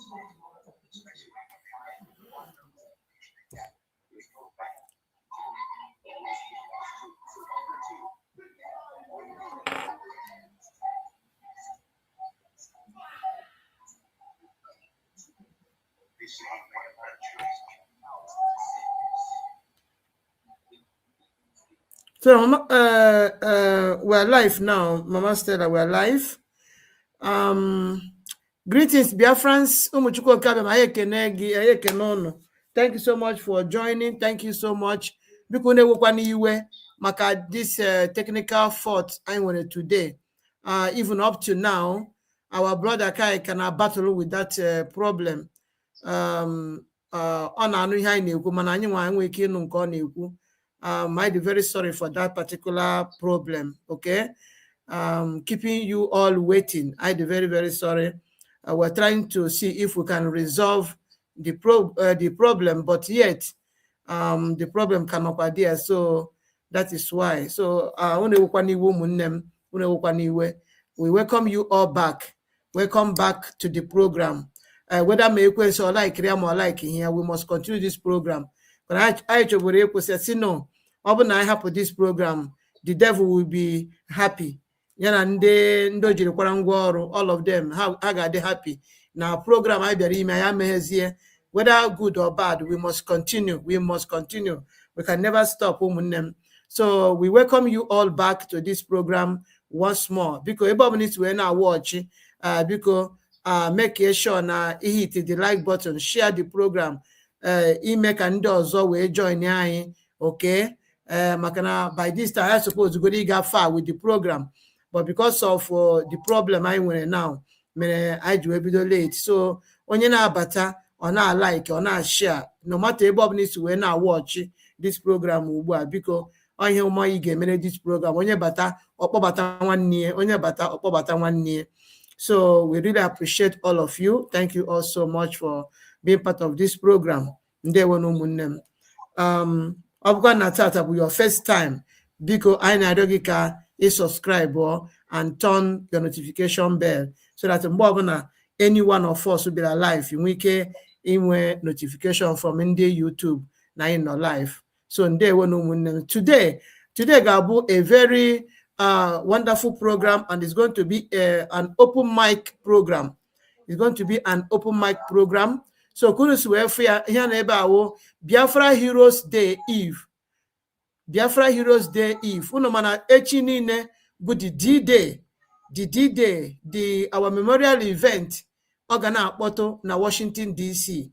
So, we're live now. Mama Stella, we're live. Greetings, Biafrans. Thank you so much for joining. Thank you so much. Maka this technical fault I wanted today. Even up to now, our brother Kai can battle with that problem. Might be very sorry for that particular problem. Okay. Keeping you all waiting. I'd be very, very sorry. We're trying to see if we can resolve the problem, but yet the problem cannot be there. So that is why. So we welcome you all back. Welcome back to the program. Whether may or like here, we must continue this program. But I say no. Even I have this program, the devil will be happy. All of them, how are they happy? Now, program I here, whether good or bad, we must continue. We must continue. We can never stop. So we welcome you all back to this program once more. Because everybody needs to now watch. Because make sure now hit the like button, share the program. Make and also we join. Okay. By this time, I suppose to go get far with the program. But because of the problem I went now, I do a bit late. So on your better or not like or not share, no matter Bob needs to now watch this program because on your money game this program on your better or bata 1 year, on your better or bata 1 year. So we really appreciate all of you. Thank you all so much for being part of this program. Natata your first time because I know subscribe and turn your notification bell so that any one of us will be alive in week in notification from India YouTube now in our life. So today Gabu a very wonderful program, and it's going to be an open mic program. It's going to be an open mic program. So Biafra Heroes Day Eve. Biafra Heroes Day Eve. Unomana echinine bu the D-Day. The D-Day, our memorial event organa akpoto na Washington DC.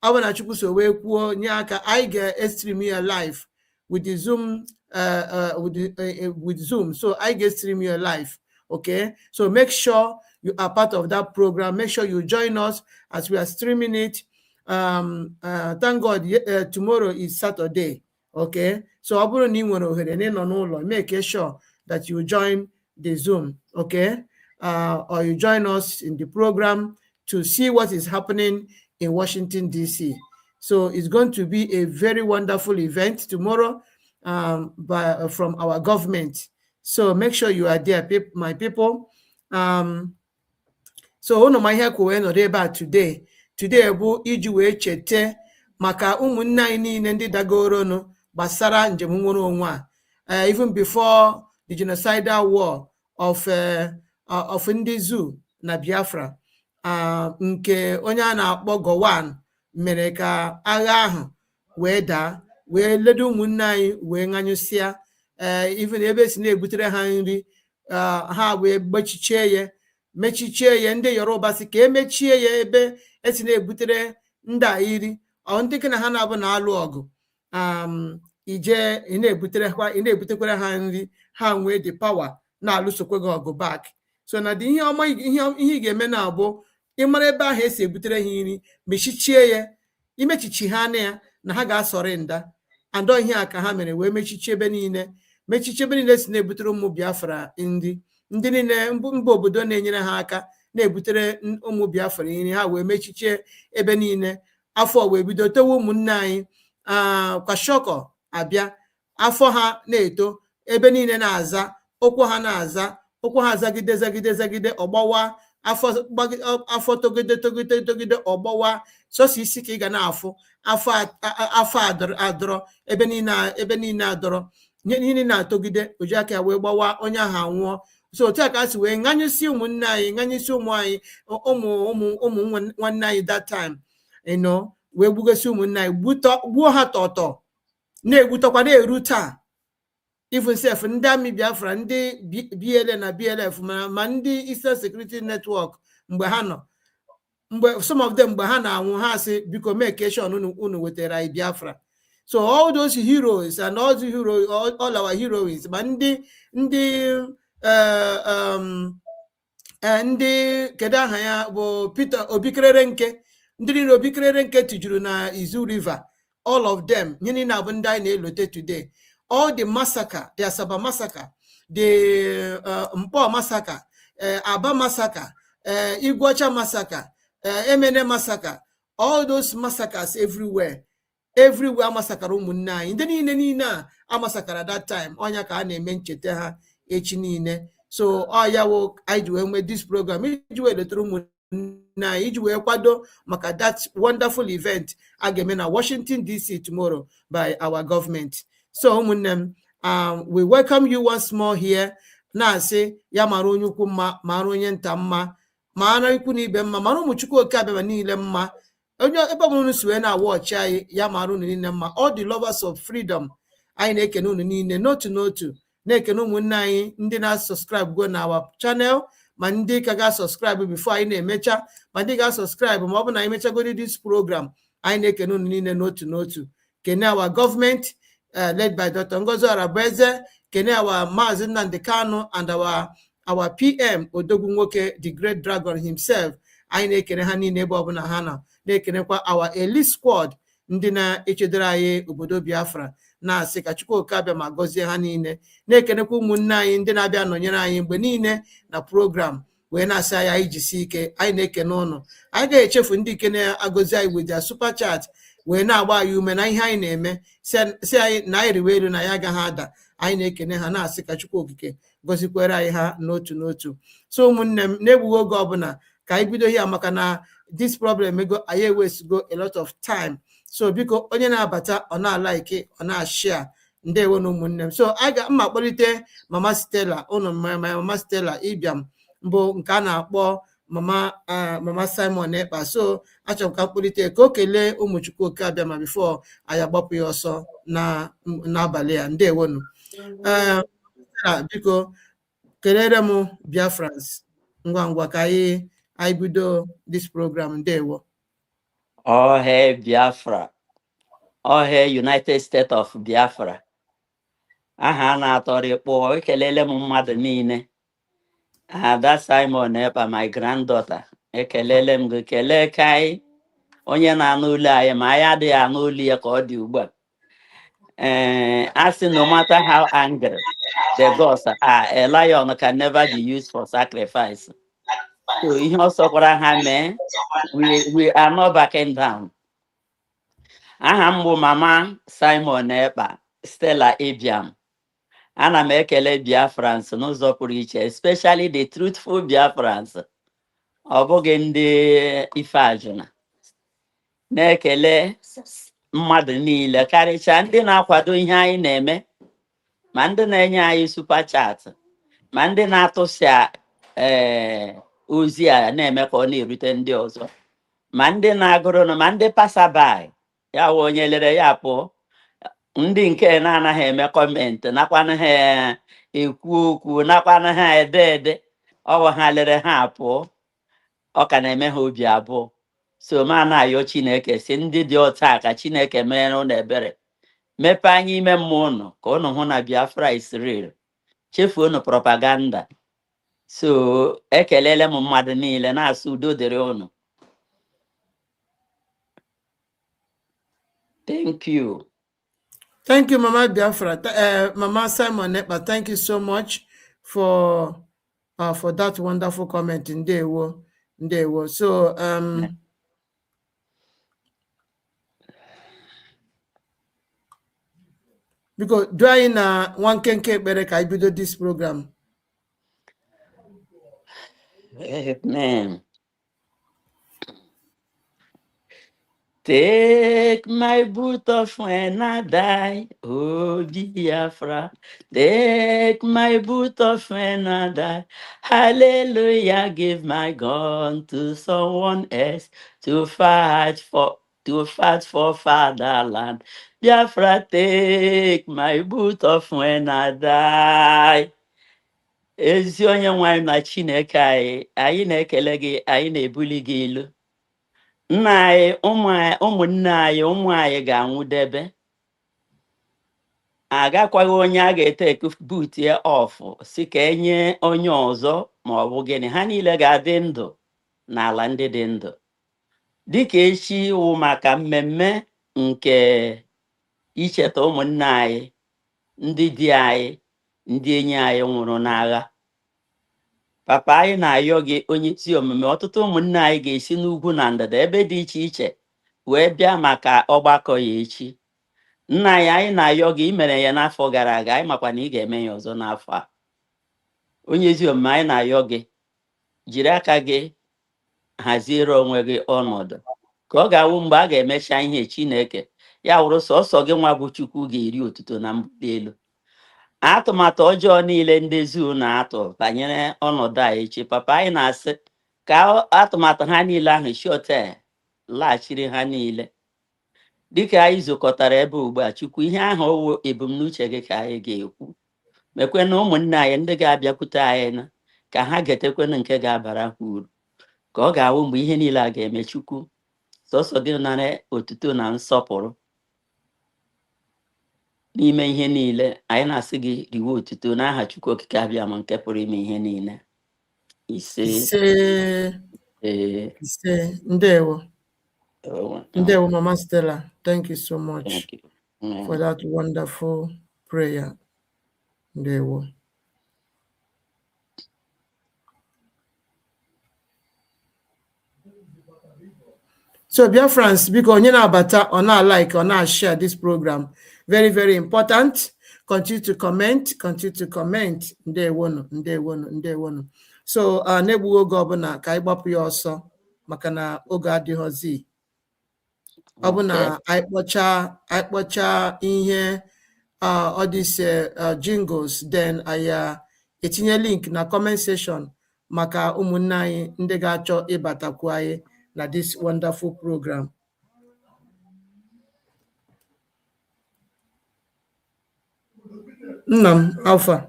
Awana chukwu so we kwuo nyaka I get stream here live with the Zoom with Zoom. So I get stream here live. Okay? So make sure you are part of that program. Make sure you join us as we are streaming it. Thank God tomorrow is Saturday. Okay, so make sure that you join the Zoom, okay, or you join us in the program to see what is happening in Washington DC. So it's going to be a very wonderful event tomorrow from our government. So make sure you are there, my people. So my here today bụ iji wee chete maka ụmụnne anyị niile ndị dagoro gbasara njem nwere onwe a even before the genocidal war of ndị Zoo na Biafra nke onye a na-akpọ Gowon mere ka agha ahụ wee daa wee ledo ụmụnne anyị wee ṅanyụsịa even ebe si na-ebutere ha nri ha wee mechichie ya ndị Yoruba si ka emechie ya ebe esi na-ebutere ndị a iri ndị na ha na-abụ na-alụ ọgụ ije na-ebutekwara ha nri ha nwee the power na-alụsokwe gị ọgụ back. So na ihe ọma ihe ị ga-eme na abụ ịmara ebe ahụ esi ebutere ha nri mechichie ya imechichi ha na ha ga-asọrị nda andọ ihe a ka ha mere wee mechichie ebe niile si na-ebutere ụmụ Biafra nri ndị niile mba obodo na-enyere ha aka na-ebutere ụmụ Biafra nri ha wee mechichie ebe niile afọ wee bido towe ụmụnne anyị kwa shọkọ abịa afọ ha na-eto ebe niile na-aza ụkwụ ha zagide ọgbawa afọ togide ọgbawa sọsọ isi ka ị ga na-afụ afọ adọrọ ebe niile adọrọ niile na-atogide oji aka ya wee gbawa onye ahụ anwụọ. So otu a ka a si wee ṅanyụsi ụmụnne anyị ṅanyụsi ụmụ anyị ụmụ nwanne anyị that time wee gbugosi ụmụnne anyị gbuo ha tọtọ na-egbutọkwa na-eru taa. Even sef ndị amị Biafra ndị BLA na BLF ma ndị Eastern Security Network mgbe ha nọ some of them mgbe ha na-anwụ ha sị biko mekeshon unu wetara anyị Biafra. So all those heroes and all the heroes, all our heroes, ma ndị kedu aha ya bụ Peter Obikerere nke ndị niile Obikerere nke tijuru na Izu River, all of them nye na bụ ndị anyị na-elote today. All the massacre, the Asaba massacre, the Mpo massacre, Aba massacre, Iguacha massacre, Emene massacre, all those massacres everywhere massacre ụmụnne anyị ndị niile a massacre at that time. Onya ka a na-eme ncheta ha echi niile. So ya wo anyị ji wee nwee this program iji wee letere ụmụnne anyị iji wee kwado maka that wonderful event a ga-eme na Washington DC tomorrow by our government. So ụmụnne m, we welcome you once more here. Na-asị ya mara onye ukwu mma mara onye nta mma mara ikwu na ibe mma mara ụmụ Chukwu oke abịa niile mma. Onye ebe ọbụla unu si wee na-awọchi anyị ya mara unu niile mma. All the lovers of freedom, anyị na-ekene unu niile n'otu n'otu, na-ekene ụmụnne anyị ndị na-subscribe go na our channel, ma ndị ka ga-subscribe before anyị na-emecha, ma ndị ga-subscribe ma ọ bụ na anyị mechagodi this program. Anyị na-ekene unu niile n'otu n'otu. Kene our government led by Dr. Ngozi Arabeze, kene our Maazị Nnamdi Kanu and our PM Odogwu Nwoke, the great dragon himself. Anyị na-ekene ha niile ebe ọbụla ha nọ. Na-ekenekwa our elite squad ndị na-echedere anyị obodo Biafra, na-asị ka Chukwu oke abịa ma gọzie ha niile. Na-ekenekwa ụmụnne anyị ndị na-abịa nọnyere anyị mgbe niile na program, wee na-asị anyị jisi ike. Anyị na-ekene ụnụ. Anyị ga-echefu ndị ike na-agọzi anyị with their super chat, wee na-agba anyị ume na ihe anyị na-eme, si anyị na anyị riwe elu na ya agaghị ada. Anyị na-ekene ha na-asị ka Chukwu okike gọzikwere anyị ha n'otu n'otu. So ụmụnne m, na-egbughị oge ọbụla ka anyị bido ya maka na this problem ego anyị ewesigo a lot of time. So biko onye na-abata ọ na-like ọ na-share. Ndewo na ụmụnne m. So anyị ga mma kpọlite Mama Stella, ụnụ Mama Stella Ibiam mbụ nke a na-akpọ Mama Simon Ekpa. So achọrọ m ka mkpọlite ka o kelee ụmụ Chukwu oke abịa ma before anyị agbapụ ya ọsọ n'abalị a. Ndewonu. Biko kelere m Biafrans ngwa ngwa ka anyị bido this program. Ndewo. Ohe Biafra, Ohe United States of Biafra. Aha na-atọrọ ịkpọ ekelele m mmadụ niile. Ada Simon Ekpa, my granddaughter, ekelele m gị. Kelee Kai, onye na-anụ olu anyị ma anyị adịghị anụ olu ya ka ọ dị ugbu a. I say no matter how angry the gods are, a lion can never be used for sacrifice. So ihe ọsọ kwara ha mee, we are not backing down. Aha m bụ Mama Simon Ekpa Stella Ibiam. Ana m ekele Biafrans n'ụzọ pụrụ iche, especially the truthful Biafrans. Ọ bụghị ndị ife ajụna. Na-ekele mmadụ niile, karịchaa ndị na-akwado ihe anyị na-eme, ma ndị na-enye anyị super chat, ma ndị na-atụsi ozi a na-eme ka ọ na-erute ndị ọzọ, ma ndị na-agụrụ, ma ndị pasabai ya wụ onye lere ya pụọ, ndị nke na-anaghị eme kọmentị, nakwana ha ekwu okwu, nakwana ha ede ọwụ ha lere ha pụọ, ọ ka na-eme ha obi abụọ. So ma na-ayọ Chineke si ndị dị ọta ka Chineke mere ụnụ ebere, mepee anya ime mmụọ ụnụ ka ụnụ hụ na Biafra is real, chefuo ụnụ propaganda. So ekelele m mmadụ niile, na-asụ udo dịrị ụnụ. Thank you. Thank you, Mama Biafra. Mama Simon Ekpa, thank you so much for that wonderful comment. Ndewo. So because do I na one kenke ekpere ka ibido this program? Amen. Take my boot off when I die, oh Biafra. Take my boot off when I die. Hallelujah, give my gun to someone else to fight for fatherland. Biafra, take my boot off when I die. Ezi onye nwe anyị na Chineke anyị na-ekele gị, anyị na-ebuli gị elu. Nna anyị, ụmụnne anyị, ụmụ anyị ga-anwụdebe, agakwaghị onye a ga-ete buut ya ọfụ si ka enye onye ọzọ ma ọ bụ gịnị, ha niile ga-adị ndụ n'ala ndị dị ndụ. Dịka echi wụ maka mmemme nke icheta ụmụnne anyị, ndị di anyị, ndị enyi anyị nwụrụ n'agha. Papa, anyị na-ayọ gị onye isi omume, ọtụtụ ụmụnne anyị ga-esi n'ugwu na ndịda ebe dị iche iche wee bịa maka ọgbakọ ya echi. Nna anyị na-ayọ gị, imere ya n'afọ gara aga, anyị makwa na ị ga-eme ya ọzọ n'afọ a. Onye ezi omume, anyị na-ayọ gị, jiri aka gị haziere onwe gị ọnọdụ ka ọ ga-awụ mgbe a ga-emecha ihe Chineke ya wụrụ sọsọ gị nwa bụ Chukwu ga-eri otuto na mbuli elu. Atụmatụ ọjọọ niile ndị zuu na-atụ banyere ọnọdụ a echi, papa, anyị na-asị ka atụmatụ ha niile ahụ shiote laghachiri ha niile. Dịka anyị zụkọtara ebe ugbu a, Chukwu, ihe ahụ owu ebumnuche gị ka anyị ga-ekwu. Mekwe na ụmụnne anyị ndị ga-abịakwute anyị na ka ha getekwenụ nke ga-abara ha uru, ka ọ ga-awụ mgbe ihe niile a ga-eme, Chukwu, sọsọ gị nara otuto na nsọpụrụ n'ime ihe niile. Anyị na-asị gị riwe otuto n'aha Chukwu okike abịa ma nke pụrụ ime ihe niile. Ise. Ndewo. Ndewo, Mama Stella. Thank you so much for that wonderful prayer. Ndewo. So, Biafrans, because you know about or not like or not share this program, very, very important. Continue to comment. Ndewo. So, nebuo governor ka igbapu ya ọsọ maka na oge adịghọzi. Ọ bụ na anyị kpọcha ihe all these jingles, then I etinye link na comment section maka ụmụnne anyị ndị ga-achọ ịbatakwu anyị na this wonderful program. Nnam Alpha.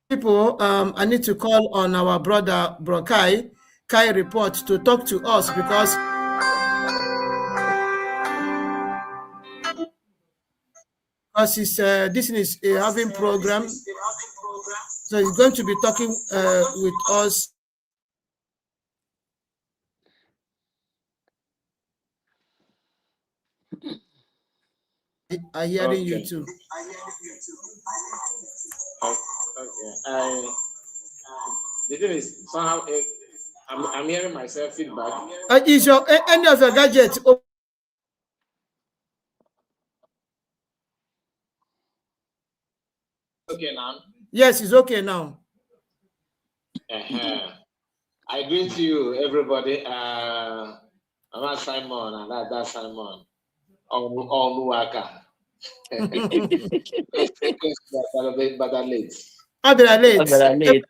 People, I need to call on our brother Kai report to talk to us because he's this is having program, so he's going to be talking with us. I hearing you too. Okay. The thing is, somehow I'm hearing myself feedback. Is your any of your gadgets? Okay now? Yes, it's okay now. I greet you, everybody. I'm not Simon, and that's Simon. All Nuaka. But late. I'll be late.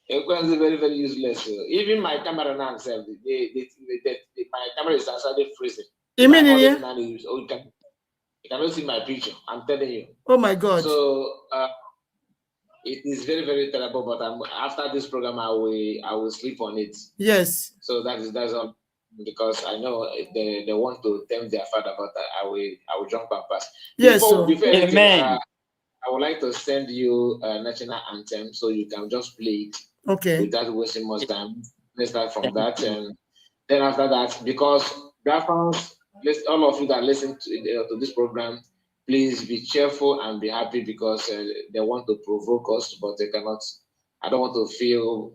It was very, very useless. Even my camera now, my camera is actually freezing. Immediately. You cannot see my picture. I'm telling you. Oh my God. So it is very, very terrible. But after this program, I will sleep on it. Yes. So that's all, because I know they want to tempt their father, but I will jump and pass. Yes. Before Amen. I would like to send you a national anthem so you can just play it. Okay. Without wasting much time. Let's start from that, and then after that, because Biafrans all of you that listen to this program, please be cheerful and be happy, because they want to provoke us, but they cannot. I don't want to feel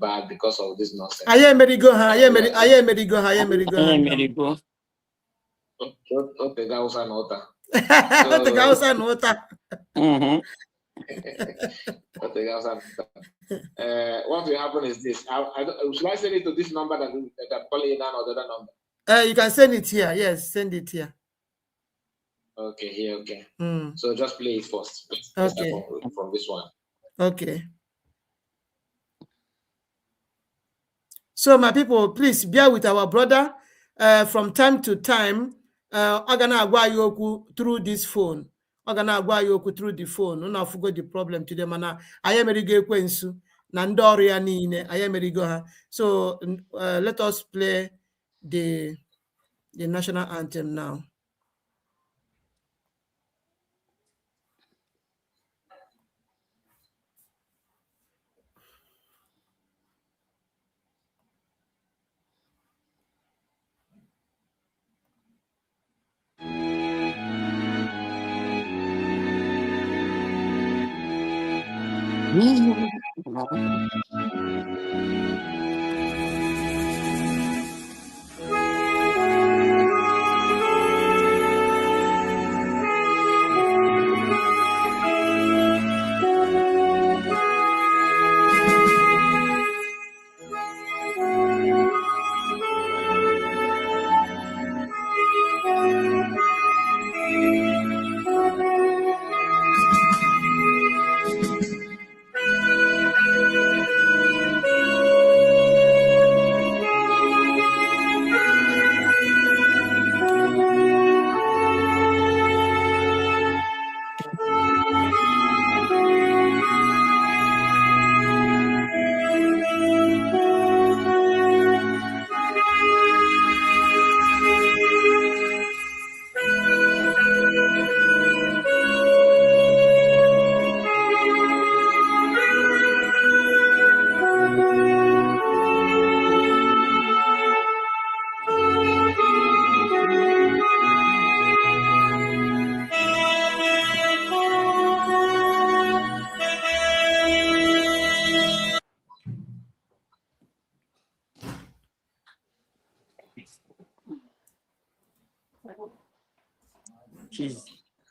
bad because of this nonsense. I am ready go. I am ready go. Okay, Gausa Nota. The Gausa Nota. What will happen is this. Should I send it to this number that I'm calling you now, or the other number? You can send it here. Yes, send it here. Okay, here, okay. So just play it first. Okay. From this one. Okay. So my people, please bear with our brother. From time to time, Agana agwa yoku through this phone. Agana agwa yoku through the phone. Una forgot the problem today, mana. Ayemerigo kwensu. Nandori ya niine. Ayemerigo ha. So let us play the national anthem now.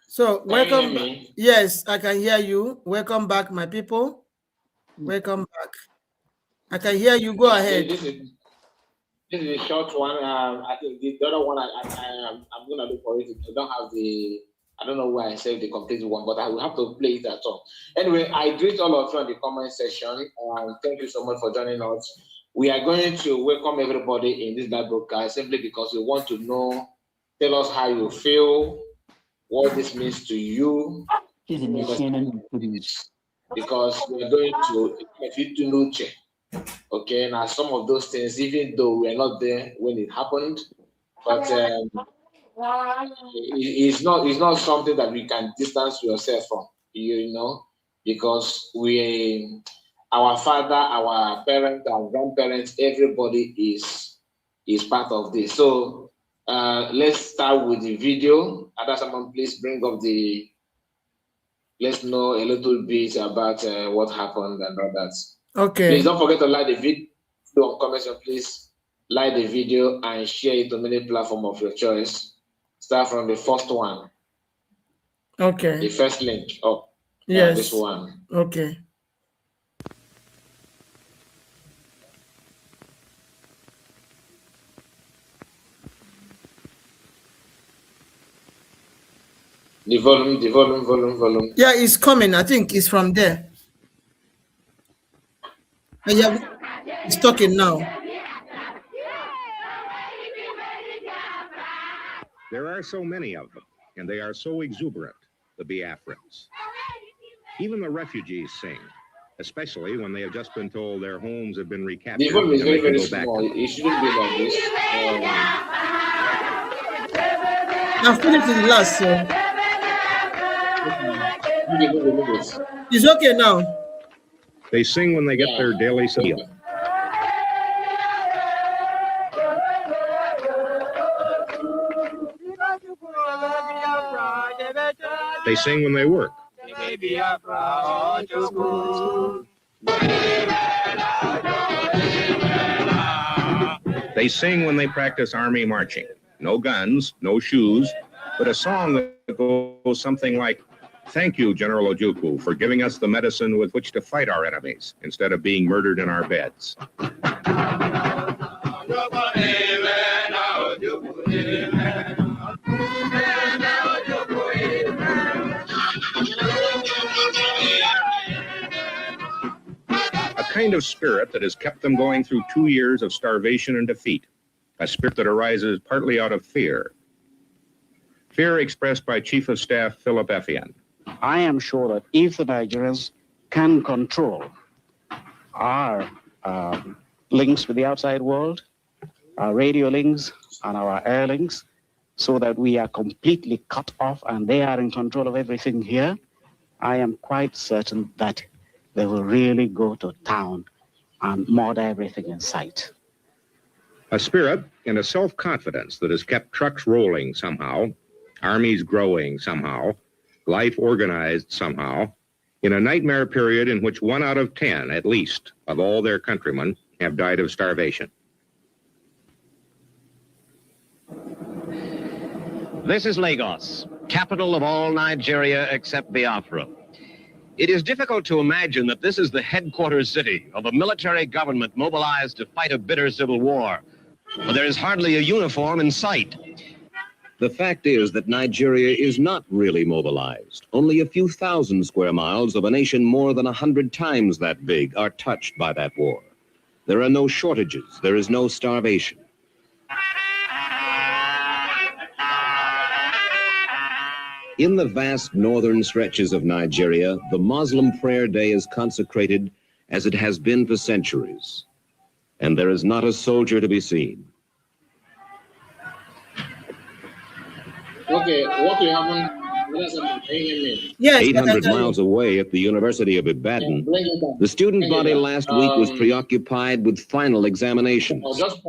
So welcome. Yes, I can hear you. Welcome back, my people. Welcome back. I can hear you. Go ahead. This is a short one. I think the other one I'm gonna look for it. I don't have the. I don't know where I saved the complete one, but I will have to play it at all. Anyway, I greet all of you in the comment section. Thank you so much for joining us. We are going to welcome everybody in this live broadcast simply because we want to know. Tell us how you feel, what this means to you. Because we are going to Nuche. Okay, now some of those things, even though we are not there when it happened, but it's not something that we can distance yourself from, you know, because our father, our parents, our grandparents, everybody is part of this. So let's start with the video. Ada, someone please bring up let's know a little bit about what happened and all that. Okay. Please don't forget to like the video on comment section. Please like the video and share it to many platforms of your choice. Start from the first one. Okay. The first link. Oh, yes. This one. Okay. The volume. Yeah, it's coming. I think it's from there. Yeah, it's talking now. There are so many of them, and they are so exuberant, the Biafrans. Even the refugees sing, especially when they have just been told their homes have been recaptured. The volume is very, very small. It shouldn't be like this. I'm finished the last, so it's okay now. They sing when they get their daily meal. They sing when they work. They sing when they practice army marching. No guns, no shoes, but a song that goes something like, "Thank you, General Ojukwu, for giving us the medicine with which to fight our enemies instead of being murdered in our beds." A kind of spirit that has kept them going through 2 years of starvation and defeat. A spirit that arises partly out of fear. Fear expressed by Chief of Staff Philip Effian. I am sure that if the Nigerians can control our links with the outside world, our radio links and our air links, so that we are completely cut off and they are in control of everything here, I am quite certain that they will really go to town and murder everything in sight. A spirit and a self-confidence that has kept trucks rolling somehow, armies growing somehow, life organized somehow, in a nightmare period in which 1 out of 10, at least, of all their countrymen have died of starvation. This is Lagos, capital of all Nigeria except Biafra. It is difficult to imagine that this is the headquarters city of a military government mobilized to fight a bitter civil war. But there is hardly a uniform in sight. The fact is that Nigeria is not really mobilized. Only a few thousand square miles of a nation more than 100 times that big are touched by that war. There are no shortages. There is no starvation. In the vast northern stretches of Nigeria, the Muslim prayer day is consecrated as it has been for centuries. And there is not a soldier to be seen. Okay, what will happen? Yes. 800 miles away at the University of Ibadan, the student body last week was preoccupied with final examinations. Oh, just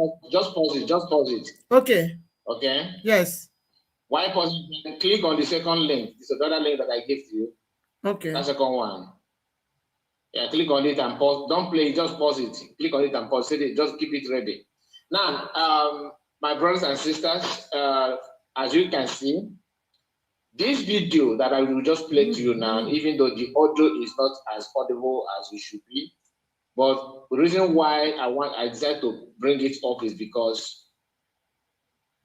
pause it. Okay. Okay? Yes. Why pause it? Click on the second link. It's another link that I gave to you. Okay. The second one. Yeah, click on it and pause. Don't play it, just pause it. Click on it and pause it. Just keep it ready. Now, my brothers and sisters, as you can see, this video that I will just play to you now, even though the audio is not as audible as it should be, but the reason why I decided to bring it up is because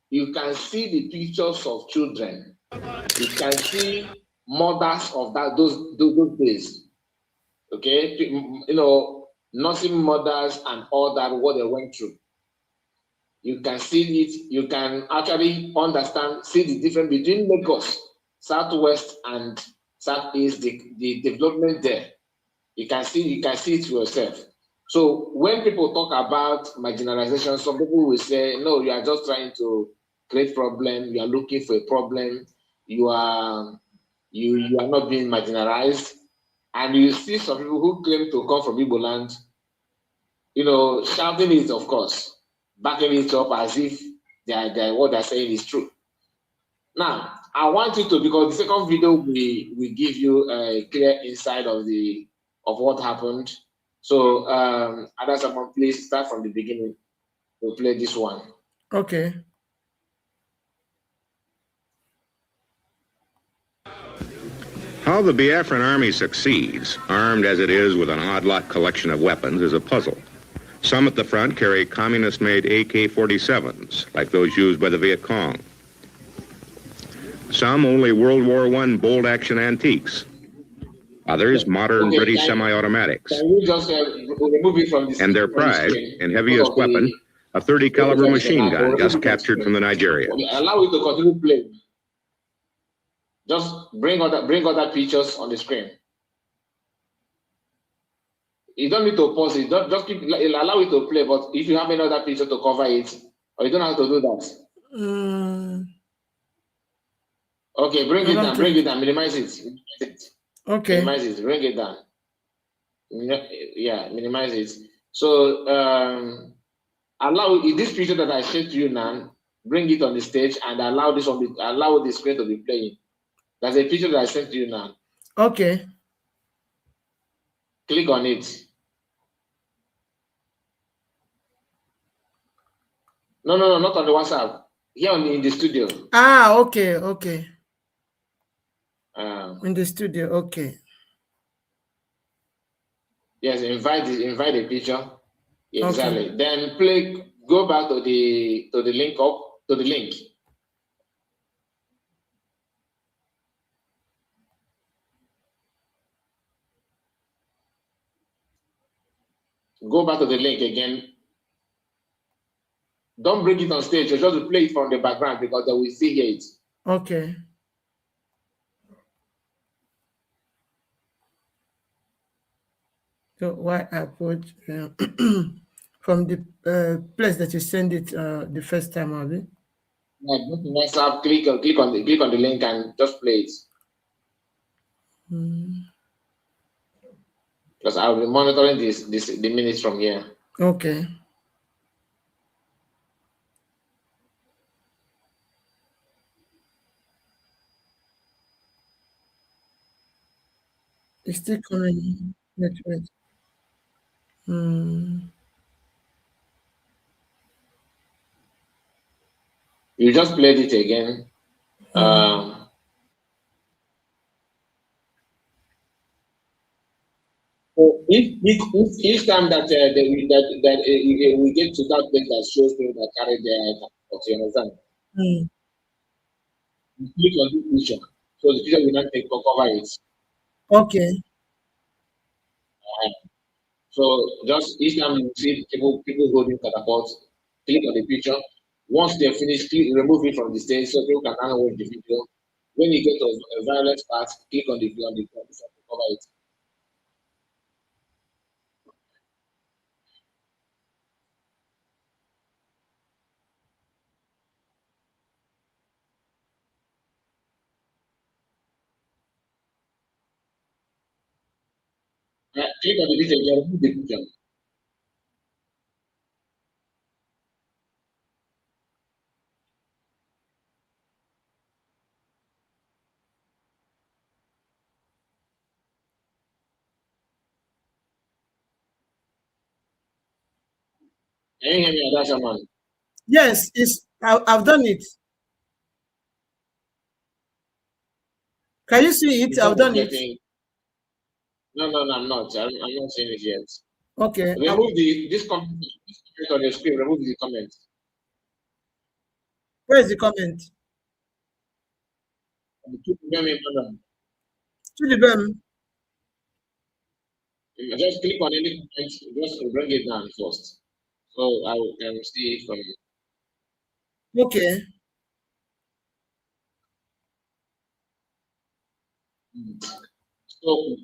you can see the pictures of children. You can see mothers of those days. Okay, you know, nursing mothers and all that, what they went through. You can see it. You can actually see the difference between Lagos, Southwest, and Southeast. The development there. You can see it for yourself. So when people talk about marginalization, some people will say, "No, you are just trying to create problem. You are looking for a problem. You are not being marginalized." And you see some people who claim to come from Igbo land, you know, shouting it, of course, backing it up as if what they're saying is true. Now, I want you to, because the second video we give you a clear insight of what happened. So, Ada someone, please start from the beginning. We'll play this one. Okay. How the Biafran army succeeds, armed as it is with an odd-lot collection of weapons, is a puzzle. Some at the front carry communist-made AK-47s, like those used by the Viet Cong. Some only World War I bolt-action antiques. Others modern British semi-automatics. Can you just remove it from this? And their pride and heaviest weapon, a 30 caliber machine gun just captured from the Nigerians. Allow it to continue playing. Just bring other pictures on the screen. You don't need to pause it. Just allow it to play. But if you have any other picture to cover it, or you don't have to do that. Okay, bring it down. Minimize it. Okay. Minimize it. Bring it down. Yeah, minimize it. So allow this picture that I shared to you now. Bring it on the stage and allow the screen to be playing. There's a picture that I sent to you now. Okay. Click on it. No, not on the WhatsApp. Here in the studio. Ah, okay, okay. In the studio, okay. Yes, invite a picture. Exactly. Okay. Then go back to the link to the link. Go back to the link again. Don't bring it on stage. Just to play it from the background because they will see it. Okay. So why I put from the place that you send it the first time, Abi? Yeah, go to WhatsApp, click on the link and just play it. Because I'll be monitoring the minutes from here. Okay. It's still coming. Wait. You just played it again. So if each time that we get to that place that shows people that carry their passport, you understand? You click on this picture, so the picture will not cover it. Okay. So just each time you see people holding catapults, click on the picture. Once they're finished, remove it from the stage so people can now watch the video. When you get to a violent part, click on the picture to cover it. Click on the picture, you remove the picture. Can you hear me, Adasha? Yes, I've done it. Can you see it? I've done it. No, I'm not. I'm not seeing it yet. Okay. Remove this comment on your screen. Remove the comment. Where is the comment? Just click on any comment. Just bring it down first, so I can see it from you. Okay. So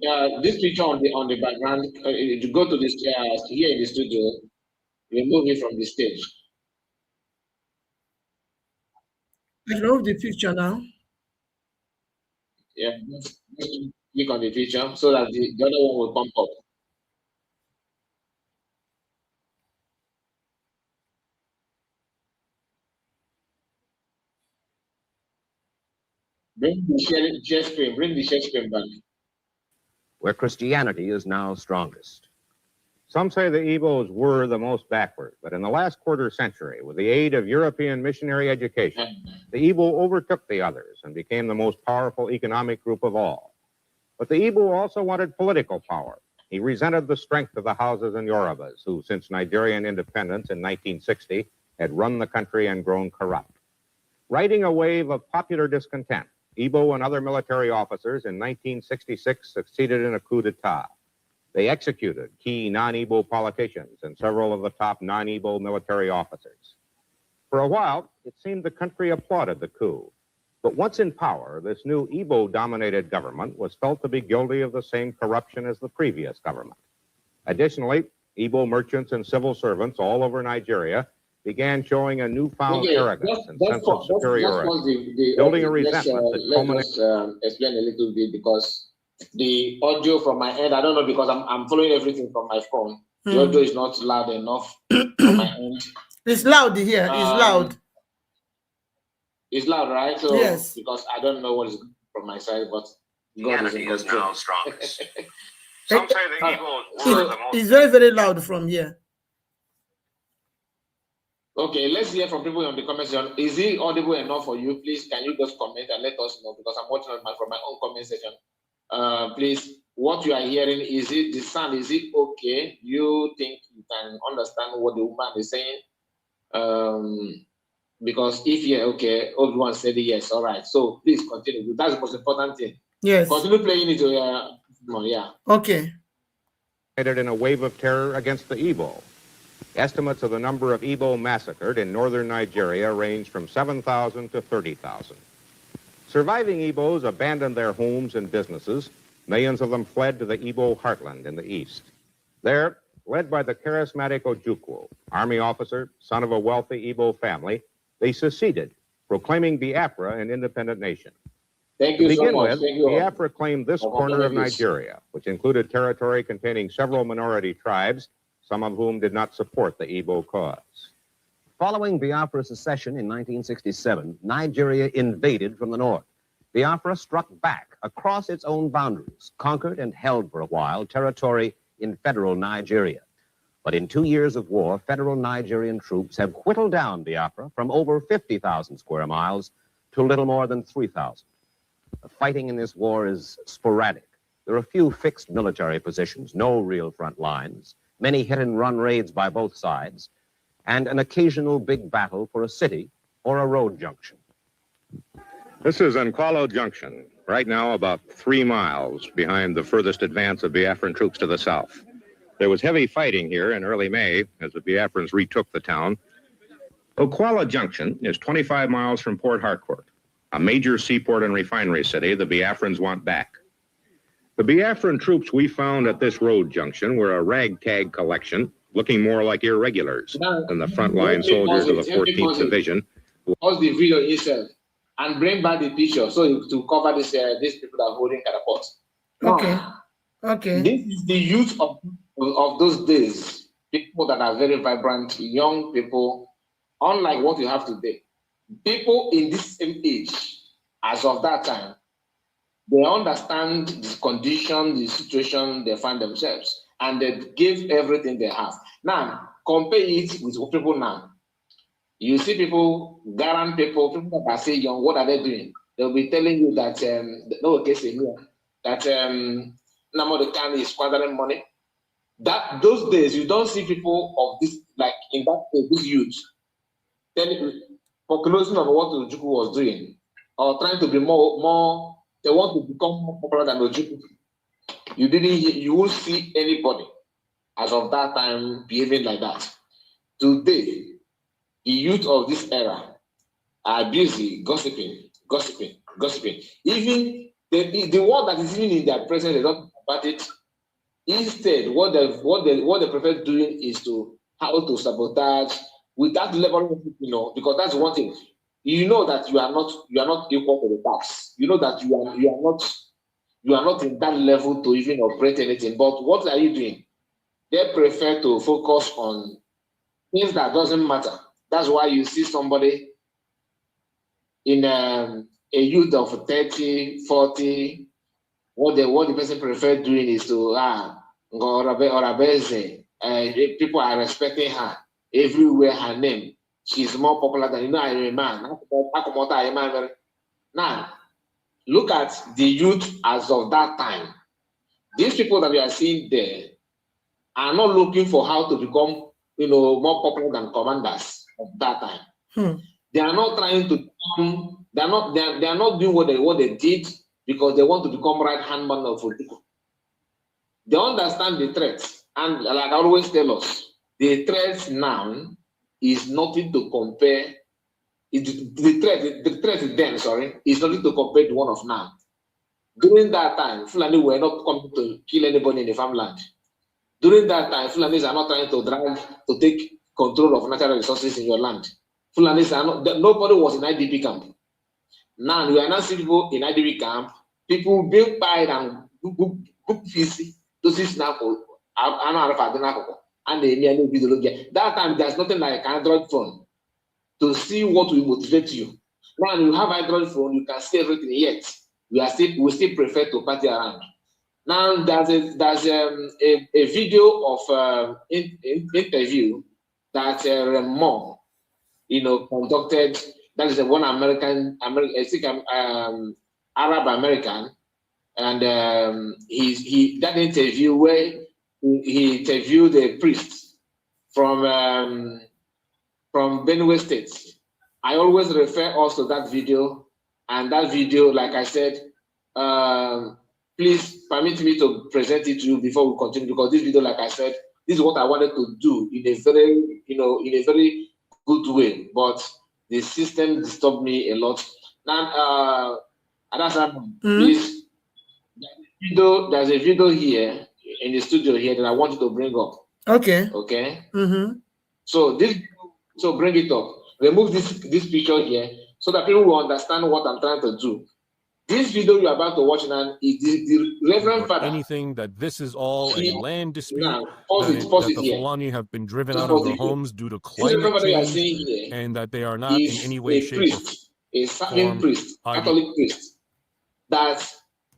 this picture on the background, you go to this here in the studio, remove it from the stage. I can remove the picture now. Yeah, just click on the picture so that the other one will pump up. Bring the share screen. Bring the share screen back. Where Christianity is now strongest. Some say the Igbos were the most backward, but in the last quarter century, with the aid of European missionary education, the Igbo overtook the others and became the most powerful economic group of all. But the Igbo also wanted political power. He resented the strength of the houses and Yorubas, who, since Nigerian independence in 1960, had run the country and grown corrupt. Riding a wave of popular discontent, Igbo and other military officers in 1966 succeeded in a coup d'etat. They executed key non-Igbo politicians and several of the top non-Igbo military officers. For a while, it seemed the country applauded the coup. But once in power, this new Igbo-dominated government was felt to be guilty of the same corruption as the previous government. Additionally, Igbo merchants and civil servants all over Nigeria began showing a newfound arrogance and sense of superiority, building a resentment that culminated. Let's explain a little bit because the audio from my end, I don't know because I'm following everything from my phone. The audio is not loud enough from my end. It's loud here. It's loud. It's loud, right? So yes. Because I don't know what is from my side, but The God enemy is now strongest. Some say the evil were the most. It's very, very loud from here. Okay, let's hear from people on the comment section. Is it audible enough for you? Please, can you just comment and let us know, because I'm watching from my own comment section. Please, what you are hearing, is it the sound? Is it okay? You think you can understand what the woman is saying? Because if you're okay, everyone said yes. All right. So please continue. That's the most important thing. Yes. Continue playing it. Yeah. Okay. In a wave of terror against the Igbo. Estimates of the number of Igbo massacred in northern Nigeria range from 7,000 to 30,000. Surviving Igbos abandoned their homes and businesses. Millions of them fled to the Igbo heartland in the east. There, led by the charismatic Ojukwu, army officer, son of a wealthy Igbo family, they seceded, proclaiming Biafra an independent nation. Thank you To so begin much. with, Thank you. Biafra claimed this corner of Nigeria, which included territory containing several minority tribes, some of whom did not support the Igbo cause. Following Biafra's secession in 1967, Nigeria invaded from the north. Biafra struck back across its own boundaries, conquered and held for a while territory in federal Nigeria. But in 2 years of war, federal Nigerian troops have whittled down Biafra from over 50,000 square miles to little more than 3,000. The fighting in this war is sporadic. There are few fixed military positions, no real front lines, many hit-and-run raids by both sides, and an occasional big battle for a city or a road junction. This is Nkwalo Junction, right now about 3 miles behind the furthest advance of Biafran troops to the south. There was heavy fighting here in early May as the Biafrans retook the town. Nkwalo Junction is 25 miles from Port Harcourt, a major seaport and refinery city the Biafrans want back. The Biafran troops we found at this road junction were a ragtag collection, looking more like irregulars than the frontline soldiers of the 14th Division. Pause the video itself and bring back the picture to cover this. These people are holding catapults. Okay. Okay. This is the youth of those days. People that are very vibrant, young people, unlike what you have today. People in this same age, as of that time, they understand the condition, the situation they find themselves, and they give everything they have. Now, compare it with people now. You see people, Garan people that are still young, what are they doing? They'll be telling you that, Namodekan is squandering money. Those days, you don't see people of this, like in that this youth, focusing on what Ojukwu was doing, or trying to be more. They want to become more popular than Ojukwu. You won't see anybody as of that time behaving like that. Today, the youth of this era are busy gossiping. Even the word that is even in their presence, they don't talk about it. Instead, what they prefer doing is how to sabotage without level, because that's one thing. You know that you are not equal to the tax. You know that you are not in that level to even operate anything. But what are you doing? They prefer to focus on things that doesn't matter. That's why you see somebody in a youth of 30, 40, what the person prefer doing is to people are respecting her everywhere. Her name, she's more popular than I'm a man. Now, look at the youth as of that time. These people that we are seeing there are not looking for how to become, more popular than commanders of that time. They are not trying to become. They are not doing what they did because they want to become right-hand man of Ojukwu. They understand the threats, and like I always tell us, the threats now is nothing to compare. The threat then, is nothing to compare to one of now. During that time, Fulani were not coming to kill anybody in the farmland. During that time, Fulanis are not trying to take control of natural resources in your land. Fulanis are not. Nobody was in IDP camp. Now we are not seeing people in IDP camp. People being paid and book fees. Those is now and that time there's nothing like Android phone to see what will motivate you. Now you have Android phone, you can see everything yet. we still prefer to party around. Now there's a video of interview that Ramon, conducted. That is one Arab American, and that interview where he interviewed a priest from Benue State. I always refer also to that video, and that video, like I said, please permit me to present it to you before we continue, because this video, like I said, this is what I wanted to do in a very good way, but the system disturbed me a lot. Now, please, there's a video here in the studio here that I want you to bring up. Okay. Okay. Mm-hmm. So bring it up. Remove this picture here so that people will understand what I'm trying to do. This video you're about to watch now is the Reverend Father. Anything that this is all a land dispute, that the Fulani have been driven out of their homes due to climate change, and that they are not in any way, shape, or a serving priest, Catholic priest, that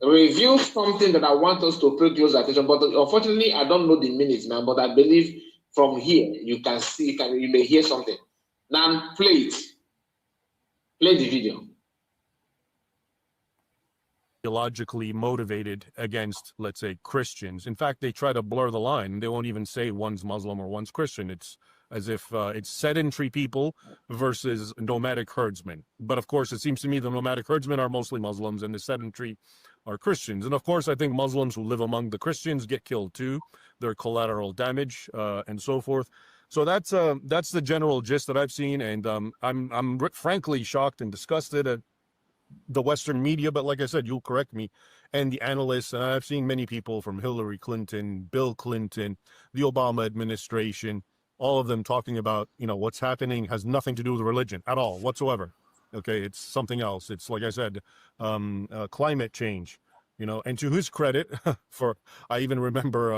reveals something that I want us to pay close attention. But unfortunately, I don't know the minutes now, but I believe from here you can see, you may hear something. Now play it. Play the video. Ideologically motivated against, let's say, Christians. In fact, they try to blur the line. They won't even say one's Muslim or one's Christian. It's as if it's sedentary people versus nomadic herdsmen. But of course, it seems to me the nomadic herdsmen are mostly Muslims and the sedentary are Christians. And of course, I think Muslims who live among the Christians get killed too. They're collateral damage and so forth. So that's the general gist that I've seen, and I'm frankly shocked and disgusted at the Western media, but like I said, you'll correct me, and the analysts, and I've seen many people from Hillary Clinton, Bill Clinton, the Obama administration, all of them talking about, what's happening has nothing to do with religion at all whatsoever. Okay, it's something else. It's like I said, climate change, and to his credit, I even remember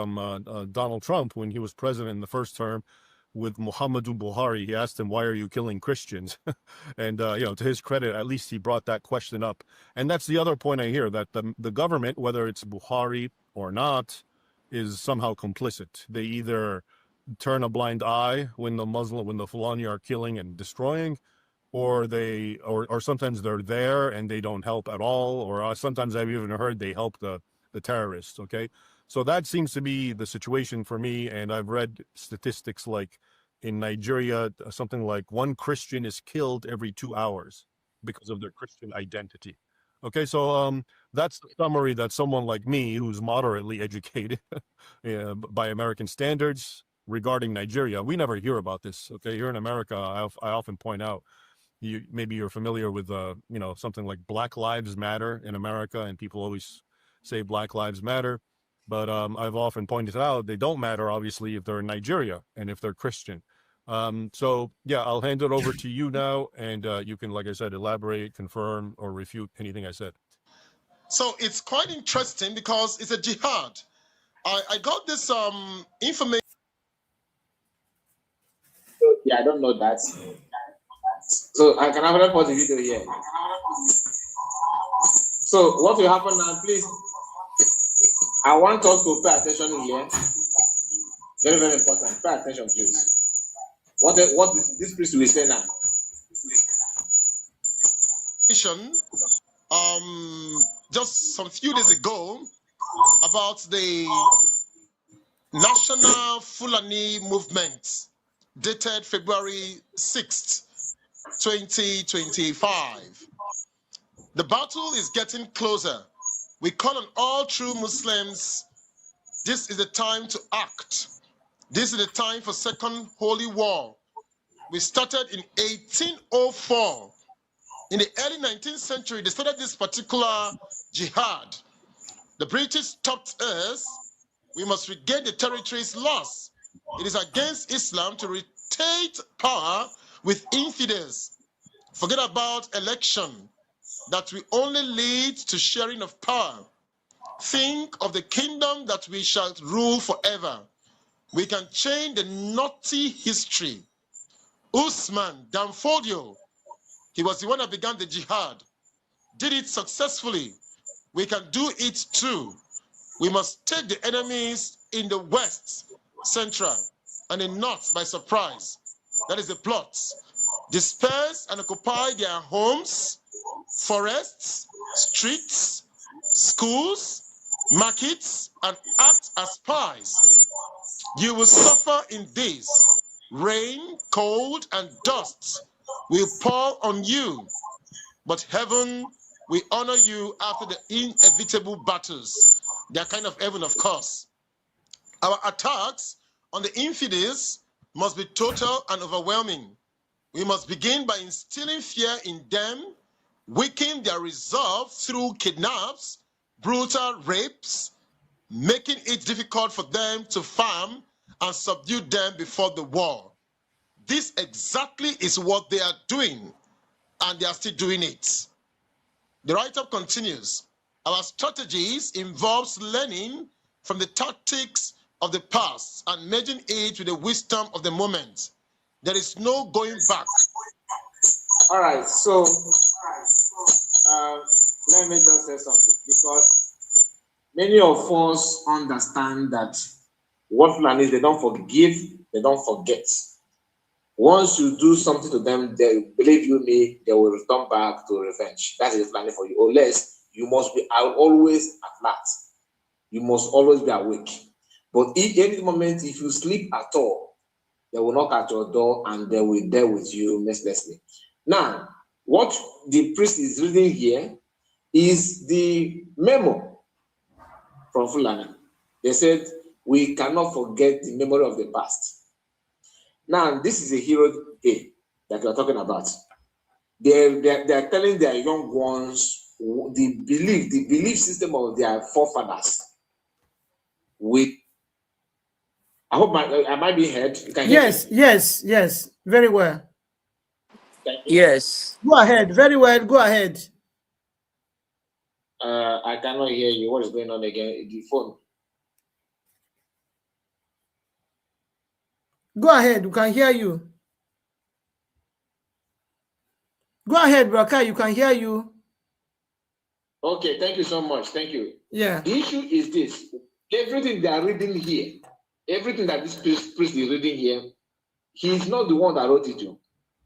Donald Trump when he was president in the first term, with Muhammadu Buhari, he asked him, why are you killing Christians? And, to his credit, at least he brought that question up. And that's the other point I hear, that the government, whether it's Buhari or not, is somehow complicit. They either turn a blind eye when the Fulani are killing and destroying, or sometimes they're there and they don't help at all, or sometimes I've even heard they help the terrorists, okay? So that seems to be the situation for me, and I've read statistics like in Nigeria, something like 1 Christian is killed every 2 hours because of their Christian identity. Okay, so that's the summary that someone like me, who's moderately educated by American standards regarding Nigeria, we never hear about this. Okay, here in America, I often point out, maybe you're familiar with something like Black Lives Matter in America, and people always say Black Lives Matter. But I've often pointed out they don't matter, obviously, if they're in Nigeria and if they're Christian. So, yeah, I'll hand it over to you now, and you can, like I said, elaborate, confirm, or refute anything I said. So it's quite interesting because it's a jihad. I got this information. Yeah, I don't know that. So I can have a pause the video here. So what will happen now, please? I want us to pay attention here. Very, very important. Pay attention, please. What this priest will say now? Just some few days ago, about the National Fulani Movement, dated February 6th, 2025. The battle is getting closer. We call on all true Muslims, this is the time to act. This is the time for Second Holy War. We started in 1804. In the early 19th century, they started this particular jihad. The British taught us we must regain the territories lost. It is against Islam to rotate power with infidels. Forget about election. That will only lead to sharing of power. Think of the kingdom that we shall rule forever. We can change the naughty history. Usman Danfodio, he was the one that began the jihad, did it successfully. we can do it too. We must take the enemies in the west, central, and the north by surprise. That is the plot. Disperse and occupy their homes, forests, streets, schools, markets, and act as spies. You will suffer in this. Rain, cold, and dust will pour on you, but heaven will honor you after the inevitable battles. They are kind of heaven, of course. Our attacks on the infidels must be total and overwhelming. We must begin by instilling fear in them, weakening their resolve through kidnaps, brutal rapes, making it difficult for them to farm and subdue them before the war. This exactly is what they are doing, and they are still doing it. The write-up continues. Our strategies involves learning from the tactics of the past and merging it with the wisdom of the moment. There is no going back. All right, so let me just say something, because many of us understand that what plan is, they don't forgive, they don't forget. Once you do something to them, they believe you me, they will return back to revenge. That is the plan for you. Unless you must be always alert. You must always be awake. But if any moment, if you sleep at all, they will knock at your door and they will deal with you mercilessly. Now, what the priest is reading here is the memo from Fulani. They said, we cannot forget the memory of the past. Now, this is a hero day that we are talking about. They are telling their young ones the belief system of their forefathers. I hope I might be heard. You can hear me? Yes. Very well. Yes. Go ahead. Very well. Go ahead. I cannot hear you. What is going on again? The phone. Go ahead. We can hear you. Go ahead, Braka. You can hear you. Okay, thank you so much. Thank you. Yeah. The issue is this. Everything they are reading here, everything that this priest is reading here, he's not the one that wrote it to.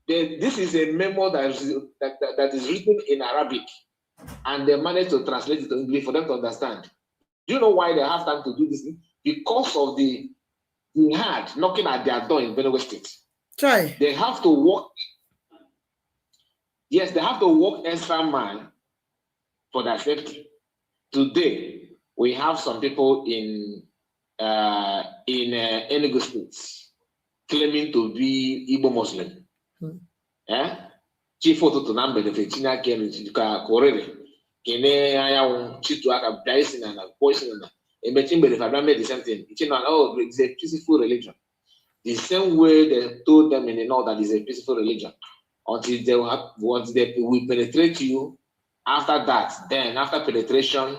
This is a memo that is written in Arabic, and they managed to translate it to English for them to understand. Do you know why they have time to do this? Because of the jihad knocking at their door in Benue State. Try. They have to work. Yes, they have to work extra mile for their safety. Today, we have some people in Enugu State claiming to be Igbo Muslim. Chief Ototo na mgbede China Kenu ka korere kene aya chitu aka daisi na poison na emechi mgbede fa the same thing. It's a peaceful religion. The same way they told them in the north that it's a peaceful religion. Until they will penetrate you. After that, then after penetration,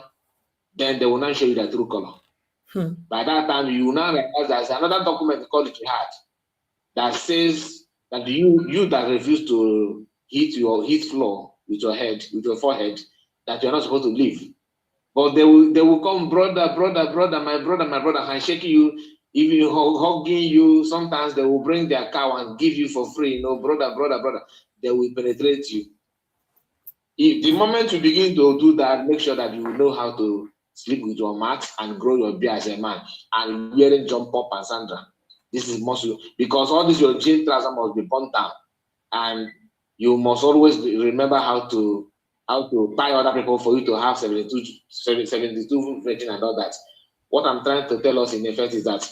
then they will not show you the true color. By that time, you will now realize there's another document called jihad that says that you that refuse to hit floor with your head, with your forehead, that you're not supposed to live. But they will come, brother, my brother, handshaking you, even hugging you. Sometimes they will bring their cow and give you for free. Brother. They will penetrate you. If the moment you begin to do that, make sure that you know how to sleep with your mat and grow your beard as a man and wearing jump up and sandra. This is muscle because all this your jean trouser must be burnt down, and you must always remember how to buy other people for you to have 72 virgin and all that. What I'm trying to tell us in effect is that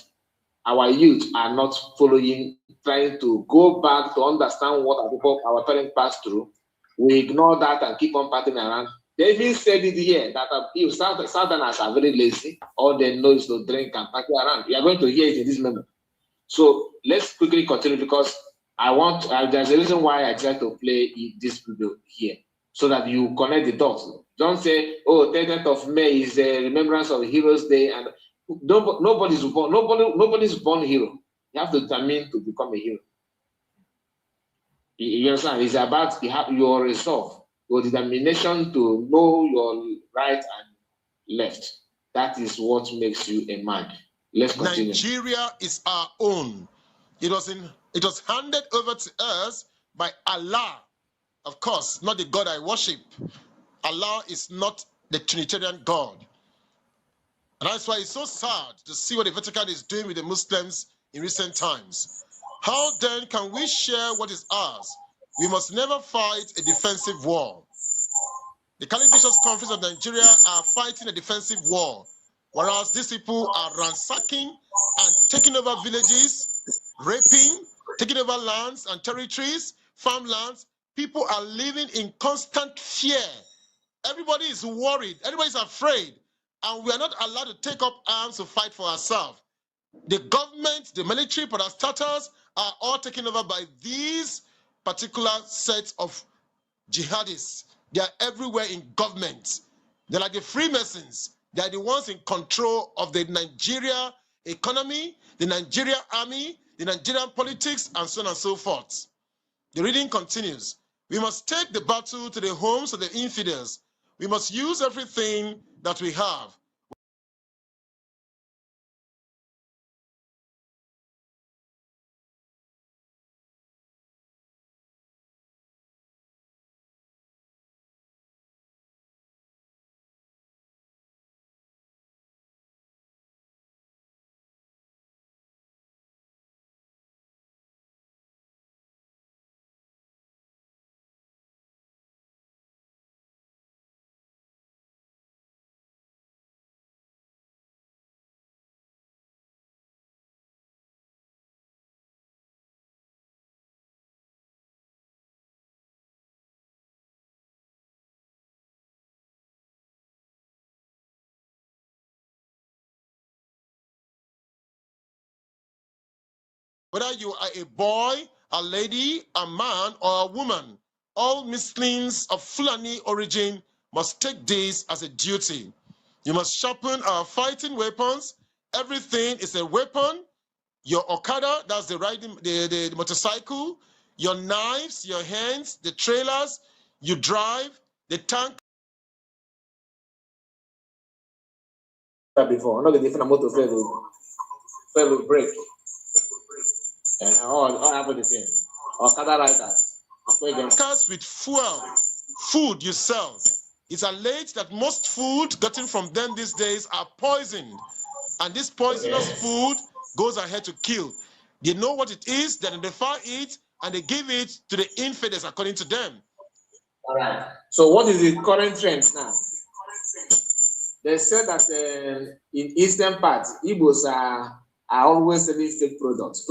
our youth are not trying to go back to understand what our parents passed through. We ignore that and keep on partying around. They even said it here that if Southerners are very lazy, all they know is to drink and party around. You are going to hear it in this moment. So let's quickly continue because there's a reason why I try to play this video here so that you connect the dots. Don't say, 30th of May is a remembrance of Heroes Day, and nobody's born hero. You have to determine to become a hero. You understand? It's about your resolve. your determination to know your right and left. That is what makes you a man. Let's continue. Nigeria is our own. It was handed over to us by Allah. Of course, not the God I worship. Allah is not the Trinitarian God. And that's why it's so sad to see what the Vatican is doing with the Muslims in recent times. How then can we share what is ours? We must never fight a defensive war. The Catholic Bishops' Conference of Nigeria are fighting a defensive war, whereas these people are ransacking and taking over villages, raping, taking over lands and territories, farmlands. People are living in constant fear. Everybody is worried. Everybody is afraid. And we are not allowed to take up arms to fight for ourselves. The government, the military, parastatals are all taken over by these particular sets of jihadists. They are everywhere in government. They're like the Freemasons. They are the ones in control of the Nigeria economy, the Nigeria army, the Nigerian politics, and so on and so forth. The reading continues. We must take the battle to the homes of the infidels. We must use everything that we have. Whether you are a boy, a lady, a man, or a woman, all Muslims of Fulani origin must take this as a duty. You must sharpen our fighting weapons. Everything is a weapon. Your Okada, that's the riding, the motorcycle, your knives, your hands, the trailers, you drive, the tank. Before, not the different motor will break. And all happen the same. Okada riders. Cars with fuel, food you sell. It's alleged that most food gotten from them these days are poisoned. And this poisonous food goes ahead to kill. They know what it is, they identify it, and they give it to the infidels according to them. All right. So what is the current trend now? They said that in eastern part, Igbos are always selling fake products.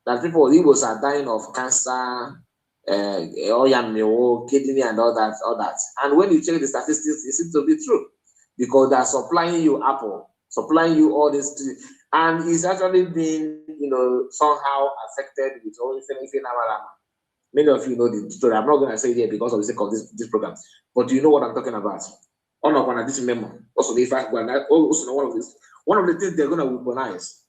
That people, Igbos are dying of cancer, kidney, and all that. And when you check the statistics, it seems to be true because they are supplying you apple, supplying you all this, and it's actually been, somehow affected with all this. Many of you know the story. I'm not going to say it here because of the sake of this program, but you know what I'm talking about. On this memo, also the fact one of the things they're going to weaponize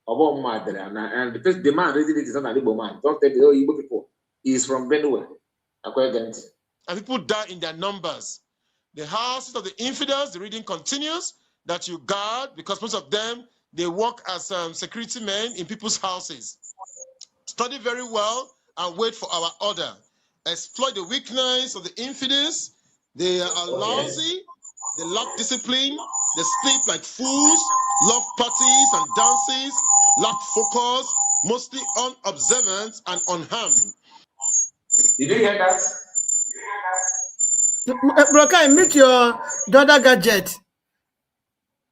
about murder, and the man reading it is not an Igbo man. Don't tell me, Igbo people. He is from Benue. And people die in their numbers. The houses of the infidels, the reading continues, that you guard, because most of them, they work as security men in people's houses. Study very well and wait for our order. Exploit the weakness of the infidels. They are lousy, they lack discipline, they sleep like fools, love parties and dances, lack focus, mostly unobservant and unharmed. Did you hear that? Broka, meet your daughter gadget.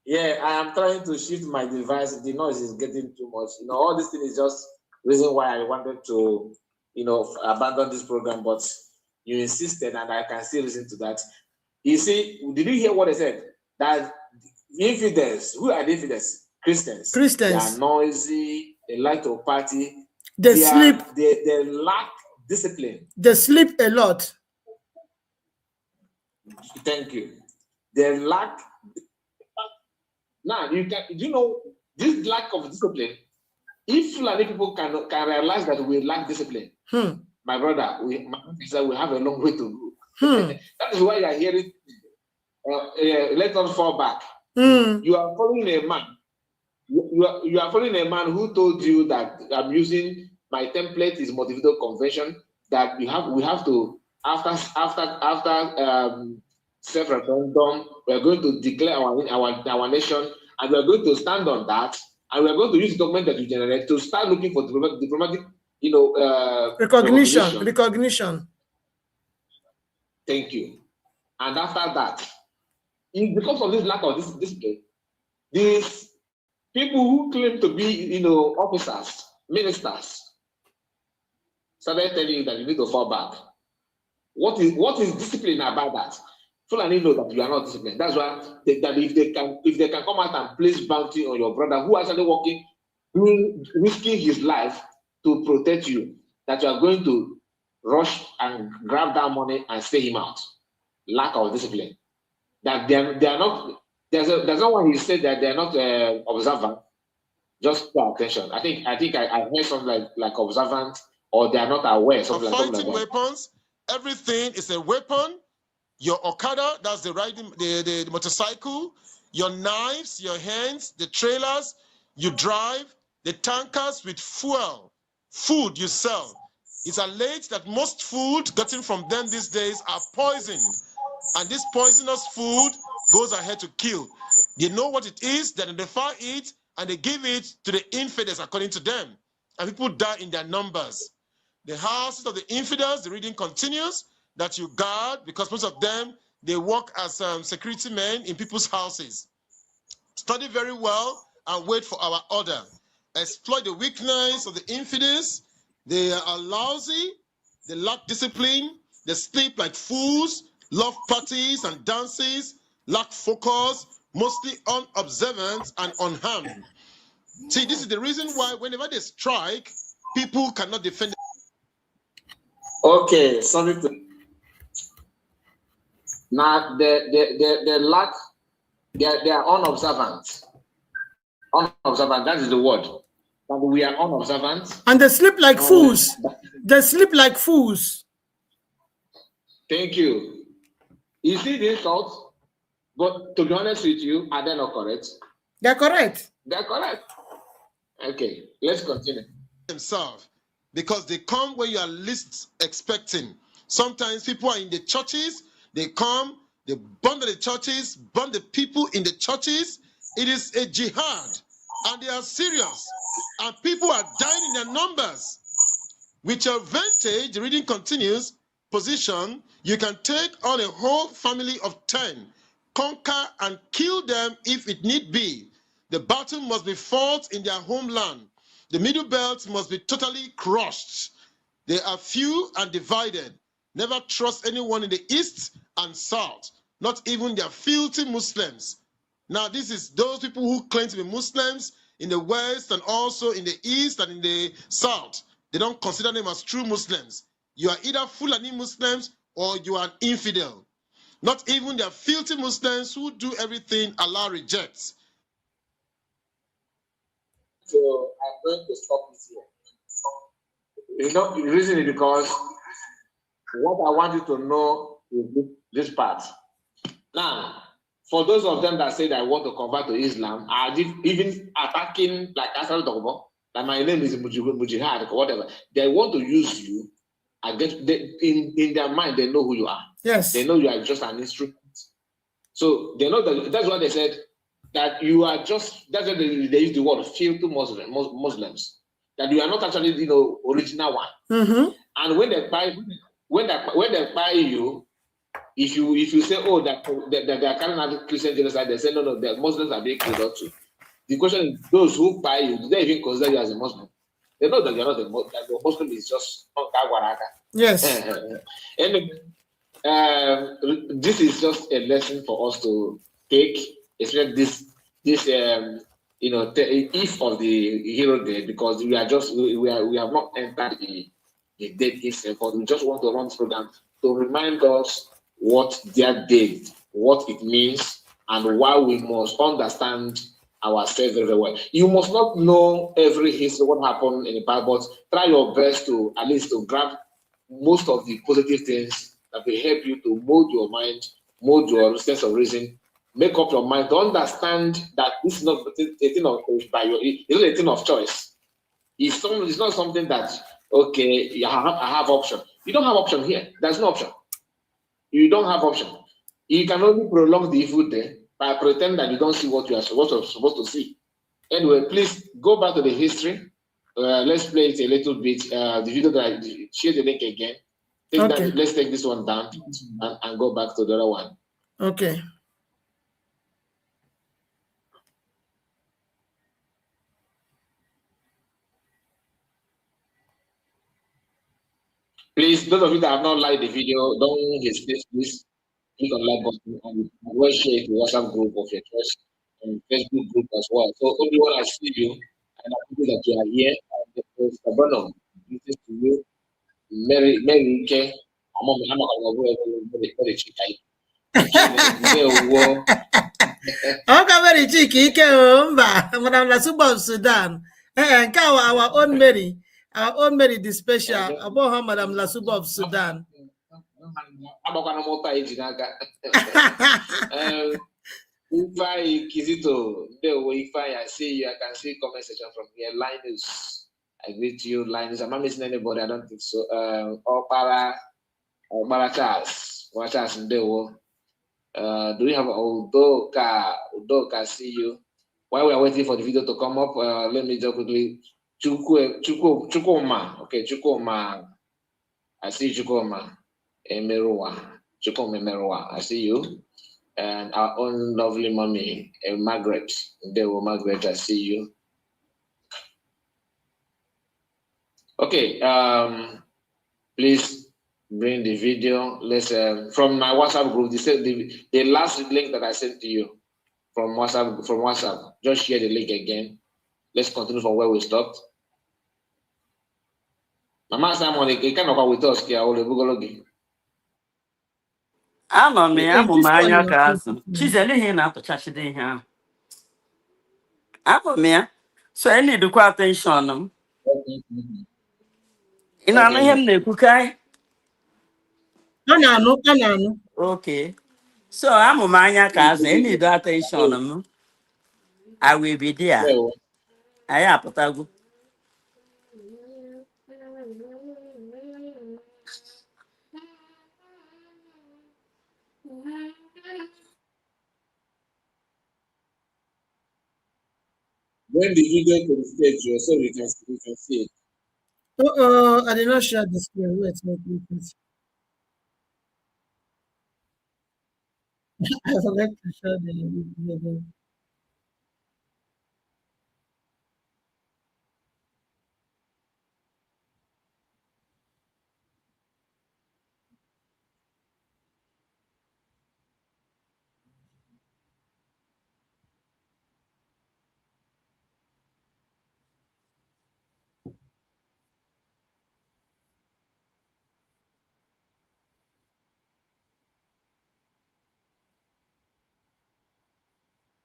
Yeah, I am trying to shift my device. The noise is getting too much. All this thing is just reason why I wanted to, abandon this program, but you insisted, and I can still listen to that. You see, did you hear what I said? That infidels, who are the infidels? Christians. They are noisy, they like to party. They sleep. They lack discipline. They sleep a lot. Thank you. They lack. Now, this lack of discipline, if Fulani people can realize that we lack discipline, my brother, we have a long way to go. That is why you are hearing. Let us fall back. You are following a man. You are following a man who told you that I'm using my template is motivated convention. That we have to after self-referendum, we are going to declare our nation, and we are going to stand on that, and we are going to use the document that we generate to start looking for diplomatic, recognition. Thank you. And after that, because of this lack of discipline, these people who claim to be, officers, ministers, started telling you that you need to fall back. What is discipline about that? Fulani know that you are not disciplined. That's why if they can come out and place bounty on your brother who actually working, risking his life to protect you, that you are going to rush and grab that money and stay him out. Lack of discipline. That they are not. There's no one who said that they are not observant. Just pay attention. I think I heard something like observant, or they are not aware. Something like that. Weapons. Everything is a weapon. Your Okada, that's the riding, the motorcycle, your knives, your hands, the trailers you drive, the tankers with fuel, food you sell. It's alleged that most food gotten from them these days are poisoned. And this poisonous food goes ahead to kill. They know what it is, they identify it, and they give it to the infidels according to them. And people die in their numbers. The houses of the infidels, the reading continues, that you guard, because most of them, they work as security men in people's houses. Study very well and wait for our order. Exploit the weakness of the infidels. They are lousy, they lack discipline, they sleep like fools, love parties and dances, lack focus, mostly unobservant and unharmed. See, this is the reason why whenever they strike, people cannot defend. Okay, sorry to. Now they lack. They are unobservant. Unobservant. That is the word. But we are unobservant. And they sleep like fools. They sleep like fools. Thank you. You see the insults, but to be honest with you, are they not correct? They're correct. They're correct. Okay, let's continue. Themselves, because they come when you are least expecting. Sometimes people are in the churches, they come, they burn the churches, burn the people in the churches. It is a jihad, and they are serious, and people are dying in their numbers. With your vantage, the reading continues, position, you can take on a whole family of 10, conquer and kill them if it need be. The battle must be fought in their homeland. The Middle Belt must be totally crushed. They are few and divided. Never trust anyone in the east and south, not even their filthy Muslims. Now, this is those people who claim to be Muslims in the west and also in the east and in the south. They don't consider them as true Muslims. You are either Fulani Muslims or you are an infidel. Not even their filthy Muslims who do everything Allah rejects. So I'm going to stop this here. The reason is because what I want you to know is this part. Now, for those of them that say that I want to convert to Islam, are even attacking like Asal Dogbo, that my name is Mujihad or whatever. They want to use you against in their mind. They know who you are. Yes, they know you are just an instrument. So they know that. That's why they said that you are just. That's why they use the word filthy Muslims. That you are not actually original one. Mm-hmm. And when they buy you, if you say that they are carrying out Christian genocide, they say no, the Muslims are being killed out too. The question is, those who buy you, do they even consider you as a Muslim? They know that you're not a Muslim. That the Muslim is just yes. Anyway, this is just a lesson for us to take, especially this eve of the Hero Day, because we have not entered the date itself, but we just want to run this program to remind us what their date, what it means, and why we must understand ourselves very well. You must not know every history, what happened in the past, but try your best to at least to grab most of the positive things that will help you to mold your mind, mold your sense of reason, make up your mind to understand that this is not a thing of it's not a thing of choice. It's not something that okay, I have option. You don't have option here. There's no option. You don't have option. You can only prolong the evil there by pretending that you don't see what you are supposed to see. Anyway, please go back to the history. Let's play it a little bit. The video that I share the link again. Okay. Let's take this one down and go back to the other one. Okay. Please, those of you that have not liked the video, don't hesitate, please. Click on like button and we'll share it to WhatsApp group of your choice and Facebook group as well. So everyone I see you and I think that you are here and Mr. Bono, this is to you. Mary Ike, I'm very chicken. Okay, very cheeky, Madam Lasuba of Sudan. And our own Mary the special about Madam Lasuba of Sudan. Ifai Kizito, Ifai, I see you. I can see comment section from here. Linus, I greet you. Linus, I'm not missing anybody. I don't think so. Opara Charles, do we have Udoka? See you. While we are waiting for the video to come up, let me just quickly. Chukuma. Okay, Chukuma. I see Chukuma. Emerua. Chukuma Emerua. I see you. And our own lovely mommy, Margaret. Margaret, I see you. Okay, please bring the video. Let's from my WhatsApp group. The last link that I sent to you from WhatsApp. Just share the link again. Let's continue from where we stopped. Mama Simon, you can't talk with us here. Ama me anya ka azụ. Chizele ihe na-atụchachide ihe ahụ. Ama me so I need to call attention m. Ị na-anụ ihe m na-ekwu kai? Anụ. Okay. So ama m anya ka azụ. I need attention m. I will be there. Anyị apụtago. When the video to the stage, so we can see it. I did not share the screen. Wait, please. I forgot to share the video.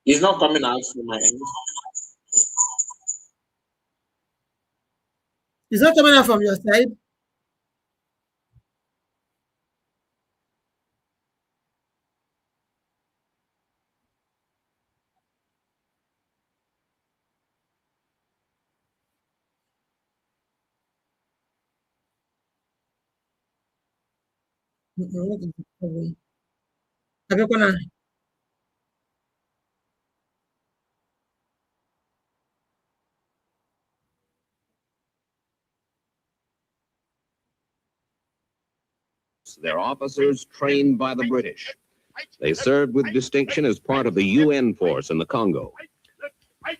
It's not coming out from my end. It's not coming out from your side. They're officers trained by the British. They served with distinction as part of the UN force in the Congo.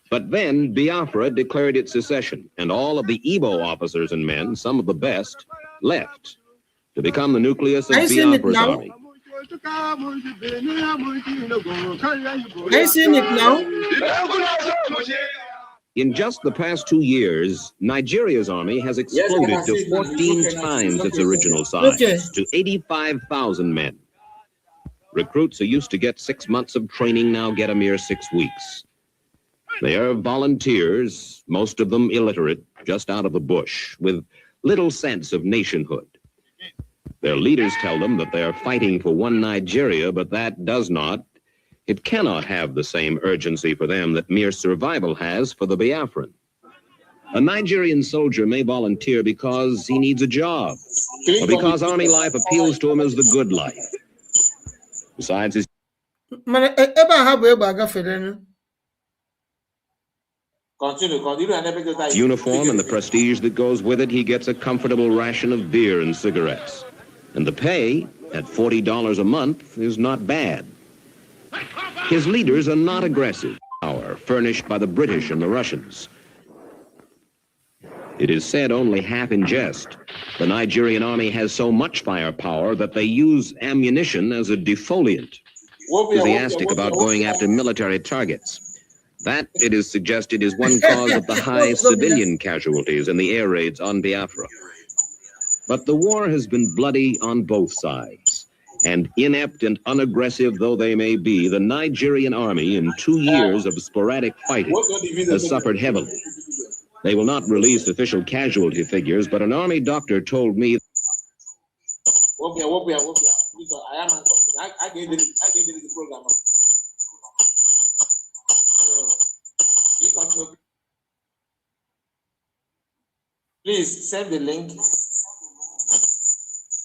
But then Biafra declared its secession, and all of the Igbo officers and men, some of the best, left to become the nucleus of Biafra's army. Are you seeing it now? In just the past 2 years, Nigeria's army has exploded to 14 times its original size, to 85,000 men. Recruits who used to get 6 months of training now get a mere 6 weeks. They are volunteers, most of them illiterate, just out of the bush, with little sense of nationhood. Their leaders tell them that they are fighting for one Nigeria, but that does not, it cannot have the same urgency for them that mere survival has for the Biafran. A Nigerian soldier may volunteer because he needs a job, or because army life appeals to him as the good life. Besides his Mana ebe a ha bụ egbe agafere. Continue. uniform and the prestige that goes with it, he gets a comfortable ration of beer and cigarettes. And the pay, at $40 a month, is not bad. His leaders are not aggressive, power furnished by the British and the Russians. It is said only half in jest. The Nigerian army has so much firepower that they use ammunition as a defoliant, enthusiastic about going after military targets. That, it is suggested, is one cause of the high civilian casualties in the air raids on Biafra. But the war has been bloody on both sides. And inept and unaggressive though they may be, the Nigerian army, in 2 years of sporadic fighting, has suffered heavily. They will not release official casualty figures, but an army doctor told me I gave the program. Please send the link.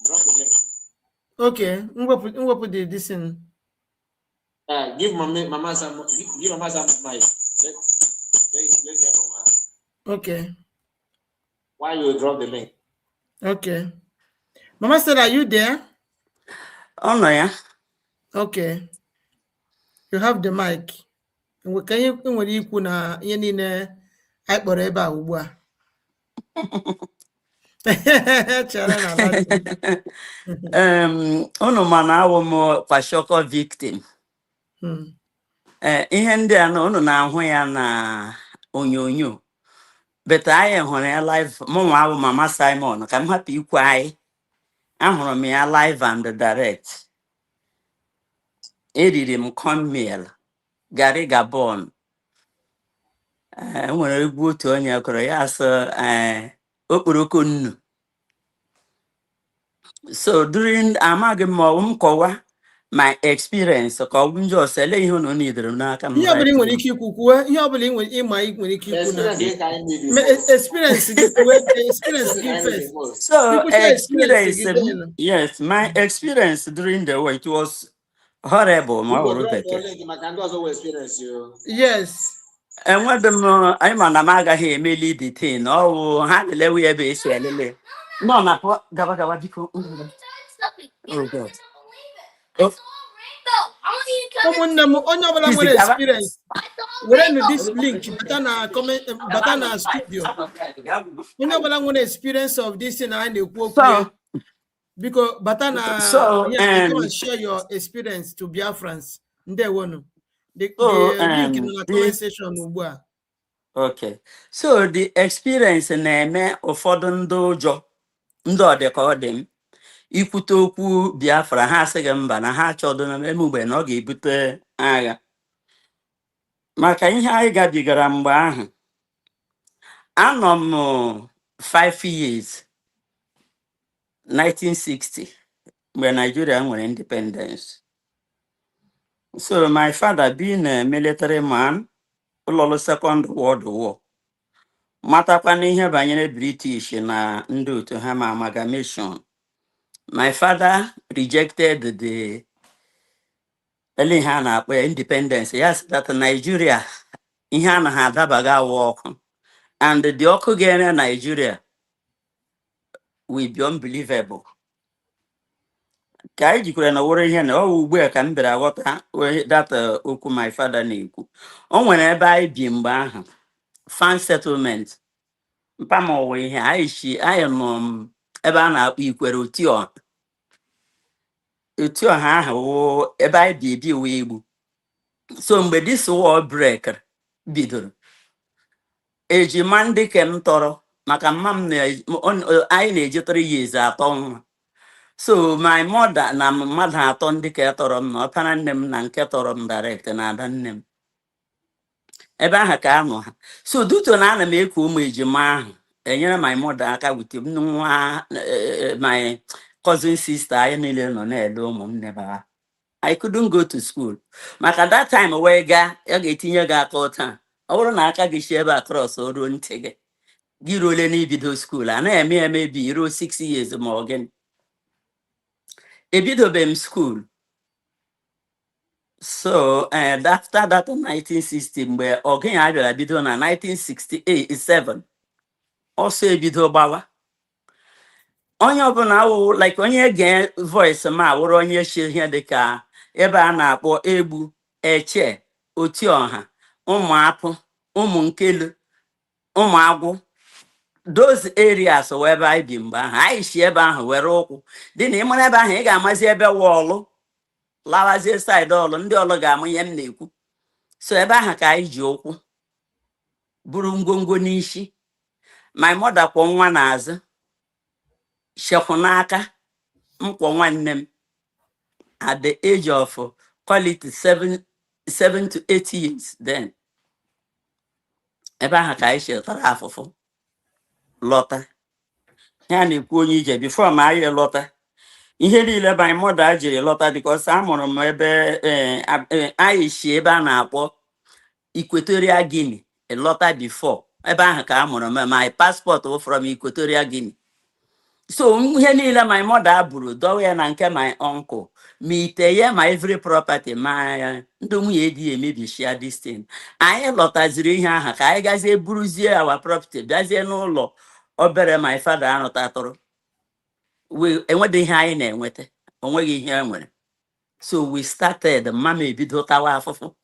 Drop the link. Okay, ngwepụ the this in. Give Mama some mic. Let's hear from her. Okay. Why you drop the link? Okay. Mama said, are you there? Oh no, yeah. Okay. You have the mic. Can you nwere ikwu na ihe niile anyị kpọrọ ebe a ugbu a? Chere na Unu ma na awụ m kwashọkọ victim. Ihe ndị a unu na-ahụ ya na onyonyo. But anyị hụrụ ya live. Mụnwa awụ Mama Simon ka m hapụ ikwu anyị. Ahụrụ m ya live and direct. Eriri m cornmeal, Gary Gabon. Nwere egwu otu onye kọrọ ya asị okporoko nnu. So during amaghị m kọwa my experience ka ọ bụ njọ sele ihe unu nidere n'aka m. Ihe ọbụla ị nwere ike ikwu kwuo, ihe ọbụla ị nwere ike ikwu na experience gị kwuo, experience gị first. So experience, yes, my experience during the war, it was horrible. Yes. And what the I'm on a maga here, may lead the thing. Oh, how the level ever is really. No, not what Gabagabiko. Oh, God. On experience. When this link, Batana comment, Batana studio. You know what I'm going to experience of this in the because Batana, so yes, you can share your experience to Biafrans. They want the link in the comment section. Okay, so the experience in a ụfọdụ ndị ụjọ ndị ọdịkọdịm ikwute okwu Biafra ha asịghị mba na ha chọdụ na emugbe na ọ ga-ebute agha maka ihe anyị gabigara mgbe ahụ. Anọ m 5 years 1960 when Nigeria nwere independence. So my father being a military man, lọlụ Second World War, matakwana ihe banyere British na ndị otu ha ma amalgamation. My father rejected the early independence. Yes, that Nigeria ihe anaghị adabaga ọkụ, and the ọkụ ga Nigeria will be unbelievable. Ka anyị jikwara na were ihe na ọ ugbu a ka m bịara ghọta data okwu my father na-ekwu. O nwere ebe anyị bi mgbe ahụ, fan settlement, mpamaọwa ihe anyị nọ ebe a na-akpọ Ikwere Otioha ahụ wụ ebe anyị bi ebi wee egbu. So mgbe this war break bidoro, ejima ndị ke m tọrọ maka mma m anyị na-eji 3 years atọ nwa. So my mother na mmadụ atọ ndị ka tọrọ m na ọpara nne m na nke tọrọ m direct na ada nne m. Ebe ahụ ka anọ ha. So duto na ana m eku ụmụ ejima ahụ enyere my mother aka with nwa my cousin sister anyị niile nọ na-ele ụmụnne ba. I couldn't go to school. Maka that time wee ga ya ga-etinye gị aka ụta. Ọ bụrụ na aka gị si ebe a cross o ruo ntị gị. Gị ruole n'ibido school. A na-eme emebi ruo 6 years ma ọ gịnị. Ebidobe m school. So after that 1960 mgbe ọgụ ya bịara bido na 1967 ọsọ ebido gbawa. Onye ọbụla awụ like onye ge voice ma wụrụ onye shi ihe dịka ebe a na-akpọ egbu, eche, otioha, ụmụapụ, ụmụ nkelu, ụmụ agwụ. Those areas were ebe anyị bi mgbe ahụ. Anyị si ebe ahụ were ụkwụ. Dị na ịmara ebe ahụ ị ga-amazi ebe wọọlụ lawazie side ọlụ ndị ọlụ ga-amụ ihe m na-ekwu. So ebe ahụ ka anyị ji ụkwụ buru ngwongwo n'isi. My mother kwọ nwa n'azụ. Shekwu n'aka mkwọ nwanne m at the age of call it 7 to 8 years then. Ebe ahụ ka anyị chetara afụfụ lọta. Ya na-ekwu onye ije before ma anyị lọta. Ihe niile my mother jiri lọta because amụrụ m ebe anyị si ebe a na-akpọ Equatorial Guinea lọta before. Ebe ahụ ka amụrụ m. My passport from Equatorial Guinea. So ihe niile my mother buru dowe ya na nke my uncle. Ma ite ya ma every property ma ndị nwunye di emebisia this thing. Anyị lọtaziri ihe ahụ ka anyị gazie buruzie our property bịazie n'ụlọ obere my father anọtatụrụ. Enwede ihe anyị na-enweta. Onweghị ihe enwere. So we started mama ebido tawa afụfụ.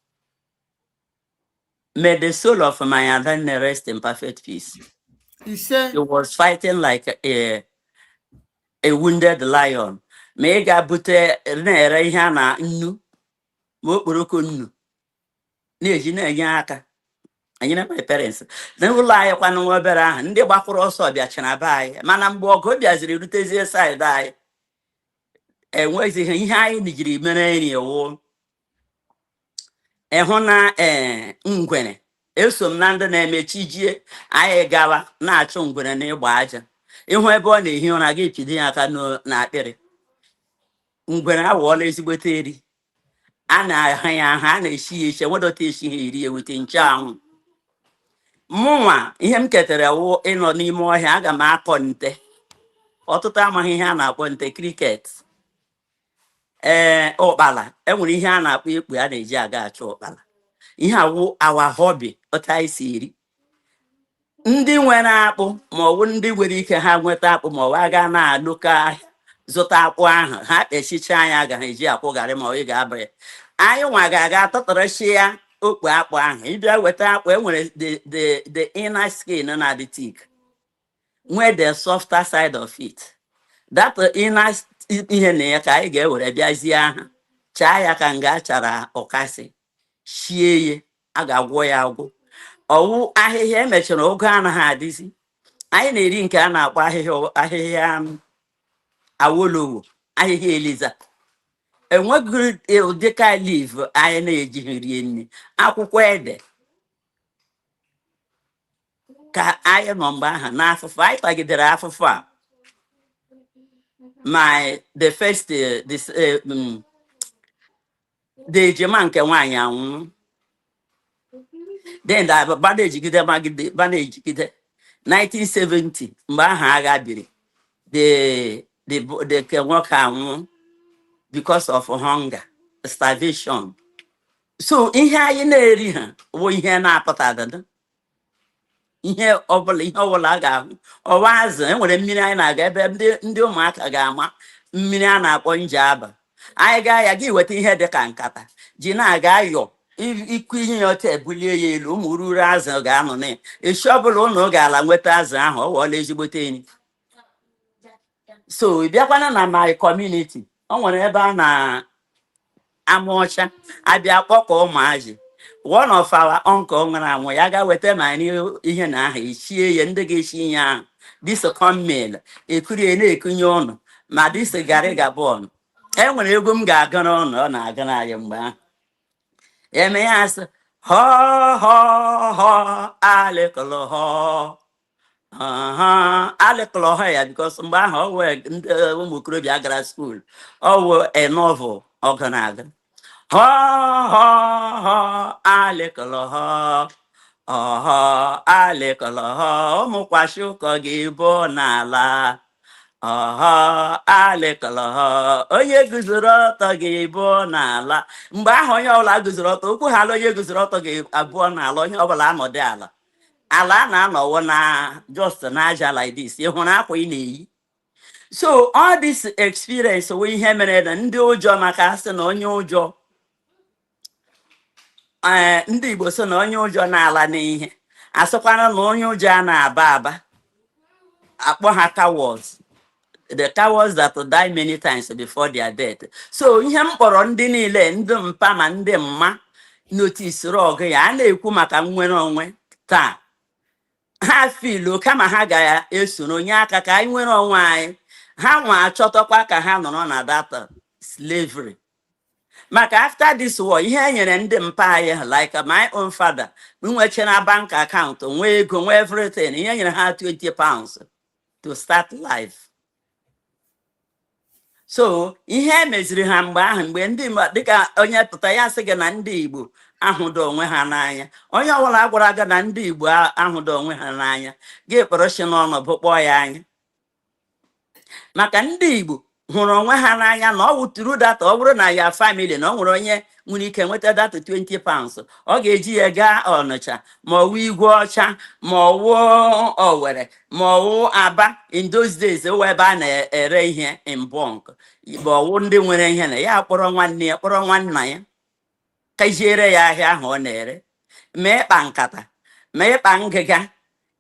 May the soul of my Adanne rest in perfect peace. He was fighting like a wounded lion. Ma ị ga-bute na-ere ihe a na nnu ma okporoko nnu na-eji na-enye aka. Anyị na my parents n'ụlọ anyị kwa nwa obere ahụ ndị gbakwuru ọsọ bịachara be anyị mana mgbe ọgụ bịaziri rutezie side anyị enwezighị ihe anyị jiri mere nri ewu ịhụ na ngwere eso m na ndị na-emechijie anyị gawa na-achụ ngwere na ịgba aja ịhụ ebe ọ na-ehi ụra gị pide ya aka n'akpịrị. Ngwere awụọla ezigbote eri a na-ahụ ya ahụ a na-eshi ya eche wedọta eshi ha eri ewute ncheanwụ. Mụnwa ihe m ketara wụ ịnọ n'ime ọhịa aga m akọ nte. Ọtụtụ amaghị ihe a na-akpọ nte cricket. Ụkpala enwere ihe a na-akpọ ekpu a na-eji aga achụ ụkpala. Ihe awụ our hobby otu anyị si eri. Ndị nwere akpụ ma ọ bụ ndị nwere ike ha nweta akpụ ma ọ bụ aga na-alụ ka ahịa zụta akpụ ahụ ha kpechicha anya agaghị eji akwụ garị ma ọ ga-aba ya. Anyị nwa ga-aga tọtọrọchi ya okpu akpụ ahụ. Ịbịa weta akpụ enwere the inner skin na the thick nwee the softer side of it. That inner ihe na ya ka anyị ga-ewere bịazie aha chaa ya ka nga achara ọkasị shie ya a ga-agwọ ya agwụ. Ọwụ ahịhịa emechara ogo anaghị adịzi. Anyị na-eri nke a na-akpọ ahịhịa awolowo ahịhịa eliza. Enweghị ụdịka liv anyị na-ejighị rie nri. Akwụkwọ ede ka anyị nọ mgbe ahụ n'afụfụ anyị tagidere afụfụ a. The first the ejima nke nwaanyị anwụ. Then bana ejigide 1970 mgbe ahụ agha biri the ke nwoke anwụ because of hunger, starvation. So ihe anyị na-eri ha bụ ihe na-apụtadị. Ihe ọbụla a ga-ahụ ọwa azụ enwere mmiri anyị na-aga ebe ndị ụmụaka ga-ama mmiri a na-akpọ Njaba. Anyị gaa ya gị weta ihe dị ka nkata ji na-aga ayọ ikwu ihe ya otu ebulie ya elu ụmụ ruru azụ ga-anọ na echi ọbụla ụnụ ga-ala nweta azụ ahụ ọ wụọla ezigbote enyi. So bịakwana na my community o nwere ebe a na-ama ọcha abịa kpọkọ ụmụazị. One of our uncle nwere anwụ ya ga weta ma ihe na aha echie ya ndị ga-echi ihe ahụ this meal ekurie na-ekunye ọnụ ma this garị gabon. Enwere egwu m ga-agara ọnụ ọ na-agara anyị mgbe ahụ. Eme ya asị ho ho ho alekolo ho alịkọlọ ya because mgbe ahụ ọ wee ndị ụmụ okorobịa gara school ọ wụ a novel ọgụ na-aga ha alịkọlọ alịkọlọ ụmụkwashi ụkọ gị bụ n'ala alịkọlọ onye guzoro ọtọ gị bụ n'ala. Mgbe ahụ onye ọbụla guzoro ọtọ okwu ha ala onye guzoro ọtọ gị abụọ n'ala onye ọbụla anọdị ala ala a na-anọwo na just n'aja like this ị hụrụ akwa ị na-eyi. So all this experience wụ ihe mere na ndị ụjọ maka asị na onye ụjọ ndị Igbo sị na onye ụjọ na-ala n'ihe asịkwana na onye ụjọ a na-aba aba akpọ ha cowards, the cowards that die many times before their death. So ihe m kpọrọ ndị niile ndị mpa ma ndị mma notisiri ọgụ ya a na-ekwu maka nnwere onwe taa ha filu kama ha ga-esoro onye aka ka anyị nwere onwe anyị ha nwa achọtakwa ka ha nọrọ na data slavery. Maka after this war ihe e nyere ndị mpa anyị like my own father nweche na bank account nwee ego nwee everything ihe nyere ha 20 pounds to start life. So ihe meziri ha mgbe ahụ mgbe ndị dịka onye pụta ya sị gị na ndị Igbo ahụdo onwe ha n'anya onye ọbụla gwara aga na ndị Igbo ahụdo onwe ha n'anya gị kpọrọ shi n'ọnụ bụkpọ ya anya maka ndị Igbo hụrụ onwe ha n'anya na ọ wụtụrụ data ọ bụrụ na ya family na ọ nwere onye nwere ike nweta data 20 pounds ọ ga-eji ya gaa Ọnịcha ma ọ wụ Igwe Ọcha ma ọ wụ Owerri ma ọ wụ Aba in those days ebe a na-ere ihe in bulk bụ ọwụ ndị nwere ihe na ya kpọrọ nwanne ya kpọrọ nwanna ya ka jiere ya ahịa ahụ ọ na-ere ma ịkpa nkata ma ịkpa ngịga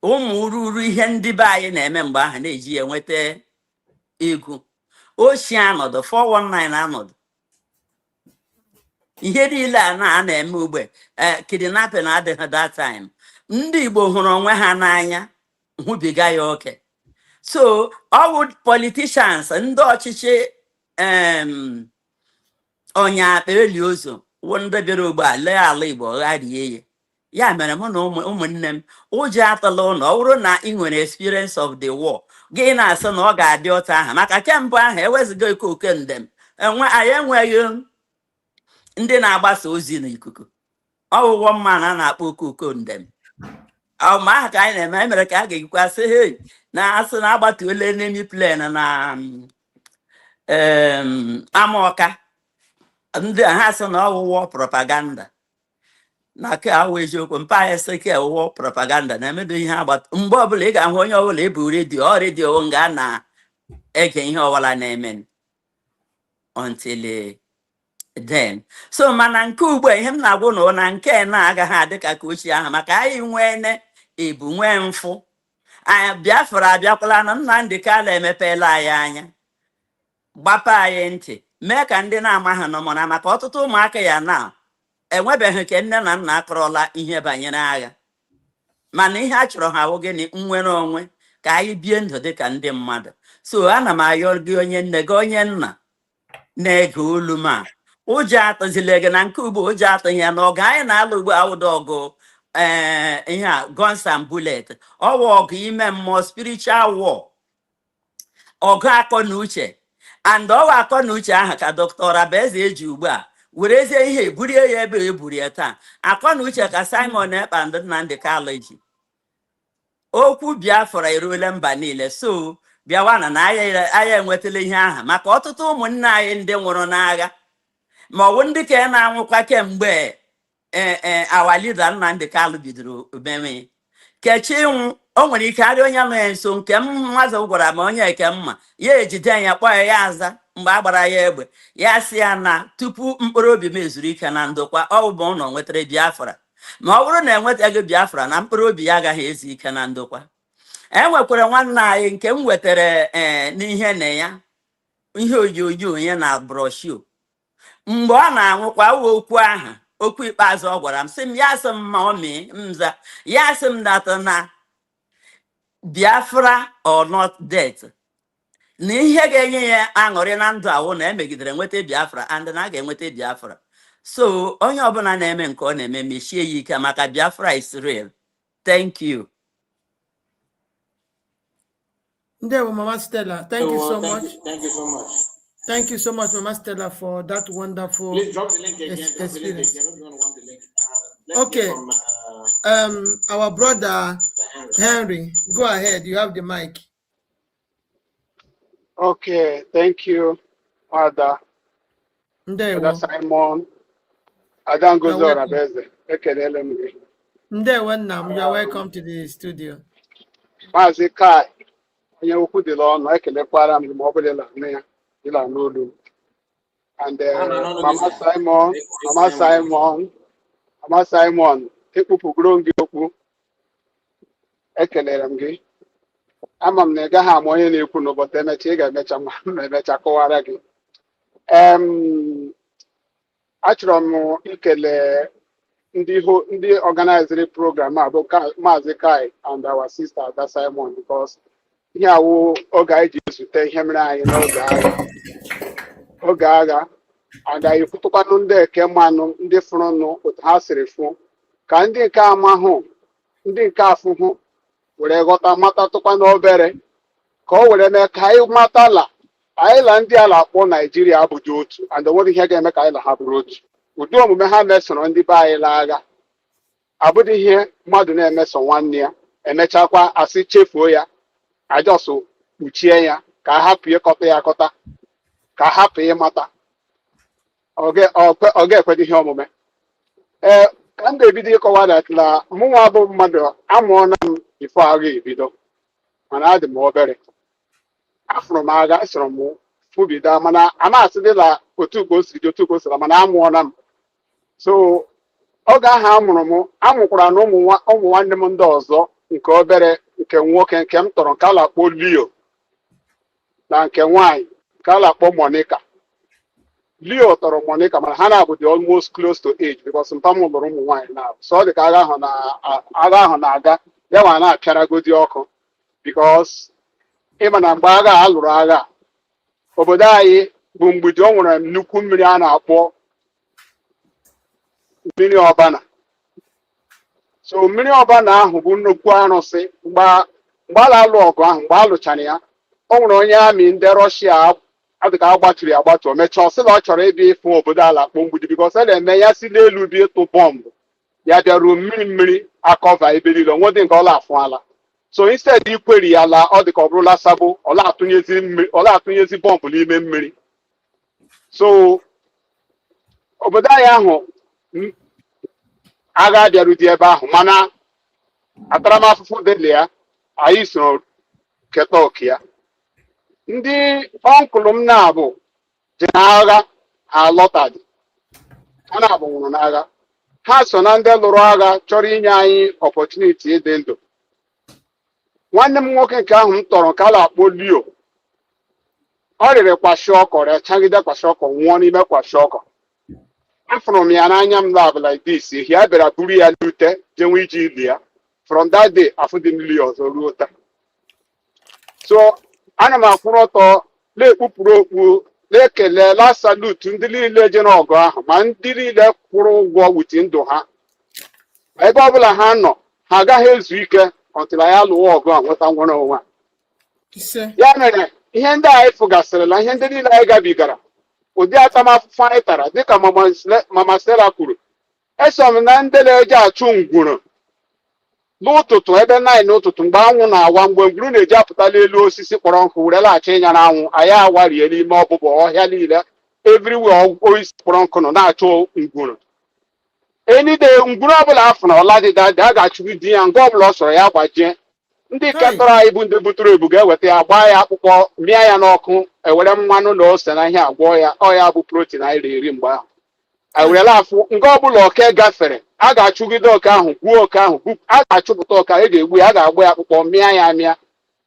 ụmụ ururu ihe ndị be anyị na-eme mgbe ahụ na-eji ya nweta ego. Ochi anọdụ 419 anọdụ ihe niile a na-eme ugbe kidnapping adịghị that time. Ndị Igbo hụrụ onwe ha n'anya hụbiga ya oke. So all politicians ndị ọchịchị ọnya akpa eli ozu wụ ndị bịara ugbu a lee ala Igbo gharie ya mere mụ na ụmụnne m ụjọ atụla ụlọ ọ bụrụ na ị nwere experience of the war gị na-asị na ọ ga-adị ụtọ aha maka kemgbe ahụ eweziga oke ndem anyị enweghị ndị na-agbasa ozi n'ikuku ọwụwọ mma na a na-akpọ oke ndem ma aha ka anyị na-eme anyị mere ka a ga-ekikwa sị he na asị na agbatuola enemy plane na Amaọka ndị ha sị na ọwụwọ propaganda na ke awụ eziokwu mpa anyị sị ke ọwụwọ propaganda na-emedo ihe agbata mgbe ọbụla ị ga-ahụ onye ọbụla ebu redio nga na-ege ihe ọbụla na-eme until then. So mana nke ugbu a ihe m na-agwụ na nke na-agaghị adị ka ochie ahụ maka anyị nwee ebu nwee mfụ Biafra abịakwala na Nnamdi Kanu emepeela anyị anya gbapụ anyị ntị mee ka ndị na-amaghị nọmọna maka ọtụtụ ụmụaka ya na enwebeghị ka nne na nna akọrọla ihe banyere agha mana ihe a chọrọ ha gịnị nnwere onwe ka anyị bie ndụ dịka ndị mmadụ. So ana m ayọ gị onye nne gị onye nna na-ege olu ma ụjọ atụzile gị na nke ugbo ụjọ atụghị ya na ọgụ anyị na-alụ ugbo awụda ọgụ ihe a guns and bullet ọwụ ọgụ ime mmụọ spiritual war ọgụ akọ na uche and ọwa akọ na uche ahụ ka Dr. Abaeze eji ugbu a werezie ihe burie ya ebe eburu ya taa akọ na uche ka Simon Ekpa ndị Nnamdi Kanu ji okwu Biafra eruola mba niile. So bịawana na anya enwetala ihe aha maka ọtụtụ ụmụnne anyị ndị nwụrụ n'agha ma ọ bụ ndị ka na-anwụkwa kemgbe our leader Nnamdi Kanu bidoro mewe kechi ịnwụ o nwere ike arịa onye nọ ya nso nke mmadụ gwara ma onye eke mma ya ejide ya kpọọ ya aza mgbe a gbara ya egbe ya sị ya na tupu mkpụrụ obi m ezuru ike na ndokwa ọ bụ ụlọ nwetara Biafra ma ọ bụrụ na enwetaghị Biafra na mkpụrụ obi ya agaghị ezu ike na ndokwa. Enwekwara nwanne anyị nke m wetara n'ihe na ya ihe onyonyo onye na broshuo mgbe ọ na-anwụkwa okwu ahụ okwu ikpeazụ ọ gwara m sị m ya sị m ma ọ mee mza ya sị m data na Biafra or not death na ihe ga-enye ya aṅụrị na ndụ awụ na emegidere nweta Biafra and na a ga-enweta Biafra. So onye ọbụla na-eme nke ọ na-eme mechie ya ike maka Biafra is real. Thank you. There, Mama Stella. Thank you so much. Thank you so much. Thank you so much, Mama Stella, for that wonderful Please drop the link again. experience. Everyone want the link. Okay. From, our brother Henry, go ahead. You have the mic. Okay, thank you, Father. There Brother Simon. Adangozo Rabeze. There you are welcome to the studio. Mazi Kai. Onye ukwu dị ọnụ ekelekwara m ma ọ bụla na ya ịla n'olu. And Mama Simon, ekpupụgoro m gị okwu. Ekelere m gị. Ama m na ị gaghị ama onye na-ekwu n'ụbọchị emecha ị ga-emecha ma emecha kọwara gị. Achọrọ m ikele ndị organizing program a bụ Maazị Kai and our sister Ada Simon because ihe awụ oge anyị ji ezute ihe mere anyị n'oge agha and anyị kwutụkwanụ ndị eke mmanụ ndị fụrụnụ otu ha siri fụ ka ndị nke amahụ ndị nke afụhụ were ghọta matatụkwa n'obere ka o were mee ka anyị matala anyị la ndị ala akpọ Naijiria abụghị otu and onwere ihe ga-eme ka anyị la ha bụrụ otu ụdị omume ha mesoro ndị be anyị la agha abụghị ihe mmadụ na-emeso nwanne ya emechakwa asị chefuo ya ajọsụ kpuchie ya ka a hapụ ịkọta ya akọta ka a hapụ ịmata ọ ga-ekwedị ihe omume ka m ga-ebido ịkọwa datịla mụnwa bụ mmadụ amụọna m ifo agha ebido mana adị m obere afụrụ m agha soro m fụbido mana amasị dịla otu ka o siri dị otu ka o siri mana amụọna m so oge ahụ amụrụ m amụkwara na ụmụ nwanne m ndị ọzọ nke obere nke nwoke nke m tọrọ nke a na-akpọ Leo na nke nwaanyị nke a na-akpọ Monica. Leo tọrọ Monica mana ha na-abụ dị almost close to age because mpa m lụrụ ụmụ nwaanyị na so ọ dị ka agha ahụ na-aga ya nwa na-apịaragodi ọkụ because ịma na mgbe agha a lụrụ agha obodo anyị bụ mgbidi o nwere nnukwu mmiri a na-akpọ mmiri ọbana. So mmiri ọbana ahụ bụ nnukwu arụsị mgbe a na-alụ ọgụ ahụ mgbe a lụchara ya o nwere onye amị ndị Rọshia adịka agbatụrụ agbatu o mechaa ọsị na ọ chọrọ ịbịa ịfụ obodo ala kpọ mgbidi bikos a na-eme ya si n'elu bịa ịtụ bọmbụ ya bịaruo mmiri akọva ebe niile onwedị nke ọla afụ ala so instead ikweri ya la ọ dịka ọ bụrụla sabo ọla atụnyezi bọmbụ n'ime mmiri so obodo anyị ahụ agha bịarudi ebe ahụ mana ataramafụfụ dịla ya anyị soro keta oke ya ndị ọnkụlụ m na-abụ ji n'agha ha lọtadị ha na-abụ nwụrụ n'agha ha so na ndị lụrụ agha chọrọ inye anyị ọpọchuniti ịdị ndụ nwanne m nwoke nke ahụ m tọrọ nke a na-akpọ Leo ọ rịrị kwashi ọkọ rechagide kwashi ọkọ nwụọ n'ime kwashi ọkọ afụrụ m ya n'anya m lab like this ya bịara buru ya n'ute jenwe iji ili ya from that day afụdị m Leo ọzọ ruo taa so ana m akwụrụ ọtọ na-ekpupụrụ okpu na-ekele la salut ndị niile jere ọgụ ahụ ma ndị niile kwụrụ ụgwọ wuti ndụ ha ebe ọbụla ha nọ ha agaghị ezu ike ọtụla ya lụwa ọgụ a nweta nwere onwe ya mere ihe ndị anyị fụgasịrịla ihe ndị niile anyị gabigara ụdị atamafụfụ anyị tara dịka Mama Stella kwuru eso m na ndị na-eji achụ ngwuru n'ụtụtụ ebe 9 n'ụtụtụ mgbe anwụ na-awa mgbe ngwuru na-eji apụta n'elu osisi kpọrọ nkụ were laghachi ịnya n'anwụ anyị awarie n'ime ọbụbụ ọhịa niile everywhere osisi kpọrọ nkụ nọ na-achụ ngwuru enide ngwuru ọbụla afọ na ọla dịda a ga-achụgide di ya nga ọbụla ọ sọrọ ya gbajie ndị ketọrọ anyị bụ ndị buturu ebu ga-eweta ya gbaa ya akpụkpọ mịa ya n'ọkụ ewere mmanụ na ose na ihe agwọ ya ọ ya bụ protein anyị eri mgbe ahụ anyị werela afụ nga ọbụla oke gafere a ga-achụgide oke ahụ gbuo oke ahụ a ga-achụpụta oke a ga-egbu ya a ga-agba ya akpụkpọ mịa ya amịa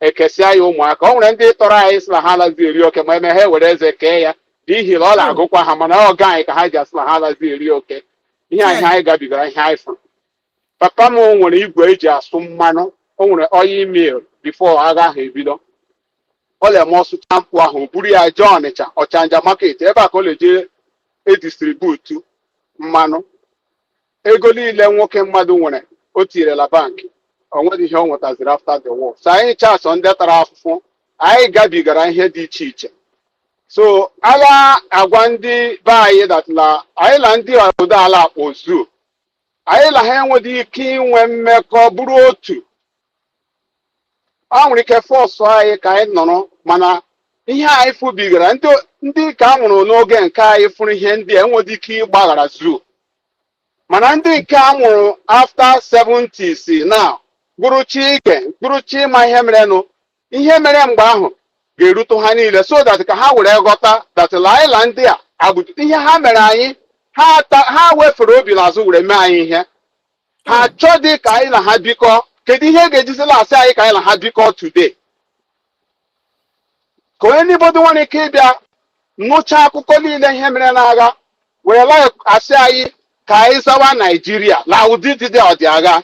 ekesịa ya ụmụaka o nwere ndị tọrọ anyị sị na ha alazi eri oke ma eme ha ewere eze kee ya n'ihi na ọ na-agụkwa ha mana ọga anyị ka ha ji asị na ha alazi eri oke ihe anyị gabigara ihe anyị fụrụ papa m nwere igwe eji asụ mmanụ o nwere oil mill before agha ahụ ebido ọ na-eme ọsụcha mkpụ ahụ buru ya jee Ọnịcha Ọchanja market ebe a ka ọ na-eje edistributu mmanụ ego niile nwoke mmadụ nwere o tinyerela bankị o nweghị ihe ọ nwetaziri after the war so anyị chasọ ndị tara afụfụ anyị gabigara ihe dị iche iche. So agha agwa ndị be anyị datụla anyị na ndị obodo ala akpozu anyị na ha enweghị ike inwe mmekọ bụrụ otu. Ọ nwere ike fọsụ anyị ka anyị nọrọ, mana ihe anyị fụbigara ndị ka a mụrụ n'oge nke anyị fụrụ ihe ndị enweghị ike ịgbaghara zoo, mana ndị nke a mụrụ after 70s na gụrụchi ike gụrụchi ịma ihe merenụ, ihe mere mgbe ahụ ga-erute ha niile, so that ka ha were ghọta datịla anyị na ndị a abụtụ ihe ha mere anyị, ha wefere obi n'azụ were mee anyị ihe. Ha chọdị ka anyị na ha bikọ. Kedu ihe ga-ejizila asị anyị ka anyị na ha bikọ today? Ka onye n'ibodo nwere ike ịbịa nụcha akụkọ niile ihe mere n'agha were asị anyị ka anyị zawa Naijiria na ụdị dị ọdịagha.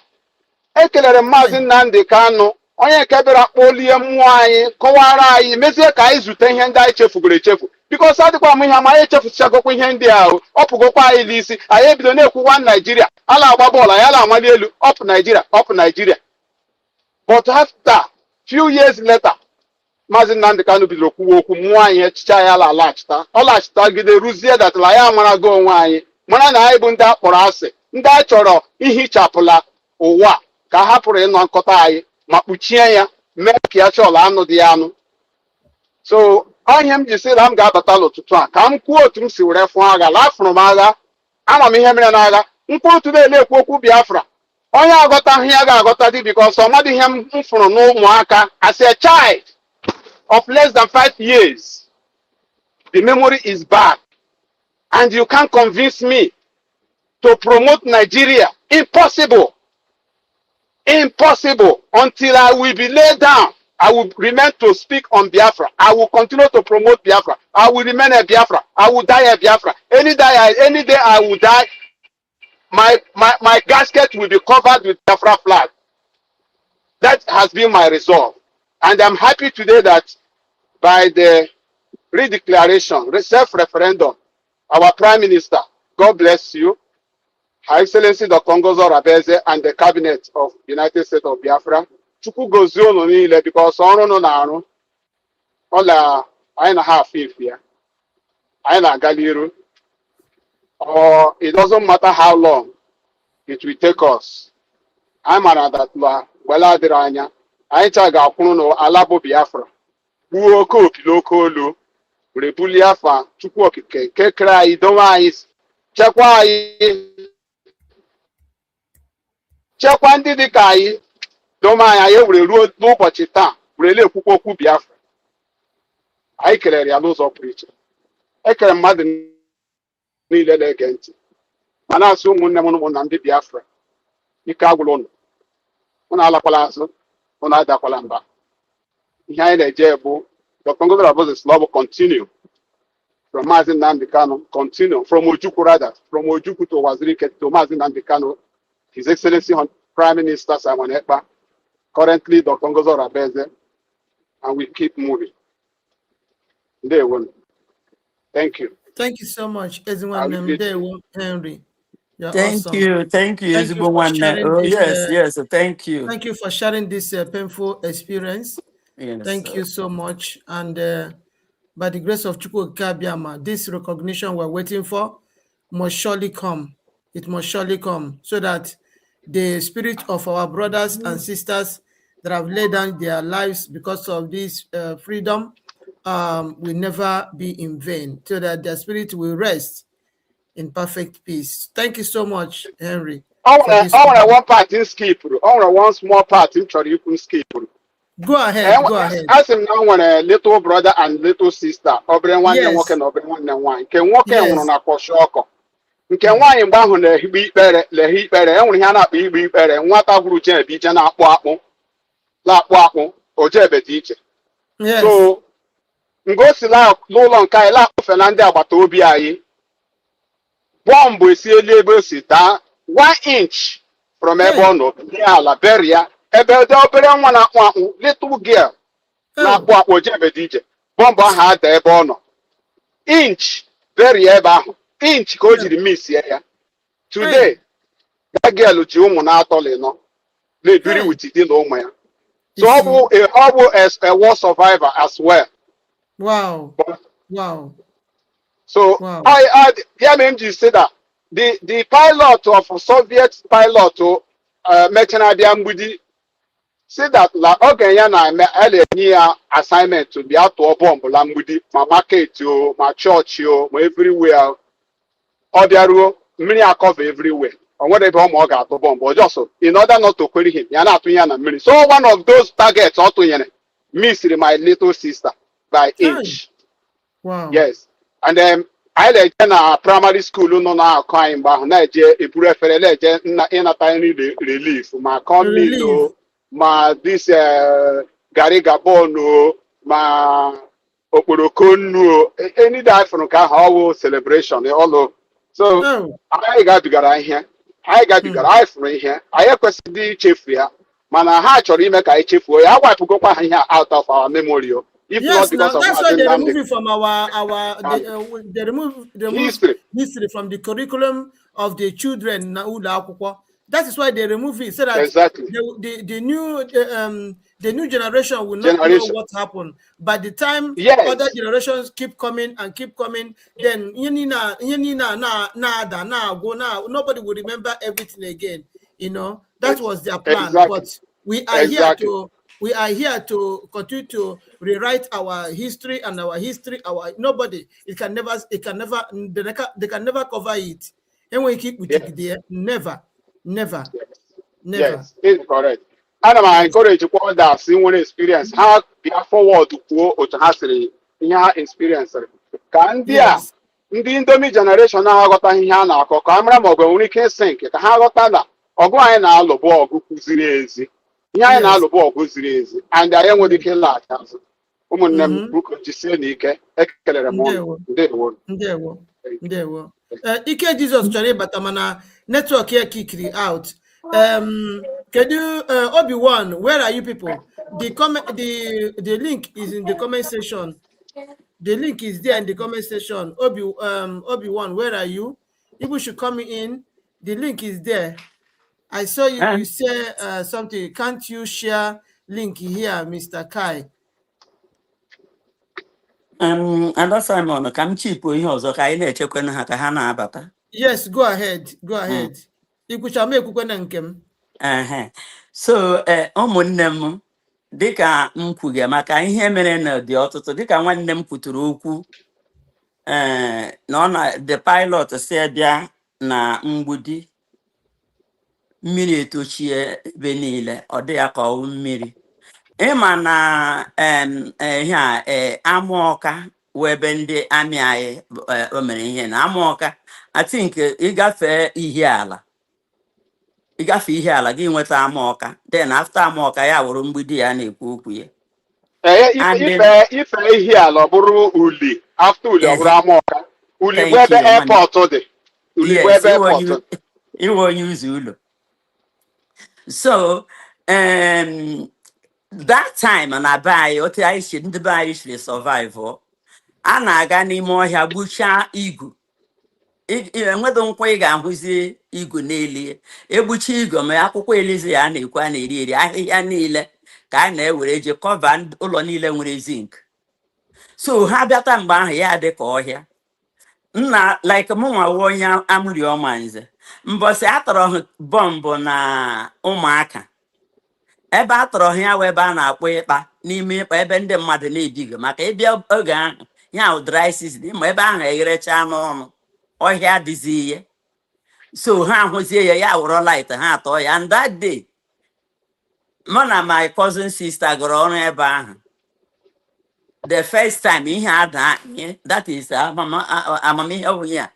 Ekelere Maazị Nnamdi Kanu, onye nke bịara kpolie mmụọ anyị, kọwara anyị, mezie ka anyị zute ihe ndị anyị chefugoro echefu. Bikos adịkwa m ihe ama anyị echefuchagokwa ihe ndị ahụ, ọ pụgokwa anyị n'isi. Anyị ebido na-ekwuwa Naijiria, ala agba bọọlụ, anyị ala amali elu, ọpụ Naijiria, ọpụ Naijiria. But after few years later, Maazị Nnamdi Kanu bidoro kwuwa okwu, mmụọ anyị echiche anyị ala alaghachita. Ọ laghachitagide ruzie datịla anyị amarago onwe anyị, mara na anyị bụ ndị akpọrọ asị, ndị a chọrọ ihichapụla ụwa ka a hapụrụ ịnọ nkọta anyị ma kpuchie ya, mee ka ya chọọla anụ dị ya anụ. So ihe m ji sị na m ga-abata n'ụtụtụ a ka m kwuo otu m si were fụọ agha. Lafụrụ m agha, ama m ihe mere n'agha. Mkpụrụ otu na-ekwu okwu Biafra, onye aghọtaghị ya ga-aghọta dị, bikos ọ madị ihe m fụrụ n'ụmụaka. As a child of less than 5 years, the memory is bad, and you can't convince me to promote Nigeria. Impossible. Impossible. Until I will be laid down, I will remain to speak on Biafra. I will continue to promote Biafra. I will remain a Biafra. I will die a Biafra. Any day I will die, my casket will be covered with Biafra flag. That has been my resolve. And I'm happy today that by the redeclaration, self-referendum, our Prime Minister, God bless you, Her Excellency Dr. Ngozo Rabeze, and the Cabinet of United States of Biafra, Chukwu gozie unu niile, because ọrụ nọ na-arụ ọla anyị na ha afọ ife ya, anyị na-aga n'iru. It doesn't matter how long it will take us. I'm an adatula, wela adịrị anya, anyị cha ga-akwụrụ n'ala bụ Biafra, gbuo oke opi n'oke olu, were bulie afa Chukwu Okike nke kere anyị, dowe anyị, chekwa anyị, chekwa ndị dị ka anyị, dowe anyị, anyị were ruo n'ụbọchị taa were na-ekwukwa okwu Biafra. Anyị kelere ya n'ụzọ pụrụ iche. Ekere mmadụ niile na-ege ntị, ma na-asị ụmụnne m na ụmụnna ndị Biafra, ike agwụla ụnụ, ụnụ alakwala azụ, ụnụ adakwala mba. Ihe anyị na-eje bụ Dr. Ngozi Rabeze Slobo continue from Maazị Nnamdi Kanu, continue from Ojukwu, rather from Ojukwu to Wazirike to Maazị Nnamdi Kanu, His Excellency Prime Minister Simon Ekpa, currently Dr. Ngozi Rabeze, and we keep moving. There one. Thank you. Thank you so much, everyone. Henry. You're Thank awesome. you. Thank you, Thank you for sharing Oh, this, yes. Thank you. Thank you for sharing this painful experience. Yes, Thank you so much. And by the grace of Chukwu Kabiama, this recognition we're waiting for must surely come. It must surely come, so that the spirit of our brothers and sisters that have laid down their lives because of this freedom will never be in vain, so that their spirit will rest in perfect peace. Thank you so much, Henry. I want one part in skip. I want one small part in you can skip. Go ahead. Go ahead. As him now when a little brother and little sister, one Yes. walking over one can walk Yes. on a koshoko. You can walk in Bahun, the heat better, only Hannah be better, and what I would say, be Jana Wapo, La Wapo, or Jebet teacher. Yes. So, go to la no long Kaila Fernanda Batobi. Bomb we see label sit down 1 inch from Ebono, Liberia. Ebe the obere one little girl na akpọ Jebe DJ bomba ha da ebe ọ nọ inch very ebe ahụ inch ka o jiri miss ya. Today that girl ji ụmụ na atọlị nọ na-ebiri with di na ụmụ ya. So Obu as a war survivor as well. Wow. Wow. So Wow. PMMG said that the pilot of Soviet pilot Mechana Diambudi said that la Ogayana Elenia assignment to be out to a bomb Lambudi, my market, my church, my everywhere, or there many are covered everywhere. Or whatever more got to bomb, but just in order not to query him, Yana to Yana many. So one of those targets also missed my little sister by inch. Wow. Yes. And then I like na primary school no na crying ba na je eburu efere leje na tiny relief ma come no ma this gari gabon no ma okporoko no any that from ka how celebration all so I got to get here I for here I kwesịrị ichefu ya mana ha chọrọ ime ka ichefuo ya wapụgokwa ha ihe out of our memory. If yes, not because now of that's why they remove Nnamdi. it from they remove history from the curriculum of the children. That is why they remove it so that exactly the new generation will not know what happened. By the time other generations keep coming, then nobody will remember everything again. You know, that was their plan. But we are here to continue to rewrite our history and our history. Nobody they can never cover it. And we keep there, never. Yes, it's correct. And I encourage you all that see one experience. How be forward to go or to have experience. Can there ndị Indomie generation na aghọta ihe a na-akọ ka amara ma ọ bụ nwere ike sink ka ha ghọta na ọgụ anyị na-alụ bụ ọgụ kụziri ezi ihe anyị na-alụ bụ ọgụ ziri ezi and anyị enweghị ike laghachi azụ ụmụnne m bụko jisie n'ike ekelere m ụnụ ndewo ike Jizọs chọrọ ịbata mana network ya kikiri out. Kedu Obi-Wan, where are you people? The link is in the comment section. The link is there in the comment section. Obi-Wan, where are you? People should come in. The link is there. I saw you. You say something. Can't you share link here, Mr. Kai? And Simon, come cheap ihe ọzọ ka anyị na-echekwa ha ka ha na-abata. Yes, go ahead. Go ahead. Ikwuchama ekwukwe na nke m. So ụmụnne m dịka m kwuga maka ihe mere na dị ọtụtụ dịka nwanne m kwuturu okwu na ọ na the pilot si bịa na mgbudi mmiri etochie ebe niile ọ dị ya ka ọwụ mmiri ịma na ihe a Amaọka wee ebe ndị amị anyị o mere ihe na Amaọka I think ịgafe ihe ala gị nweta Amaọka then after Amaọka ya wụrụ mgbidi ya na-ekwu okwu ya ife ihe ala bụrụ uli after uli ọ bụrụ Amaọka uli bụ ebe airport dị uli bụ ebe airport iwe onye ụzọ ụlọ so that time na be anyị otu anyị si ndị be anyị siri survive a na-aga n'ime ọhịa gbuchaa igu enwedo nkwa ị ga-ahụzi igu n'elu egbucha igu ma akwụkwọ elizi ya na-ekwu a na-eri ahịhịa niile ka a na-ewere je kọva ụlọ niile nwere zinc so ha bịata mgbe ahụ ya dị ka ọhịa nna like mụ nwawo onye amụri ọma nze mbọsị atọrọ bọmbụ na ụmụaka ebe atọrọ ya wee ebe a na-akpọ ịkpa n'ime ịkpa ebe ndị mmadụ na-ebighị maka ịbịa oge ahụ ya dry season ma ebe ahụ egherecha n'ọnụ ọhịa dịzi ihe so ha ahụzie ya wụrụ light ha atọ ya and that day mụ na my cousin sister gụrụ ọrụ ebe ahụ the first time ihe ada ihe that is amamihe onye a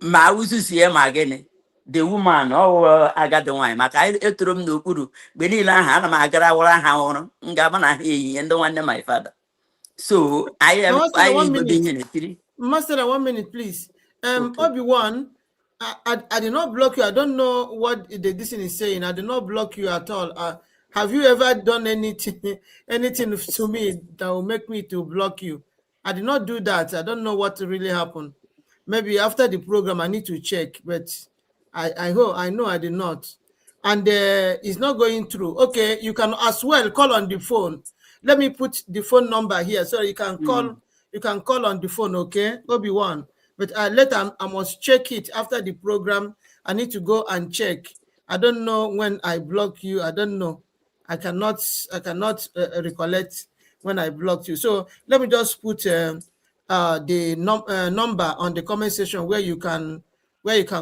ma uzuzie ma gịnị the woman ọwụ agadi nwanyị maka etoro m n'okpuru mgbe niile ahụ ana m agara wara ha ọrụ m ga-agba na ha ehihie ndị nwanne my father so Master, 1 minute, please. Okay. Obi-Wan, I did not block you. I don't know what this thing is saying. I did not block you at all. Have you ever done anything to me that will make me to block you? I did not do that. I don't know what really happened. Maybe after the program I need to check, but I know I did not. and it's not going through. Okay, you can as well call on the phone. Let me put the phone number here so you can call. You can call on the phone, okay, Obi-Wan. But later I must check it after the program. I need to go and check. I don't know when I block you. I don't know. I cannot recollect when I blocked you. So let me just put the number on the comment section where you can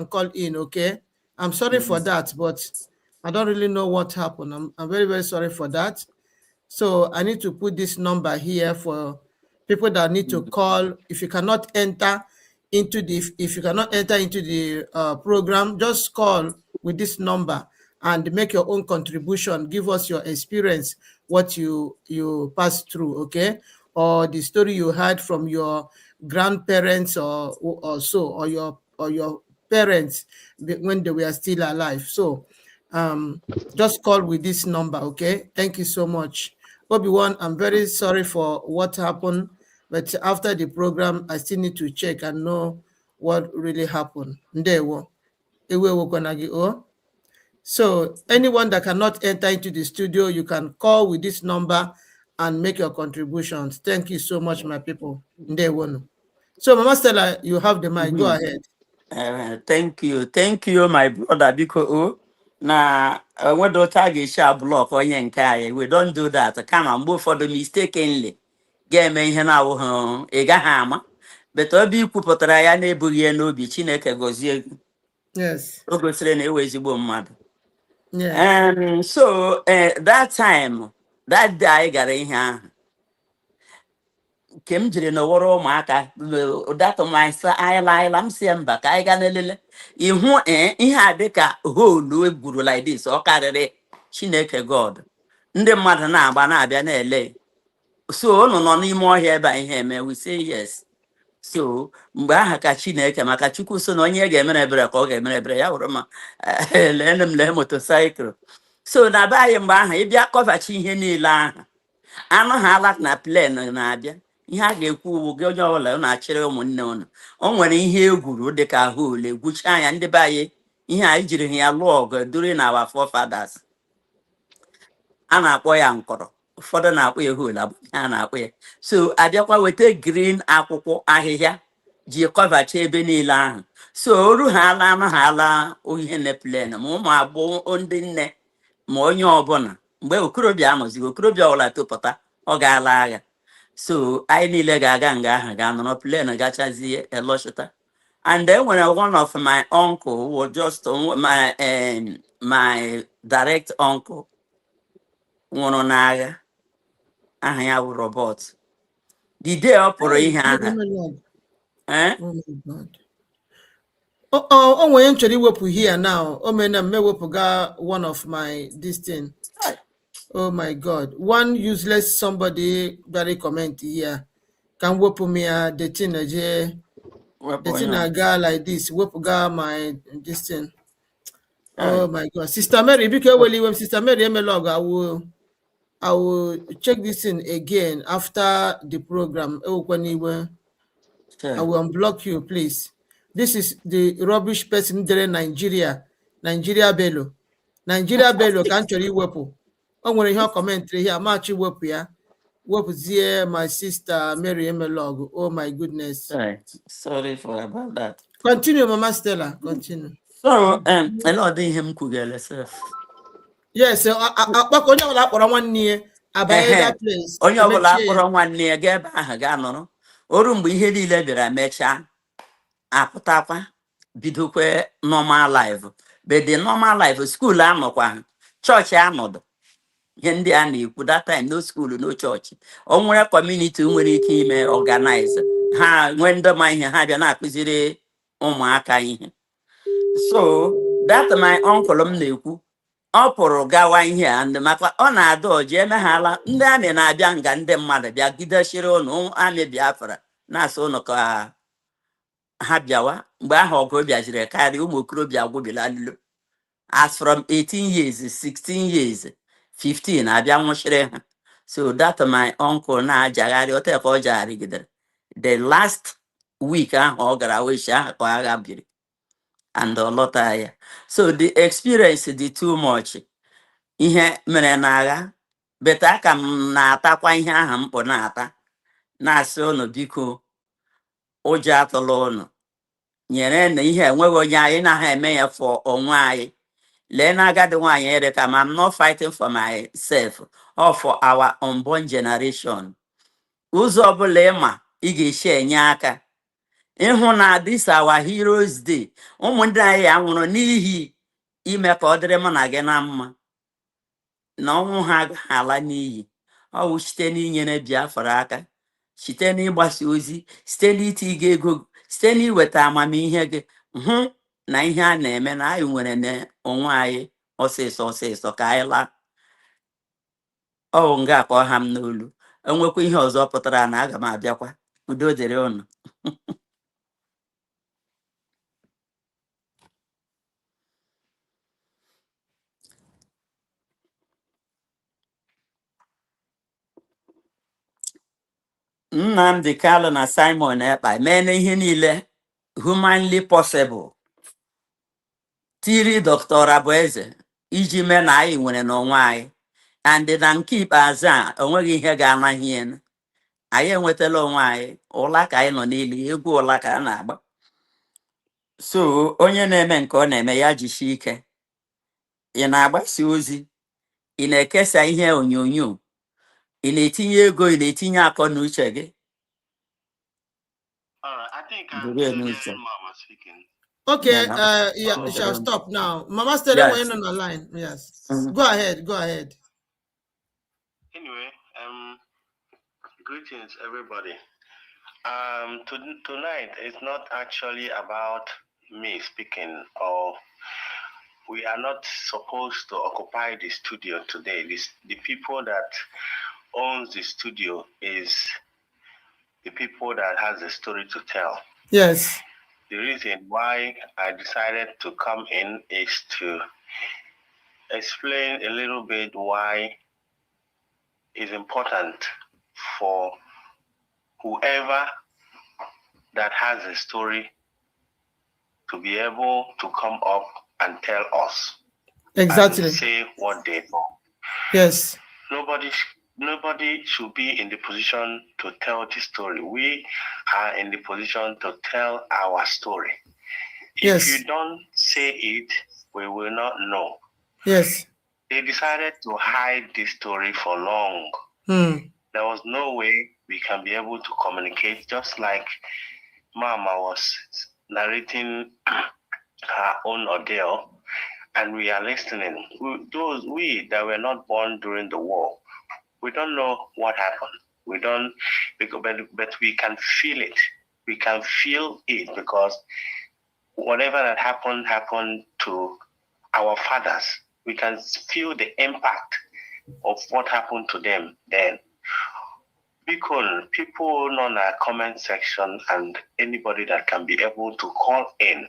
call in. Okay, I'm sorry for that, but I don't really know what happened. I'm very, very sorry for that. So I need to put this number here for people that need to call. If you cannot enter into the program, just call with this number and make your own contribution. Give us your experience, what you passed through, okay, or the story you heard from your grandparents or so, or your parents when they were still alive. So just call with this number, okay? Thank you so much. Obi-Wan, I'm very sorry for what happened, but after the program, I still need to check and know what really happened. Ndewo. Ewe wokonagi o. So anyone that cannot enter into the studio, you can call with this number and make your contributions. Thank you so much, my people. Ndewo. So Mama Stella, you have the mic. Go ahead. Thank you, my brother. Because when the target shall block or yankai, we don't do that. Come on, move for the mistakenly. Get me here now, Egahama. But Obi Kupotaya Nebuye no be Chineke gozie. Yes. Mad. Yes. And so that time, that day I got in here. Kem jiri na woro ụmụaka that my ayala m si mba ka anyị ga nelele ihu ihe a dịka holu egwuru like this ọ karịrị Chineke God ndị mmadụ na-agba na-abịa na-ele so unu nọ n'ime ọhịa ebe a ihe eme we say yes. So mgbe aha ka Chineke maka Chukwu so na onye ga-emere ebere ka ọ ga-emere ebere ya wụrụ ma lee m lee motosaịkụl so na be anyị mgbe ahụ ịbịa kọvachi ihe niile ahụ anụ ha ala na plen na-abịa ihe a ga-ekwu uwu gị onye ọbụla na-achịrị ụmụnne ụnụ o nwere ihe egwuru dịka ahụ ole gwucha anya ndị be anyị ihe a ijiri ha ya lụọ ọgụ during our forefathers a na-akpọ ya nkọrọ ụfọdụ na-akpọ ya hol a na-akpọ ya so abịakwa weta green akwụkwọ ahịhịa ji kọvacha ebe niile ahụ so oru ha ala anụ ha ala ihe na plen ma ụmụ agbọghọ ndị nne ma onye ọbụla mgbe okorobịa anọzighị okorobịa ọbụla topụta ọ ga-ala agha so anyị niile ga-aga nga ahụ ga-anọrọ plen gachazie elochita and then when one of my uncle was just my direct uncle nwụrụ n'agha aha ya bụ Robert the day ọ pụrụ ihe aha o nwere nchọrọ iwepụ here now o mere na mmewepụga one of my this thing. Oh my God, one useless somebody very comment here can wepụ me the thing a guy like this wepụga my this thing. Oh my God, Sister Mary, because Sister Mary emelog I will check this in again after the program. I will unblock you, please. This is the rubbish person there in Nigeria Bello. Nigeria Bello can't you wepo. I'm going to commentary here. Machi wepo ya. Wepo my sister Mary Emelog. Oh my goodness. Sorry for about that. Continue, Mama Stella. Continue. So I know him kugel self. Yes, onye ọbụla akpọrọ nwanne abanye that place. Onye ọbụla akpọrọ nwanne ga ebe ahụ ga nọrọ. Oru mgbe ihe niile bịara mechaa apụtakwa bidokwe normal life. But the normal life school anọkwa church anọdụ. Ihe ndị a na-ekwu that time no school no church. O nwere community nwere ike ime organize ha nwee ndị ma ihe ha bịa na-akụziri ụmụaka ihe. So that my uncle m na-ekwu ọ pụrụ gawa ihe a ndị maka ọ na-ada ọjị emeghala ndị amị na-abịa nga ndị mmadụ bịa gidechiri ụnụ amị Biafra na-asị ụnụ ka ha bịawa mgbe ahụ ọgụ bịaziri karịa ụmụ okorobịa gwụbila lilo as from 18 years 16 years 15 abịa nwụchiri ha so that my uncle na-ajagharị ote ka ọ jagharịgidere the last week ahụ ọ gara weshi ahụ ka agha biri and lọta. So the experience dị too much. Ihe mere n'agha, but aka m na-atakwa ihe ahụ mkpụ na-ata, na-asị unu biko ụjọ atụla unu, nyere na ihe enweghị onye anyị na ha eme ya for onwe anyị. Lee na agadi nwaanyị ere ka I'm not fighting for myself or for our unborn generation. Ụzọ ọbụla ịma ị ga-esi enye aka ịhụ na this our Heroes Day, ụmụnne anyị anwụrụ n'ihi ime ka ọ dịrị mụ na gị na mma, na ọnwụ ha agaghị ala n'iyi. Ọ bụ site n'inyere Biafra aka, site n'ịgbasa ozi, site n'iti gị ego, site n'iweta amamihe gị, hụ na ihe a na-eme na anyị nwere n'onwe anyị ọsịsọ ọsịsọ ka anyị laa. Ọ nga ka ọha m n'olu. Enwekwa ihe ọzọ pụtara na aga m abịakwa. Udo dịrị unu. Nnamdi Kanu na Simon Ekpa mee ihe niile humanly possible tiri Dr. Abueze iji mee na anyị nwere n'onwe anyị, and na nke ikpeazụ a onweghị ihe ga-anaghị enu. Anyị enwetala onwe anyị, ụla ka anyị nọ n'elu, egwu ụla ka a na-agba. So onye na-eme nke ọ na-eme ya jisie ike. Ị na-agbasa ozi, ị na-ekesa ihe onyonyo, ị na-etinye ego, ị na-etinye akọ na uche gị. I think I'm Duru still n'uche. hearing Mama speaking. Okay, Yeah. yeah, we shall stop now. Mama still Yes. on the line. Yes. Mhm. Go ahead. Go ahead. Anyway, greetings everybody. Tonight is not actually about me speaking, or we are not supposed to occupy the studio today. The people that owns the studio is the people that has a story to tell. Yes. The reason why I decided to come in is to explain a little bit why it's important for whoever that has a story to be able to come up and tell us. Exactly. And say what they know. Yes. Nobody should be in the position to tell the story. We are in the position to tell our story. Yes. If you don't say it, we will not know. Yes. They decided to hide this story for long. There was no way we can be able to communicate, just like Mama was narrating her own ordeal, and we are listening. We that were not born during the war, we don't know what happened. We don't, but we can feel it. We can feel it because whatever that happened to our fathers. We can feel the impact of what happened to them then. Because people on our comment section and anybody that can be able to call in,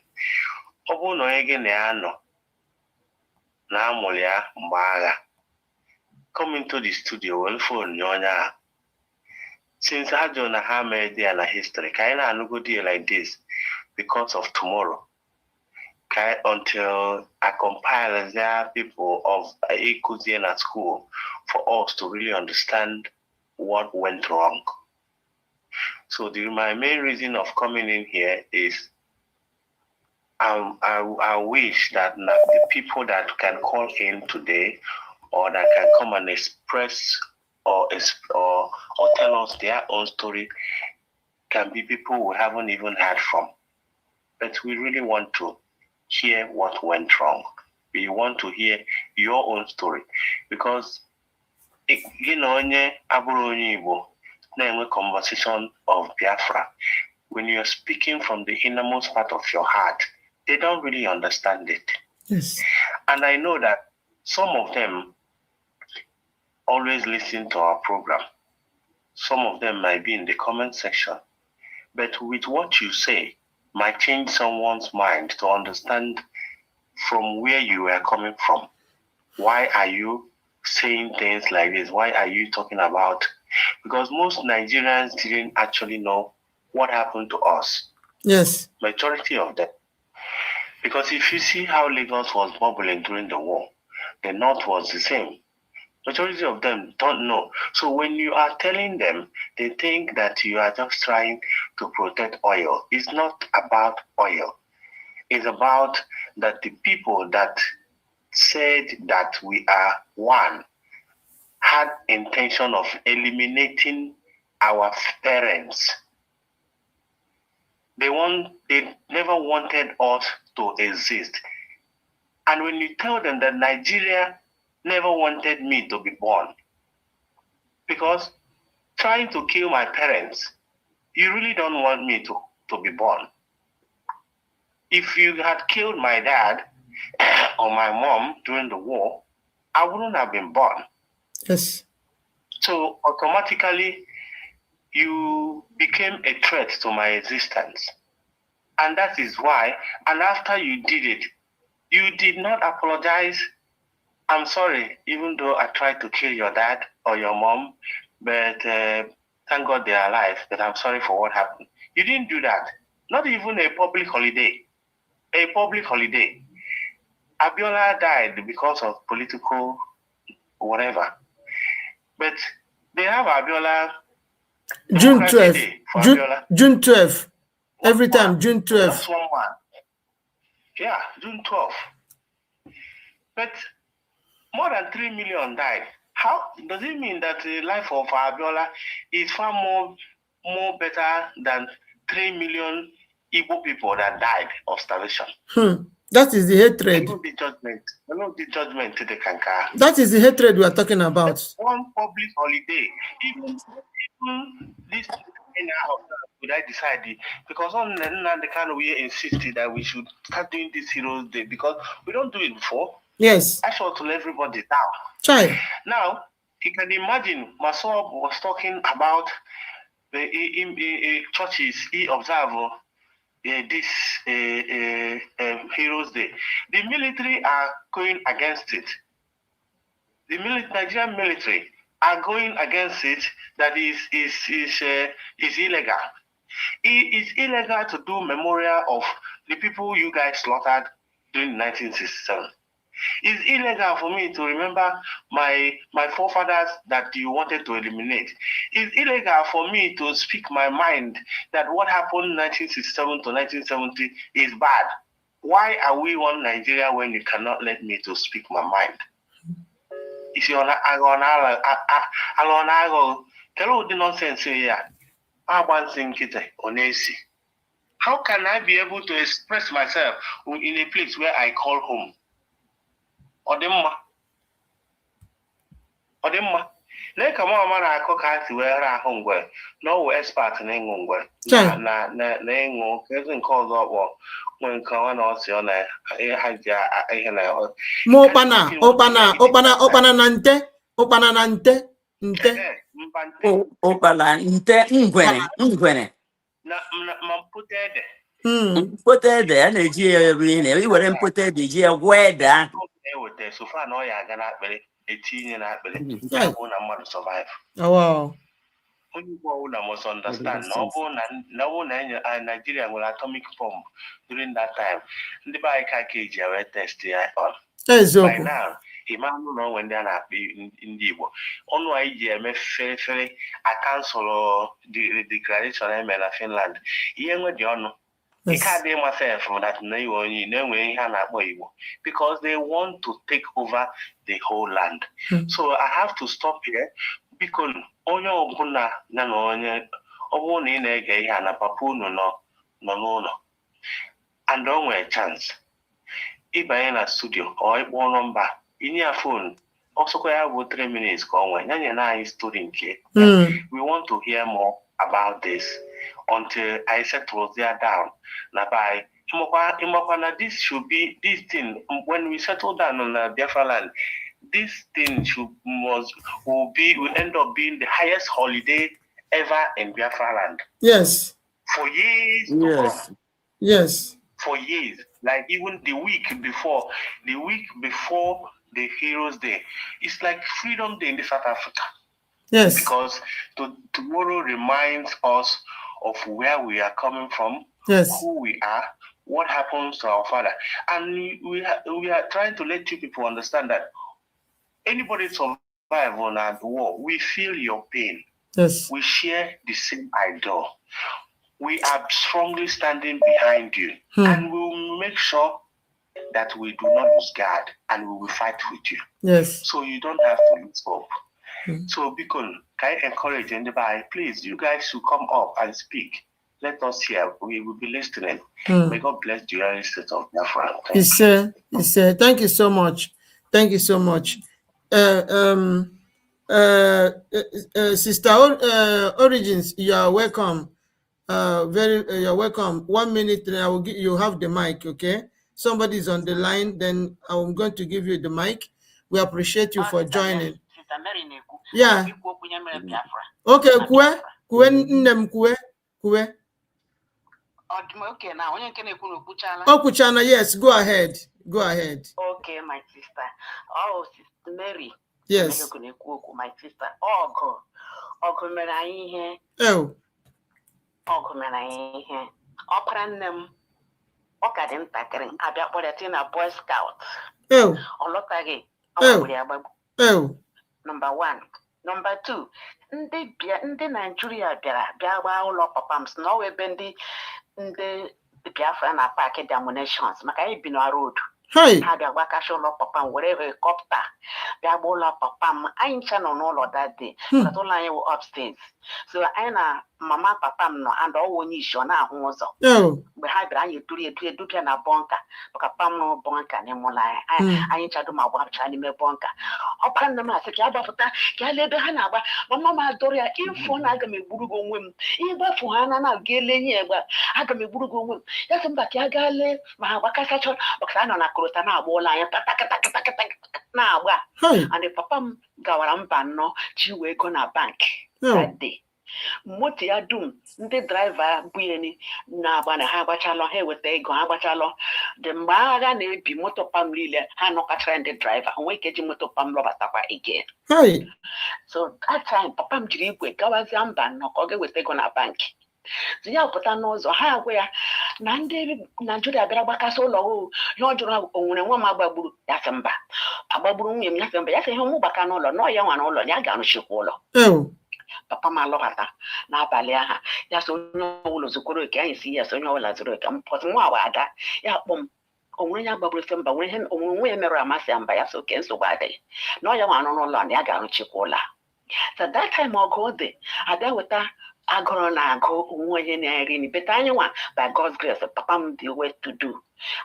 come into the studio well phone nyonya. Since I don't have a history, I go there like this because of tomorrow. Until I compile as there are people of Ikuzian at school for us to really understand what went wrong. So my main reason of coming in here is I wish that the people that can call in today or that can come and express or tell us their own story can be people we haven't even heard from. But we really want to hear what went wrong. We want to hear your own story because conversation of Biafra, when you're speaking from the innermost part of your heart, they don't really understand it. Yes. And I know that some of them always listen to our program. Some of them might be in the comment section. But with what you say, might change someone's mind to understand from where you are coming from. Why are you saying things like this? Why are you talking about? Because most Nigerians didn't actually know what happened to us. Yes. Majority of them. Because if you see how Lagos was bubbling during the war, the North was the same. Majority of them don't know. So when you are telling them, they think that you are just trying to protect oil. It's not about oil. It's about that the people that said that we are one had intention of eliminating our parents. They never wanted us to exist. And when you tell them that Nigeria never wanted me to be born, because trying to kill my parents, you really don't want me to be born. If you had killed my dad or my mom during the war, I wouldn't have been born. Yes. So automatically, you became a threat to my existence. And that is why, and after you did it, you did not apologize. I'm sorry, even though I tried to kill your dad or your mom, but thank God they're alive, but I'm sorry for what happened. You didn't do that. Not even a public holiday. A public holiday. Abiola died because of political whatever. But they have Abiola June 12th. Day for Abiola. June 12th. Every time, June 12th. That's 1 month. Yeah, June 12th. But more than 3 million died. How does it mean that the life of Abiola is far more better than 3 million Igbo people that died of starvation? That is the hatred. I know the judgment. I know the judgment to the Kanka. That is the hatred we are talking about. One public holiday. Even this would I decide, because on the kind of we insisted that we should start doing this Heroes Day because we don't do it before. Yes. I shall to let everybody down. Try. Now, you can imagine, Masob was talking about the churches he observed this Heroes Day. The military are going against it. The Nigerian military are going against it. That is illegal. It is illegal to do memorial of the people you guys slaughtered during 1967. It's illegal for me to remember my forefathers that you wanted to eliminate. It's illegal for me to speak my mind that what happened 1967 to 1970 is bad. Why are we one Nigeria when you cannot let me to speak my mind? If you're not tell the nonsense here. How can I be able to express myself in a place where I call home? Odemma. Na ka mama na akọ ka si were ahụ ngwe no we expert na ịṅụ ngwe na ịṅụ kezi nke ọzọ ọkpọ nwe nke ọ na ọsị ọ na ha ji ihe na mo ụkpana na nte ụkpana nte ngwere na mpụta ede mpụta ede a na-eji ya eru ihe iwere mpụta ede ji ya gwọọ ede ahụ eweta sofa na ọ ya aga n'akpịrị etinye n'akpịrị bụ na mmadụ survive. Onye Igbo ọbụla must understand na ọ bụ na Nigeria nwere atomic bomb during that time, ndị be anyị ka eji ya wee test ya on. By now, ịmanụ na onwe ndị a na-akpị ndị Igbo ọnụ anyị ji eme fere akansụlụ declaration eme na Finland ihe nwe dị ọnụ. You can't name myself that because they want to take over the whole land. So I have to stop here because onye ọbụla na onye ọbụla ị na-ege ihe na papa unu nọ n'ụlọ and onwe chance ịbanye na studio or ịkpọ nọmba inye phone ọsọkwa ya bụ 3 minutes ka onwe nyanye na anyị story nke we want to hear more about this until I settle there down. This should be this thing when we settle down on the Biafra land. This thing will end up being the highest holiday ever in Biafra land. Yes. For years to come. Yes. For years, like even the week before the Heroes Day, it's like Freedom Day in South Africa. Yes. Because tomorrow reminds us of where we are coming from, yes, who we are, what happens to our father. And we are trying to let you people understand that anybody survive on a war, we feel your pain. Yes. We share the same idol. We are strongly standing behind you, and we will make sure that we do not lose guard, and we will fight with you. Yes. So you don't have to lose hope. So, Bikon, can I encourage anybody, please, you guys should come up and speak. Let us hear. We will be listening. May God bless the United States of Biafra. Thank you so much. Thank you so much. Sister Origins, you are welcome. You're welcome. 1 minute, and I will give you have the mic. Okay, somebody is on the line. Then I'm going to give you the mic. We appreciate you for joining. Yeah. Okay, kwe nnem kwe. Okay, now when you can Okuchana, yes, go ahead. Okay, my sister. Oh, Sister Mary. Yes. My sister. Ogo mera ihe. Oh. Ogo mera ihe. Okra nnem. Oka dị ntakịrị. Abịa kpọrịa na Boy Scout. Oh. Ọlọtaghị. Oh. Number 1. Number 2. Ndị Nigeria bịa gbaa ụlọ papa m si na ọwa ebe ndị Biafra na paaki the ammunitions maka anyị bi na road. Ha bịa gbakacha ụlọ papa m were helikọpta bịa gba ụlọ papa m. Anyị ncha nọ n'ụlọ that day. But ụlọ anyị wụ upstairs. So anyị na mama papa m nọ and ọwụ onye isi ọ na-ahụ ụzọ. Mgbe ha bịara anyị edubịa na bọnka maka papa m nọ bọnka n'ime ụlọ anyị. Anyị nchado ma gbapụcha n'ime bọnka. Ọkwa nna m asị ka a gbapụta ka a lee ebe ha na-agba. Mama m adọrọ ya ịfụ na aga m egburu gị onwe m. Ịgbafu ha na ga-ele nye egba aga m egburu gị onwe m. Ya sị mba ka a gaa lee ma ha gbakasacha maka a nọ na korota na-agba ụlọ anyị patakịtakịtakịta na-agba. And papa m gawara mba nnọọ chi wee go na bank that day. Moto ya dum ndị draiva bụ eni na-agba na ha agbachalọ ha eweta ego ha agbachalọ dị mgbe agha na-ebi moto pam niile ha nọkọtara ndị draiva onwe ike ji moto pam lọbatakwa again. So that time papa m jiri igwe gawazie mba nnọọ ka ọ ga-eweta ego na banki. Ya pụta n'ụzọ ha agwa ya na ndị Naijiria bịara gbakasị ụlọ ihe ọ jụrụ onwere nwa m agbagburu ya sị mba agbagburu nwunye m ya sị mba ya sị ihe ụmụ gbaka n'ụlọ nọọ ya nwa n'ụlọ ya ga-arụchikwa ụlọ. Papa m alọbata n'abalị aha ya sị onye ọbụla zụkworo oke anyị si ya sị onye ọbụla zụrụ oke mpọtụ nwa agba ada ya kpọ m onwere ya gbagburu sị mba onwe ya merụ amasị ya mba ya sị oke nsogbu adịghị nọọ ya nwa nọ n'ụlọ na ya ga-arụchikwa ụlọ. So that time ọgụ dị abịa weta agụrụ na-agụ onwe onye na-eri nri beta anyị nwa by God's grace papa m dị way to do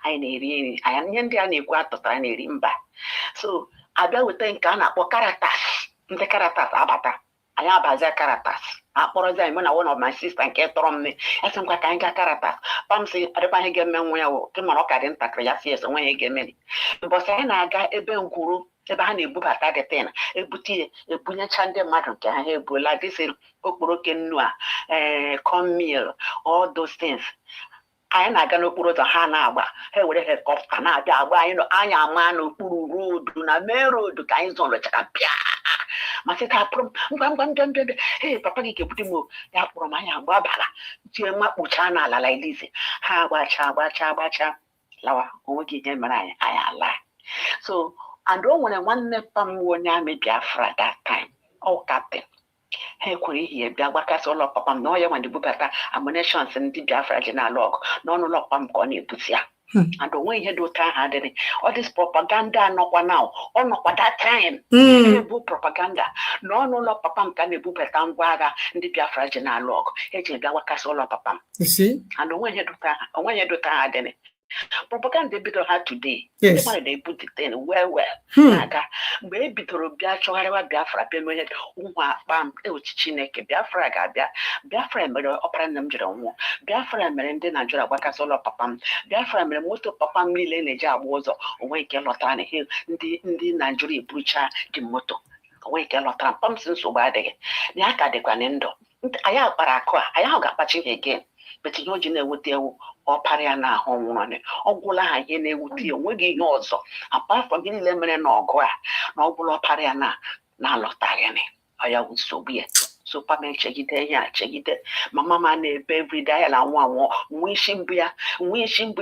anyị na-eri nri anyị ihe ndị a na-ekwu atụtara na-eri mba. So abịa weta nke a na-akpọ karatas ndị karatas abata anyị abazia karatas akpọrọzi anyị mụ na one of my sister nke tọrọ m ya sị nkwa ka anyị gaa karatas pam sị adịkwa ihe ga-eme nwa ya wụ kemara ọ ka dị ntakịrị ya si eso nwe ya ga-eme. Mbọsị anyị na-aga ebe ngwuru ebe ha na-ebubata dịtịna ebute ebunyecha ndị mmadụ nke ha ebuola dịsị okporoko nnu a cornmeal all those things. Anyị na-aga n'okporo ụzọ ha na-agba ha were helikọpta na-abịa agba anyị ama n'okpuru roodu na main road ka anyị zọrọchara bịa masị ka pụrụ m ngwa mbịa ee papa gị ga-ebute m ya kpọrọ m anyị agba bara tie makpucha n'ala la elize ha agbacha lawa onweghị ihe mere anyị ala. So and o nwere nwanne pam onye amị Biafra that time ọ captain ha ekwere ihe bịa gbakasị ụlọ papa m na ọ ya nwa na-ebubata ammunitions ndị Biafra ji na-alụ ọgụ n'ọnụ ụlọ papa m ka ọ na-ebusi ya. And onwe ihe dị otu ahụ adịrị all this propaganda anọkwa now ọ nọkwa that time ebu propaganda n'ọnụ ụlọ papa m ka na-ebubata ngwa agha ndị Biafra ji na-alụ ọgụ eji bịa gbakasị ụlọ papa m. And onwe ihe dị otu ahụ adịrị propaganda ebido ha today ndị mmadụ na-ebu the thing well na-aga mgbe e bidoro bịa chọgharịwa Biafra bịa mee ụmụ akpa m eochi Chineke Biafra ga-abịa. Biafra mere ọkpara nna m jiri nwụọ. Biafra mere ndị Naijiria gbakasị ụlọ papa m. Biafra mere moto papa m niile na-eji agba ụzọ onwe nke lọtara na ihe ndị Naijiria eburucha dị moto onwe nke lọtara papa m si nsogbu adịghị na ya ka dịkwa na ndụ anyị akpara akụ a anyị ahụ ga-akpachi ihe again. But ihe o ji na-ewute ewu ọpara ya na-ahụ nwụrụ ọ gwụla ha ihe na-ewute ya onweghị ihe ọzọ apart from niile mere n'ọgụ a na ọ gwụla ọpara ya na-alọtaghị ọ ya nsogbu ya. so papa chegide ya chegide mama ma na ebe every day la nwa nwa shimbu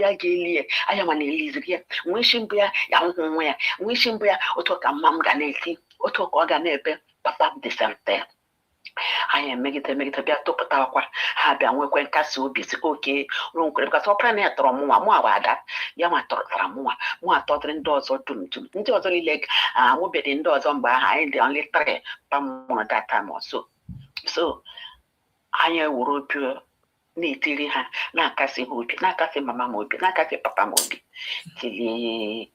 ya gelie aya ma na eliziri ya nwa shimbu ya ya nwa ya nwa shimbu ya otu ka mam ga na eti otu ka ọ ga na ebe papa the same thing anyị megide bịa tụpụta akwa ha bịa nwekwe nkasi obi si oke ruo nkwere bịkasị ọpara na ya tọrọ mụnwa mụ agba ada ya nwa tọrọtara mụ atọdịrị ndị ọzọ dum ndị ọzọ niile amụbeghị ndị ọzọ mgbe ahụ anyị dị only 3 pamụrụ that time also so anyị wuru obi na-etiri ha na-akasị ha obi na-akasị mama m obi na-akasị papa m obi tili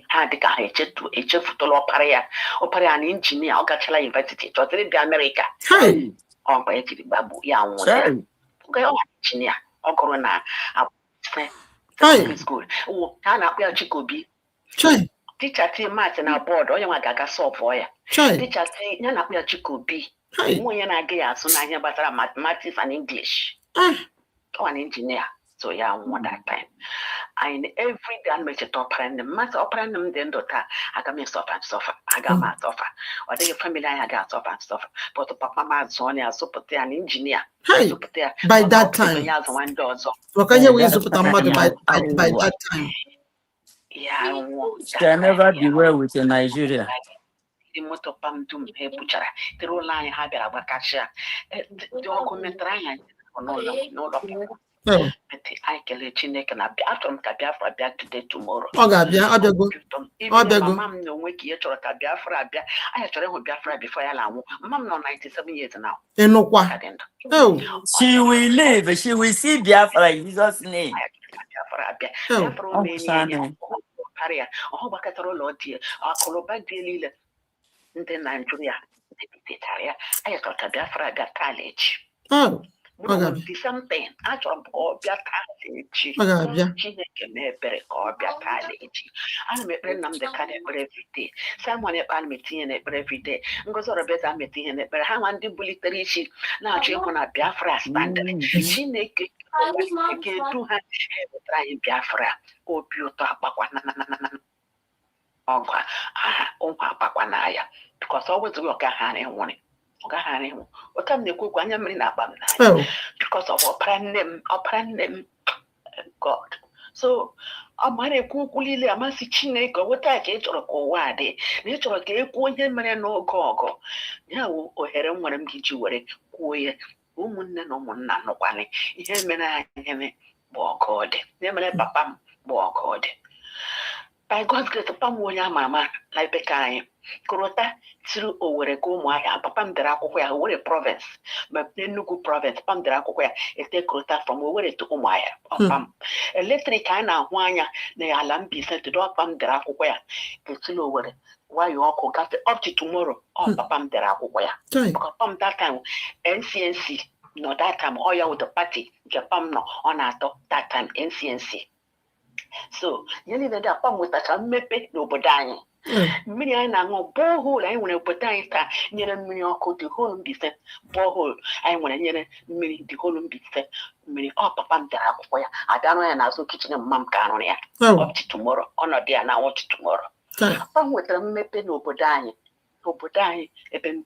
ha dịka ha echefutụla ọpara ya na injinia ọ gachala university chọtara bịa Amerịka ọgba ejiri gbagbu ya nwụrụ injinia ọ gụrụ na school ha na-akpụ ya Chikobi ticha ti matị na bọọdụ onye nwa ga-aga sọpụ ya ticha ti ya na-akpụ ya Chikobi onye na-aga ya asụ na ihe gbasara mathematics and English ọ na injinia so ya nwụọ that time and every day I'm mecheta ọpara nne m masị ọpara nne m dị ndụ taa aga m asọfa aga m asọfa ọ dịghị family anyị aga asọfa but papa m azụọ ya azụpụta ya na injinia azụpụta ya by that time ya azụwa ndị ọzọ maka ihe wee zụpụta mmadụ by that time ya nwụọ can never be well with Nigeria. ndị moto pam dum ha ebuchara tere ụlọ anyị ha bịara gbakachịa dị ọkụ metara anya n'ụlọ anyị kelee Chineke na achọrọ m ka Biafra bịa today tomorrow ọ ga-abịa ọbịago mama m na onwe ka ihe chọrọ ka Biafra abịa anyị chọrọ ịhụ Biafra before ya na-anwụ mama m nọ 97 years now ịnụkwa she will live, she will see Biafra in Jesus name. Biafra abịa Biafra omenye ya ọ gbakọtara ụlọ dị akụrụba dị niile ndị Naijiria depụtara ya anyị chọrọ ka Biafra abịa tala echi the same thing achọrọ m ka ọ bịa tala echi Chineke na-ebere ka ọ bịa tala echi ana m ekpere Nnamdi Kanu ekpere everyday Simon Ekpa ana m etinye n'ekpere everyday Ngozi Orebeze ana m etinye n'ekpere ha nwa ndị bulitere isi na-achọ ịhụ na Biafra standard Chineke ga-edu ha ewetara anyị Biafra obi ụtọ akpakwa ọgụ aha ụmụ akpakwa n'anya bikọs ọ wezụghị ọgaghara ịnwụrị ụta m na-ekwu okwu anya mmiri na-agba m n'anya bikọs of ọpara nne m God so ọ mara ekwu okwu niile amasị Chineke weta ka ị chọrọ ka ụwa dị na ị chọrọ ka e kwuo ihe mere n'oge ọgụ ya wụ ohere m nwere m iji were kwuo ya ụmụnne na ụmụnna nụkwanị ihe mere anyị bụ ọgụ dị ihe mere papa m bụ ọgụ dị by God's grace papa m onye ama ama na ebe ka anyị Korota tiri Owerri ka Ụmụahịa papa m dere akwụkwọ ya Owerri province ma Enugu province papa m dere akwụkwọ ya ete Korota from Owerri to Ụmụahịa papa m eletrik anyị na-ahụ anya na ala Mbaise tụdị papa m dere akwụkwọ ya etiri Owerri waya ọkụ gafe up to tomorrow papa m dere akwụkwọ ya papa m that time NCNC no that time ọ ya with the party nke papa m nọ ọ na-atọ that time NCNC so ihe niile dị papa m nwetachara mmepe n'obodo anyị mmiri anyị na-aṅụ borehole anyị nwere obodo anyị taa nyere mmiri ọkụ the whole Mbaise borehole anyị nwere nyere mmiri the whole Mbaise mmiri ọ papa m dere akwụkwọ ya abịarụ ya n'azụ kichin mma m ka arụrụ ya up to tomorrow ọnọdụ ya na up to tomorrow papa m nwetara mmepe n'obodo anyị ebe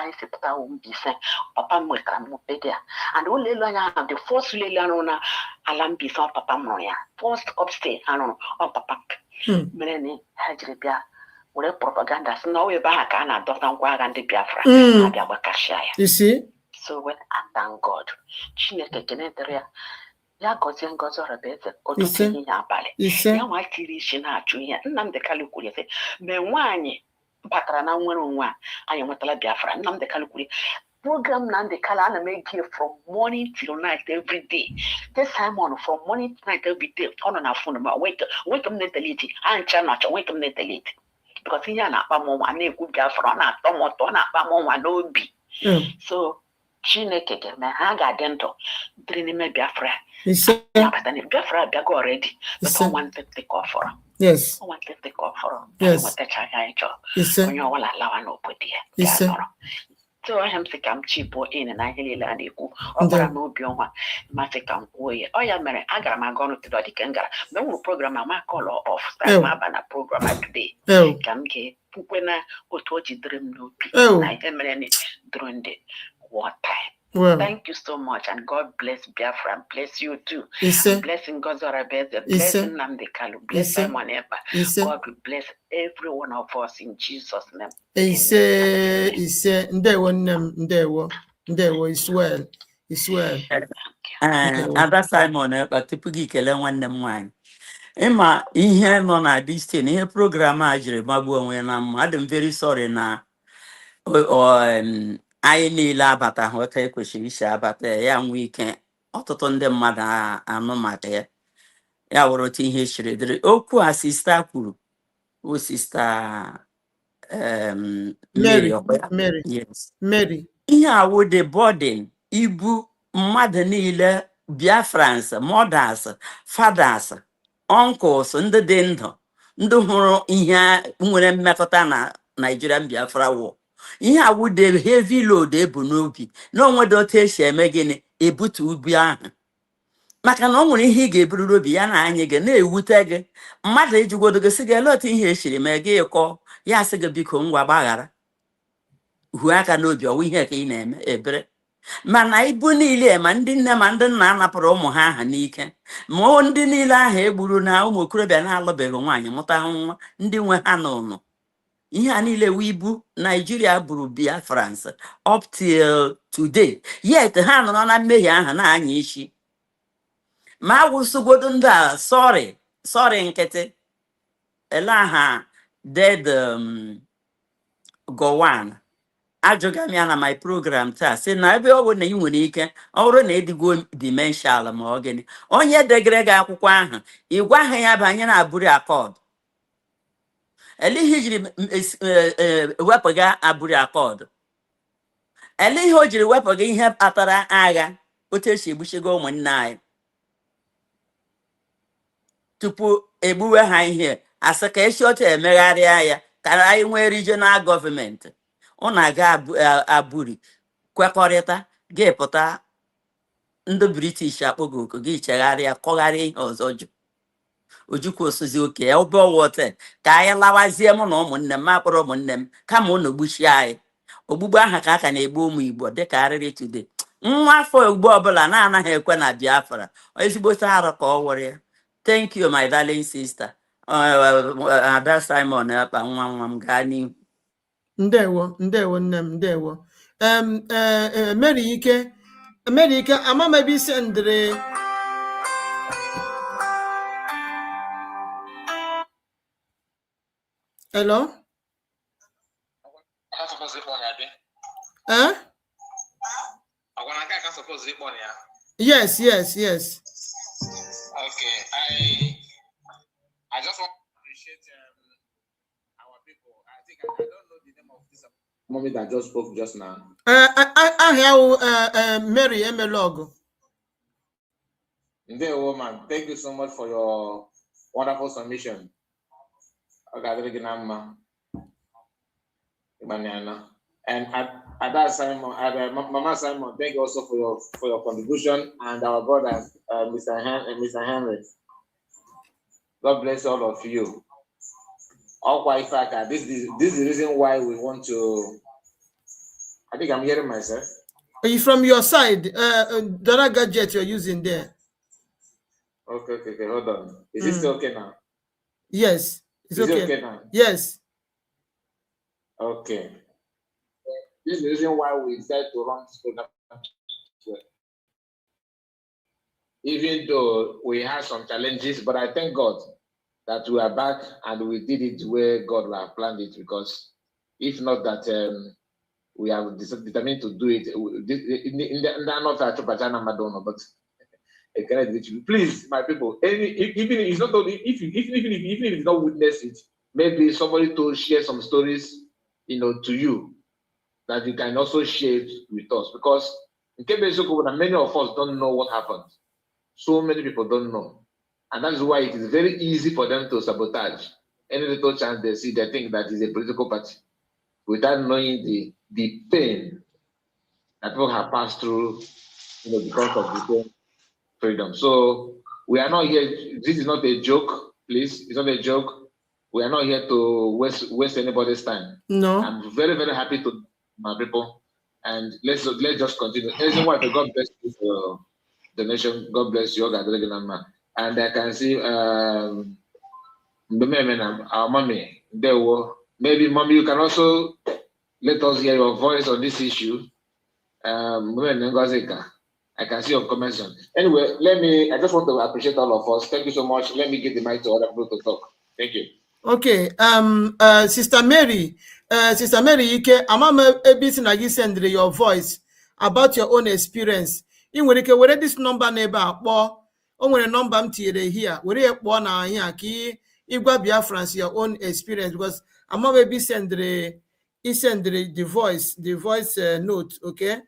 anyị si pụta Mbaise papa m nwetara mmepe dị ya and ụlọ elu anyị ahụ the first ụlọ elu arụrụ na ala Mbaise ọ papa m rụrụ ya first upstairs arụrụ ọ papa mere na ha jiri bịa were propaganda si na ọ ebe ahụ ka a na-adọta ngwa agha ndị Biafra abịa gbakashịa ya so when I thank God Chineke kene dere ya gọzie Ngozi Orebeze ụtụtụ ihe abalị ya nwa tiri isi na-achụ ihe Nnamdi Kanu kwuru sị mgbe nwaanyị batara na nwere onwe anyị nwetala Biafra Nnamdi Kanu kwuru program Nnamdi Kanu ana m ege from morning till night every day this Simon from morning to night every day ọ nọ na phone ma wake m na-edelete ancha na-achọ wake m na-edelete because ihe a na-akpa m ọnwa na-ekwu Biafra ọ na-atọ m ụtọ ọ na-akpa m ọnwa n'obi so Chineke ga-eme ha ga-adị ndụ dịrị n'ime Biafra Biafra abịago already but ọ nwantịntị ka ọ fọrọ nwantịntị ka ọ fọrọ nwetachaghị anyị chọrọ onye ọbụla lawa n'obodo ya ga-anọrọ so ahịa m sị ka m chịpụọ na ihe niile a na-ekwu ọ gwara m obi ọnwa masị ka m kwuo ya ọ ya mere agara m aga ọrụ tụdọ dịka m gara mgbe m nwere program ama kọlọ ọf aba na program today ka m ga-ekwukwe na otu o jidere m n'obi na ihe mere during the wartime. Well, thank you so much, and God bless Biafra, and bless you too. Blessing God's blessing Namde Kalu, bless Simon Eber. God will bless every one of us in Jesus' name. Ndewo, is well. Is well. Ada Simon Eber, tupu gị kelee nwanne m nwanyị. Ịma ihe nọ na Distin, ihe program a jiri magbuo onwe na mma. Adị very sorry na anyị niile abata otu ekwesịrị isi abata ya nwee ike ọtụtụ ndị mmadụ anụ maka ya. Ya wụrụ otu ihe chiri dịrị. Okwu a sista kwuru o sista Mary. Ihe awụ the burden ibu mmadụ niile Biafrans, mothers, fathers, uncles, ndị dị ndụ, ndị hụrụ ihe nwere mmetụta na Nigerian Biafra war. Ihe awụ the heavy load ebu n'obi na onwe dị otu esi eme gịnị ebutu ubi ahụ. Maka na ọ nwere ihe ị ga-eburu n'obi ya na anyị gị na-ewute gị. Mmadụ ejigwodo gị sị gị ele otu ihe esiri mee gị ịkọ ya sị gị biko ngwa gbaghara. Hụ aka n'obi ọwụ ihe ka ị na-eme ebere. Mana ibu niile ma ndị nne ma ndị nna napụrụ ụmụ ha aha n'ike. Ma ndị niile ahụ egburu na ụmụ okorobịa na-alụbeghị nwaanyị mụta nwa ndị nwe ha n'ụlọ. Ihe a niile wee ibu Nigeria buru Biafrans up till today. Yet ha nọrọ na mmehie ahụ na-anya isi. Ma awụsụgodo ndị a sorry nkịtị ele aha dead Gowan ajụga m ya na my program taa sị na ebe ọ bụ na ị nwere ike ọ bụrụ na ịdịgo dimenshal ma ọ gịnị onye degere gị akwụkwọ ahụ ị gwaghị ya banye na abụrụ akọd ele ihe jiri wepụga abụrụ akọd ele ihe o jiri wepụga ihe kpatara agha otu esi egbuchigo ụmụnne anyị tupu egbuwe ha ihe asị ka esi otu emegharịa ya ka anyị nwee regional gọọmenti. Ọ na-aga abụri kwekọrịta ga-epụta ndị British akpọgo oku gị chegharịa kọgharịa ihe ọzọ jụ ojukwu osozi oke ebe ọwọte ka anyị lawazie mụ na ụmụnne m akpọrọ ụmụnne m kama ụnụ gbuchie anyị ogbugbu aha ka aka na-egbu ụmụ Igbo dịka arịrị today. Nwa afọ ugbo ọbụla na-anaghị ekwe na Biafra ezigbote arụ ka ọ wụrụ ya. Thank you my darling sister. Ada Simon Ekpa nwa m gaa n'ihu. Ndewo nne m ndewo. Mary ike ama maybe sendere hello. Yes. Okay, I just want to appreciate our people. I think I don't know the name of this moment that just spoke just now. I have Mary Emelogo. Dear woman, thank you so much for your wonderful submission. And at that Simon, Mama Simon, thank you also for your contribution, and our brother, Mr. Henry. God bless all of you. All quite fact, this is the reason why we want to. I think I'm hearing myself. Are you from your side? The gadget you're using there. Okay, hold on. Is it still okay now? Yes, it's okay now. Yes. Okay. This is the reason why we decided to run this program. Even though we had some challenges, but I thank God that we are back and we did it where God would have planned it, because if not that we have determined to do it, but please, my people, even if it's not even if it's not witnessed it, maybe somebody to share some stories, to you, that you can also share it with us, because in Quebec, many of us don't know what happened. So many people don't know, and that is why it is very easy for them to sabotage any little chance they see. They think that is a political party, without knowing the pain that people have passed through, because of the freedom. So we are not here. This is not a joke, please. It's not a joke. We are not here to waste anybody's time. No. I'm very, very happy to my people. And let's just continue. God bless you for donation. God bless you, and I can see our mommy. There were maybe mommy, you can also let us hear your voice on this issue. I can see your comments on. Anyway, I just want to appreciate all of us. Thank you so much. Let me give the mic to other people to talk. Thank you. Okay, Sister Mary, Ike, Amama Ebisi na you send your voice about your own experience. In where where this number neighbor akpọ, o nwere number m tinyere here, where ekpọ na here ka igwa Biafrans your own experience, because Amama Ebisi send the voice note, okay?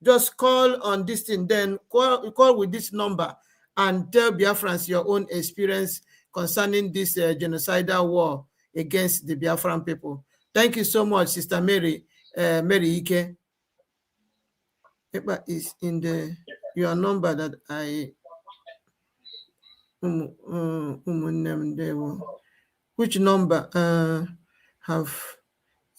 Just call on this thing, then call with this number and tell Biafrans your own experience concerning this genocidal war against the Biafran people. Thank you so much, Sister Mary, Mary Ike. It is in your number that I which number have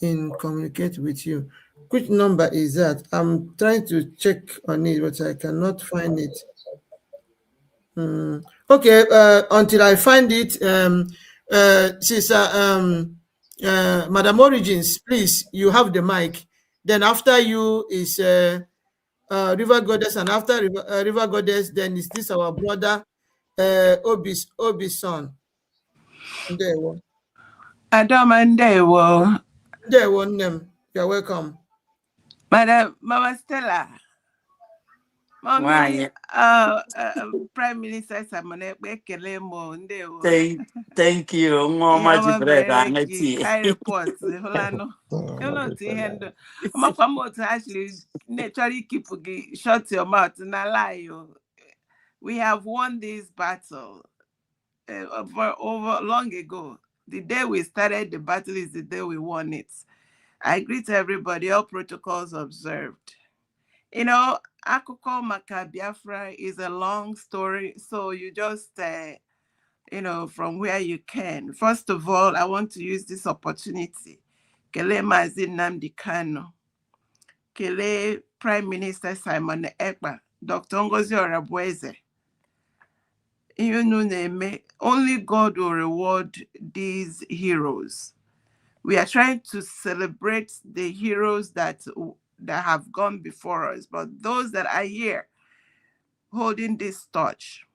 in communicate with you? Which number is that? I'm trying to check on it, but I cannot find it. Okay, until I find it, Sister Madam Origins, please, you have the mic. Then after you is River Goddess, and after River Goddess, then is this our brother Obi's son. There one. Adamandewo. There one name. You're welcome. Madam Mama Stella. Mommy, Prime Minister Samone Bekelemo Ndewo. Thank you. Mama Bereki, Kai reports, Holano. You know, Tihendo. Mapamoto actually naturally keep shut your mouth and lie you. We have won this battle over long ago. The day we started the battle is the day we won it. I greet everybody, all protocols observed. You know, Akụkọ maka Biafra is a long story, so you just, from where you can. First of all, I want to use this opportunity. Kele Mazi Nnamdi Kanu, Kele Prime Minister Simon Ekpa, Dr. Ngozi Orabueze. Only God will reward these heroes. We are trying to celebrate the heroes that have gone before us, but those that are here holding this torch.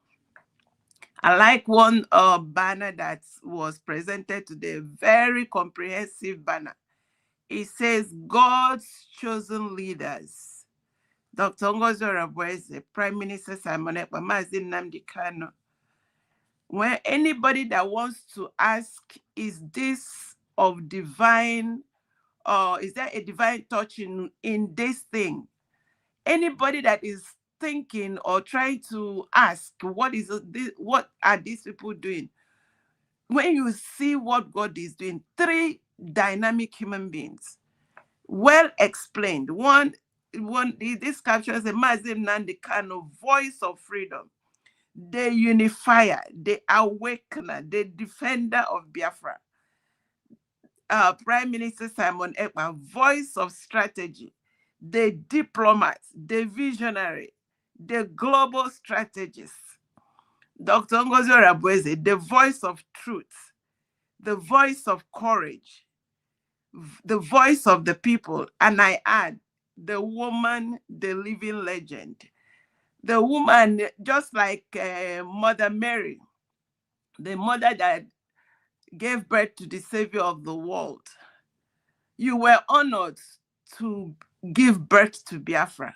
I like one banner that was presented today, very comprehensive banner. It says, God's chosen leaders. Dr. Ngozi Orabueze, Prime Minister Simon Ekpa, Mazi Nnamdi Kanu. When anybody that wants to ask, is this of divine, or is there a divine touch in this thing? Anybody that is thinking or trying to ask, what are these people doing? When you see what God is doing, 3 dynamic human beings, well explained. One this captures a Mazi Nnamdi Kanu, voice of freedom, the unifier, the awakener, the defender of Biafra. Prime Minister Simon Ekpa, voice of strategy, the diplomat, the visionary, the global strategist. Dr. Ngozi Orabueze, the voice of truth, the voice of courage, the voice of the people, and I add, the woman, the living legend. The woman, just like Mother Mary, the mother that gave birth to the Savior of the world. You were honored to give birth to Biafra.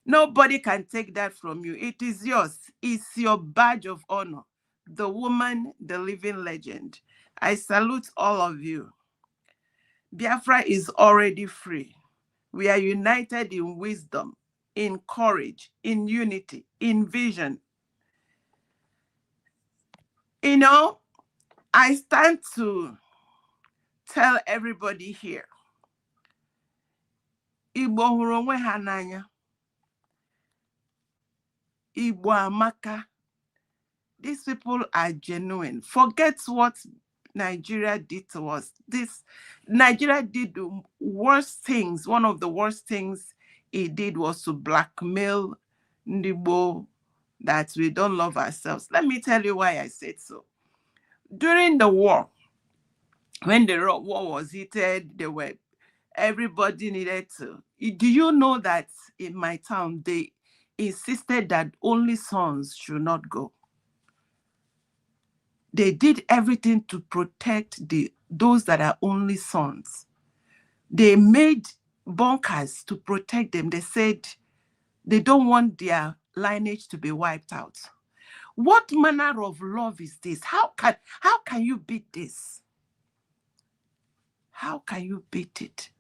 Nobody can take that from you. It is yours. It's your badge of honor. The woman, the living legend. I salute all of you. Biafra is already free. We are united in wisdom, in courage, in unity, in vision. You know, I stand to tell everybody here, Igbo hụrụ onwe ha n'anya. Igbo amaka. These people are genuine. Forget what Nigeria did to us. Nigeria did the worst things. One of the worst things it did was to blackmail Ndibo that we don't love ourselves. Let me tell you why I said so. During the war, when the war was heated, everybody needed to. Do you know that in my town, they insisted that only sons should not go? They did everything to protect those that are only sons. They made bunkers to protect them. They said they don't want their lineage to be wiped out. What manner of love is this? How can you beat this? How can you beat it?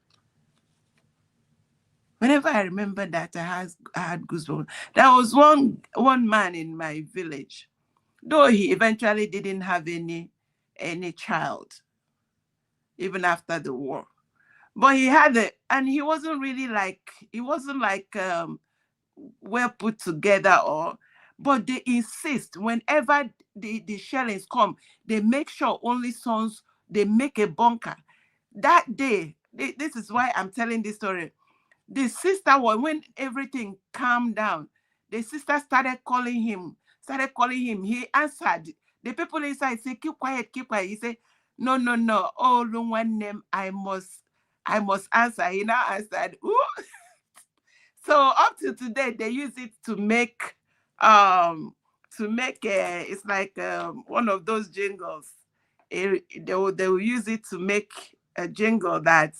Whenever I remember that, I had goosebumps. There was one man in my village, though he eventually didn't have any child, even after the war. But he had it, and he wasn't well put together, but they insist whenever the shellings come, they make sure only sons, they make a bunker. That day, this is why I'm telling this story. The sister, when everything calmed down, the sister started calling him. He answered. The people inside say, keep quiet, keep quiet. He said, no. Oh, one name, I must answer. He now answered, ooh. So up to today, they use it to make it's like one of those jingles. They will use it to make a jingle that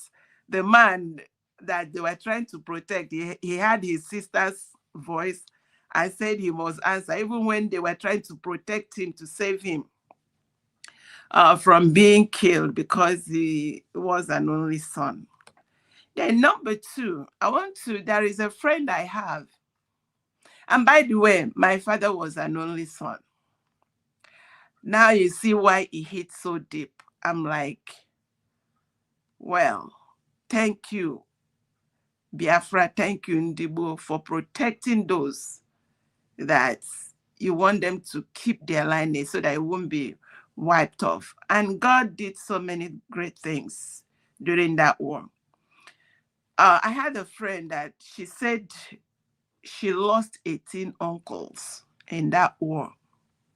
the man that they were trying to protect, he had his sister's voice. I said he must answer, even when they were trying to protect him, to save him from being killed because he was an only son. Then number two, there is a friend I have. And by the way, my father was an only son. Now you see why it hit so deep. I'm like, well, thank you, Biafra, thank you, Ndibo, for protecting those that you want them to keep their lineage so that it won't be wiped off. And God did so many great things during that war. I had a friend that she said she lost 18 uncles in that war,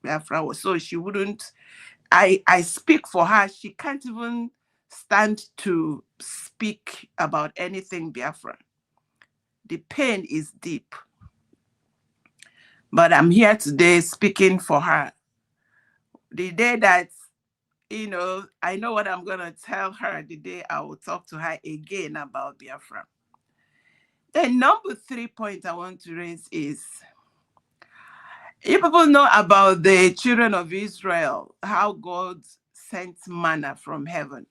Biafra war. So she wouldn't, I speak for her. She can't even stand to speak about anything Biafra. The pain is deep. But I'm here today speaking for her. The day that, I know what I'm going to tell her, the day I will talk to her again about Biafra. The number 3 point I want to raise is, you people know about the children of Israel, how God sent manna from heaven.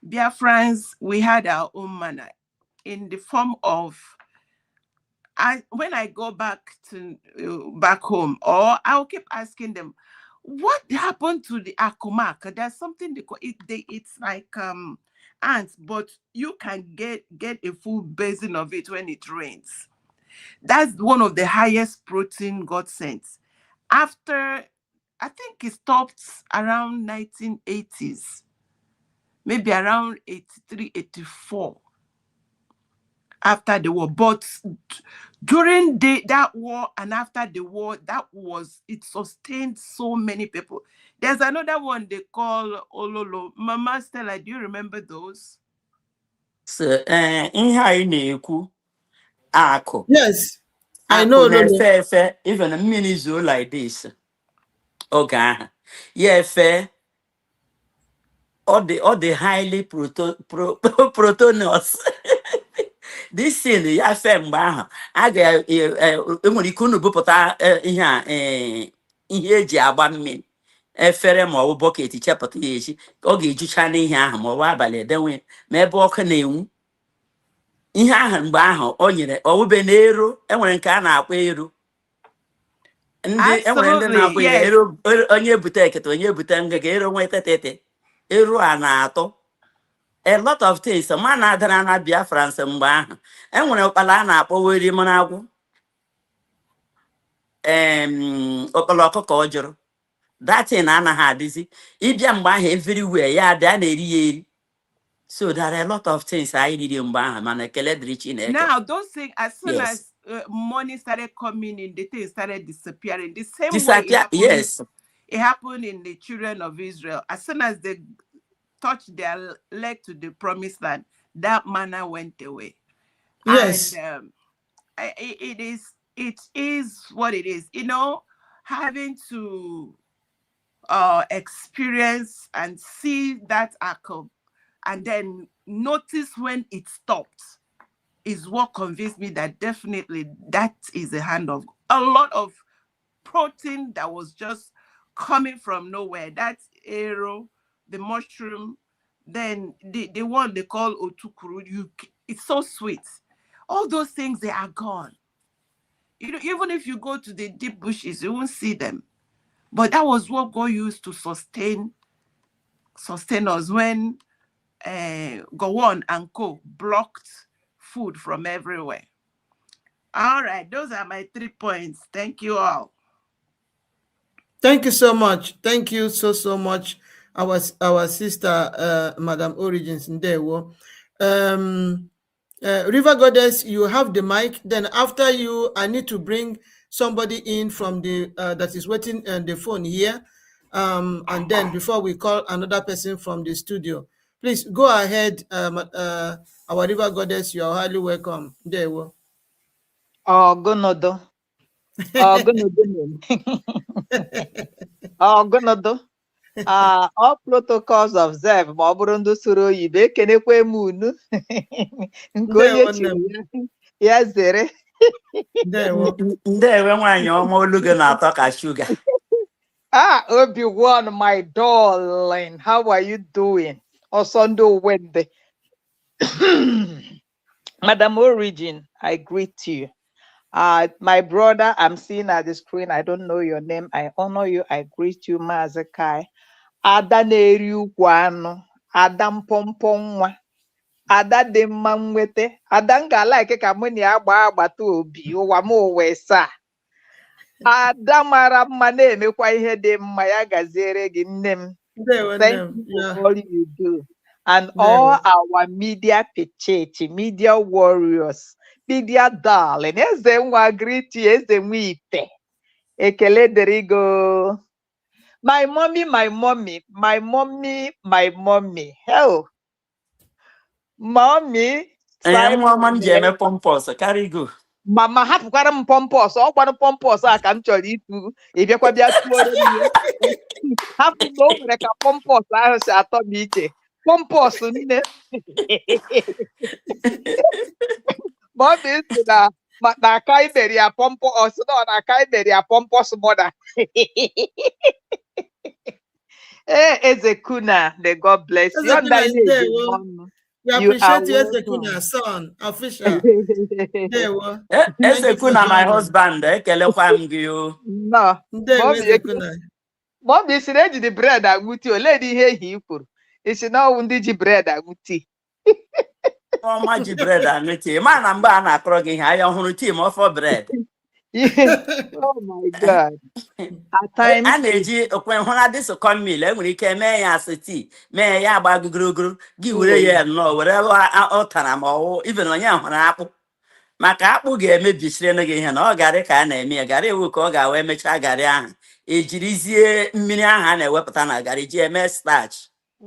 Biafrans, we had our own manna in the form of, when I go back home, or I'll keep asking them, what happened to the akumak? There's something it's like ants, but you can get a full basin of it when it rains. That's one of the highest protein God sent. After, I think it stopped around 1980s, maybe around 83, 84. After the war, but during that war and after the war, it sustained so many people. There's another one they call Ololo. Mama Stella, do you remember those? So, na-ekwu akụ. Yes, I know. Na-efe even a mini zoo like this. Okay. Yeah, all the highly proteinous. This thing, ya fe mgbe ahụ a enwere ike unu bupụta ihe eji agba mmiri, efere ma ọ bụ bọket, chepụta ya echi, ọ ga-ejucha n'ihe ahụ ma ọ bụ abalị edenwe ma ebe ọkụ na-enwu ihe ahụ. Mgbe ahụ o nyere ọwụbe na ero, enwere nke a na-akpọ ero. Enwere ndị na-akpọ ya ero, onye bute ekete, onye bute ngịga, ero nweta tete, ero a na-atọ. A lot of things. Man adara na Biafra mgbe ahụ. Enwere ụkpala a na-akpọ weri mmanagwụ. Ụkpala ọkụkọ ọjọrọ. That in anaghị adịzi ịbịa mgbe ahụ everywhere ya dị a na-eri ya eri. So there are a lot of things I riri mgbe ahụ mana ekele dịrị Chineke. Now those things, as soon Yes. as money started coming in, the things started disappearing. The same way Disappear. Yes. it happened in the children of Israel. As soon as they touched their leg to the promised land, that manna went away. Yes. And it is what it is. You know, having to experience and see that outcome and then notice when it stopped is what convinced me that definitely that is the hand of a lot of protein that was just coming from nowhere. That arrow, the mushroom, then the one they call otukuru, it's so sweet. All those things, they are gone. You know, even if you go to the deep bushes, you won't see them. But that was what God used to sustain us when Gowon and Co blocked food from everywhere. All right, those are my 3 points. Thank you all. Thank you so much. Thank you so much, our sister, Madam Origins Ndewo. River Goddess, you have the mic. Then after you, I need to bring somebody in from the that is waiting on the phone here. And then before we call another person from the studio, please go ahead. Our River Goddess, you are highly welcome. Ndewo. Ọgụnụdụ all protocols observed ma ọ bụrụ ndị soro oyibo ekenekwe m unu nke onye chiri ya zere. Ndewe nwanyị ọma olu gị na-atọ ka shuga. Obi-Wan, my darling, how are you doing? Osondo Wende. Madam Origin, I greet you. My brother, I'm seeing at the screen, I don't know your name. I honor you. I greet you, Mazakai. Ada na-eri ukwu anụ, Ada mpọmpọ nwa, Ada dị mma nwete, Ada m ga-alaike ka mụ na ya gbaa agbata obi ụwa m ụwa saa. Ada mara mma na-emekwa ihe dị mma, ya gaziere gị nne m. Thank you for all you do. And all our media pechechi, media warriors, media darling, eze nwa greet you, eze nwa ite. Ekele dịrị go. My mommy. Hell. Mommy. Nwa m ji eme pompous, carry go. Mama hapụkwara m pompous, ọ gbanụ pompous a ka m chọrọ itu. Ị bịakwa bịa tuoro m ya. Hapụ na o nwere ka pompous ahụ si atọ m iche. Pompous nne. Mommy si na aka imeri ya pompous, no, na aka imeri ya pompous mother. Ezekuna, may God bless you. We appreciate you, Ezekuna, son, official. Ezekuna, my husband, kelekwa m gị. No, Mommy si na eji the bread agwuti, ole dị ihe hi kwuru. Isi na ọwụ ndị ji bread agwuti. Ọma ji bread agwuti. Ma na mgbe a na-akọrọ gị ihe anya ọhụrụ tii ma ọfọ bread. Oh my God. A na-eji okwe hụra dị sụkọ mmiri, enwere ike mee ya asị tii, mee ya agba gogoro, gị were ya nnọọ, were ụtara ma ọwụ, ibe na onye hụrụ akpụ. Maka akpụ ga-emebisiri gị ihe na ọ garị ka a na-eme ya, garị ewu ka ọ ga-wee mechaa garị ahụ. Ejirizie mmiri ahụ a na-ewepụta na garị ji eme starch.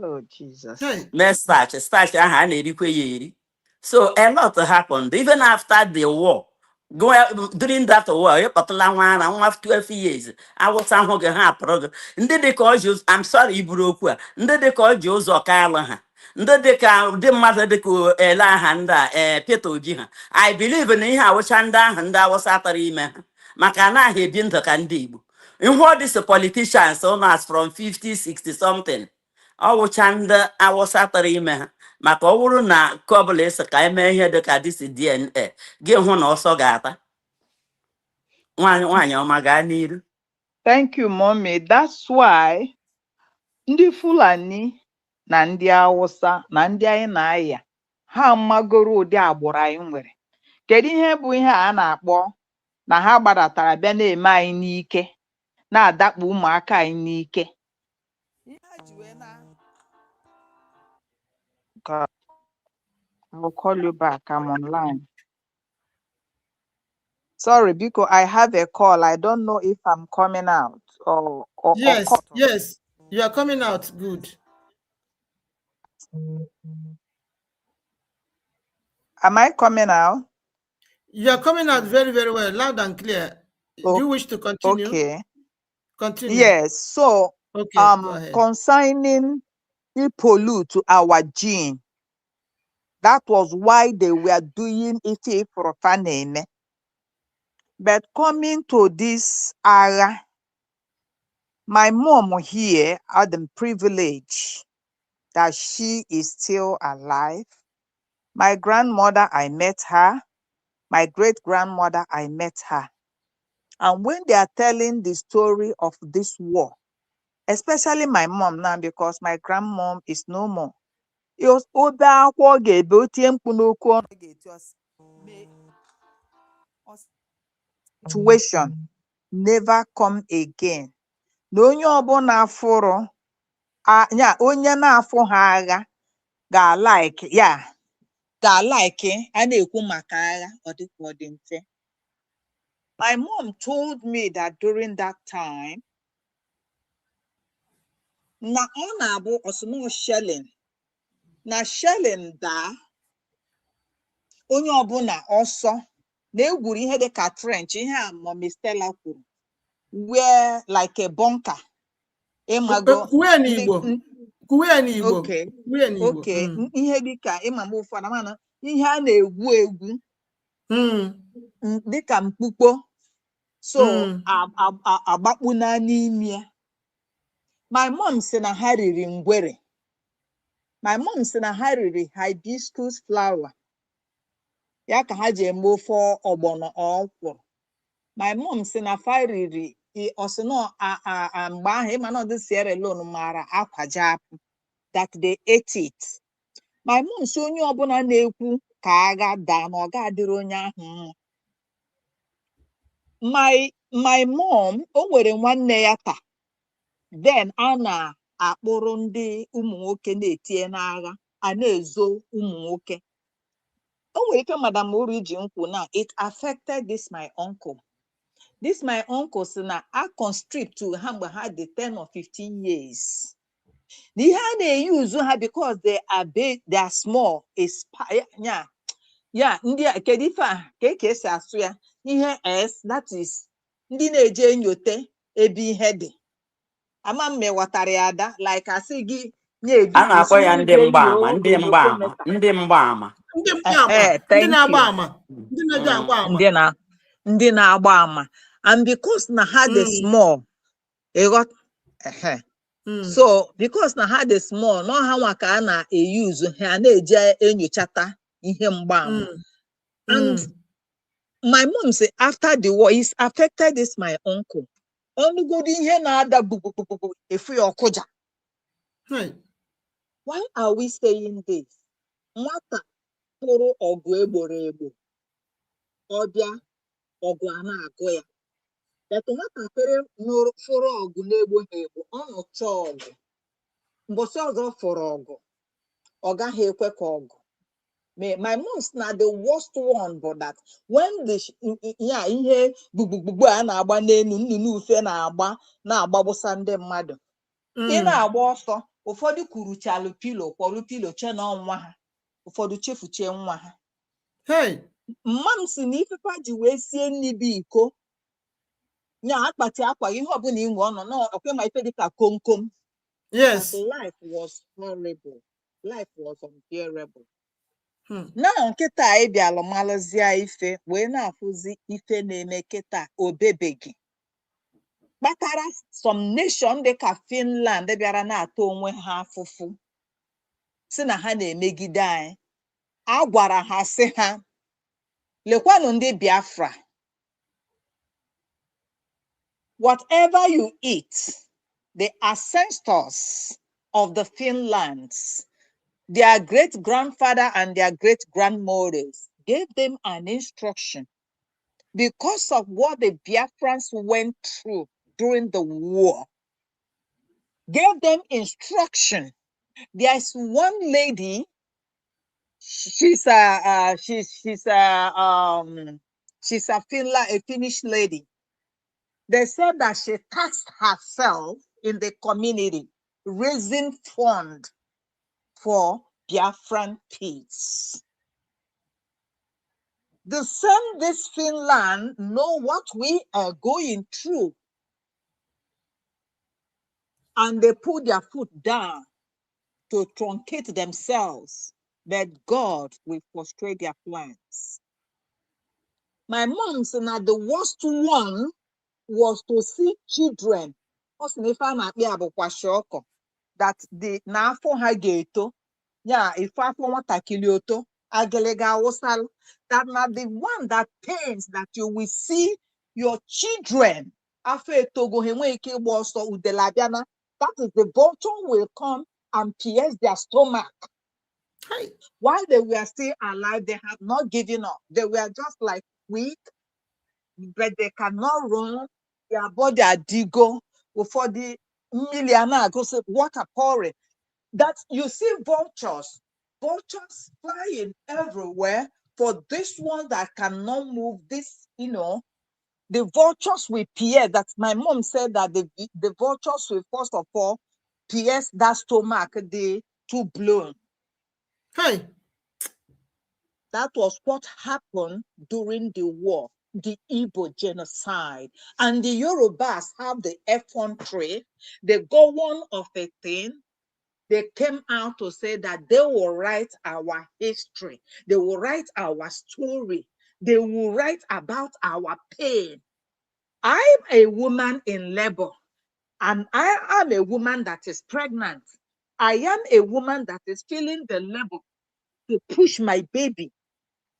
Oh, Jesus. Mee starch ahụ a na-erikwe ya eri. So a lot happened even after the war. During that war, you kpọtụla nwa ara nwa 12 years. Awụsa ahụ gị ha apụrụ gị. Ndị dị ka ọ ji, I'm sorry iburu okwu a, ndị dị ka ọ ji ụzọ ka alụ ha. Ndị dị ka ndị mmadụ dị ka ele aha ndị a Peter Obi ha. I believe na ihe awụcha ndị ahụ ndị Awụsa tara ime ha. Maka na ahụ ebi ndụ ka ndị Igbo. What is politicians as from 50, 60 something? Ọwụcha ndị Awụsa tara ime ha. Maka ọ bụrụ na nke ọbụla esi ka eme ihe dị ka dịsi DNA, gị hụ na ọsọ ga-ata. Nwaanyị ọma gaa n'iru. Thank you, Mommy. That's why ndị Fulani na ndị Awụsa na ndị anyị na-aya ha magoro ụdị agbụrụ anyị nwere. Kedu ihe bụ ihe a na-akpọ na ha gbadatara bịa na-eme anyị n'ike? na-adakpu ụmụaka anyị n'ike. God, I will call you back. I'm online. Sorry, because I have a call. I don't know if I'm coming out or Yes, cut. yes, you are coming out good. Am I coming out? You are coming out very, very well, loud and clear. Do you wish to continue? Okay. Continue. Yes. So, okay, go ahead. concerning the pollute to our gene, that was why they were doing it for Faneme. But coming to this era, my mom here had the privilege that she is still alive. My grandmother, I met her. My great-grandmother, I met her. And when they are telling the story of this war, especially my mom now, because my grandmom is no more, it was situation never come again. Na onye ọbụla fụrụ onye na-afụ ha agha ga-like ga-like a na-ekwu maka agha ọ dịka ọ dị mfe. My mom told me that during that time, na ọ na-abụ ọsụmọ shelling, na shelling daa, onye ọbụla ọsọ na-egwuri ihe dị ka trench, ihe a Mommy Stella kwuru, where like a bunker. Ịmago okay, ihe dị ka ịmama ụfọdụ mana ihe a na-egwu egwu dịka mkpukpo, so agbakpuna n'ime ya. My mom sị na ha riri ngwere. My mom sị na ha riri hibiscus flower, ya ka ha ji eme ofe ọgbọnọ ọkwụrụ. My mom sị na fa riri ọsịnọ mgbe ahụ ịma na ọdị Sierra Leone mara akwaja apụ, that they ate it. My mom sị onye ọbụla na-ekwu ka agha daa na ọ ga-adịrị onye ahụ mma. My mom, o nwere nwanne ya taa, then a na-akpụrụ ndị ụmụ nwoke na-etinye n'agha, a na-ezo ụmụ nwoke. O nwere ike Madam Uru ji nkwu na it affected this my uncle. This my uncle sị na a constrict to ha mgbe ha dị 10 or 15 years. Na ihe a na-eyuzu ha because they are small is ya ndị a kedu ife a ka esi asụ ya ihe that is ndị na-eje enyote ebe ihe dị. Ama m mewatara ya ada like asị gị nye a na-akpọ ya ndị mgbaama, ndị mgbaama, ndị mgbaama, ndị na-agba ama, ndị na-agba ama. And because na ha dị small, so because na ha dị small, no ha nwa ka a na-eyuzu ha na-eje enyochata ihe mgbaama. And my mom say after the war, it's affected this my uncle. Ọnụgodu ihe na-ada bubububu efu ya ọkụja. Why are we saying this? Nwata pụrụ ọgụ egboro egbo, ọbịa ọgụ a na-agụ ya. That nwatakịrị fụrụ ọgụ na-egbo ha egbo, ọ nọcha ọgụ, mbọsị ọzọ fụrụ ọgụ, ọ gaghị ekwe ka ọgụ. My mom's not the worst one, but that when the ihe bubububu a na-agba n'elu nnụnụ ufe na-agba bụsa ndị mmadụ. Ị na-agba ọsọ, ụfọdụ kuruchalụ pilo kwọrụ pilo che na ọnwa ha, ụfọdụ chefuchie nwa ha. Mma m si na ifefa ji wee sie nri bụ iko nya akpati akwa ihe ọbụla inwe ọnọ na ọkwe ma ife dịka komkom. Yes. But life was horrible. Life was unbearable. Na nkịta anyị bịalụ malụzie ife wee na-afụzi ife na-eme kịta obebeghị. Kpatara some nation dịka Finland bịara na-ata onwe ha afụfụ si na ha na-emegide anyị. A gwara ha sị ha lekwanụ ndị Biafra, whatever you eat, the ancestors of the Finlands, their great-grandfather and their great-grandmothers gave them an instruction because of what the Biafrans went through during the war, gave them instruction. There's one lady, she's a Finnish lady. They said that she tasked herself in the community, raising fund for Biafran peace. The same this Finland know what we are going through, and they put their foot down to truncate themselves, that God will frustrate their plans. My mom said that the worst one was to see children. That the n'afọ ha ga-eto, ya ife afọ nwatakịrị oto, agịlịga awụsalụ. That not the one that pains, that you will see your children after etogo ha enweghị ike ịgba ọsọ udele abịana. That is the vulture will come and pierce their stomach. Hey. While they were still alive, they have not given up. They were just like weak, but they cannot run. Their body are digo before the millionaire goes water pouring. That you see vultures flying everywhere for this one that cannot move. This, the vultures will pierce. That my mom said that the vultures will first of all pierce that stomach, the two blown. Hey. That was what happened during the war, the Igbo genocide. And the Yorubas have the effrontery. They go one of a thing. They came out to say that they will write our history. They will write our story. They will write about our pain. I'm a woman in labor, and I am a woman that is pregnant. I am a woman that is feeling the labor to push my baby.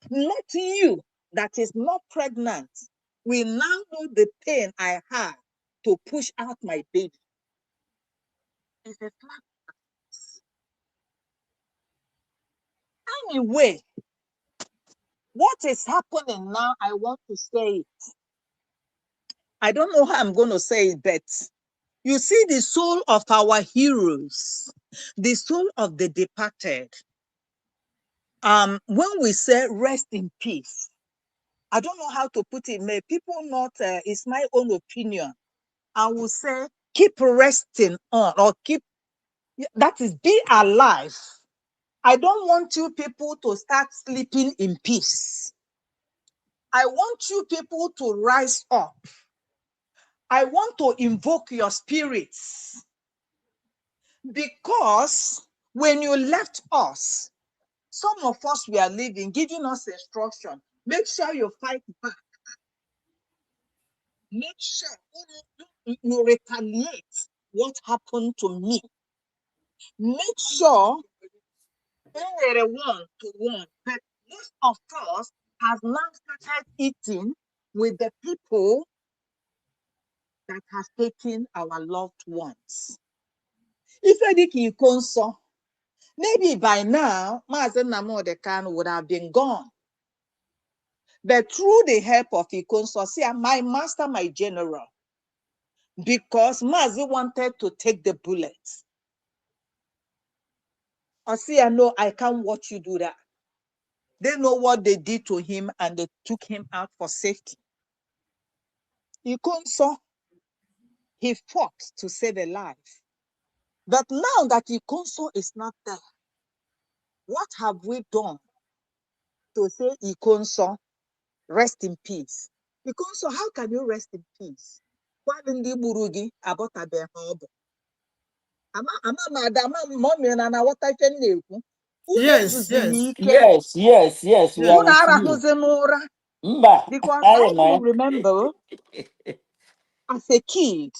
Not you that is not pregnant. We now know the pain I had to push out my baby. It's a fact. Anyway, what is happening now, I want to say it. I don't know how I'm going to say it, but you see the soul of our heroes, the soul of the departed. When we say rest in peace, I don't know how to put it. May people not, it's my own opinion. I will say keep resting on, or that is be alive. I don't want you people to start sleeping in peace. I want you people to rise up. I want to invoke your spirits, because when you left us, some of us were living, giving us instruction. Make sure you fight back. Make sure you retaliate what happened to me. Make sure we were one-to-one. But most of us have now started eating with the people that has taken our loved ones. If Ediki Ikonso, maybe by now, Mazen Namodekan would have been gone. But through the help of Ikonso, see, my master, my general, because Mazi wanted to take the bullets. I see, I know I can't watch you do that. They know what they did to him, and they took him out for safety. Ikonso, he fought to save a life. But now that Ikonso is not there, what have we done to say, Ikonso, rest in peace? Ikonso, how can you rest in peace? Yes, yes. Yes, we are with you. Because I can remember as a kid,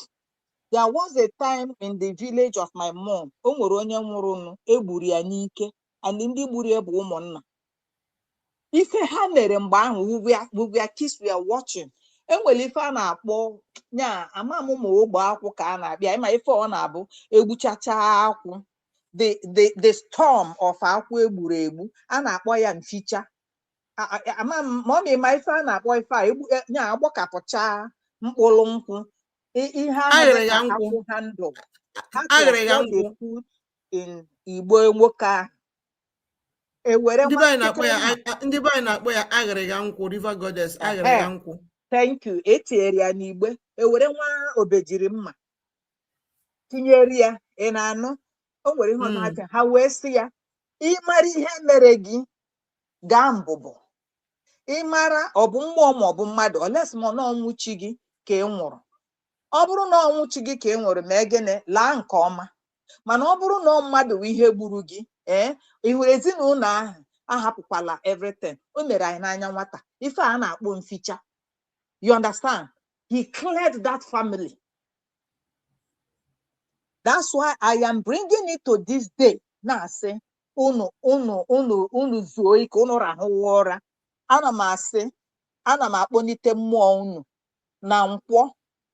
there was a time in the village of my mom, and in the if a hammer and bang, we were kids, we are watching. And well, if I na-akpọ nya amam ụmụ ogbe akwụ ka a na-abịa ịma ife ọ na-abụ egbuchacha akwụ, the storm of akwụ egburu egbu a na-akpọ ya mficha. Amam ma ọ ma ife a na-akpọ ife a nya agbọkapụcha mkpụrụ nkwụ ihe ahụ Aghere dị ya ka nkwụ. akwụ handle. That Aghere was ya what they nkwụ. put in Igbo nwoke ahụ. Ewere Ndị nwa be anyị na-akpọ nkịtị ya mma. ndị be anyị na-akpọ ya aghere ya nkwụ, River Goddess, aghere ya nkwụ. Thank you. Etinyere ya n'igbe. Ewere nwa obejiri mma tinyere ya. Ị na-anụ? O nwere ihe ọzọ ha tinye. Ha wee sị ya, ịmara ihe mere gị gaa mbụbụ. Ịmara ọ bụ mmụọ ma ọ bụ mmadụ, olesi ma na ọnwụ chi gị ka ị nwụrụ. Ọ bụrụ na ọnwụ chi gị ka ị nwụrụ, ma gịnị laa nke ọma. Mana ọ bụrụ na mmadụ ihe gburu gị, ị hụrụ ezinụlọ ahụ ahapụkwala everything. O mere anyị n'anya nwata. Ife a na-akpọ mficha. You understand? He cleared that family. That's why I am bringing it to this day. Na-asị unu zuo ike, unu rahụwa ụra. Ana m asị, ana m akpọnite mmụọ unu na Nkwọ,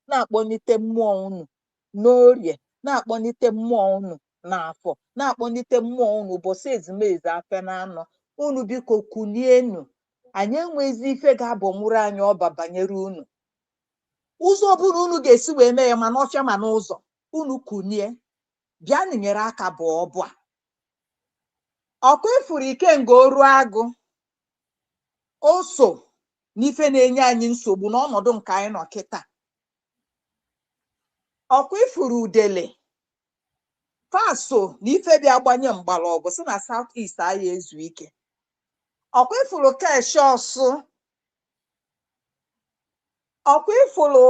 na-akpọnite mmụọ unu n'Orie, na-akpọnite mmụọ unu n'Afọ, na-akpọnite mmụọ unu ụbọchị ezumezu Afọ na Anọ. Unu biko kunienu. Anyị enwezi ife ga-abọnwụrụ anyị ọba banyere unu. Ụzọ ọbụla unu ga-esi wee mee ya, ma n'ọfịa ma n'ụzọ, unu kunie. Bịanụ nyere aka bụ ọbụ a. Ọkụ ifuru ike nga oru agụ. O so n'ife na-enye anyị nsogbu n'ọnọdụ nke anyị nọ kịta. Ọkụ ifuru udele. Faso n'ife bịa gbanye mgbọrọgwụ si na South East anyị ezu ike. Ọkụ ifuru keshi ọsụ. Ọkụ ifuru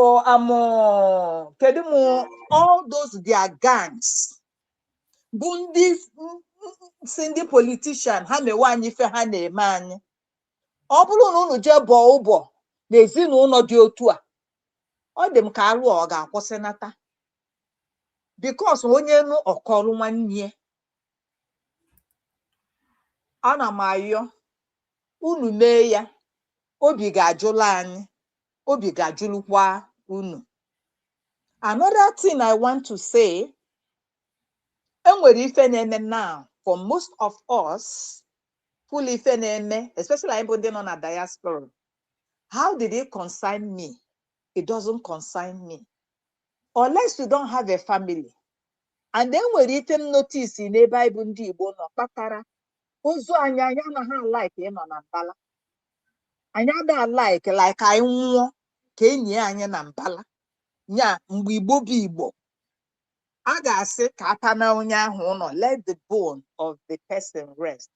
kedu m all those their gangs bụ ndị si ndị politician ha mewe anyị ife ha na-eme anyị. Ọ bụrụ na unu jee bọọ ụbọ n'ezinụlọ dị otu a, ọ dị m ka alụ ọ ga-akwụsịnata. Because onye nụ ọkọrụ nwanne ya. Ana m ayọ unu mee ya, obi ga-ajụla anyị, obi ga-ajụlukwa unu. Another thing I want to say, enwere ife na-eme now for most of us, full ife na-eme, especially anyị bụ ndị nọ na diaspora. How did it concern me? It doesn't concern me. Unless you don't have a family. And then nwere ife m notice n'ebe anyị bụ ndị Igbo nọ kpatara ụzọ anyị anaghị alike ịnọ na mbala. Anyị ada like anyị nwụọ ka enyi anyị na mbala. Nya mgbe Igbo bụ Igbo, a ga-asị ka apana onye ahụ ụlọ, let the bone of the person rest.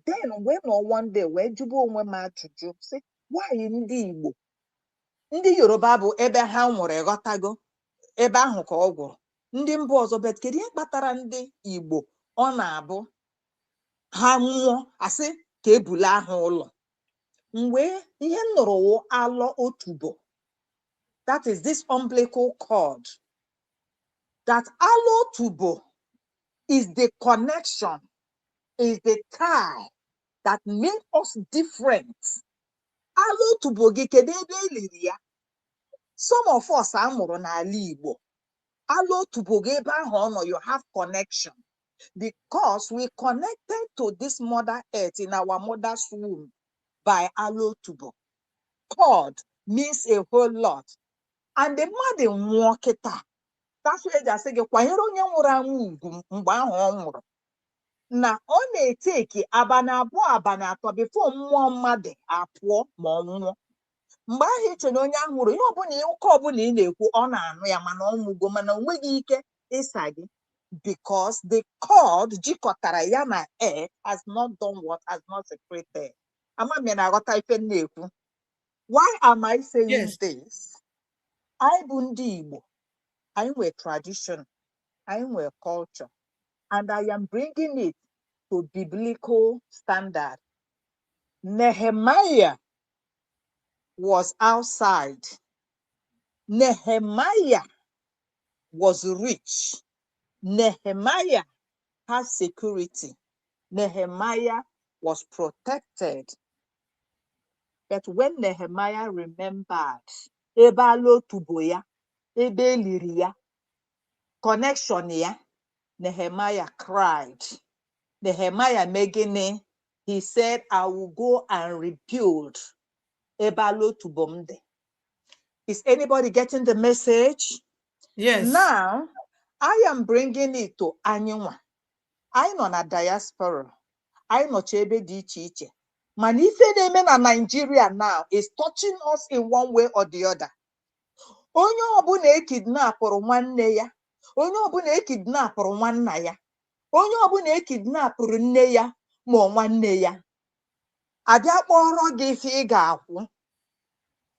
Then when no one day wee jụba onwe m ajụjụ sị, why ndị Igbo, ndị Yoruba bụ ebe ha nwụrụ ịghọtago, ebe ahụ ka ọ gwụrụ. Ndị mba ọzọ, bet kedu ihe kpatara ndị Igbo ọ na-abụ ha nwụọ asị ka ebule ahụ ụlọ. Mgbe ihe nụrụ wụ alọ otubo, that is this umbilical cord. That alọ otubo is the connection, is the tie that make us different. Alọ otubo gị kedu ebe eliri ya? Some of us amụrụ n'ala Igbo. Alọ otubo gị ebe ahụ ọ nọ, you have connection. Because we connected to this mother earth in our mother's womb by alọ otubo. Cord means a whole lot. And the mother nwụọ kịta. That's why eji asị gị kwanyere onye nwụrụ anwụ ugwu mgbe ahụ ọ nwụrụ. Na ọ na-eteki abalị abụọ abalị atọ before mmụọ mmadụ apụọ ma ọ nwụọ. Mgbe ahụ iche na onye ahụ nwụrụ, ihe ọbụla ụka ọbụla ị na-ekwu ọ na-anụ ya, mana ọ nwụgo, mana o nweghị ike ịsa gị. Because the cord jikọtara ya na air has not done what, has not secreted. Ama m na-aghọta ife m na-ekwu. Why am I saying this? Anyị bụ ndị Igbo. Anyị nwere tradition. Anyị nwere culture. And I am bringing it to biblical standard. Nehemiah was outside. Nehemiah was rich. Nehemiah had security. Nehemiah was protected. But when Nehemiah remembered, ebe alọ otubo ya, ebe eliri ya, connection ya, Nehemiah cried. Nehemiah megene, he said, I will go and rebuild ebe alọ otubo m dị. Is anybody getting the message? Yes. Now, I am bringing it to Anyinwa. I nọ na diaspora. I nọcha ebe dị iche iche. Mana ife na-eme na Nigeria now is touching us in one way or the other. Onye ọbụla ekidnapụrụ nwanne ya, onye ọbụla ekidnapụrụ nwanna ya, onye ọbụla ekidnapụrụ nne ya ma nwanne ya, abịa kpọrọ gị ife ị ga-akwụ.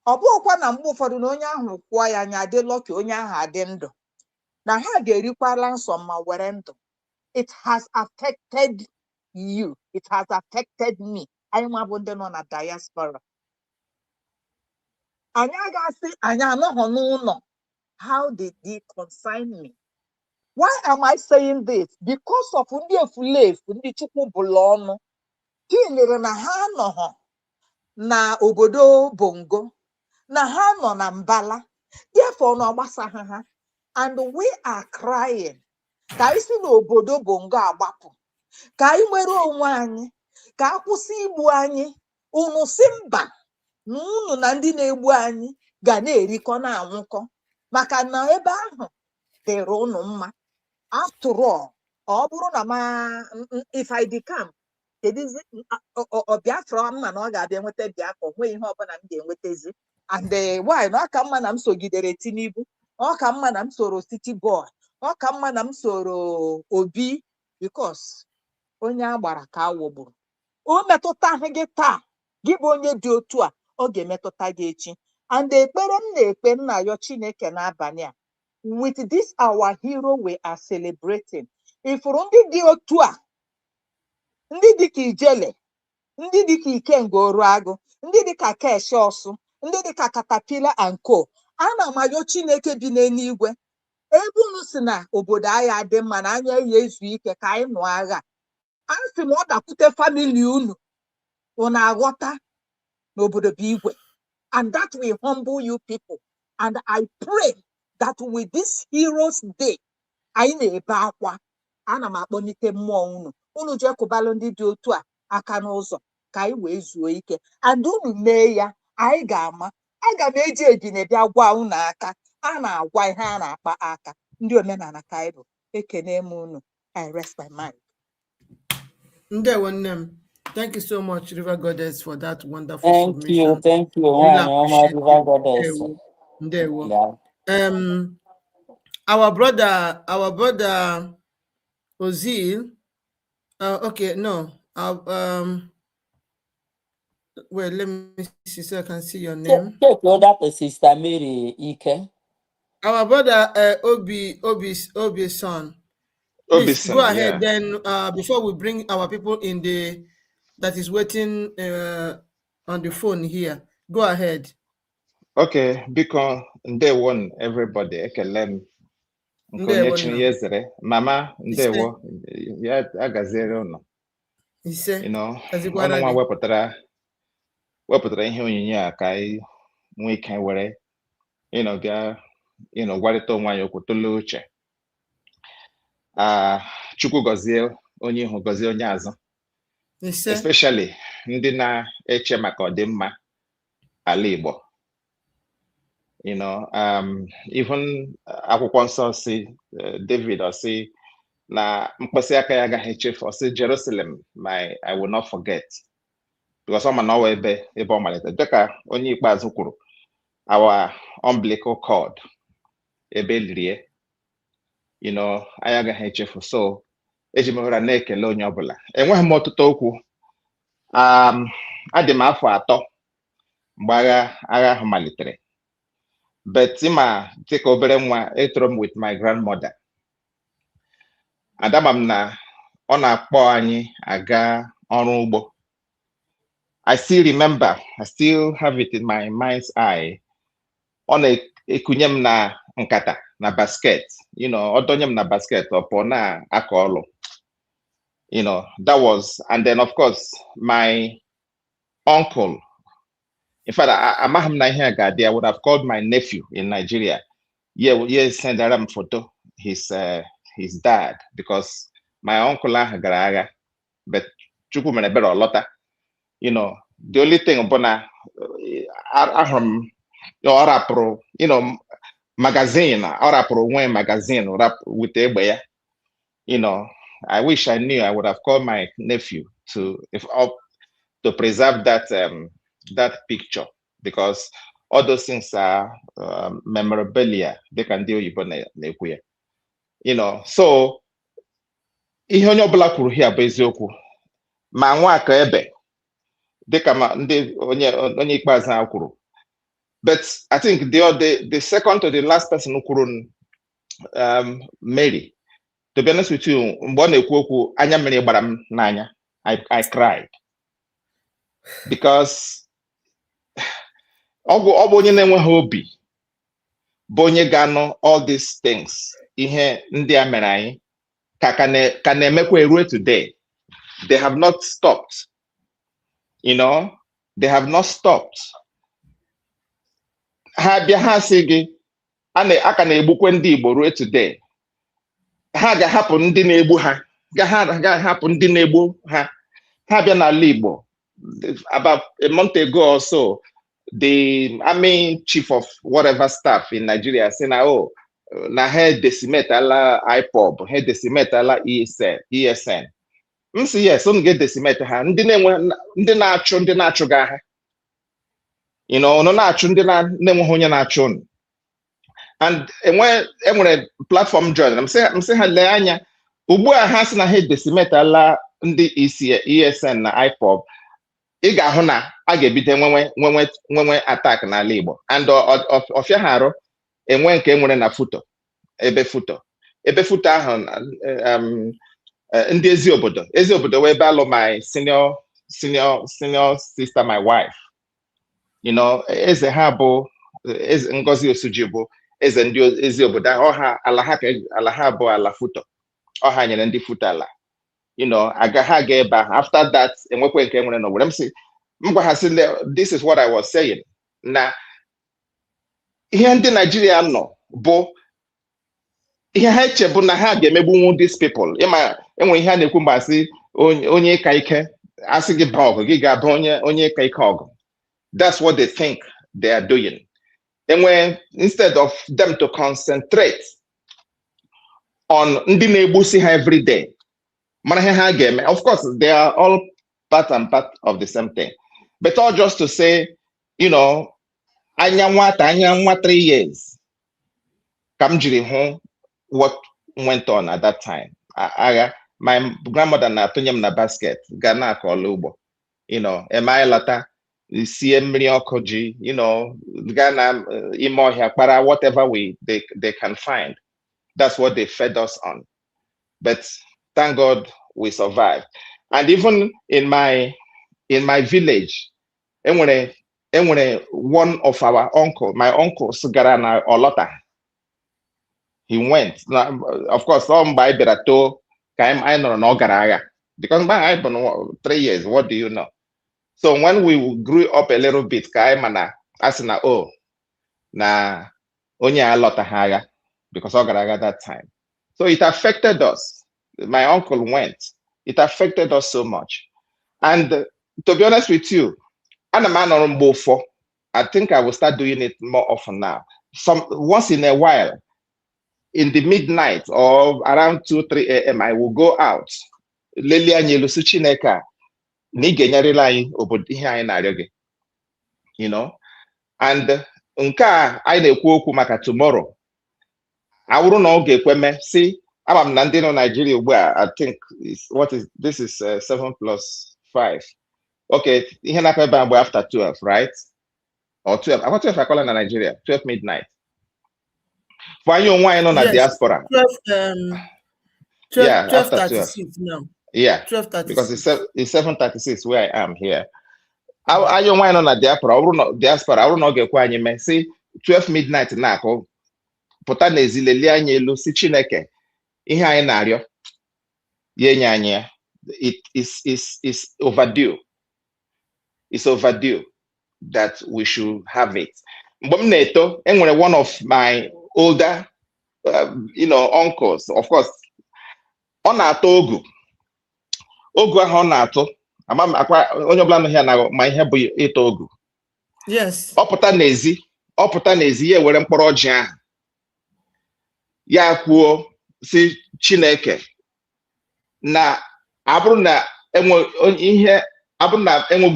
Ọ bụghịkwa na mgbe ụfọdụ na onye ahụ kwụọ ya anya adị lọki onye ahụ adị ndụ, na ha ga-erikwala nsọ ma were ndụ. It has affected you. It has affected me. Anyị nwa bụ ndị nọ na diaspora. Anyị agaghị anyị anọghọ n'ụlọ. How did it concern me? Why am I saying this? Because of ndị efulefu ndị Chukwu bụla ọnụ. Tinyere na ha anọghọ na obodo Bongo, na ha nọ na Mbala. Therefore, na ọgbasaghị ha. And we are crying. Ka anyị si n'obodo Bongo agbapụ. Ka anyị nwere onwe anyị. Ka akwụsị igbu anyị. Unu si mba na unu na ndị na-egbu anyị ga na-erikọ na-anwụkọ. Maka na ebe ahụ dịrị unu mma. After all, ọ bụrụ na if I decamp, Biafra mma na ọ ga-abịa nweta Biafra, onweghị ihe ọbụla m ga-enwetezi. And why na ọ ka mma na m sogidere Tinubu, ọ ka mma na m soro City Boy, ọ ka mma na m soro Obi, because onye agbara ka awụgburu. O metụta gị taa, gị bụ onye dị otu a, ọ ga-emetụta gị echi. And ekpere m na-ekpe nna ya Chineke n'abalị a, with this our hero we are celebrating. Ifuru ndị dị otu a, ndị dị ka Ijele, ndị dị ka Ikenga Oruagụ, ndị dị ka Keshi Ọsụ, ndị dị ka Caterpillar and Co. Ana m ayọ Chineke bi n'eluigwe. Ebe unu si na obodo anyị adị mma na anya ya ezu ike ka anyị nụọ agha. Asị m ọ dakwute famili unu aghọta n'obodo bụ igwe. And that will humble you people. And I pray that with this Heroes Day, anyị na-ebe akwa, ana m akpọnite mmụọ unu. Unu jee kụbalụ ndị dị otu a aka n'ụzọ ka anyị wee zuo ike. And unu mee ya, anyị ga-ama. Aga m eji ejine bịa gwa unu aka. A na-agwa ihe a na-akpa aka. Ndị omenala ka anyị bụ. Ekene m unu. I rest my mind. Ndewo nne m. Thank you so much, River Goddess, for that wonderful submission. Thank you. Really appreciate River Goddess. Ndewo. Our brother Ozil. Okay, no. Well, let me see so I can see your name. Take that to Sister Mary Ike. Our brother Obi's son. Please go ahead. Yeah. Then before we bring our people in that is waiting on the phone here, go ahead. Okay, because ndewo everybody ekele m nke onye chiri ya ezere mama ndewo ya agaziere ụnụ. Ọnụ nwa wepụtara ihe onyinye a ka anyị nwee ike were bịa gwarịta onwe anyị okwu tụlee uche. Chukwu gọzie onye ihu gọzie onye azụ, especially ndị na-eche maka ọdịmma ala Igbo. Even akwụkwọ nsọ si David si na mkpịsị aka ya agaghị echefu, si Jerusalem I will not forget, because ọ ma na ọwa ebe ọ malite dịka onye ikpeazụ kwuru, our umbilical cord ebe lirie anyị agaghị echefu. So eji m ohere na-ekele onye ọbụla. Enweghị m ọtụtụ okwu. Adị m afọ 3 mgbe agha ahụ malitere, but ma dịka obere nwa etoro m with my grandmother. Adama m na ọ na-akpọ anyị aga ọrụ ugbo. I still remember, I still have it in my mind's eye. Ọ na-ekunye m na nkata na basket, ọ donye m na basket ọ pụọ na-akọ ọlụ. That was, and then of course my uncle, in fact amaghị m na ihe a ga-adị, I would have called my nephew in Nigeria. Yeah, send a photo, his dad, because my uncle ahụ gara agha, but Chukwu mere ebere ọlọta. The only thing bụ na ahụrụ m ọ rapụrụ magazine, or rapụrụ one magazine rap with egbe ya. You know, I wish I knew. I would have called my nephew to preserve that picture, because all those things are memorabilia. They can deal with. You know, so ihe onye ọbụla kwuru here bụ eziokwu. Ma Nwaka Ebe dịka ma ndị onye ikpeazụ ha kwuru. But I think the second to the last person kwuru Mary. To be honest with you, mgbe ọ na-ekwu okwu anya mmiri gbara m n'anya. I cried because ọ bụ onye na-enweghị obi bụ onye ga-anụ all these things, ihe ndị a mere anyị ka na-emekwa ruo today. They have not stopped. You know, they have not stopped. Ha bịa ha sị gị aka na-egbukwe ndị Igbo ruo today. Ha ga-ahapụ ndị na-egbu ha, ga-ahapụ ndị na-egbu ha. Ha bịa n'ala Igbo. About a month ago or so, the army chief of whatever staff in Nigeria said, "Oh, na he decimate ala IPOB, he decimate ala ESN." Say yes, don't get decimate ha. Ndị na-achụ ga ha. You know, no na-achụ ndị na-enweghị onye na-achụ unu. And enwere platform join. I'm say ha lee anya. Ugbu a ha sị na he decimate ala ndị ESN na IPOB. Ị ga-ahụ na a ga-ebido nwenwe attack n'ala Igbo. And ọfịa ha arụ enwe nke enwere na foto ebe foto ahụ ndị ezi obodo wee balụ my senior sister, my wife. You know, eze ha bụ Ngozi Osuji bụ eze ndị ezi obodo ọha ala ha bụ ala foto. Ọha nyere ndị foto ala. You know, ha ga ebe ahụ. After that, enwekwe nke enwere n'Owerri. M sị, ngwa ha sị, this is what I was saying. Na ihe ndị Nigeria nọ bụ ihe ha eche bụ na ha ga-emegbunwu these people. Ịma enwe ihe a na-ekwu mgbe asị onye ịka ike asị gị baa ọgụ gị ga-abụ onye ịka ike ọgụ. That's what they think they are doing. Instead of them to concentrate on ndị na-egbusi ha every day. Of course, they are all part of the same thing. But all just to say, you know, anya nwa 3 years. Kam jiri hụ what went on at that time. My grandmother na atụnye m na basket ga na-akọlụ ugbo. You know, ema lata sie mmiri ọkụ ji, you know, ga na ime ọhịa kpara whatever they can find. That's what they fed us on. But thank God we survived. And even in my village, enwere one of our my uncles gara na Olota. He went. Now, of course, some by Berato came I know no garaga. Because my I been 3 years, what do you know? So when we grew up a little bit, Kaimana asina na onye Olota haga because ogaraga that time. So it affected us. My uncle went. It affected us so much. And to be honest with you, I think I will start doing it more often now. Once in a while, in the midnight or around 2-3 a.m., I will go out. You know, and I na-ekwu okwu maka tomorrow. I wouldn't know see. I'm Nandino Nigeria where I think this is 7 + 5. Okay, after 12, right? Or 12. I want 12 I call it in Nigeria, 12 midnight. For you why on a diaspora? 12 after 36 now. Yeah, 12:36. Because it's 7:36 where I am here. I you why on a diaspora? I don't know get see 12 midnight na ko pụta n'ezileli anya elu si Chineke ihe anyị na-arịọ ya enye anyị it is overdue. It's overdue that we should have it. Mgbe m na-eto enwere one of my older uncles, of course, ọ na-atọ ogu ahụ ọ na-atụ onye ọbụla nọ ya na ma ihe bụ ịtọ ogu. Yes. Ọ pụta n'ezi ya were mkpọrọ ọjị ahụ ya kwuo si Chineke na abụrụ na enwego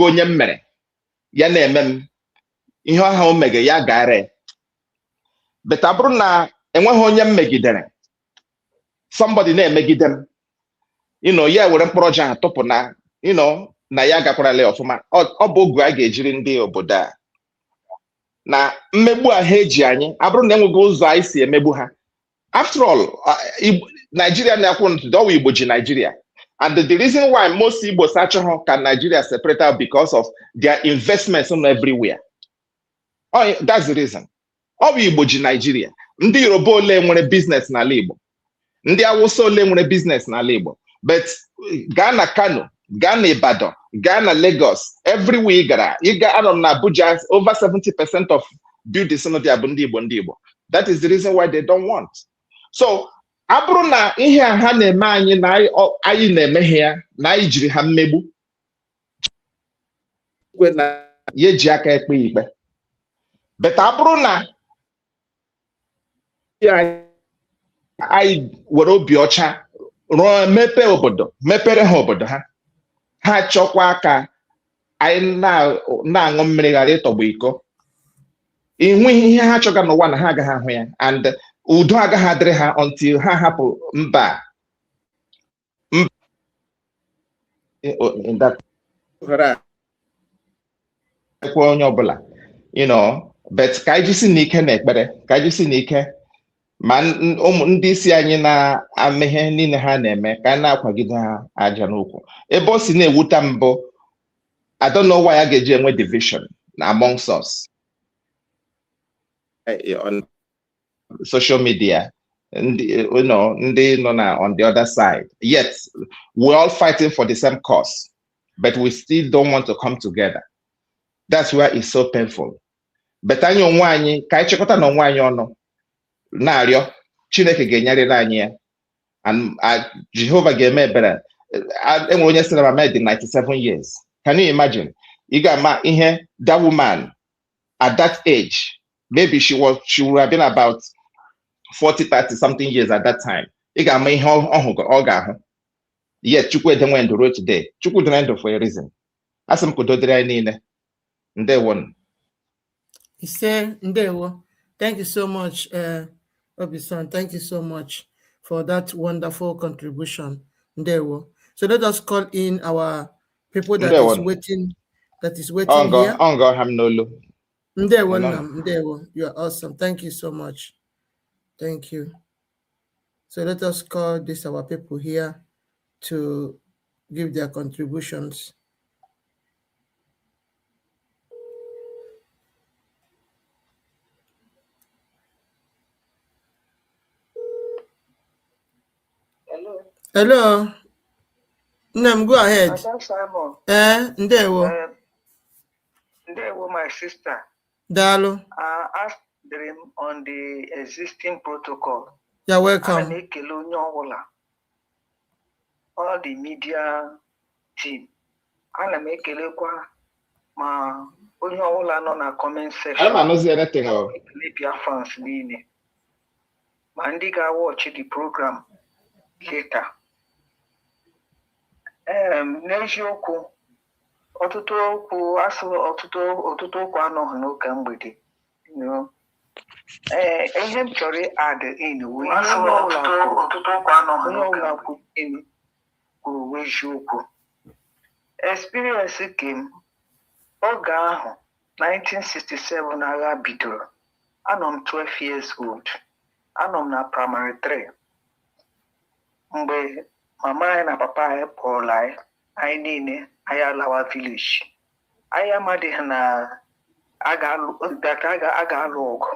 onye m mere ya na-eme m ihe ọha o mege ya gara, but abụrụ na enweghị onye m megidere, somebody na-emegide m, ya were mkpụrụ ọjọọ ha tụpụ na na ya gakwarala ọfụma. Ọ bụ oge a ga-ejiri ndị obodo a na mmegbu a ha eji anyị, abụrụ na enweghị ụzọ anyị si emegbu ha. After all, Nigeria na-akwụ ntụdị ọwa Igbo ji Nigeria, and the reason why most Igbos achọghị ka Nigeria separate out because of their investments on everywhere. Oh, that's the reason. Ọwa Igbo ji Nigeria. Ndị Yoruba ole nwere business n'ala Igbo, ndị Awụsa ole nwere business n'ala Igbo, but gaa na Kano, gaa na Ibadan, gaa na Lagos, everywhere ị ga anọ na Abuja, over 70% of buildings nọ dị bụ ndị Igbo. That is the reason why they don't want. So abụrụ na ihe a ha na-eme anyị na anyị na-emeghe ya na anyị jiri ha mmegbu, na ya eji aka ekpe ikpe, but abụrụ na anyị were obi ọcha rụọ mepere ha obodo ha chọkwa ka anyị na-aṅụ mmiri ghara ịtọgbọ iko, enweghị ihe ha chọga n'ụwa na ha agaghị ahụ ya, and udo agaghị adịrị ha until ha hapụ mba onye ọbụla, but ka anyị jisi n'ike na ekpere, ka anyị jisi n'ike ma ndị isi anyị na-ame ihe niile ha na-eme ka anyị na-akwagide ha aja n'ụkwụ. Ebe o si na-ewuta mbụ, I don't know why a ga-eji enwe division amongst us on social media, ndị nọ na on the other side. Yet we're all fighting for the same cause, but we still don't want to come together. That's why it's so painful. But anyị onwe anyị ka anyị chịkọta na onwe anyị ọnụ na-arịọ Chineke ga-enyerịrị anyị ya, and Jehovah ga-eme ebere. Enwere onye sị na mama dị 97 years. Can you imagine? Ị ga-ama ihe that woman at that age, maybe she would have been about 40-30 something years at that time. Ị ga-ama ihe ọ ga-ahụ. Yet Chukwu edenwe ndụ ruo today. Chukwu dị ndụ for a reason. Asị m ka udo dịrị anyị niile. Ndewo. Ise, ndewo. Thank you so much, Obison. Thank you so much for that wonderful contribution. Ndewo. So let us call in our people that is waiting. Here. Ongo Hamnolu. Ndewo, Ndewo. You are awesome. Thank you so much. Thank you. So let us call this our people here to give their contributions. Hello. Nam, go ahead. Ndewo. Ndewo, my sister. Dalo. Ask them on the existing protocol. You're welcome. All the media team. Ana m ekelekwa ma onye ọbụla nọ na comment section. I'm not saying anything about Biafrans niile. Ma ndị ga-watch the program later. N'eziokwu, ọtụtụ okwu anọghị n'oge mgbede. Ihe m chọrọ add in onye ọbụla kwuru eziokwu. Experience game oge ahụ 1967 agha bidoro. Anọ m 12 years old. Anọ m na primary 3. Mgbe mama anyị na papa anyị kpọrọ anyị niile anyị alawa village. Anyị amadịghị na a ga-alụ ọgụ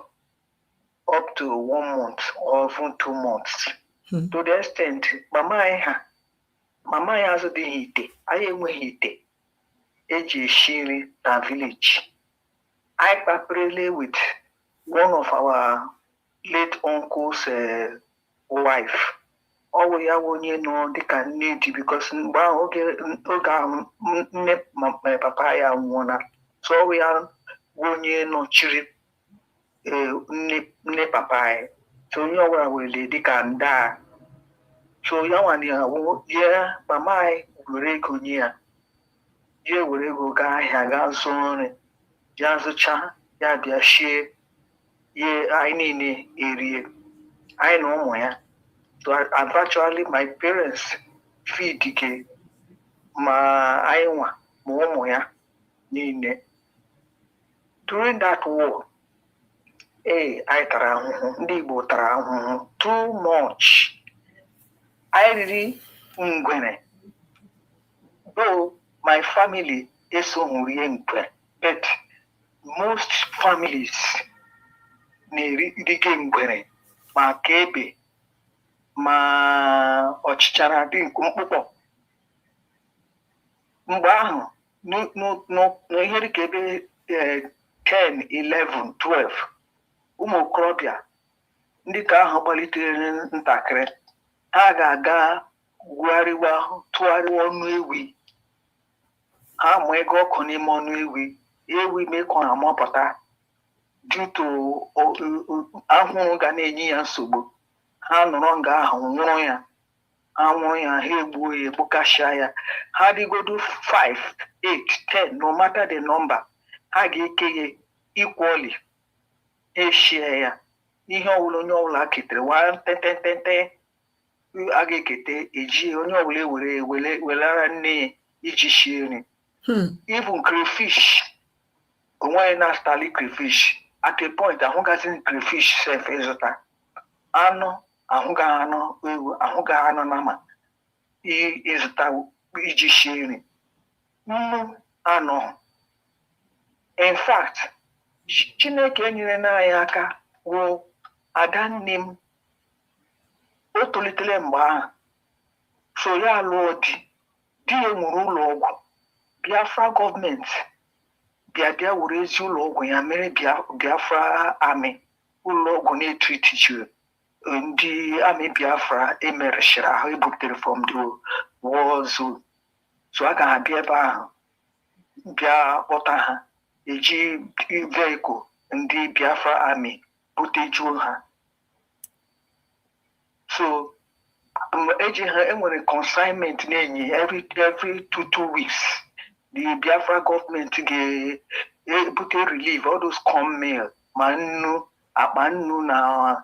up to 1 month or even 2 months. To the extent mama anyị azụdịghị ite, anyị enweghị ite eji esi nri na village. I kpapụrụla with one of our late uncle's wife. Ọ ya onye nọ dịka nne di, because mgbe ahụ oge ahụ nne papa ya nwụọla. So ọ ya onye nọchiri nne papa ya. so onye ọbụla were dịka nda so ya nwanyị ya mama anyị were ego nye ya ya were ego gaa ahịa gaa zụọ nri ya zụcha ya bịa shie ya anyị niile erie anyị na ụmụ ya. So virtually my parents feed ke ma anyị nwa ma ụmụ ya niile. During that war, anyị tara ahụhụ, ndị Igbo tara ahụhụ too much. Anyị riri ngwere. Though my family esoghị rie ngwere, but most families na-erige ngwere ma ka ebe ma ọchịchara dị mkpụkpọ. Mgbe ahụ n'ihe dịka ebe 10, 11, 12 ụmụ okorobịa ndị ka ahụ gbalitere ntakịrị ha ga-aga gwugharịwa tụgharịwa ọnụ ewi ha ma ego ọkụ n'ime ọnụ ewi mee ka ọ amapụta dito ahụhụ ga na-enye ya nsogbu. Ha nọrọ nga ahụ nwụrụ ya ha egbuo ya egbukasịa ya ha dịgodo 5, 8, 10 no matter the number ha ga-eke ya equally eshie ya ihe ọbụla onye ọbụla ketere tete a ga-ekete eji onye ọbụla welara nne ya iji shie nri. Even crayfish onweghị na stali crayfish at a point ahụgazi crayfish sef ịzụta anụ ahụghị anụ ewu ahụghị anụ nama ịzụta iji shie nri. Nnu anụ in fact Chineke nyere n'anyị aka wụ ada nne m o tolitere mgbe ahụ so ya lụọ di ya nwere ụlọ ọgwụ Biafra gọọmenti bịa were ezi ụlọ ọgwụ ya mere Biafra Army ụlọ ọgwụ na-etritichiri ndị Army Biafra emerechiri ahụ ebutere from the war zone. So a ga-abịa ebe ahụ bịa kpọta ha eji vehicle ndị Biafra Army butejuo ha. So eji ha enwere consignment na-enye every 2 weeks the Biafra government ga-ebute relief all those corn meal ma nnu akpa nnu na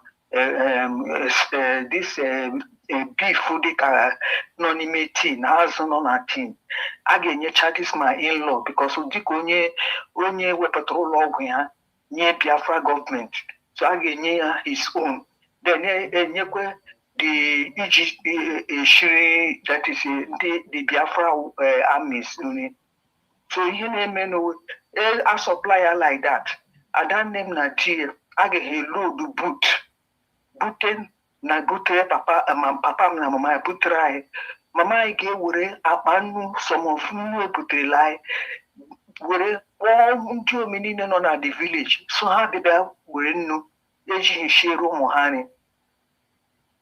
this beef dịka nọ n'ime tin azụ nọ na tin a ga-enyecha this my in-law because dịka onye wepụtara ụlọ ọgwụ ya nye Biafra gọọmenti so a ga-enye ya his own then enyekwe the iji eshiri that is the Biafra armies nri. So ihe na-eme a supplier like that ada nne m na di a ga-eload butere papa m na mama ya butere anyị mama anyị ga-ewere akpa nnu some of nnu ebuterela anyị were kpọọ ndị ome niile nọ na the village so ha bịa were nnu ejighị shiere ụmụ ha nri.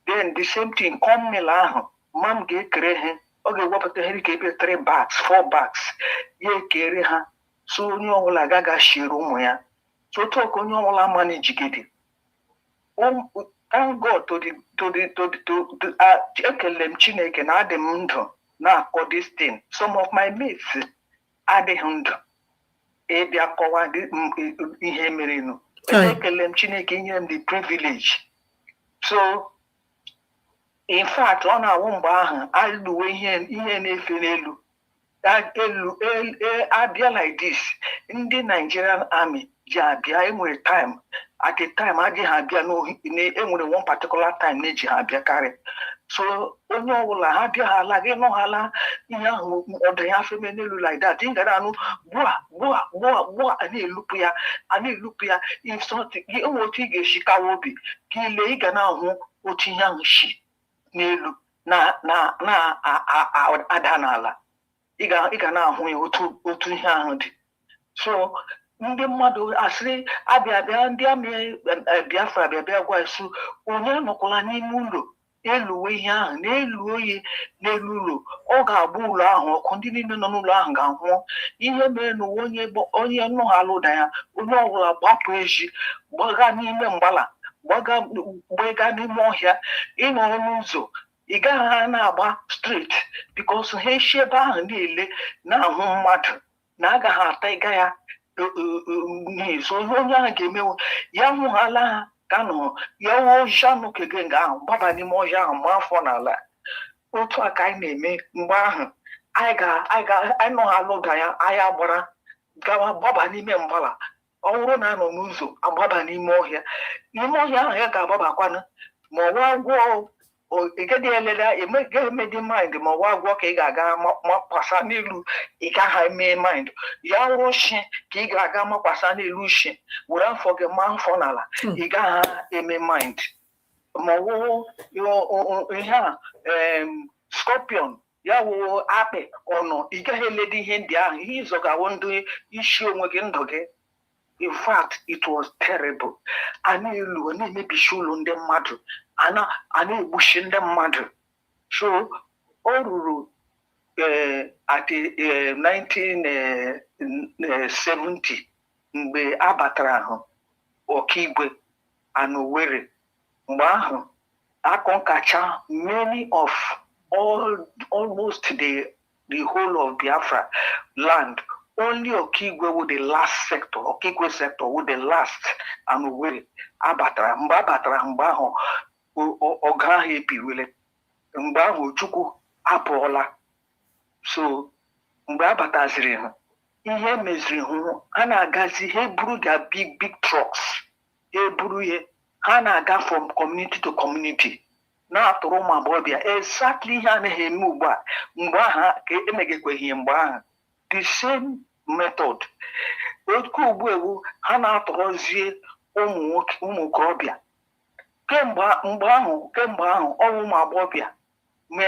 Then the same thing corn meal ahụ mam ga-ekere ha ọ ga-ewepụta ha dịka ebe 3 bags 4 bags ya ekere ha so onye ọbụla agaghị shiere ụmụ ya so otu ọka onye ọbụla managigede. Thank God ekele m Chineke na adị m ndụ na-akọ this thing. Some of my mates adịghị ndụ ịbịa kọwa ihe merenụ. Ekele m Chineke nyere m the privilege. So in fact ọ na-awụ mgbe ahụ alụwe ihe na-efe n'elu abịa like this ndị Nigerian Army ji abịa enwere time at a time adịghị abịa enwere one particular time na-eji ha abịa karị. So onye ọbụla ha bịa ha ala gị nọhala ihe ahụ ọdụ ya feme n'elu like that ị gara anụ gbua a na-elupụ ya if something enwe otu ị ga-eshikawa obi ka ile ị ga na-ahụ otu ihe ahụ shi n'elu na-ada n'ala ị ga na-ahụ ya otu ihe ahụ dị. So ndị mmadụ asịrị abịa ndị amị Biafra bịa gwa esu onye nọkwala n'ime ụlọ eluwe ihe ahụ na-elu oyi n'elu ụlọ ọ ga-agba ụlọ ahụ ọkụ ndị niile nọ n'ụlọ ahụ ga-anwụọ. Ihe mere na onye nnọghalụ ụda ya onye ọbụla gbapụ ezi gbaga n'ime mgbala gbega n'ime ọhịa ịnọrọ n'ụzọ ị gaghị na-agba street because ha esi ebe ahụ niile na-ahụ mmadụ na agaghị ata ịga ya n'izu onye ahụ ga-emewe ya hụhala ha ka nọ ya ojanụ kege nga ahụ gbaba n'ime ọhịa ahụ ma afọ n'ala otu a ka anyị na-eme mgbe ahụ anyị nọghalụ ụda ya anyị agbara gawa gbaba n'ime mgbala ọ bụrụ na anọ n'ụzọ agbaba n'ime ọhịa ahụ ya ga-agbabakwana ma ọwa agwọ ịgadị elele ga-emedi mind ma ọwa agwọ ka ị ga-aga makwasa n'elu ị gaghị eme mind ya wụrụ shi ka ị ga-aga makwasa n'elu shi were afọ gị ma afọ n'ala ị gaghị eme mind ma ọwụ ihe a scorpion ya wụ akpị ọnụ ị gaghị elede ihe ndị ahụ ihe ịzọgawo ndị isi onwe gị ndụ gị. In fact, it was terrible. A na-elu na-emebisi ụlọ ndị mmadụ a na-egbuchi ndị mmadụ. So o ruru at 1970 mgbe a batara ahụ ọkaigwe Anowere mgbe ahụ akọnkacha many of almost the whole of Biafra land. Only Okigwe with the last sector, Okigwe sector with the last, and where Abatra, Mbaho, Ogahi Piwile, Mbaho Chuku, Apola. So, Mbabata Zrin, ihe meziri hụ ha na-agazi ha eburu their big trucks eburu ihe ha na-aga from community to community na-atụrụ ụmụ agbọghọbịa exactly ihe a na-eme ugbu a mgbe aha ka emegekweghị mgbe ahụ the same method otu ugbu ewu ha na-atụrụzie ụmụ okorobịa kemgbe ahụ ọnwụ ụmụ agbọghọbịa nwa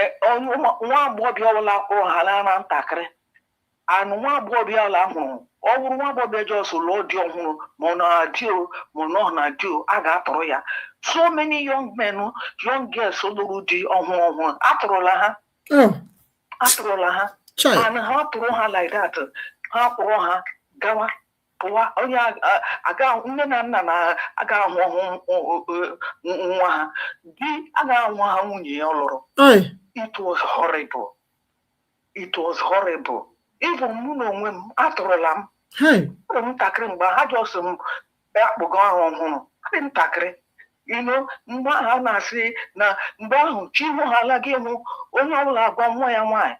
agbọghọbịa ọbụla kpụrụ ha na ntakịrị anụ nwa agbọghọbịa ọla hụrụ ọ bụrụ nwa agbọghọbịa jọs lụọ di ọhụrụ ma ọ na-adị o ma ọ na di o a ga-atụrụ ya. So many young men, young girls lụrụ di ọhụrụ atụrụla ha and ha tụrụ ha like that ha kpụrụ ha gawa pụwa onye nne na nna na-aga ahụ nwa ha di aga ahụ ha nwunye ya lụrụ. It was horrible. Even mụ na onwe m atụrụla m ntakịrị mgbe ha jọsị m akpụgo ahụ ọhụrụ adị ntakịrị mgbe ahụ a na-asị na mgbe ahụ chi hụ ha ala gị hụ onye ọbụla agwa nwa ya nwaanyị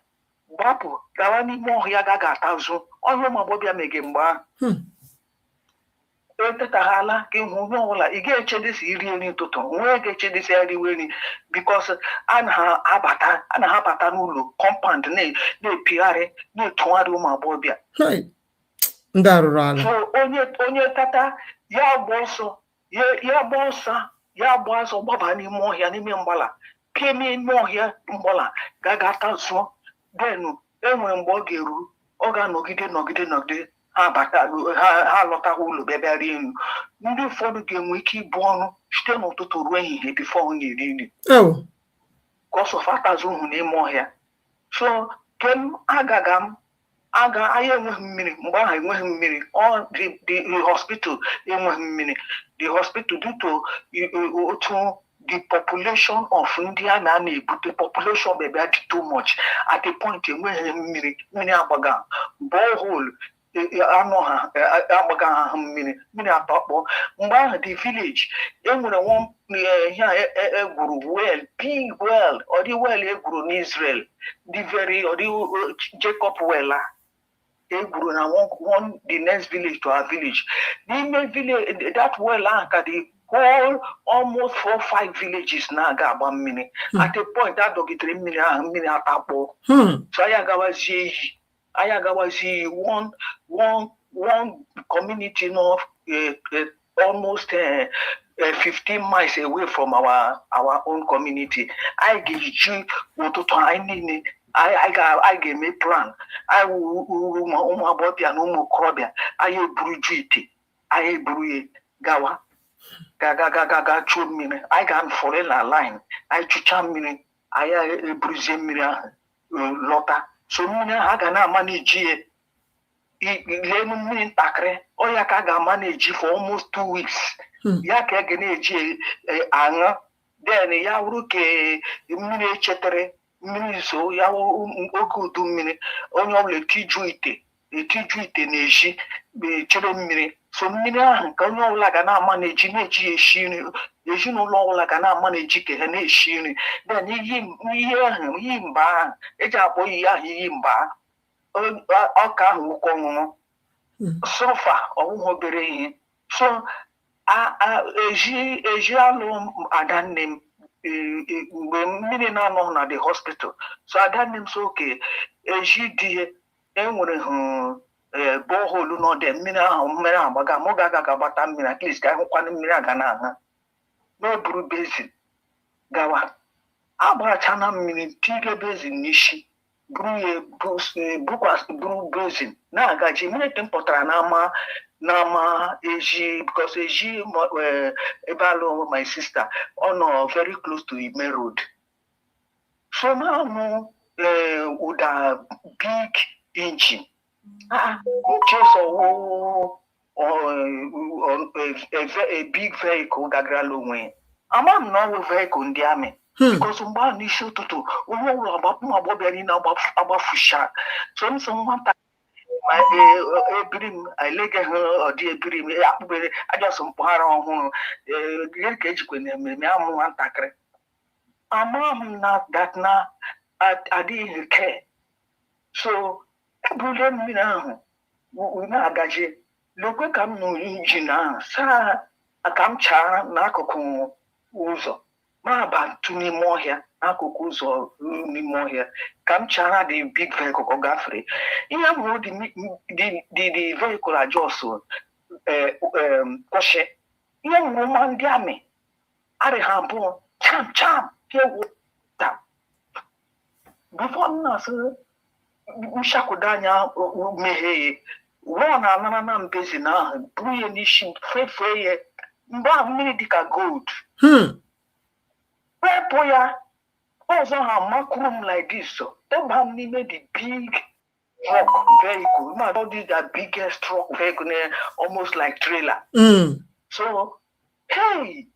gbapụ gawa n'ime ọhịa gaghị atazụ ọhịa ụmụ agbọghọbịa mege mgbe ahụ etetaghala ka ịhụ onye ọbụla ị ga-echedisi iri nri ụtụtụ nwee ga-echedisi eriwe nri bikos a na-abata n'ụlọ kọmpand na-epigharị na-etụgharị ụmụ agbọghọbịa onye tata ya gba ọsọ gbaba n'ime ọhịa n'ime mgbala pịa n'ime ọhịa mgbala ga-aga zụọ denu enwere mgbe ọ ga-eru ọ ga-anọgide ha lọtawa ụlọ bịa rie nri. Ndị ụfọdụ ga-enwe ike ibu ọnụ site n'ụtụtụ ruo ehihie bifo ọ na-eri nri kọsọfatazi ụhụ n'ime ọhịa. So kem anyị enweghị mmiri mgbe ahụ enweghị mmiri the hospital enweghị mmiri the hospital due to otu the population of ndị a na-ebute population bịa dị too much at the point enweghị mmiri agbaga borehole anọ ha agbaga ha mmiri atọkpọ. Mgbe ahụ the village enwere ihe egwuru well big well ọ dị well egwuru n'Israel the very ọ dị Jacob well egwuru na the next village to our village n'ime village that well ahụ ka dị whole almost 4-5 villages na-aga agba mmiri at a point adọgidere mmiri ahụ mmiri atakpọ. So anyị agawazi one community north almost 15 miles away from our own community. I ga-eji ụtụtụ anyị niile anyị ga-eme plan anyị ụmụ agbọghọbịa na ụmụ okorobịa anyị eburu ju ite anyị eburu ya gawa ga chụọ mmiri anyị ga-anọfọrọ na line anyị chụcha mmiri anyị eburuzie mmiri ahụ lọta. So mmiri ahụ a ga na-ama na-eji ya lenu mmiri ntakịrị ọya ka a ga-ama na-eji for almost 2 weeks ya ka ege na-eji aṅụ then ya wuru ka mmiri echetere mmiri so ya oge udu mmiri onye ọbụla etiju ite na-eji chere mmiri so mmiri ahụ ka onye ọbụla ga na-ama na-eji esi nri ezinụlọ ọbụla ga na-ama na-eji ka ha na-esi nri then iyi mba ahụ eji akpọ iyi ahụ iyi mba ọka ahụ ụkọ ọṅụṅụ sofa ọwụghị obere ihe so eji alụ adanne m mgbe mmiri na-anọ na the hospital so adanne m so oke eji dị enwere bọholu n'ọdị mmiri agbaga mụ ga-aga gbata mmiri at least ka ahụkwana mmiri aga na-aṅa n'oburu bezin gawa agbachana mmiri tire bezin n'isi buru bezin na-agaji mmiri dị mpụtara n'ama eji because eji ebe alụ my sister ọ nọ very close to Ime Road so na-anụ ụda big engine a big vehicle gagarala onwe ama m na ọwụ vehicle ndị amị because mgbe ahụ n'isi ụtụtụ onye ọbụla ụmụ agbọbịa niile agbafusha so m so nwata ebiri m elege ha ọdị ebiri m akpụbere ajọsọ mpaghara ọhụrụ ihe ka ejikwa na ememe amụ nwatakịrị ama m na that na adịghị ke so ebule mmiri ahụ na-agaje lekwe ka m nụrụ injin ahụ saa ka m chara n'akụkụ ụzọ ma batụ n'ime ọhịa n'akụkụ ụzọ n'ime ọhịa ka m chara the big vehicle ka ọ gafere ihe m hụrụ the vehicle ajọsụ kwụsị ihe m hụrụ ma ndị amị arị ha abụọ cham egwu taa bifo m na-asị nchakwado anya meghee rụọ na anara na mbezi na ahụ buru ya n'isi fefee ya mgbe ahụ mmiri dịka gold wepụ ya ọzọ ha makụrụ m like this so teba m n'ime the big truck vehicle ma all these the biggest truck vehicle almost like trailer so hey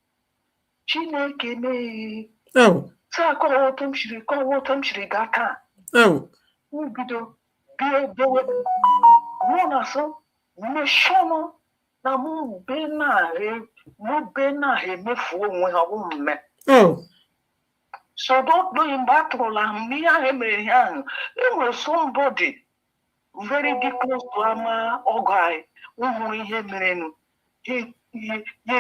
Chineke mee saa kọwa otu m shiri gaa taa bido bewe ruo na so mmeshọnụ na mụ be na emefu onwe ha ọ mme so doyi mgbe a tụrụla m n'ihe ahụ emere ihe ahụ enwere somebody very dị close to ama ọgọ anyị hụrụ ihe merenụ ya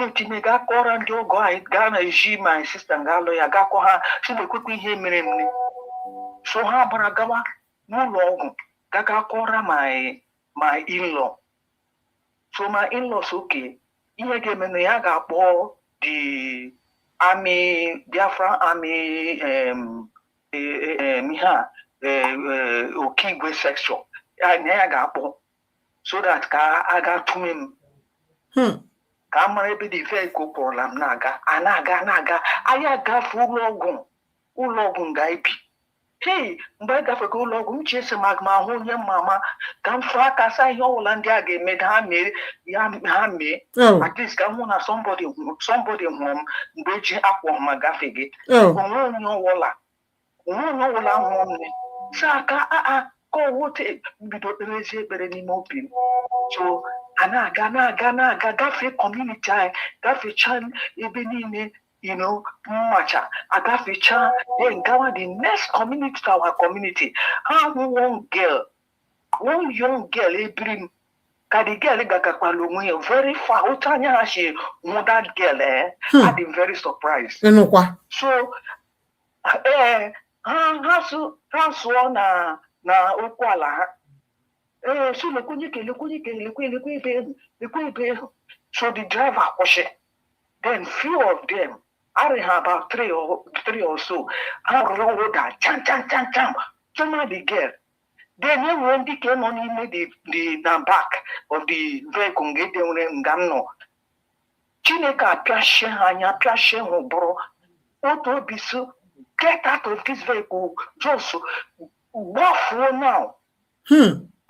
etime gaa kọrọ ndị ọgọ anyị gaa na eji my sister ga-alụ ya gaa kọ ha si na-ekwekwa ihe mere m so ha gbara gawa n'ụlọ ọgwụ gaga kọrọ my in-law so my in-laws oke ihe ga-eme na ya ga-akpọ the army Biafra army okigwe section ya ga-akpọ so that ka a ga tụme m ka a mara ebe the vehicle kpọrọla m na-aga anyị agafe ụlọ ọgwụ ga-ebi hey mgbe a gafere ụlọ ọgwụ m chesi ma ahụ onye mama ka m fụ aka saa ihe ọbụla ndị a ga-eme ha mee at least ka m hụ na somebody hụrụ m mgbe eji akpọ ma gafe gị onwe onye ọbụla hụrụ m saa ka ka ọwote bido kperezi ekpere n'ime obi m so a na-aga gafee kọmuniti anyị gafechaa ebe niile mmacha agafecha then gawa the next community to our community ha hụ one young girl ebiri m ka the girl gagakwala onwe ya very far otu anya ha si hụ that girl I dị very surprised so ha sụọ na okwu ala ha so lekwe ebe so the driver kwụsị then few of them I have about three or so. I rolled that cham. Chama the girl. Then when they came on in the back of the vehicle, get them gamno. Chineka piashe bro. Auto bisu get out of this vehicle. Just walk for now.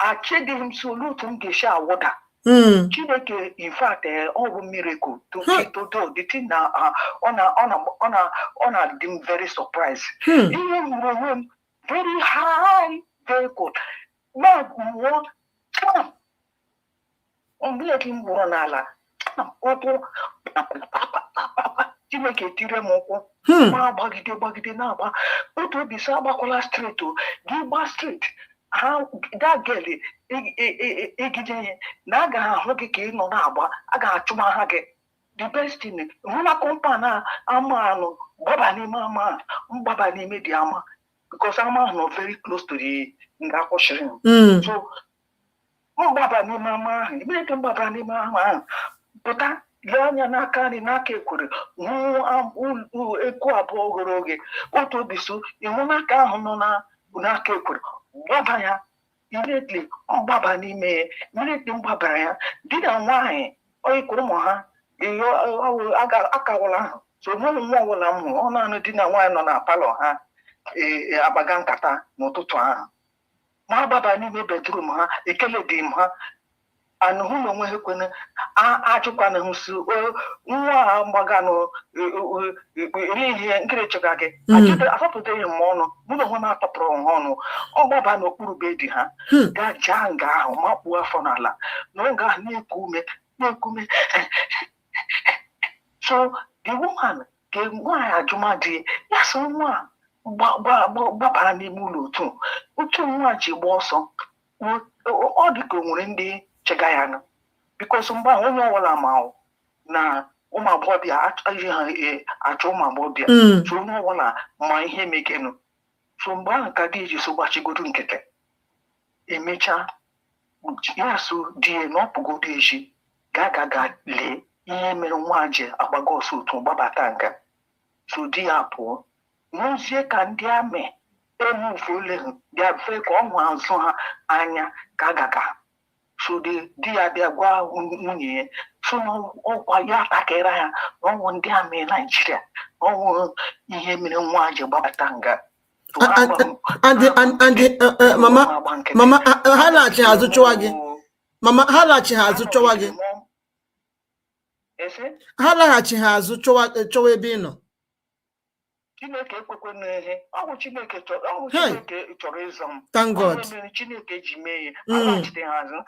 I checked him so loot gesha water. Chineke, in fact, all miracle to do the thing now on them very surprised. Even very high, very good. Now what? Making one ala. Chineke tire m ụkwụ ma gbagide na-agba otu obi si agbakwala street o gị gba street ha that girl egide ihe na a ga-ahụ gị ka ị nọ na-agba a ga-achụma ha gị the best thing hụ na kọmpa na ama anụ gbaba n'ime ama mgbaba n'ime dị ama because ama ahụ nọ very close to the nga kwụsịrị so mgbaba n'ime ama ahụ ebe ka mgbaba n'ime ama ahụ pụta lee anya n'aka nri n'aka ekwere hụ eku abụọ oghere oge otu obi so ịhụ n'aka ahụ nọ n'aka ekwere gbaba ya immediately mgbaba n'ime ya immediately mgbabara ya di na nwaanyị oyikwuru ụmụ ha akawụla ahụ so nweghị nwa ọbụla m hụrụ ọ naanị di na nwaanyị nọ na palọ ha agbaga nkata n'ụtụtụ ahụ ma agbaba n'ime bedrum ha ekele dị m ha anụhụ na onwe ha ekwene achụkwana hụ si nwa ha gbaganụ eri ihe nkiri chega gị afọpụtaghị m ọnụ mụ na onwe m atọpụrụ ha ọnụ ọ gbaba n'okpuru be di ha gaa jaa nga ahụ makpuo afọ n'ala na oge ahụ na-eku ume so the woman ka nwaanyị ajụmadị ya so nwa gbabara n'ime ụlọ otu nwa ji gba ọsọ ọ dị ka o nwere ndị chega ya nụ bikos mgbe ahụ onye ọbụla ma na ụmụ agbọghọbịa achọghị ha achọ ụmụ agbọghọbịa so onye ọbụla ma ihe mekenụ so mgbe ahụ ka di ji so gbachigodo nkịtị emechaa ya so di ya na ọpụgodo echi ga lee ihe mere nwa ji agbago ọsọ otu gbabata nga so di ya pụọ n'ozie ka ndị amị emufuole bịa fe ka ọ hụ azụ ha anya ka agaga so di ya bịa gwa nwunye ya so ọkwa ya atakịra ya ọnwụ ndị amị Naijiria ọnwụ ihe mere nwa ji gbabata nga mama ha laghachi azụ chọwa gị mama ha laghachi azụ chọwa gị ha laghachi azụ chọwa ebe ị nọ Chineke ekwekwe n'ihe ọgwụ Chineke chọrọ ịzọ m thank God mere Chineke ji mee ya alaghachite ha azụ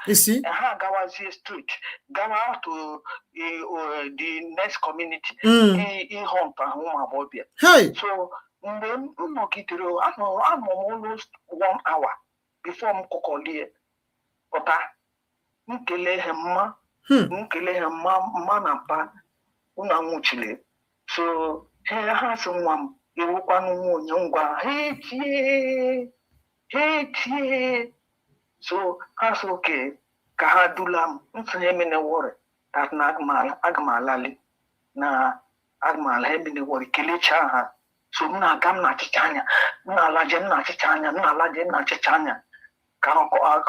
ha gawazie street gawa to the next community ịhụ mpa ụmụ agbọghọbịa so mgbe m nọgidere anọ m almost 1 hour before m kọkọlie pụta nkele ha mma na mpa ụna nwụchile so ha sị nwa m ewukwanụ nwa onye ngwa ha etie so ha sị oke ka ha dula m nsonye emene wọrị that na aga m alali na aga m ala emene wọrị kelechaa ha so m na-aga m na-achịcha anya m na-alaje m na-achịcha anya m na-alaje m na-achịcha anya ka ọkụkwa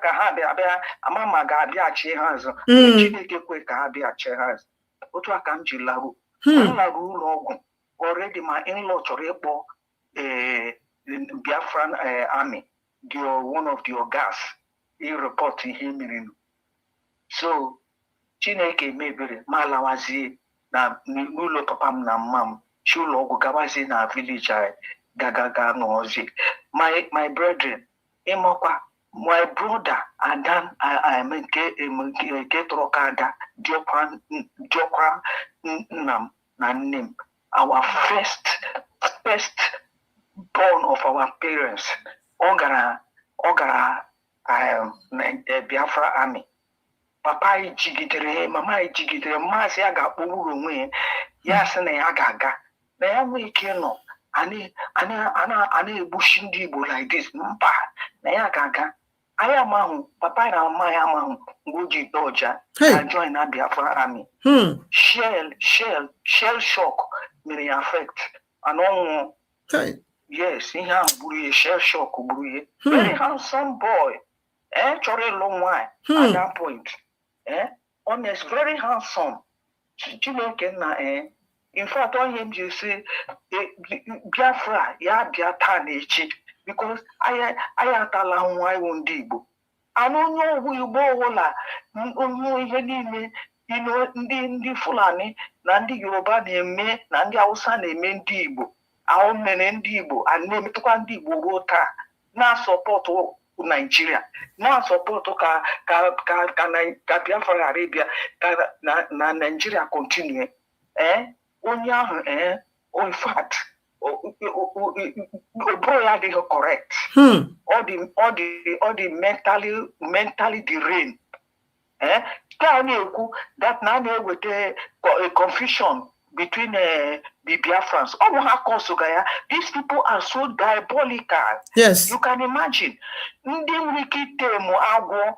ka ha bịa ama ma ga-abịaghachi ha azụ Chineke kwe ka ha bịaghachi ha azụ otu a ka m ji laruo m lara ụlọ ọgwụ already ma in-law chọrọ ịkpọ Biafran Army one of the gas report ihe mere so Chineke mebere ma lawazie na n'ụlọ papa m na mma m chi ụlọ ọgwụ gawazie na village anyị gaga n'ozi my brethren ịmakwa my brother Adan nke tọrọ ka ada diọkwa nna m na nne m our first born of our parents ọ gara Biafra Army papa anyị jigidere mama anyị jigidere maazị ya ga-akpọgburu onwe ya sị na ya ga-aga na ya nwee ike nọ a na-egbuchi ndị Igbo like this mba na ya ga-aga anyị amahụ papa na mama ya amahụ mgbe o ji dọja na join na Biafra Army shell shock mere ya affect ana ọnwụ yes ihe ahụ gburu ihe shell shock gburu ihe very handsome boy chọrọ ịlụ nwaanyị at that point honest very handsome Chineke na in fact onye m ji si Biafra ya bịa taa na echi because anyị atala nwa iwu ndị Igbo Anonyo Wibo Wola, Onyo ndị Fulani na ndị Yoruba na-eme na ndị Hausa na-eme ndị Igbo ahụ mere ndị Igbo a na-emetụkwa ndị Igbo ruo taa na-asọpọtụ Nigeria na-asọpọtụ ka Biafra ghara ịbịa na Nigeria continue onye ahụ in fact ụbụrụ ya adịghị correct ọ dị mentally deranged ka na-ekwu that na na-eweta confusion between the Biafrans. These people are so diabolical. Yes. You can imagine. Ndị nwere ike itemu agwọ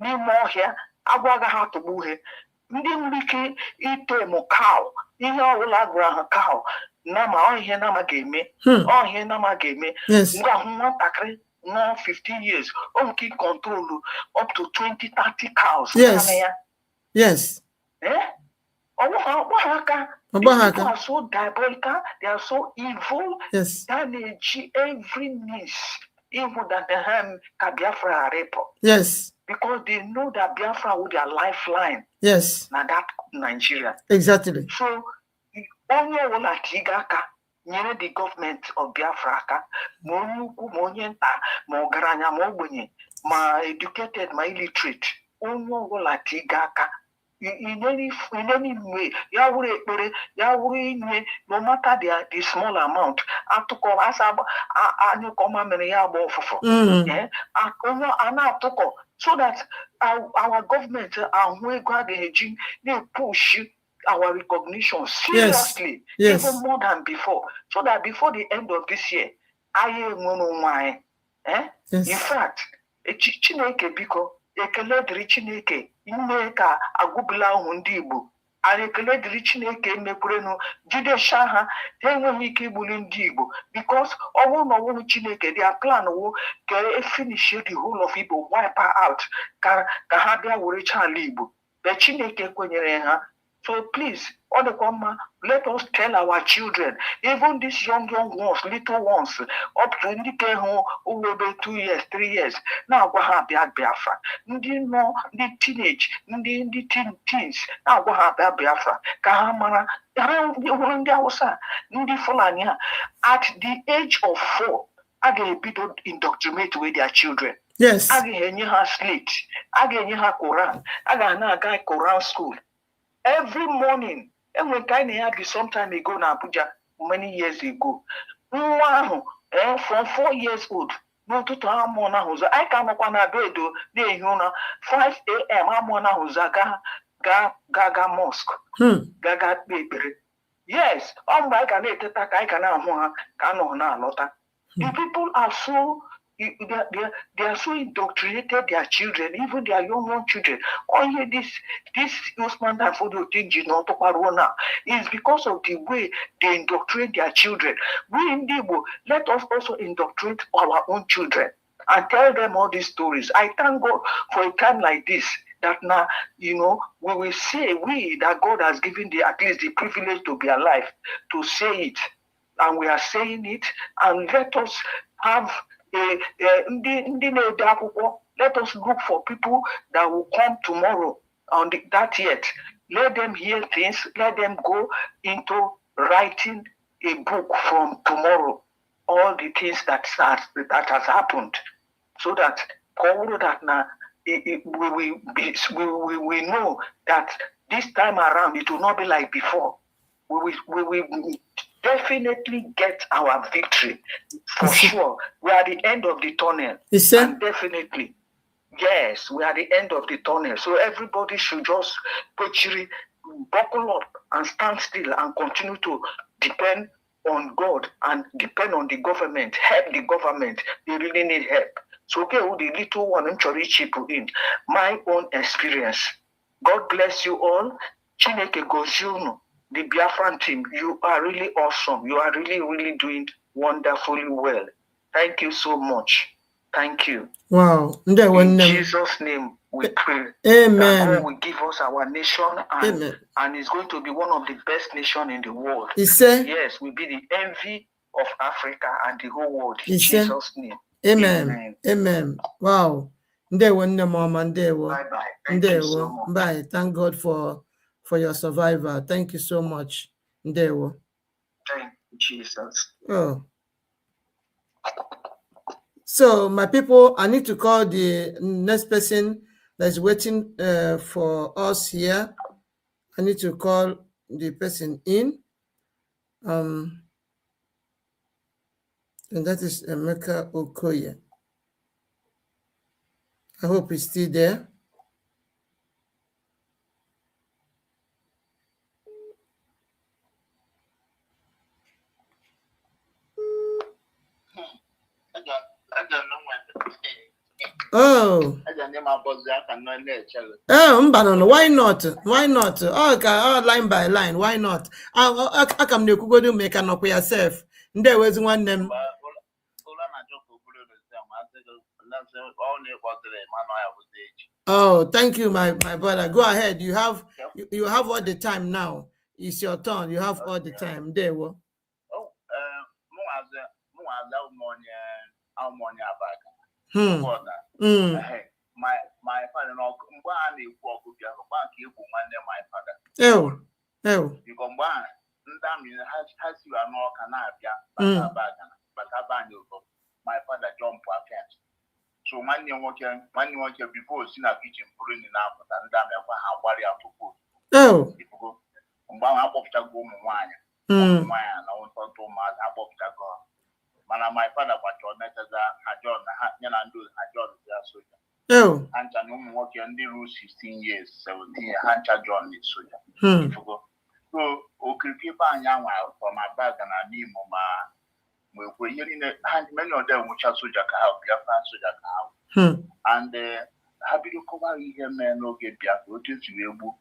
n'ime ọhịa, agwọ agaghị atụgbu ha. Ndị nwere ike itemu cow, ihe ọbụla gwara ha cow, nama ọhịa nama ga-eme. Ọhịa nama ga-eme. Ngwa hụ nwatakịrị no 15 years, can control up to 20, 30 cows. Yes. Yes. People are so diabolical, they are so evil. Yes. That they every means, even that the Biafra rape. Yes. Because they know that Biafra with their lifeline. Yes. Now that Nigeria. Exactly. So only one Tigaka. Nyere the government of Biafra aka ma onye ukwu ma onye nta ma ọgaranya ma ogbenye ma educated ma illiterate onye ọbụla tiga aka in any way ya wuru ekpere ya wuru inye no matter the small amount atụkọ asa anyị kọma mere ya agba ọfụfụ onye a na-atụkọ so that our government ahụ ego a ga-eji na-push our recognition seriously, yes. Even more than before, so that before the end of this year, yes. In fact, Chineke biko ekele dịrị Chineke ime ka agụbila ahụ ndị Igbo anyị ekele dịrị Chineke emekwerenu jidesha ha enweghị ike igbuli ndị Igbo because ọnwụ na ọnwụ Chineke their plan wụ ka finish the whole of Igbo wipe out ka ha bịa were chala Igbo but Chineke kwenyere ha. So please, let us tell our children, even these young ones, little ones, up to the 2 years, 3 years, now go have Biafra. The teenage, the teens, now go have Biafra. Kahamara, at the age of 4, I get people indoctrinate with their children. Yes. I get her slate, I get her Quran, I got a guy Quran school. Every morning, and when I had this some time ago in Abuja, many years ago, from 4 years old, no to I come up on a bed, 5 a.m. I'm on a Gaga mosque, Gaga paper. Yes, I'm like an attack, I can the people are so. They are so indoctrinated their children, even their young children. Only this Usman and Fodo thing is because of the way they indoctrinate their children. We in Igbo, let us also indoctrinate our own children and tell them all these stories. I thank God for a time like this that now, we will say that God has given at least the privilege to be alive to say it. And we are saying it, and let us have let us look for people that will come tomorrow on that yet. Let them hear things. Let them go into writing a book from tomorrow. All the things that has happened, so that we know that this time around it will not be like before. We will definitely get our victory for sure. We are at the end of the tunnel. And definitely, yes, we are at the end of the tunnel. So everybody should just buckle up and stand still and continue to depend on God and depend on the government. Help the government. They really need help. So okay, the little one I'm trying to put in my own experience. God bless you all. Chineke goziunu. The Biafran team, you are really awesome. You are really, really doing wonderfully well. Thank you so much. Thank you. Wow. In Jesus' name, we pray. Amen. That God will give us our nation, and it's going to be one of the best nations in the world. Yes, we'll be the envy of Africa and the whole world. In Jesus' name. Amen. Amen. Wow. Ndewo nne mama, ndewo. Bye bye. Thank you so Ndewo. much. Bye. Thank God for your survivor. Thank you so much. Ndewo. Thank you, Jesus. Oh. So my people, I need to call the next person that's waiting for us here. I need to call the person in. And that is Emeka Okoye. I hope he's still there. Oh. Oh, why not? Why not? Oh, line by line. Why not? I come to go make an up yourself. There was one name. Oh, thank you, my brother. Go ahead. You have all the time now. It's your turn. You have all the time. There we go. My father no mgbe a na-ekwu ọkụ bịa mgbe nke egwu nwanne my father. Biko mgbe a ndị amị ha siwa n'ọka na-abịa bata banyị ụtọ my father jump afet. So nwanne nwoke before si na kitchen bụrụ nri na-apụta ndị amị kwa ha gbara ya tupu. Mgbe ahụ akpọpụtago ụmụ nwaanyị na ntọntọ ụmụazị akpọpụtago mana my father gbachọ netaza ajọ na ha nye na ndị ajọ ya soja. Hancha na ụmụ nwoke ndị ruo 16 years 17 years hancha John is soja. So okirikiri ebe anyị anwa from Abaga na n'Imo ma nwekwe ihe niile many of them nwụcha soja ka ha Biafra soja ka ha and ha bido kọwara ihe mee n'oge Biafra otu esi wee gbu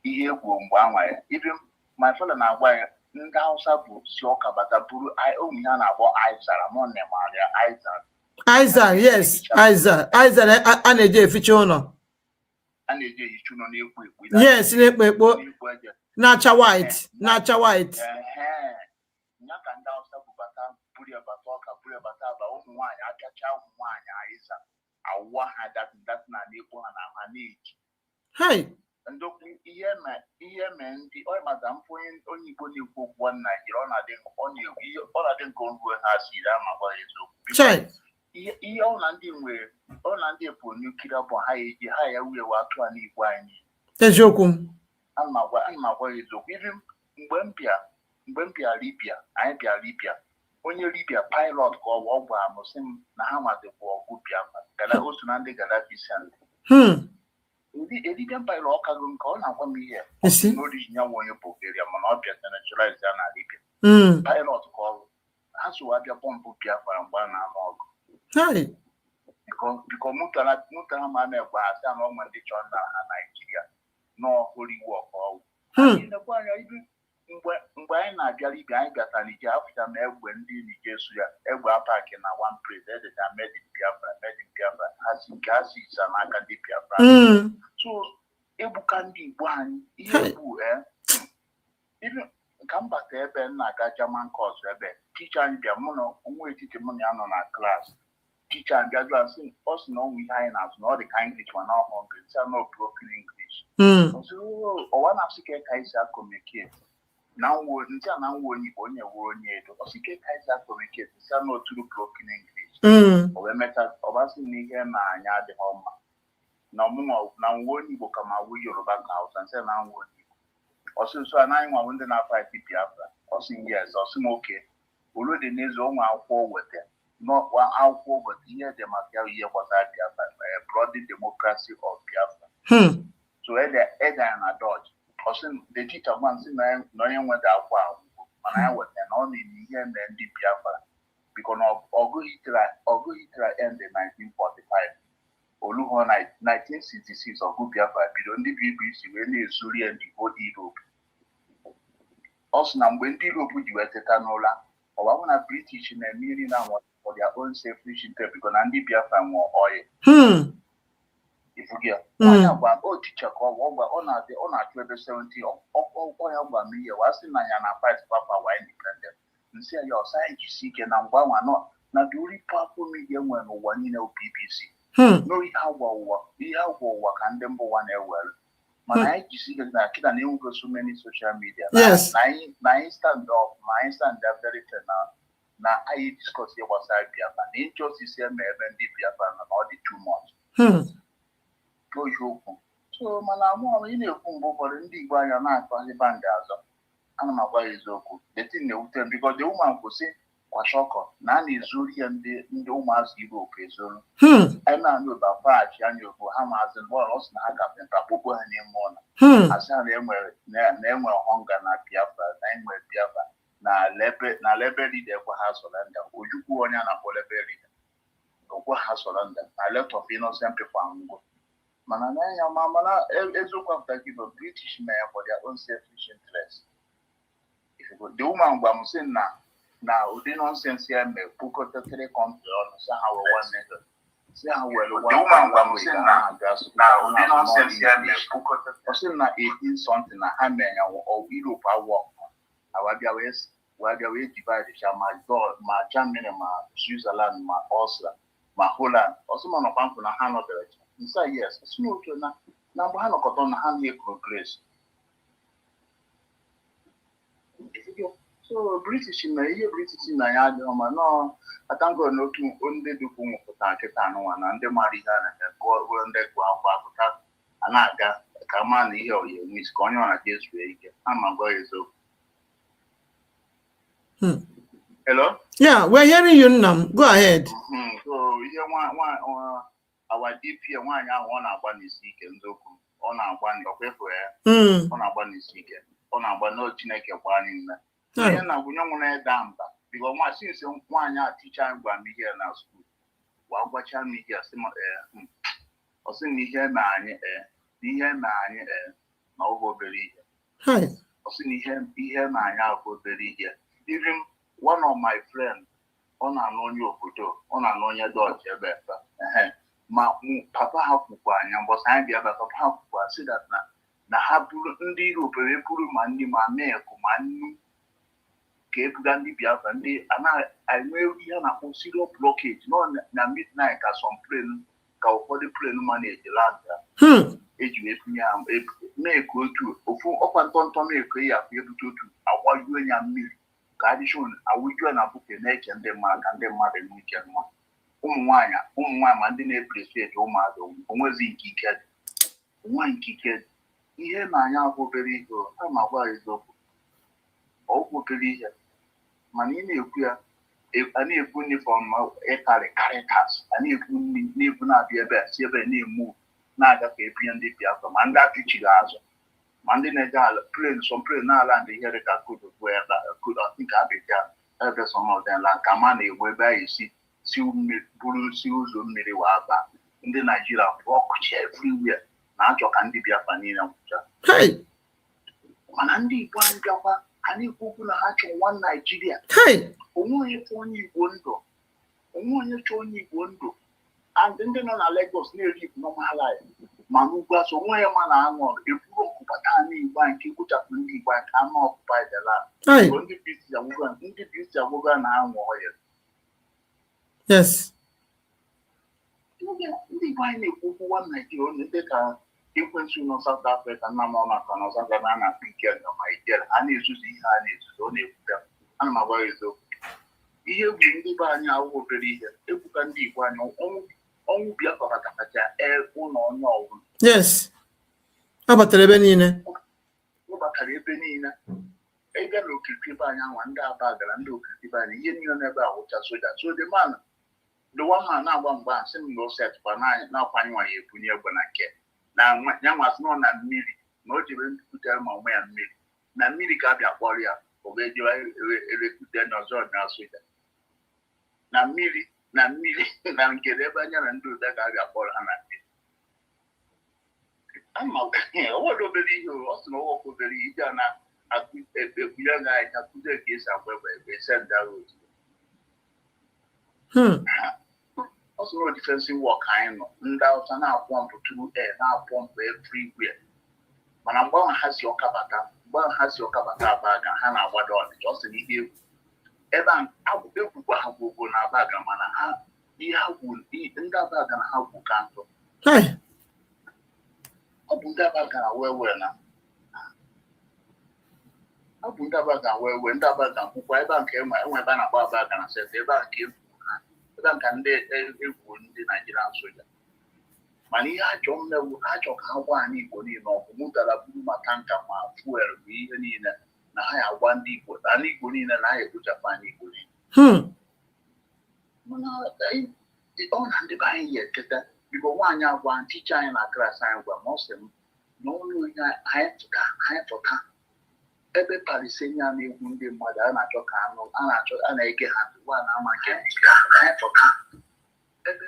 ihe egwu mgbe anwa ya even my father na-agwa ya ndị Hausa bụ si ọka bata buru ụmụ ya na-akpọ Aizara mụ na Maria Aizara. Aiza, yes, Aiza a na-eje eficha ụlọ. A na-eje ehicha ụlọ na-ekwo ekwo. Yes, na-ekpo na-acha white. Ya ka ndị Hausa bụ bata buru ya bata ọka buru ya bata aba ụmụ nwaanyị apịacha ụmụ nwaanyị Aiza awụwa ha datị na na-ekpo ha na ha na-eji. Ndokwu ihe mee ndị ọ mata mfụ onye Igbo na-ekwu okwu Naịjirịa ọ na-adị nke ruo ha siri ama gwa eziokwu. Ihe ọ na ndị nwere ọ na ndị epu nuklia bụ ha eji ha ya wee atụ a n'Igbo anyị. Eziokwu. Ana m agwa eziokwu ibi mgbe m bịara Libya onye Libya pilot ka ọ gwara m sị m na ha mazikwa ọgụ Biafra otu na ndị Gaddafi send. Libyan pilot ọkago nke ọ na-agwa m ihe n'origin ya nwe onye Bulgaria mana ọ bịa naturalize ya na Libya. Pilot ka ọ ha so abịa bọmbụ Biafra mgbe a na-ama ọgụ. Because mutara ma na-egwa asị na ọnwa ndị chọrọ na Nigeria no holy war ọwụ. Mgbe anyị na-abịa Libya anyị bịata Nigeria afụta m egbe ndị Nigeria ya egbe apaki na one place edeta made in Biafra ha si nke ha si isa n'aka ndị Biafra. So egbuka ndị Igbo anyị ihe egbu ka m bata ebe m na-aga German course ebe teacher anyị bịa mụ na nwa etiti mụ na ya nọ na klaasị teacher anyị bịa jụọ sị ọ sị na ọnwụ ihe anyị na-azụ na ọ dị ka English mana ọ hungry sị na broken English. Ọwa na-asị ka anyị si communicate na nwo ntị na nwo onye Igbo onye wuru onye Edo ọ sị ka anyị si communicate sị na oturu broken English. O wee meta ọbasị na ihe na anya adịghị mma na ọmụmụ na nwo onye Igbo ka ma wu Yoruba ka Hausa nsị na nwo onye Igbo ọsịsọ anaghị nwa ndị na-fight Biafra ọsị yes ọsị m oke olode n'ezu ọnwa akwụkwọ weta n'ọkwa akwụkwọ weta ihe dị maka ihe gbasara Biafra broad democracy of Biafra. So ede ya na Dodge ọsị the teacher gwa nsị na onye nweta akwụkwọ akwụkwọ mana ya weta na ọ na-eme ihe mee ndị Biafra biko na ọgụ Hitler end in 1945 oluho 1966 ọgụ Biafra bido ndị BBC wee na-ezuri ndị whole Europe. Ọ sị na mgbe ndị Europe ji wee teta n'ụla ọwa na British na-eme nri na nwa for their own selfish interest biko na ndị Biafra nwụọ oil. Ifugia onye gwa o teacher ka ọ na-achụ ebe 70 ọ ya gwa m ihe wa sị na ya na fight papa wa independent nsị ya ọsa anyị jisi ike na mgbanwe nọ na the only powerful media nwere n'ụwa niile BBC no ihe agwa ụwa ka ndị mba ụwa na-ewere mana anyị jisi ike na kịta na enwego so many social media na anyị stand up ma anyị stand up very clear na anyị discuss ihe gbasara Biafra na injustice eme ebe ndị Biafra na ọ dị too much okwu so mana ị na-ekwu mgbe ụfọdụ ndị Igbo anya na-akpazi bandị azọ ana m agwa ya eziokwu the thing na-ewute m because the woman kwụsị kwashọkọ na a na-ezuru ihe ndị ụmụazụ Europe ezuru anyị na-anụ ụba pachi anya okwu ha maazị bọọlụ ọ sị na ha kapịnta kpokpo ha n'ime ụlọ asị ha na enwere honga na Biafra na enwere Biafra na lebe lida ekwe ha sọrenda Ojukwu onye a na-akpọ lebe lida okwe ha sọrenda na lot of innocent people anwụgo mana n'anya mana eziokwu apụta gị bụ British mere for their own selfish interest the woman gwa m sị na ụdị nonsense ya mere kpokọtatere kọntrị ọnụ si ha wee one nation si ha were one ọ sị na 18 something na ha mere ya Europe awọ wabịa wee divide cha ma Germany ma Switzerland ma Austria ma Holland ọsụma nọkwa mkpụ na ha nọdere nsa yes ọsị n'otu na mgbe ha nọkọta na ha na-progress so British mere ihe British na ya adịghị ma nọ atango n'otu ndị dịkwu nwụpụta nkịta anụnwa na ndị mara ihe a na-eme ndị gụ akwụkwọ akụta a na-aga ka ma na ihe oyi enwisi ka onye ọ na-adị ezue ike ha ma gwa ya eziokwu. Hello? Yeah, we're hearing you now. Go ahead. So ihe our DP nwaanyị ahụ ọ na-agba n'isi ike nzokwu ọ na-agba ọkwefu ya ọ na-agba n'isi ike ọ na-agba n'o Chineke gba anyị nne ihe na-agwụnye nwere ịda mba biko nwa sinsi nwaanyị a ticha gwa m ihe na skuul wa gwacha m ihe ọ sị na ihe me anyị na ọ bụ obere ihe ọ sị na ihe me anyị abụ obere ihe. Even one of my friends ọ na-anụ onye obodo ọ na-anụ onye dọọchị ebe ma papa ha kwukwa anya mbọsị anyị bịa ebe papa ha kwukwa sị that na ha bụrụ ndị Europe eburu ma ndị ma meekụ ma nnu ka ebuga ndị Biafra ndị enwe ihe na-akpọ serious blockage nọ na midnight ka some plane ka ụfọdụ plane ma na-eji land eji wee pinye ha meekụ otu ofu ọkwa ntọntọ meekụ ya afọ ebute otu agwajuo ya mmiri ka adịshon awụjuo na buke na-eche ndị mmadụ ka ndị mmadụ n'ike mma ụmụ nwaanyị ma ndị na-epreseti ụmụazụ onwezi nkike nwa nkike ihe na anya ahụ obere ihe ha ma gwa eziokwu ọgwụ obere ihe mana ị na-ekwu ya a na-ekwu uniform caritas a na-ekwu na-abịa ebe a si ebe na-emu na-agafe ebinye ndị Biafra ma ndị achụchiri azụ ma ndị na-eje ala plane na-ala ndị ihe dịka kodo nke abịja ebe sọmọdela ka ma na-egbu ebe a esi bụrụ si ụzọ mmiri wa aba ndị Naijiria ọkụchi everywhere na-achọ ka ndị Biafra niile nwụcha mana ndị Igbo anyị bịakwa ha na-ekwu okwu na ha chọrọ nwa Naijiria onwe onye chọọ onye Igbo ndụ and ndị nọ na Lagos na-eri normal life ma n'ugwu asọ onwe ya ma na-aṅụ eburu ọkụpata anyị Igbo anyị nke ekpochapụ ndị Igbo anyị ka anụ ọkụpa idela ndị bisi agwụga na-aṅụ ọhịa. Yes. Ndị Igbo anyị na-ekwu okwu nwa Naijiria ndị ka ekwensu nọ South Africa na maka na South Africa na-akpa ike na ma ijere a na-ezuzu ihe a na-ezuzu ọ na-ekwuta ana m agwa ya eziokwu ihe egwu ndị be anyị awụ obere ihe ekwuka ndị Igbo anyị ọnwụ Biafra batakacha ụlọ onye ọwụrụ. Yes. Ọ batara ebe niile. Ebe na okirikiri be anyị anwa ndị Aba gara ndị okirikiri be anyị ihe niile n'ebe a wụcha soja so the one man na-agba mgba sị m na o setụkwa na-akwa anyị nwa ya ebunye egbe na nke na ya nwasị nọ na mmiri na o jebe mbipụtere ma onwe ya mmiri na mmiri ka abịa kpọrọ ya ọ ga-ejewa erekute n'ọzọ na soja na mmiri na nkele ebe anya na ndị ụda ga-abịa kpọrọ ha na mmiri. Ọwọdụ obere ihe ọ sị na ọwọkwa obere ihe ije a na-ekpunye ga anyị akụzie ka esi agba egbe sendara otu ọ sị na defensive work anyị nọ ndị Hausa na-apọmpụ through air na-apọmpụ everywhere mana mgbe ahụ ha si ọkabata Abaga ha na-agbado Ọnịcha ọ sị na ihe egwu ebe ekwukwa ha gwogwo na Abaga mana ihe ha gwuru ndị aba gara ha gwu ka ntụ ọ bụ ndị aba gara wee na ọ bụ ndị aba gara wee ndị aba gara kwukwa ebe a nke enwe ebe a na-akpọ aba gara sete ebe a nke ebe nka ndị egwu ndị Naijiria soja mana ihe ajọ mmewu ajọ ka ha gwa anyị Igbo niile ọ bụ mụtara buru ma tanka ma fuel bụ ihe niile na ha ya agwa ndị Igbo na ndị Igbo niile na ha ekpochapụ anyị Igbo niile mana ọ na ndị be anyị ya eketa biko nwaanyị agwa nticha anyị na klas anyị gwa ma ọ sị m na ụlọ onye anyị pụta ebe Palestinian na-egwu ndị mmadụ a na-achọ ka anụ a na-ege ha ntị gwa na ama nke anyị pụta ebe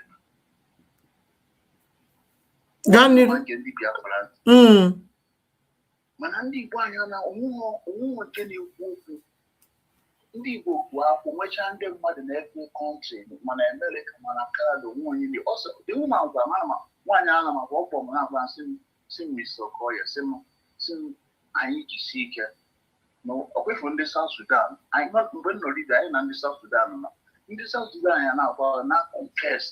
nke ndị Biafra mana ndị Igbo anya na onwunwe nke na-ekwu okwu ndị Igbo kwu akwụ nwechaa ndị mmadụ na-ekwu kọntrị mana Amerịka mana Kanada onwe onye dị ọsọ dị ụmụ agwa ma nwaanyị ana m agwa ọkpọ m na-agwa si m isi Okoye si m anyị jisi ike na ọkwefu ndị South Sudan anyị mgbe nnọride anyị na ndị South Sudan nọ ndị South Sudan ya na-agwa na confess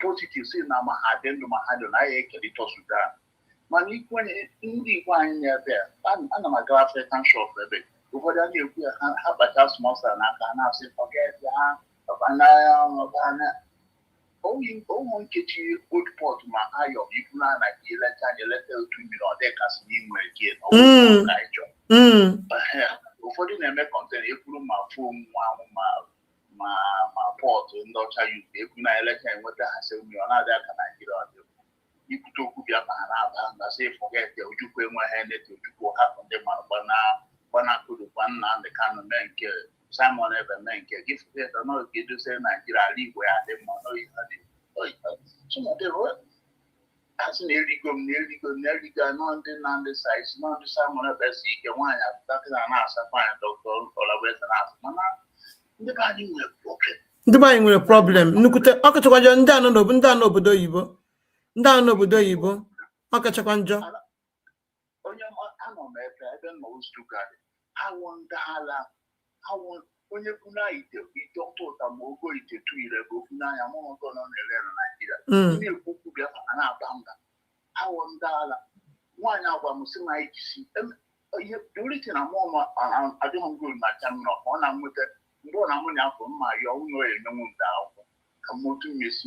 positive si na ma ha dị ndụ ma ha dị na anyị ekerịta Sudan mana ikwenye ndị Igbo anyị na-ebe ana m aga African shop ebe ụfọdụ a na-ekwu ya ha bacha smosa n'aka ha na-asị forget ha ụmụ nkechi old port ma ayọ ibu na anaghị eleta anyị eleta otu mmiri ọ dịkasị n'inwe ike na ịchọ ụfọdụ na-eme kọntena ekwuru ma fom nwanwụ ma pọtụ ndị ọcha yuz ekwu na eleta enweta ha sị mmiri ọ na-adị aka Naijiria ọ dị ikwute okwu bịa ma ha na-aba ngasị forget Ojukwu enweghị nete Ojukwu hapụ ndị mmadụ gbanakụrụ gwa Nnamdị Kanụ mee nke Simon Ebe mee nke gị forget ọnọdụ edozie Naijiria ala Igbo ya dị mma asị na-erigo m nọ ndị saịs nọ ndị Simon Ebe si ike nwaanyị atụtakịra na-asa kwanyị Dr. Olabese na-asụ mana ndị be anyị nwere problem nnukwute ọkachakwa njọ ndị anọ obodo oyibo ọkachakwa njọ onye anọ m ebe nọ Stuttgart ha wụ ndị ala ha wụ onye kwuna ite ọtụ ụta ma ogo ite tuire bụ okwu n'anya mụ ọgọ nọ na-ele na Naijiria na-ekwu okwu bịa a na-aba mba ha wụ ndị ala nwaanyị agwa m sị na ijisi ihe dorite na mụọ adịghị ngolu na Germany ọ na-nweta mgbe ọ na-amụ na afọ mma ya ọnwụ na enyenwu nta akwụkwọ ka m otu mesi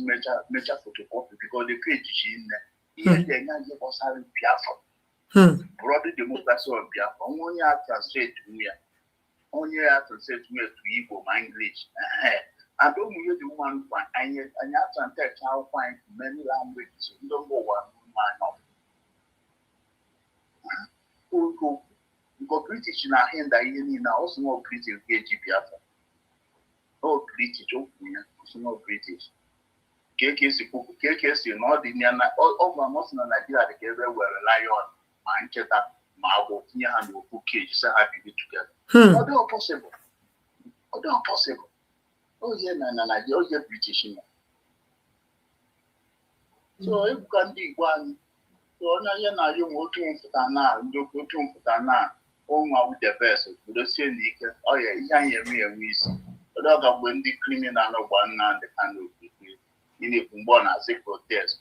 mecha fotokopi biko dị peji chi nne ihe dị enye ihe gbasara Biafra brọdụ demokrasi of Biafra onye ya translate ya to Igbo ma English and ụmụ ihe dị nwa nkwa anyị atrantecha akwụkwọ anyị many languages ndị mba ụwa nke British na ahịnda ihe niile ọ sị nwa British ga-eji Biafra British okwu ya sị British ka esi na ọ dị ya na ọ gwa m sị na Naijiria dị ka ebe were lion ma nkịta ma agwọ tinye ha n'okwu cage sị ha bibi together ọ dịghị possible oge na Naijiria oge British nọ so ebuka ndị Igbo anyị so onye ihe na-arịọ nwe otu mfụta na ndị otu mfụta na ụmụ awụdebes obodosie n'ike ọya ihe anyị enwe isi ọdọga mgbe ndị kriminal gba Nnamdị Kanụ okpukpe ị na-ekwu mgbe ọ na-asị protest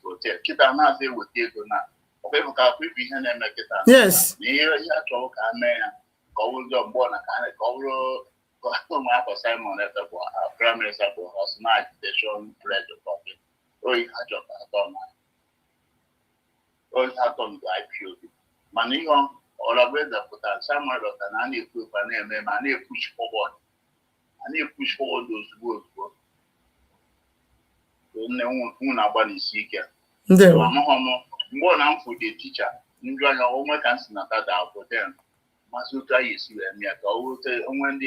kịta na-azị eweta ego na ọkwa ka akpịbụ ihe na-eme kịta na ihe achọrọ ka a mee ya ka ọ bụrụ mgbe ọ na ka ọ bụrụ ụmụafọ Simon Ebe bụ prime minister bụ ọsụna agitation pledge public oyi achọ ka atọ ndụ IPOB mana ihe Olabese pụtara Simon Ebe na a na-ekwu ekwu a na-eme ma a na-epush forward ozugbo nne nwụ na-agba n'isi ike amaghị m mgbe ọ na-amfụ dị ticha ndị anya onwe ka m si na tada akwụten masị otu anyị esi wee mee ka onwe ndị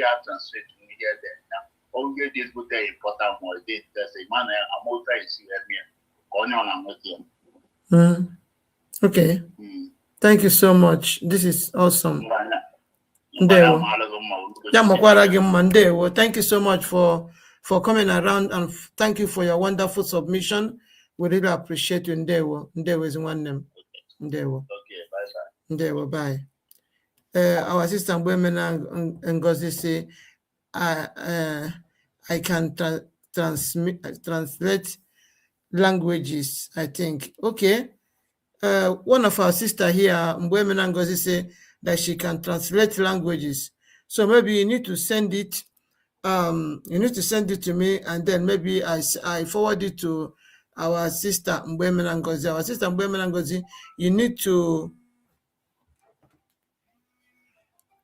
ya translate ihe ede ya oge dị ezigbote important ma ọ dị tese mana ama otu anyị esi wee mee ka onye ọ na-anweta ya. Okay. Thank you so much. This is awesome. Ndewo. Ya makwara gị mma. Ndewo. Thank you so much for coming around and thank you for your wonderful submission. We really appreciate you. Ndewo. Ndewo is one name. Ndewo. Okay, bye. Ndewo, bye. Our assistant women and Ngozi say, I can translate languages, I think. Okay. One of our sister here, Mbwemena Ngozi, say that she can translate languages. So maybe you need to send it. You need to send it to me, and then maybe I forward it to our sister Mbwemena Ngozi. Our sister Mbwemena Ngozi, you need to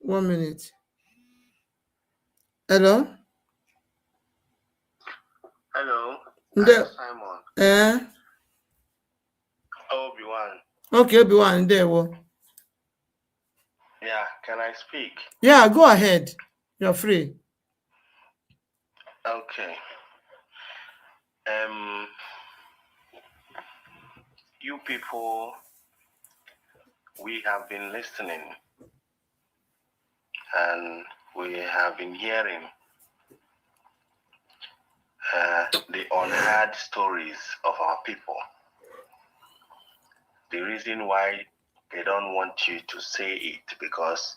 1 minute. Hello. Hello. Simon. Obi-Wan. Okay, Obi-Wan, there. Yeah, can I speak? Yeah, go ahead. You're free. Okay. You people, we have been listening and we have been hearing the unheard stories of our people. The reason why they don't want you to say it because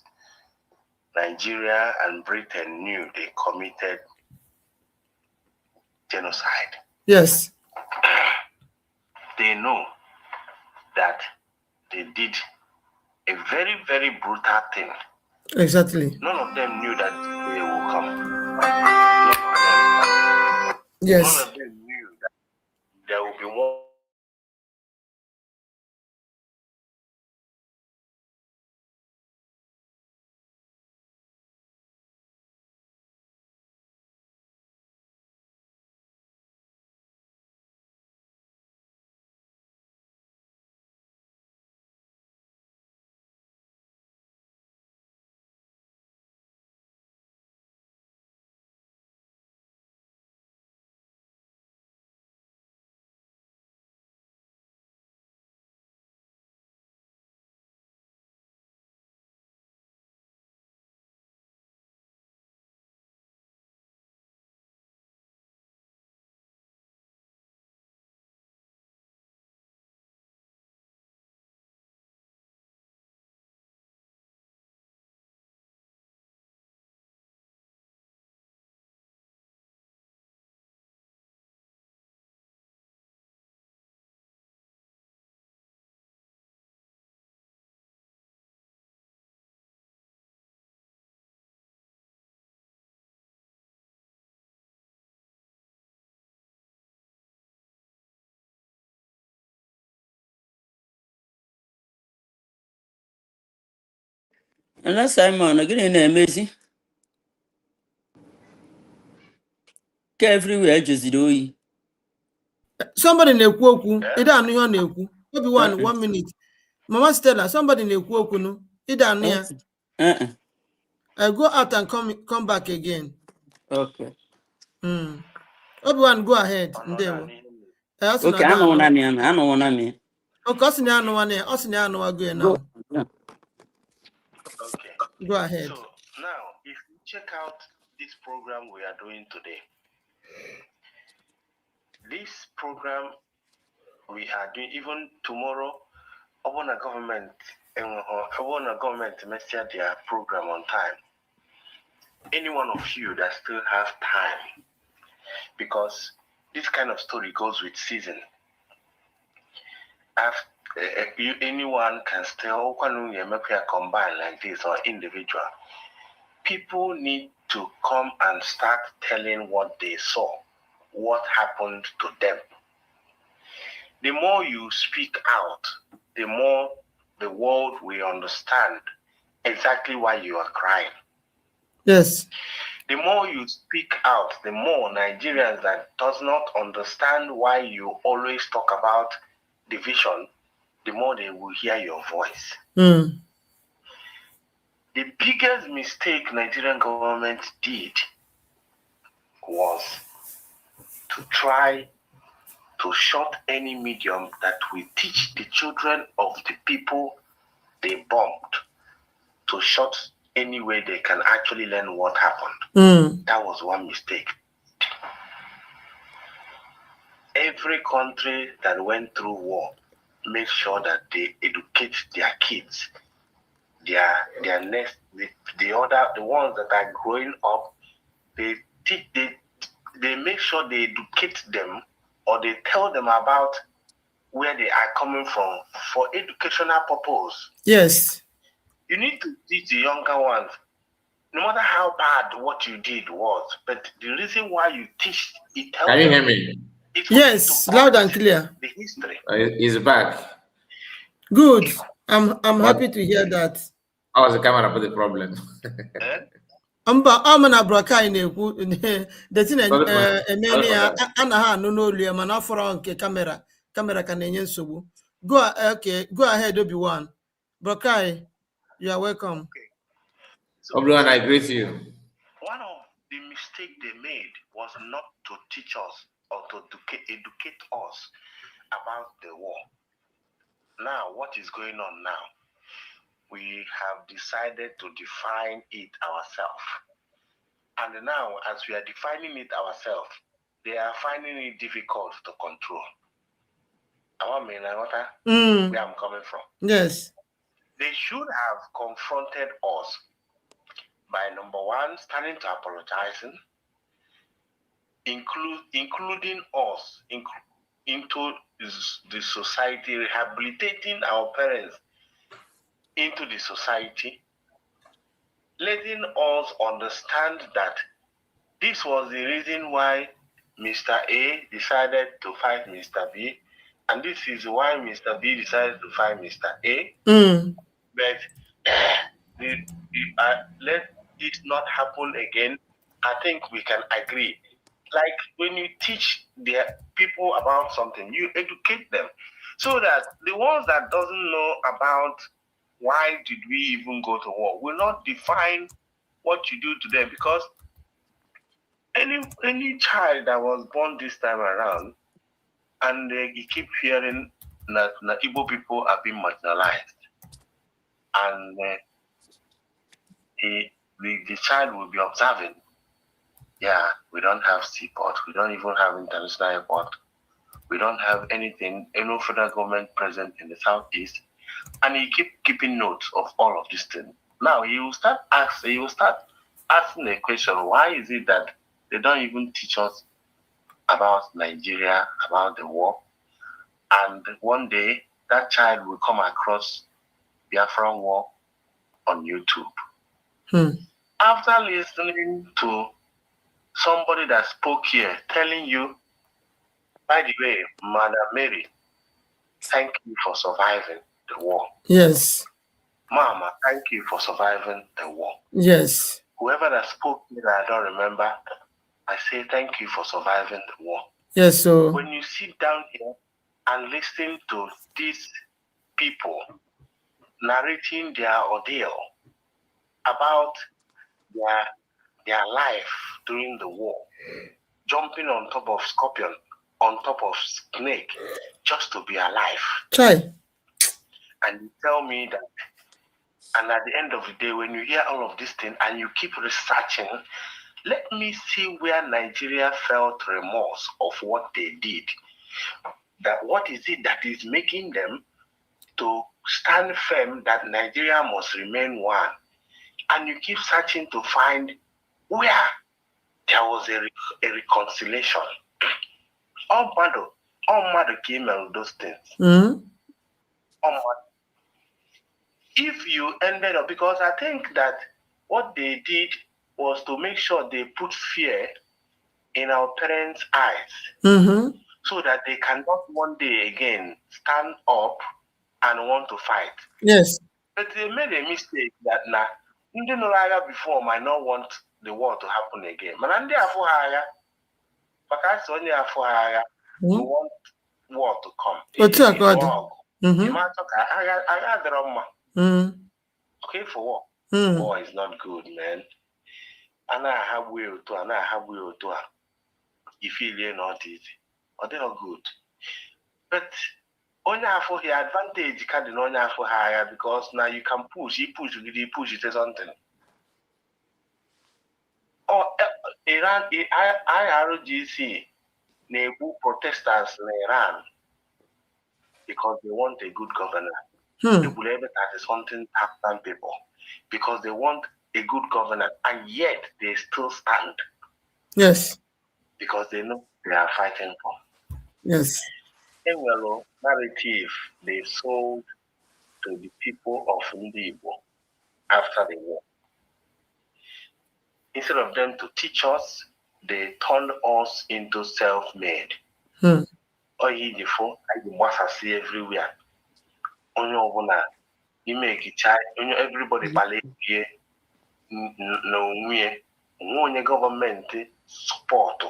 Nigeria and Britain knew they committed genocide. Yes. They know that they did a very, very brutal thing. Exactly. None of them knew that they will come. Yes. None of them knew that there will be one. Unless Simon, again, amazing. Everywhere just do. Somebody na-ekwu okwu. Ị anụ ihe ọ na-ekwu. Obi-Wan, 1 minute. Mama Stella, somebody na-ekwu okwu nu. Ị anụ ya. Go out and come back again. Okay. Obi-Wan, go ahead. Ndewo. Okay, I know what I mean. I know what I mean. Okay, ọ sị na anụ nwanne ya. Ọ sị na anụ go now. Okay. Go ahead. So now, if you check out this program we are doing today, this program we are doing even tomorrow, I want a government mess their program on time. Any one of you that still have time, because this kind of story goes with season. Anyone can still combine like this or individual. People need to come and start telling what they saw, what happened to them. The more you speak out, the more the world will understand exactly why you are crying. Yes. The more you speak out, the more Nigerians that does not understand why you always talk about division, the more they will hear your voice. The biggest mistake Nigerian government did was to try to shut any medium that will teach the children of the people they bombed, to shut any way they can actually learn what happened. That was one mistake. Every country that went through war make sure that they educate their kids, their next, the ones that are growing up, they they make sure they educate them or they tell them about where they are coming from for educational purpose. Yes. You need to teach the younger ones, no matter how bad what you did was, but the reason why you teach it. Can you hear me? Yes, loud and clear. The history. He's back. Good. I'm happy to hear that. How was the camera for the problem? Mba na broadcast na-ekwu detin emeli ya anaghị anụ n'olu ya mana afọrọ nke kamera ka na-enye nsogbu. Go ahead Obi-Wan. Brokai, you are welcome. Okay. So, Obi-Wan, I greet you. One of the mistakes they made was not to teach us or to educate us about the war. Now, what is going on now? We have decided to define it ourselves. And now, as we are defining it ourselves, they are finding it difficult to control. Where I'm coming from. Yes. They should have confronted us by number one, starting to apologizing, including us into the society, rehabilitating our parents into the society, letting us understand that this was the reason why Mr. A decided to fight Mr. B, and this is why Mr. B decided to fight Mr. A. But let it not happen again. I think we can agree. Like when you teach the people about something, you educate them so that the ones that doesn't know about why did we even go to war will not define what you do to them, because any child that was born this time around and you keep hearing that Igbo people are being marginalized, and the child will be observing, yeah, we don't have seaport, we don't even have international airport, we don't have anything, no federal government present in the southeast, and he keep keeping notes of all of these things. Now he will start asking the question, why is it that they don't even teach us about Nigeria, about the war? And one day that child will come across Biafra war on YouTube. After listening to somebody that spoke here telling you, by the way, Mother Mary, thank you for surviving the war. Yes. Mama, thank you for surviving the war. Yes. Whoever that spoke here that I don't remember, I say thank you for surviving the war. Yes, so when you sit down here and listen to these people narrating their ordeal about their life during the war, jumping on top of scorpion, on top of snake, just to be alive. Try. And you tell me that, and at the end of the day, when you hear all of these things and you keep researching, let me see where Nigeria felt remorse of what they did. That what is it that is making them to stand firm that Nigeria must remain one? And you keep searching to find where there was a reconciliation. All mother came out those things. If you ended up, because I think that what they did was to make sure they put fear in our parents' eyes, so that they cannot one day again stand up and want to fight. Yes. But they made a mistake that before might not want the war to happen again. But we want war to come. Okay, for war. War is not good, man. And I have will to you feel not easy. Or they're not good. But only for the advantage can only for higher, because now you can push it to something. Or Iran, IRGC, they protesters in Iran because they want a good governor. They believe that is something Afghan people because they want a good governor, and yet they still stand. Yes. because they know they are fighting for. Yes. Well, narrative they sold to the people of Ndibo after the war. Instead of them to teach us, they turned us into self-made. See everywhere. Everybody here no government support.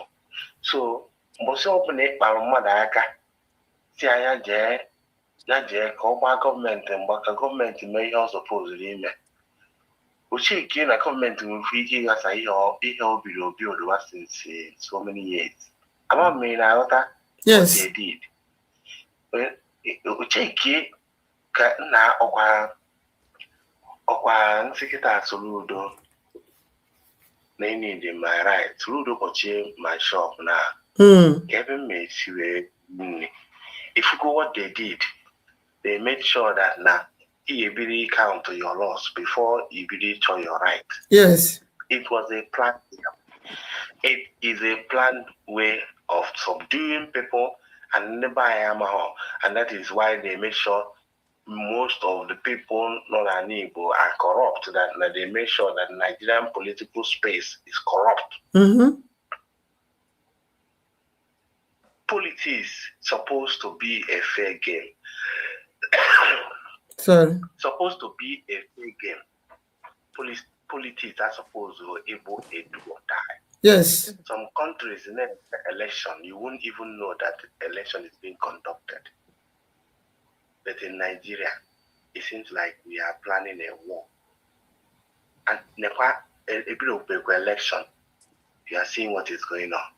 So mbosi open ekpara mmadụ aka si anya jee ka ọ gbaa gọọmenti mgba ka gọọmenti mee ihe ọ sọpozuru ime. Ochike na gọọmenti nwere ike ịghasa ihe o biri obi oduwa since so many years. Ama m na aghọta what they did. Ochike ka na ọkwa nsekịta Soludo na need my right. Soludo kọchie my shop na Kevin made if you go what they did, they made sure that now you really count your loss before you really show your right. Yes. It was a plan. It is a planned way of subduing people and never and that is why they made sure most of the people not unable are corrupt, that they made sure that Nigerian political space is corrupt. Politics supposed to be a fair game. Sorry. Supposed to be a fair game. Politics are supposed to be able to do or die. Yes. Some countries in the election, you won't even know that the election is being conducted. But in Nigeria, it seems like we are planning a war. And a bit of election, you are seeing what is going on.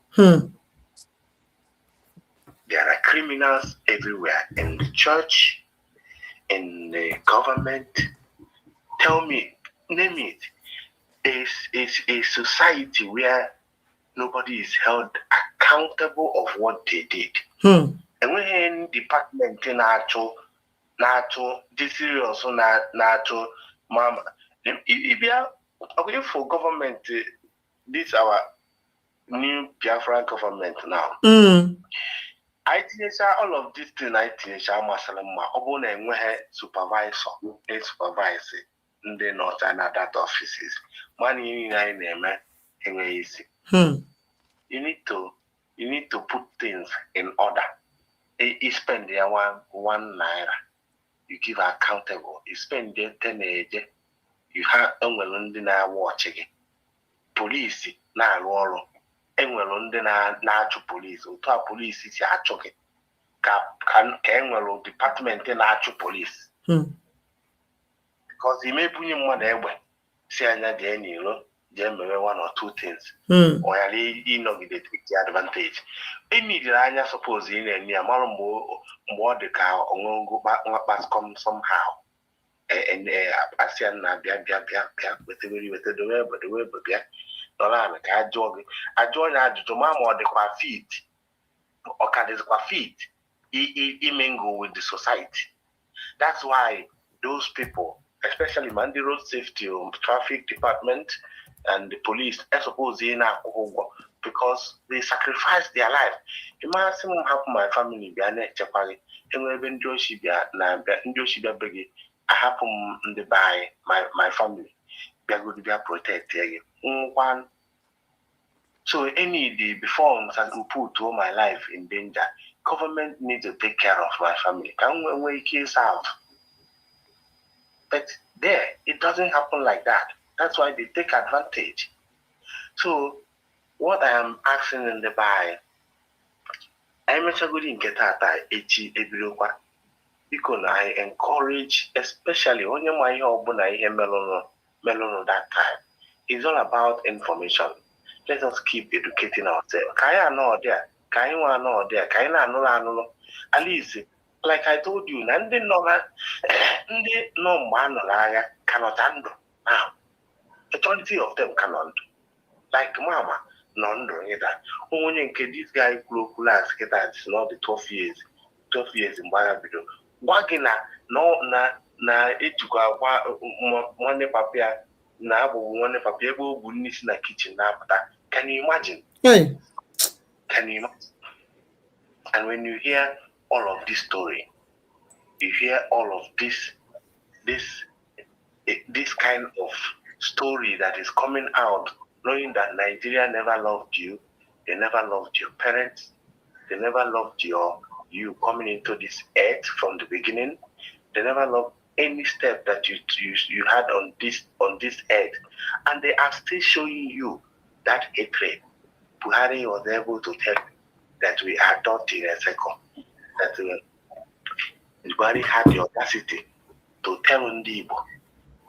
There are criminals everywhere, in the church, in the government. Tell me, name it. It's a society where nobody is held accountable of what they did. And when department natural, this is also natural, mama. If you are for government, this our new Biafra government now. I think all of these things I think supervisor, a supervisor in the north and that offices. Money in easy. You need to put things in order. You spend there one naira, you give accountable. You spend there 10 you have London watching police na enwere ndị na-achụ polisi otu a polisi si achụ gị ka enwere department na-achụ polisi because imebunye mmadụ egbe si anya jee n'iro jee mewe one or two things ọ yara ịnọgide take the advantage enidere anya suppose ị na-enye ya mara mgbe ọ dị ka ọṅụṅụ nwakpaskom somehow asịa na bịa wetedowe bịa Dolan ka ajụọ gị ajụjụ ma ọ dịkwa fit ọ ka dịkwa fit mingle with the society. That's why those people, especially the road safety, traffic department and the police, are supposed to because they sacrifice their life. Imagine what happened my family be ane chepari enwebe ndị oshibia begi I happen in the by my family be good to be protect again. So any before I can put all my life in danger, government needs to take care of my family. Can we case out? But there, it doesn't happen like that. That's why they take advantage. So what I am asking in the by, I'm actually in Getata because I encourage, especially when you might have melono that time. It's all about information. Let us keep educating ourselves. Kaya no there, Kaya no there, Kaya no. At least, like I told you, Nandi no man cannot handle now. Majority of them cannot. Like Mama, none doing that. Only this guy class get that is not the 12 years in Barabido. Wagina no na etuka one papia na one papia go bunnis na kitchen na. Can you imagine? Hey. Can you imagine? And when you hear all of this story, you hear all of this kind of story that is coming out, knowing that Nigeria never loved you, they never loved your parents, they never loved you coming into this earth from the beginning, they never loved any step that you had on this earth, and they are still showing you that hatred. Buhari was able to tell that we are taught in a second that Buhari had the audacity to tell Ndibo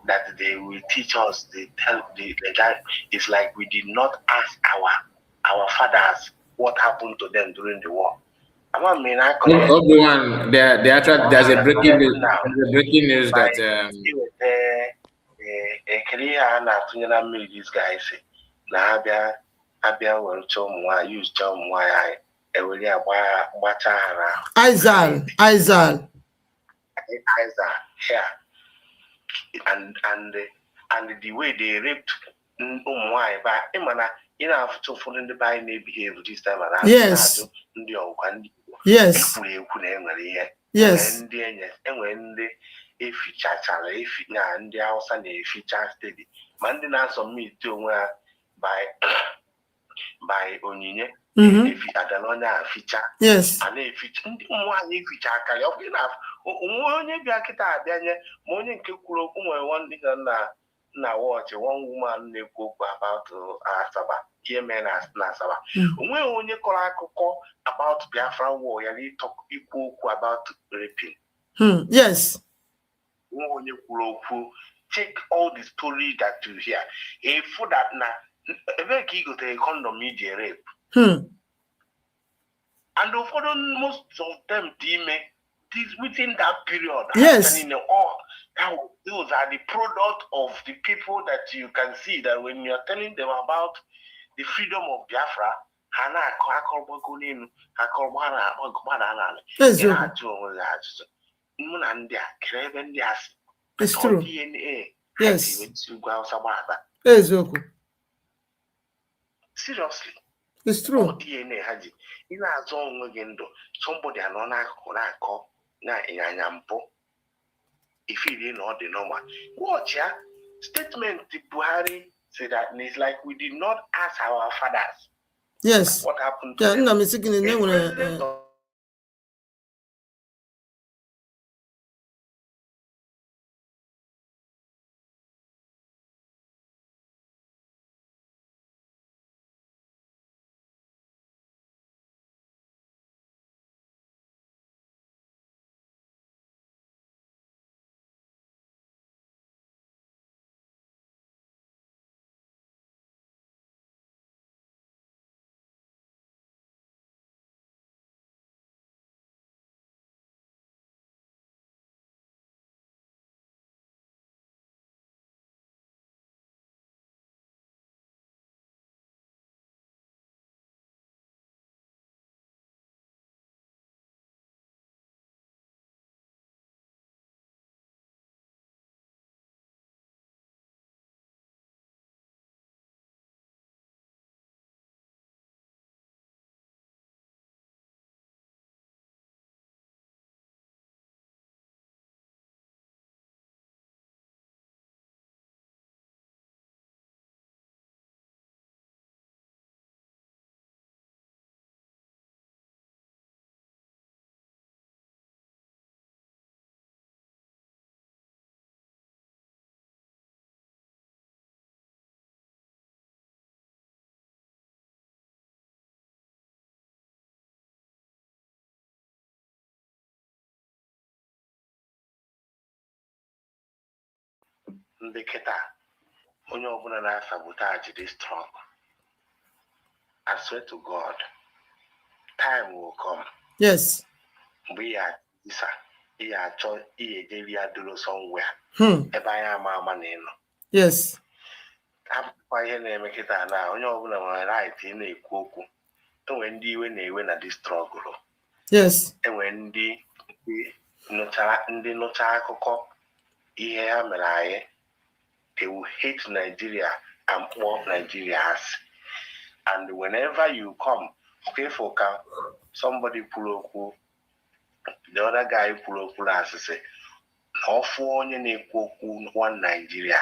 that they will teach us. They tell the guy, it's like we did not ask our fathers what happened to them during the war. Everyone, there's a breaking news that these guys say abia were use Aizal, yeah. And the way they raped but you know to follow the by behave this time around. Yes. Yes. Yes. And when the if and the house and if steady. Man na submit to by Onyinye. If Adalonia feature. Yes. And if it feature carry up enough. Onye bịa kịta abịanye ma onye nke kwuru okwu nwere one nigga na watch one woman na-ekwu okwu about Asaba ihe mere na Asaba onweghị onye kọrọ akụkọ about Biafra war ya na ikwu okwu about raping. Yes. Onweghị onye kwuru okwu. Check all the story that you hear. For that na ebe ka ị gotere condom iji rape. And most of them within that period. Yes. Those are the product of the people that you can see that when you are telling them about the freedom of Biafra, it's true. Yes. Seriously. It's true. DNA somebody if it ain't not the normal. Watch ya. Statement the Buhari said that it's like we did not ask our fathers. Yes. What happened to them? The Keta, onye ọbụla na-sabotage this truck. I swear to God, time will come. Yes. We are this. We are trying to somewhere. Yes. Ihe na-eme kịta na onye ọbụla nwere right na-ekwu okwu. Enwere ndị iwe na-ewe na this struggle. Yes. Enwere ndị nụcha akụkọ ihe ha mere anyị. They will hate Nigeria and poor Nigerians. And whenever you come, careful, somebody pull the other guy pull as say, all for one Nigeria.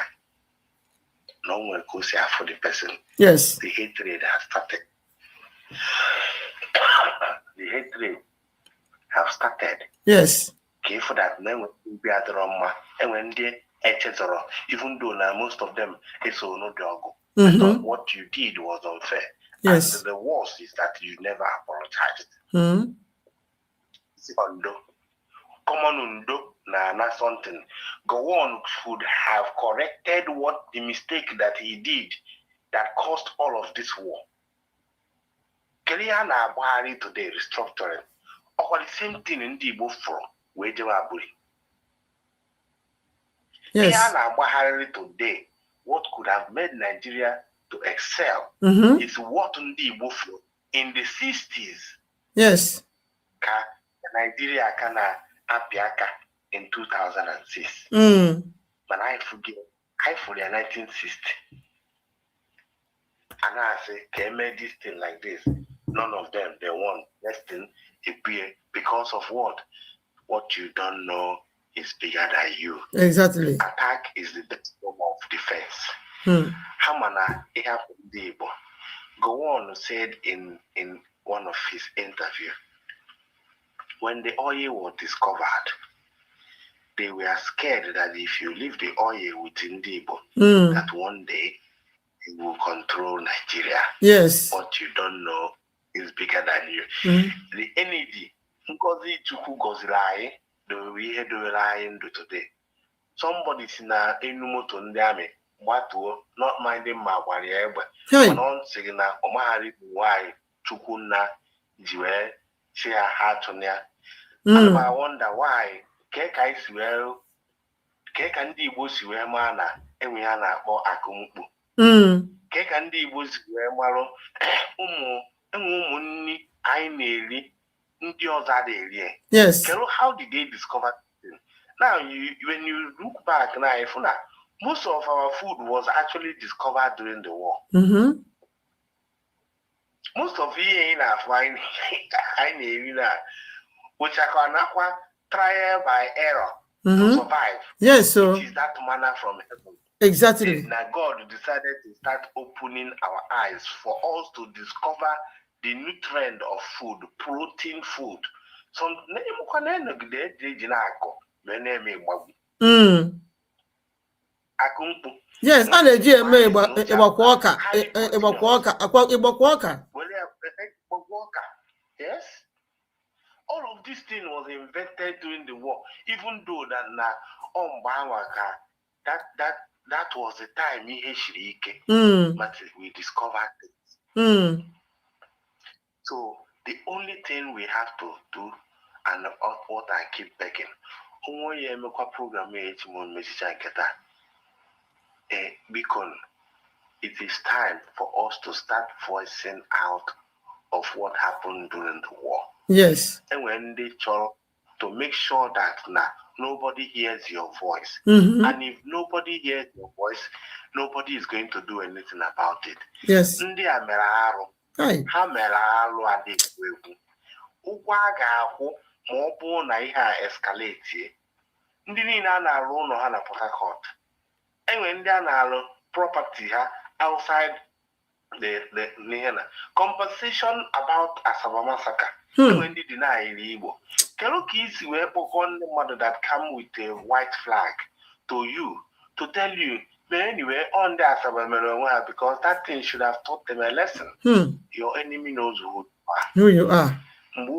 No one could say for the person. Yes. The hatred has started. The hatred have started. Yes. Careful that men will be at the Roma and when they etc. Even though now most of them is no dog. I thought what you did was unfair. Yes. And the worst is that you never apologized. Undo. Common undo na something. Gowon should have corrected what the mistake that he did that caused all of this war. Keliana Buhari today restructuring. Or the same thing in the both from where they were bullying. Yes. Keliana Buhari today, what could have made Nigeria to excel is what in the both in the 60s. Yes. Nigeria kana apiaka in 2006. But I forget 1960. And I say, can make this thing like this? None of them, they want. Next thing, because of what? What you don't know is bigger than you. Exactly. Attack is the best form of defense. Hamana Ehapundebo. Gowon said in one of his interviews, when the oil was discovered, they were scared that if you leave the oil within Debo, that one day it will control Nigeria. Yes. What you don't know is bigger than you. The energy, Ngozi Chukwu Gozilai, the we had do today. Somebody in a Enumoto Ndame, what not minding my warrior, but on saying that Omahari, why Chukuna, Jewel, share heart on there. And I wonder why Keka is well, Keka and the Bush were mana, and we are not or Akumpu. Keka and the Bush were Maro, I nearly endure that area. Yes. How did they discover it? Now, when you look back now, most of our food was actually discovered during the war. Most of it in our fine, I nearly which I can trial by error to survive. Yes, so it is that manna from heaven. Exactly. Now God decided to start opening our eyes for us to discover the nutrient of food, protein food. Some yes, and a GMA yes. All of this thing was invented during the war, even though that that was the time but we discovered it. So the only thing we have to do, and what I keep begging, program it is time for us to start voicing out of what happened during the war. Yes. And when they try to make sure that nobody hears your voice. And if nobody hears your voice, nobody is going to do anything about it. Yes. Ndị a mere arụ. Ha mere arụ adị egwu. Ụgwọ a ga-akwụ ma ọ bụrụ na ihe a escalate. Ndị niile a na-arụ ụlọ ha na Port Harcourt. Enwe ndị a na-arụ property ha outside the compensation about Asaba massacre. When they deny Igbo. Keroki is where one mother that come with a white flag to you to tell you, but anyway, on the Asaba because that thing should have taught them a lesson. Your enemy knows who you are. And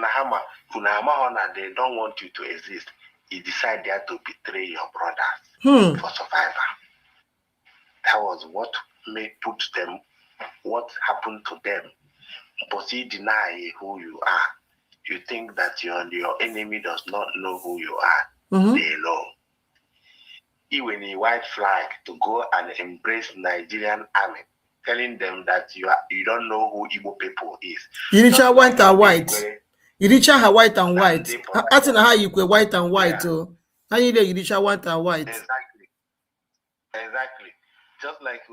Nahama, Kunama, they don't want you to exist. He decided to betray your brothers for survival. That was what put them, what happened to them. But you deny who you are. You think that your enemy does not know who you are. They know. Even a white flag to go and embrace Nigerian army, telling them that you don't know who Igbo people is. Iricha white and white. Iricha ha white and white. I think how you go white and white. How you Iricha white and white. Exactly. just like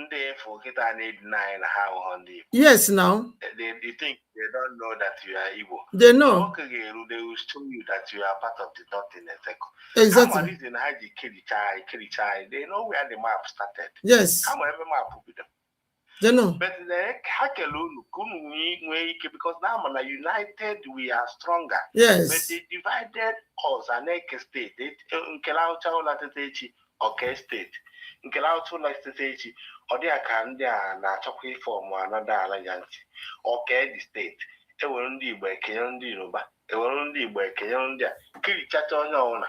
they forget and they deny how on the Yes, now. They think they don't know that you are Igbo. They know. They will show you that you are part of the dot in a second. Exactly. How reason how you kill the child, they know where the map started. Yes. How ever map with them. They know. But because now when united we are stronger. Yes. But they divided us and make a state. They okay state. State. Or they can na chokwe form another alliance. Okay the state. E were ndị Igbo ekenye ndị Yoruba. E were ndị Igbo ekenye ndị a. Kirichacha onye ọbụla.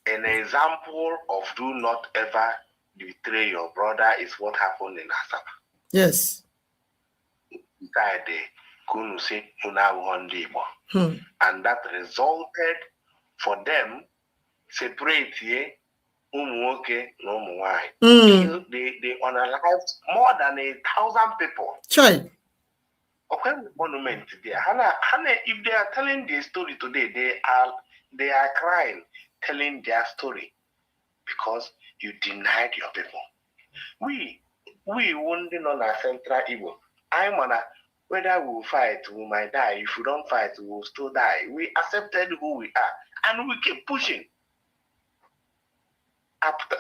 An example of do not ever betray your brother is what happened in Asaba. Yes. And that resulted for them separate they unalived more than 1,000 people. Child. Okay, monument there. Hannah, if they are telling their story today, they are crying, telling their story because you denied your people. We won't on our central Igbo. I'm on a whether we will fight, we might die. If we don't fight, we will still die. We accepted who we are and we keep pushing. After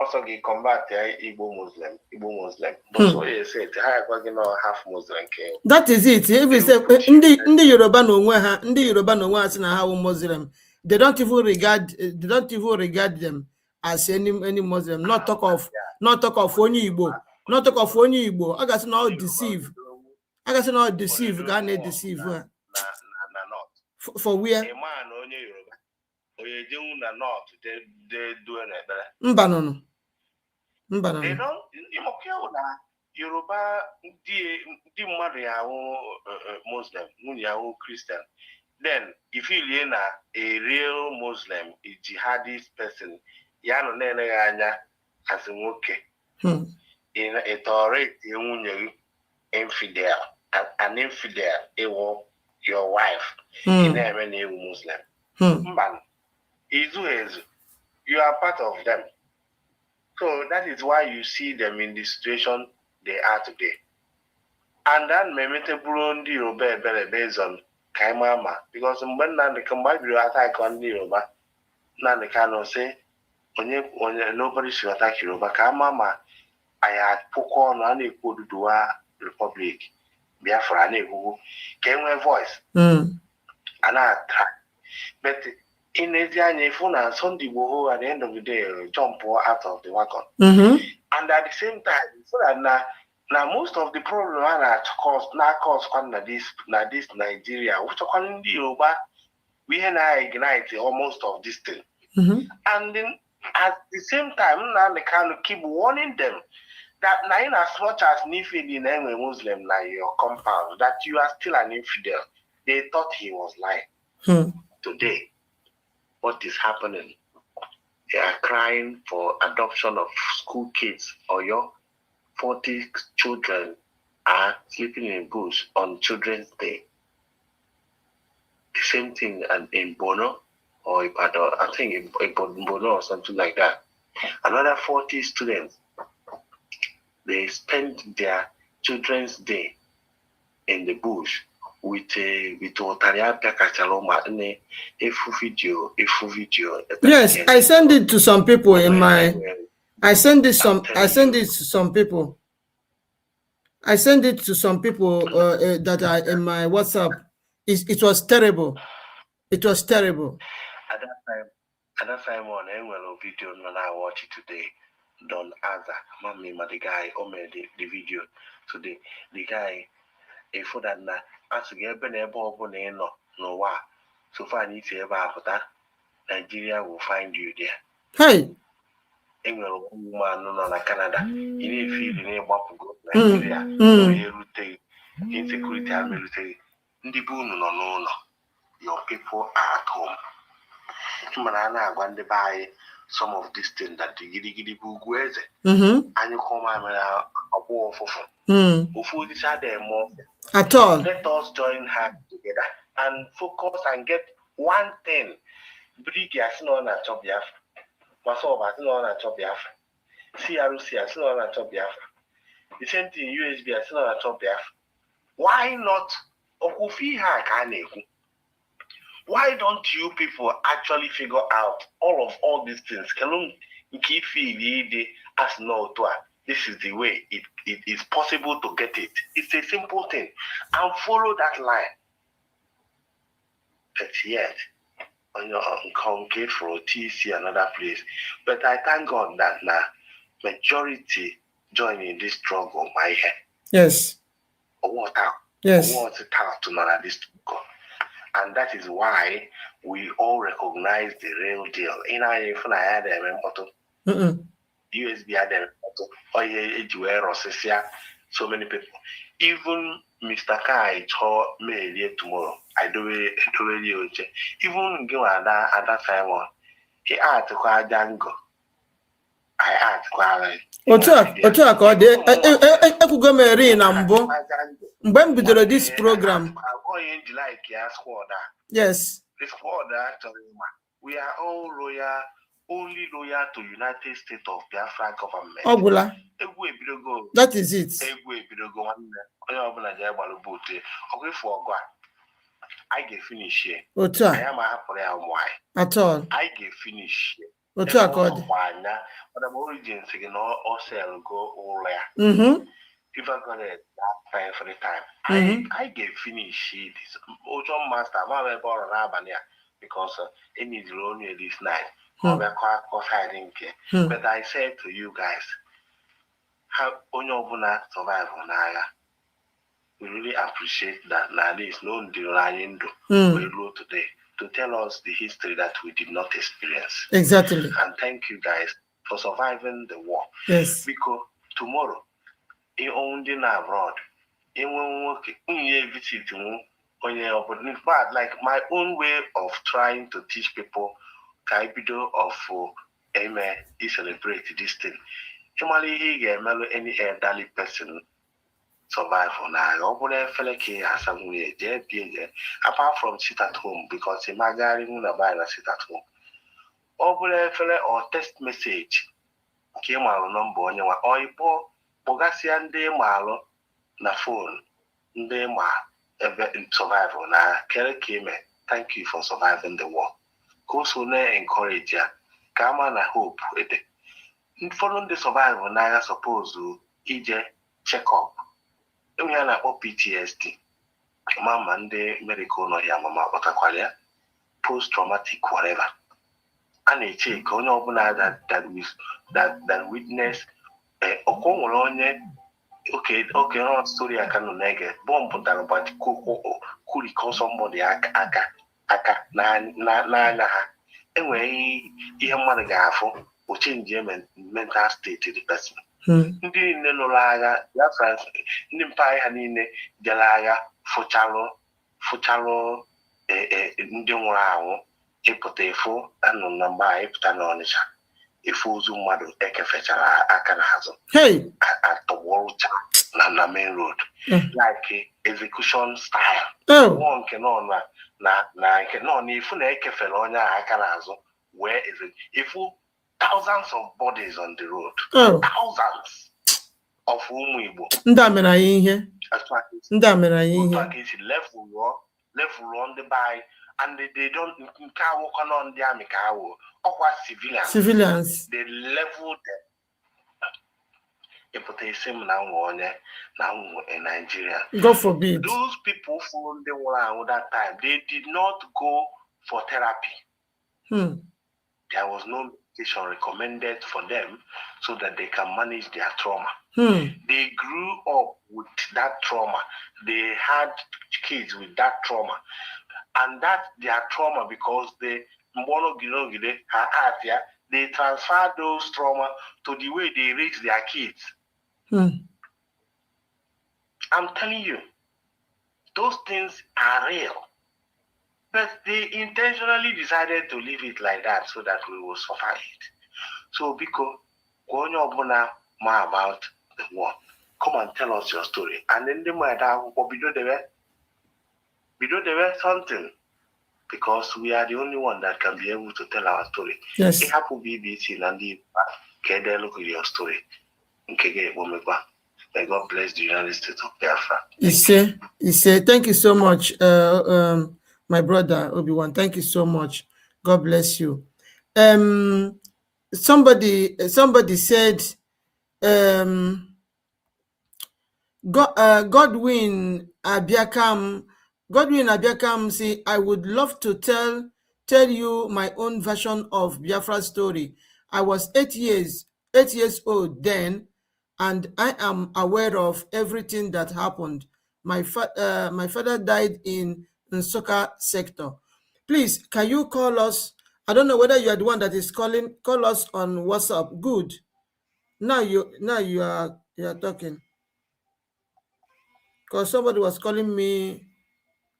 also get convert Igbo Muslim. But so you say half Muslim. That is it. If you say Ndi Yoruba no na how Muslim, they don't even regard them as any Muslim. Not talk of only Igbo. Not talk of only Igbo. I got now deceive. Gonna deceive. For where? A man only Yoruba. They doing it. Mbanono. They don't. Yoruba di Muslim, Christian. Then if you learn a real Muslim, a jihadist person, yano nene as a okay. In a tolerate infidel, an infidel, your wife, in a Muslim. You are part of them. So that is why you see them in the situation they are today. And then Memete Burundi Yoruba based on Kaimama. Because when they come back, you attack on Yoruba. Now they cannot say, nobody should attack Yoruba. Kaimama, I had Poko on a Kodua Republic. Biafra who came with voice. And I attack. But in Asia, and Sunday will at the end of the day jump out of the wagon. And at the same time, so that now most of the problem cause this Nigeria, which according to Yoruba, we ignite almost of this thing. And then at the same time, now they kind of keep warning them that now in as much as Nifid in a Muslim like your compound, that you are still an infidel. They thought he was lying. Today, what is happening? They are crying for adoption of school kids, or your 40 children are sleeping in bush on Children's Day. The same thing in Bono or Ibadan, I think in Bono or something like that. Another 40 students, they spent their Children's Day in the bush with Otariata Kachaloma and a full video. Yes, I send it to some people in my. I send it to some people. I send it to some people that are in my WhatsApp. It was terrible. It was terrible. At that time on a video when I watch it today, Don Aza, mommy, the guy, made the video today. The guy, a food that as to get been able to no wa. So far, I need to ever after Nigeria will find you there. Hey. England woman no Canada. You need to feel the name of Nigeria. No insecurity and military. No. Your people are at home. Manana going to buy some of these things that the giddy bugueze. And you come a war for who decide more at all. Let us join hands together and focus and get one thing. Bring your son at Biafra. Masoba, I still on top Biafra. CRC, I still on top Biafra. The same thing, USB, I still on top Biafra. Why not? Why don't you people actually figure out all these things? As no, this is the way it is possible to get it. It's a simple thing. And follow that line. But yet, on your concave for TC another place. But I thank God that now majority joining this struggle, my head. Yes. Yes. And that is why we all recognize the real deal. In our USB had so many people. Even Mr. Kai told me tomorrow. I do it. Even at that time, he had to call Django. I had to call it. Otu a ka ọ dị ekwugo m eri na mbụ mgbe m bidoro this program. Yes. The squad actually, we are all loyal, only loyal to United States of Biafra government. Ogula. That is it. I get finish here. Otu a. I am happy at all. I get finish here. Otu a ka ọ dị. But the origins again all sell go all there. If I got it that time for the time, I get finish it. Ocean master, my borrow because it needs only this night. But I said to you guys, how Onyobuna survive on Aya. We really appreciate that now there is no denying we wrote today to tell us the history that we did not experience. Exactly. And thank you guys for surviving the war. Yes. Because tomorrow, in only abroad, in one visit in fact, like my own way of trying to teach people Kaibido of Amen, celebrate this thing. Normally, he any elderly person survive for now. Apart from sit at home, because imagine a sit at home. Or text message came out number on your or Bogasian de malo na phone, de ma survival na Kere Kime. Thank you for surviving the war. Go sooner encourage ya. Kama na hope ede. Following the survival na I suppose ije check up. We are na PTSD. Mama nde medical no ya mama otakwalia post traumatic whatever. And a check onye obuna that witness okay, not story I can nege bomb putara but could call somebody aka na anyway ihe mmadụ ga-afụ o change mental state of the person. Ndị niile nụrụ agha Biafra ndị mpaghara ha niile jere agha fụchalụ ndị nwụrụ anwụ ịpụta efu anụ na mgbe anyị pụta n'Ọnịcha efu ozu mmadụ ekefechara aka n'azụ atọgbọrụcha na main road like execution style. One nke nọ na nke nọ na ifu na ekefere onye aka n'azụ where is it ifu thousands of bodies on the road. Thousands of ụmụ Igbo ndị a mere anyị ihe level on the by and they don't on the army civilians. They leveled them. In Nigeria. God forbid. Those people from the world that time, they did not go for therapy. There was no medication recommended for them so that they can manage their trauma. They grew up with that trauma. They had kids with that trauma. And that's their trauma because they transfer those trauma to the way they raise their kids. I'm telling you, those things are real. But they intentionally decided to leave it like that so that we will suffer it. So, because going on more about the war, come and tell us your story. And then they might have we do something. because we are the only one that can be able to tell our story. Yes. It happened BBC Nandi Kede look at your story. May God bless the United States of Biafra. He said, thank you so much, my brother Obi-Wan. Thank you so much. God bless you. Somebody said, Godwin Abiakam say, I would love to tell you my own version of Biafra story. I was 8 years old then, and I am aware of everything that happened. My father died in Nsukka sector. Please, can you call us? I don't know whether you are the one that is calling. Call us on WhatsApp. Good. Now you are talking. Because somebody was calling me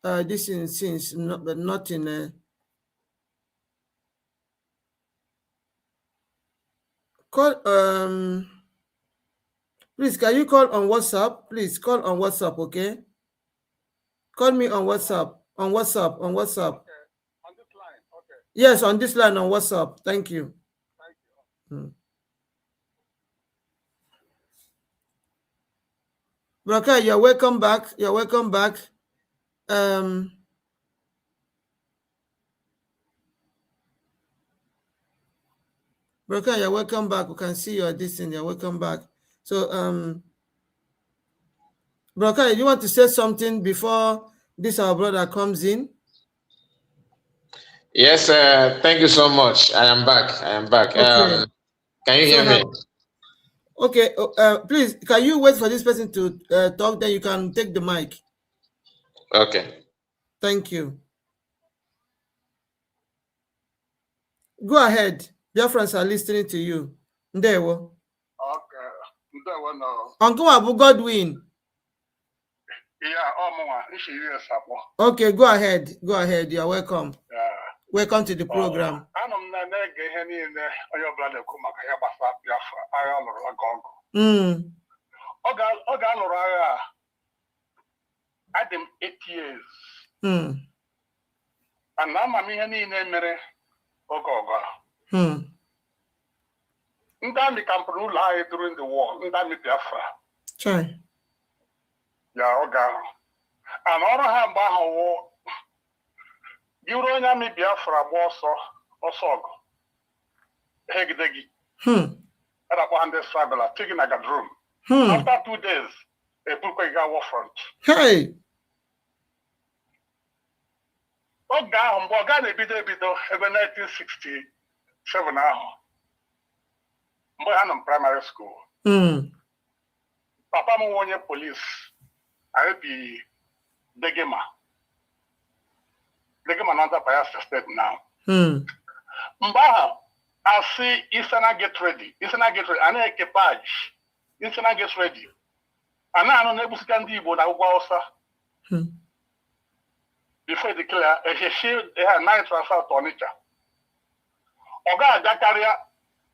this in since, but not in call. Please, can you call on WhatsApp? Please call on WhatsApp, okay? Call me on WhatsApp. On WhatsApp. Okay. On this line, okay. Yes, on this line on WhatsApp. Thank you. Braka, you're welcome back. You're welcome back. Braka, you're welcome back. We can see your distance. You're welcome back. So, Braka, you want to say something before this our brother comes in? Yes, thank you so much. I am back. Okay. Can you hear me? Okay, please, can you wait for this person to talk, then you can take the mic. Okay. Thank you. Go ahead. Biafrans are listening to you. Ndewo. Okay. Ndewo no. Uncle Abu Godwin. Yeah, okay, go ahead. Go ahead. You are welcome. Yeah. Welcome to the program. I'm 8 years. And I'm a mere Ogoga. Ndami Campanu lie during the war, Ndami Biafra. Chai. Yeah, Oga. And all I have war. You don't have me Biafra, Osog. Hegdegi. And I want this traveler taking like a drum. After 2 days, a book got war front. Hey. Oga, Mbogane Bido, even 1967 now. I'm in primary school. Papa mo police. I be Degema. Degema not Biafra State now. Mbaha, I see Isana get ready. I need equipage. Isana get ready. And I don't know if Ibo na Ugwausa. Before they declare a shield, they had 9 transfer to Onitsha. Oga Dakaria.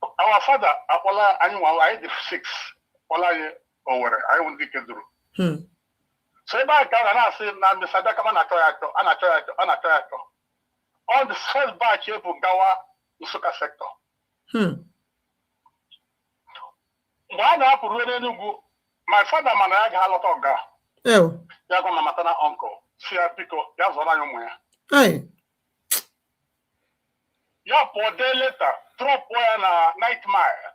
Our father, Apola, I did 6. Ola, over. I won't get through. So if I can, and I say, now, Mr. Dakaman, Anato. All the first batch here for Gawa, Nsukka sector. One up, my father, Manag, Halotoga. Oh. Yago, my maternal uncle, Sia Pico, Yazona. Hey. Yeah, for day later, drop one nightmare.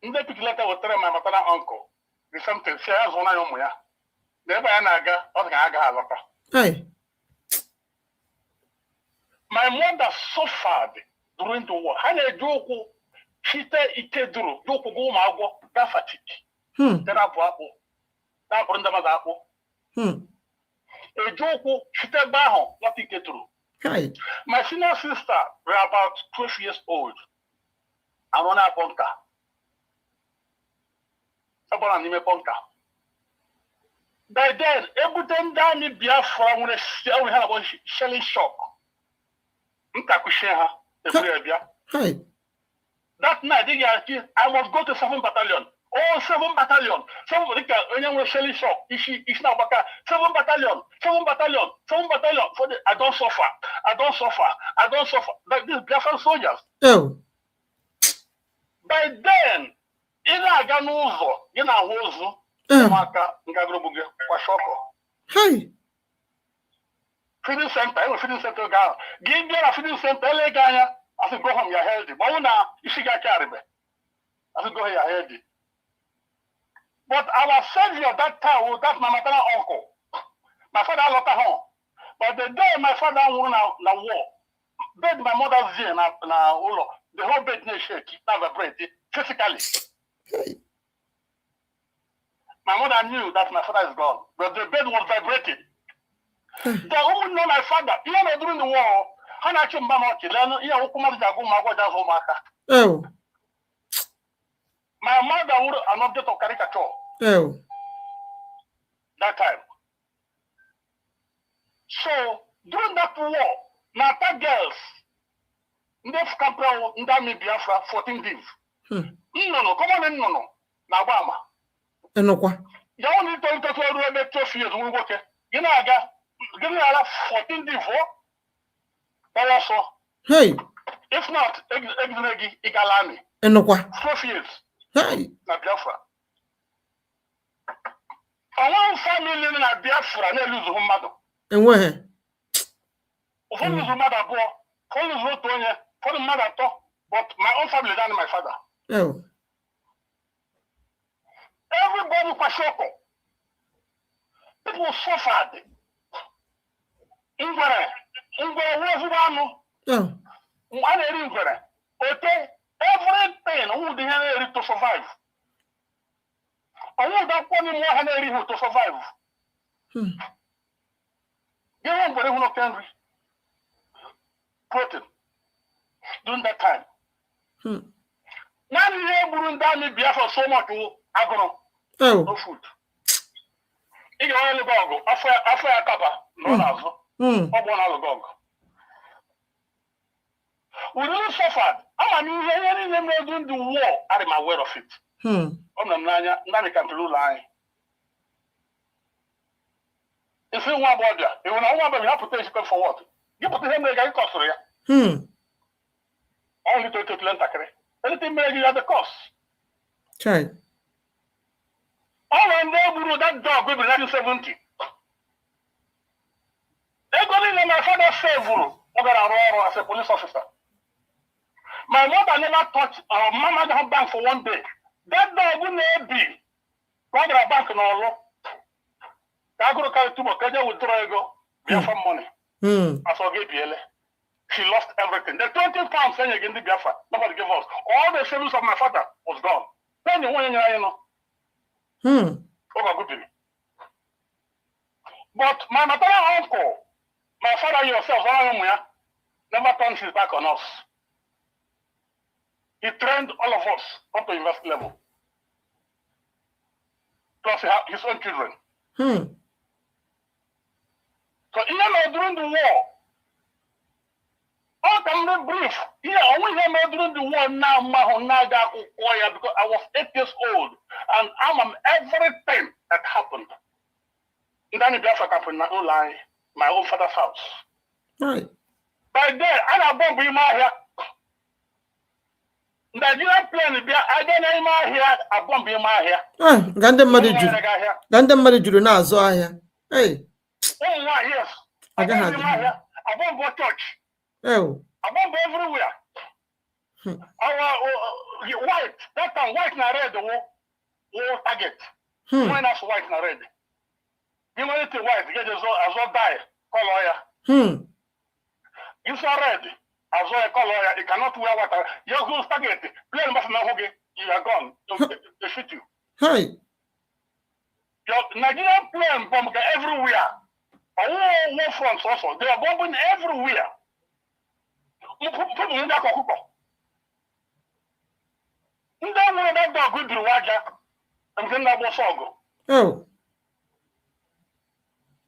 In the big letter will tell my maternal uncle. The something she has one on ya. Never an aga or aga locker. Hey. My mother suffered during the war. How a joke, she said it did Joko go my work, that fatigue. Then I apple. That Brunda apple. A joke, she said, Baho, what it get through. Hi. My senior sister were about 12 years old. I run a bunker. About an bunker. By then, everything down in Biafra when we had about shelling shock. Hi. That night, I must go to 7th Battalion. Oh, 7 battalion. 7 Shelly shop. It's now back. 7 battalion. 7 battalion. 7 battalion. For the I don't suffer. I don't suffer. I don't suffer. Like these Biafran soldiers. Oh. By then, in a ganuzo, in a wozu, Maka, Ngagrobuge, Washoko. Hi. Feeding center, feeding center, give me a feeding center, Leganya. I said, go home, you're healthy. Mauna, Ishiga Karibe. I said, go here, you're healthy. But our savior that time, that's my maternal uncle. My father lost at home. But the day my father won the war, bed my mother's here na ulo. The whole bed na shake, na vibrate physically. My mother knew that my father is gone, but the bed was vibrating. The woman know my father. Even during the war, Hana Chumba Kilano, yeah, Ukuma Jago. Oh. My mother would an object of caricature. Oh. That time. So during that war, Nata girls, Ndef Campbell, Ndami Biafra, 14 days. No, come on, no. Nabama. Enokwa. You only told us to make 12 years we work. You know, give me 14 days for. But also, hey. If not, Igalami. Enokwa. 12 years. Hey. Na Biafra. One family na Biafra na lose mmadụ. Enweghị. Ụfọdụ lose mmadụ abụọ, ụfọdụ lose otu onye, ụfọdụ mmadụ atọ, but my own family than my father. Oh. Everybody was shocked. People suffered. Ngwere wezu anụ. Oh. A na-eri ngwere. Ote, everything who dị ha na-eri to survive. I want that one more than to survive. You won't believe what can be protein during that time. Now you are down Biafra so much to agro. No food. You only go after a capa, no nazo. One other dog. We really suffered. I'm doing the war. I'm aware of it. Nani can do line. If you want border, you will not want to have to take for what? You put him like a cost. Only to take land. Anything may you at the cost. Try. All I know that dog will be 1970. They got in my father favor as a police officer. My mother never touched our mama had bank for one day. That dog would not be. Rather a bank and all. I go to carry two more. Kaja will try to go. Biafra money. I forget Biele. She lost everything. The 20 pounds saying again the Biafra. Nobody gave us. All the savings of my father was gone. Then you want to know. But my maternal uncle, my father yourself, never turned his back on us. He trained all of us up to university level. Plus he had his own children. So even during the war, all can be brief. Yeah, I was during the war now, because I was 8 years old and I'm everything that happened. In the Biafra camp my own father's house. Right. By then, I was born in my here. Nigerian plane, I don't know here, I won't be in my here. Gandam Marijuru na azụ ahịa. Hey. Oh, yes. I won't be in my here. I won't go church. Oh. I won't go everywhere. Our white, that time white na red, war target. When us white na red. You want to white, get as well die, color. You saw red. As well, color, you cannot wear water. You go spaghetti. Play must not hoge. You are gone. They shoot you. Hey. Your Nigerian plane bomb everywhere. All war fronts also. They are bombing everywhere. People in that cocoa. You don't know that dog good to watch. And then that was all. Oh.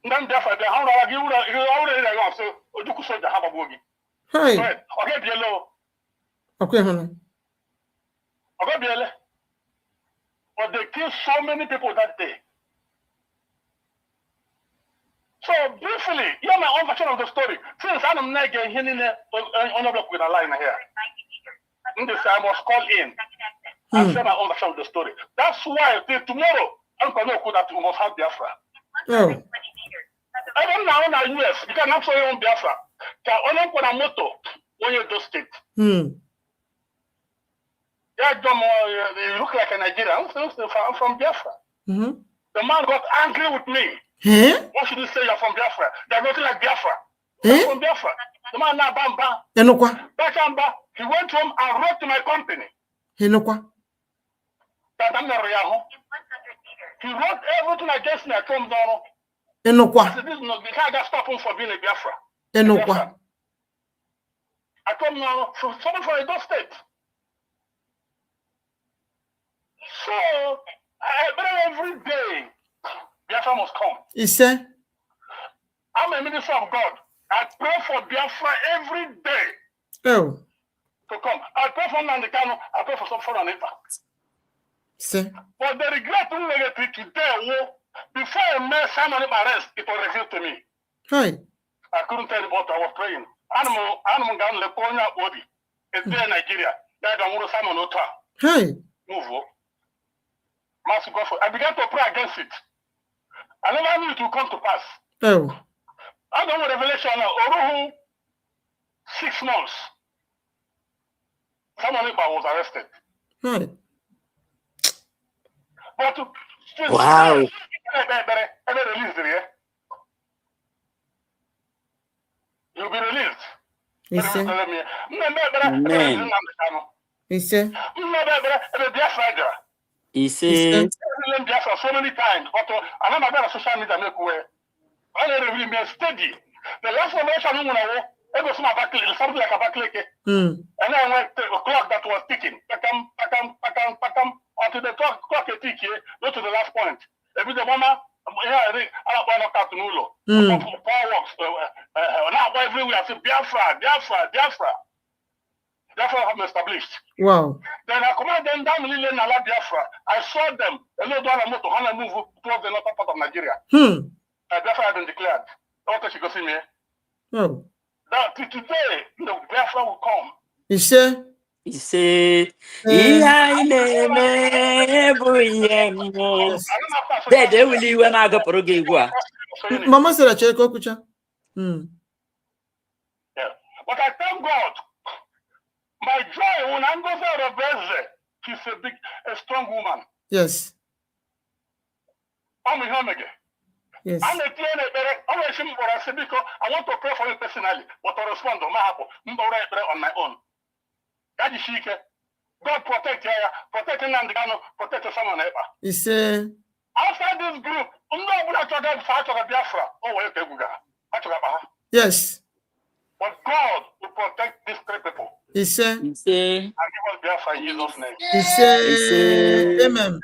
Then therefore, the how I give you already like so. You could say the have a boogie. Hey. Okay, Bielo. Okay, honey. Okay, Bielo. But they killed so many people that day. So briefly, here's my own version of the story. Since I'm not getting on with a line here, I must call in and share my own version of the story. That's why till tomorrow, I'm going to that we must have Biafra. Oh. Even now in the US, because I'm sorry on Biafra, can only put a motto when you do state. Yeah, you look like a Nigerian. I'm from Biafra. The man got angry with me. What should you say you're from Biafra? They're looking like Biafra. I'm from Biafra. The man now bamba. He went home and wrote to my company. That I'm not real. He wrote everything against me. I told him no. I said, this is not, you can't just stop him for being a Biafra. I told him no, someone from Edo State. So every day Biafra must come. He said, I'm a minister of God. I pray for Biafra every day. Oh. To come. I pray for Nandekano. I pray for some foreign neighbor. But the regret negative today, before I made Simon arrest, it was revealed to me. Right. I couldn't tell you what I was praying. Animal gun Lekonia body. It's there in Nigeria. That I want Simon Ota. Hey. Move. I began to pray against it. I never knew it would come to pass. Oh. I don't know revelation now. 6 months. Someone was arrested. Right. But wow. You'll be released. He said. Amen. He said. He said. So many times, but I'm not going to social media make way. I really been steady. The last revelation it was something like a backlake. And then went a clock that was ticking. Until the clock is ticking, go to the last point. Every the mama, I think I don't know how to know. Fireworks. Now everywhere I say Biafra. Biafra have been established. Wow. Then I command them down in Biafra. I saw them. A little while to Hana move towards the northern part of Nigeria. Biafra had been declared. What you go see me? Oh. That today, the Biafra will come. He said. He said, they will leave when I go for a Mama said, I check Okucha. Yeah. But I thank God. My joy when I'm going to Rebeze, she's a strong woman. Yes. I'm a homage. Yes. I'm a because I want to pray for you personally, but to respond to on my own. That is she. God protect you, protect Nandekano, protect someone else. He said. Outside this group, yes. But God will protect these 3 people. He said. And give us Biafra in Jesus' name. He said. Amen.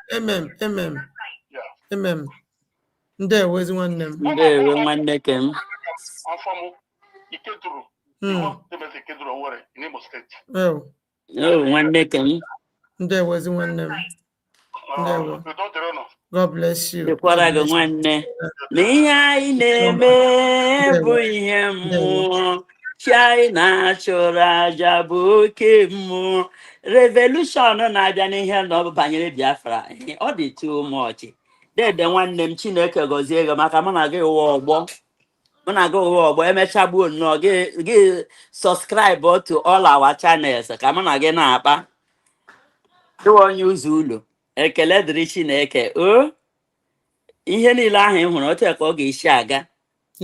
Yeah. Amen. There was one name. There was one name. I'm from Ikeduru. In Imo State. Oh. Oh, one name. There was one name. God bless you. China chora jabuke mu revolution na-abịa n'ihe na ọ bụ banyere Biafra ọ dị too much. Dede nwanne m Chineke gọzie gị maka mụ na gị ụwa ọgbọ emechaa gbuo nnọọ gị subscribe to all our channels ka mụ na gị na-akpa dịwa onye ụzọ ụlọ ekele dịrị Chineke o ihe niile ahụ ị hụrụ otu ka ọ ga-esi aga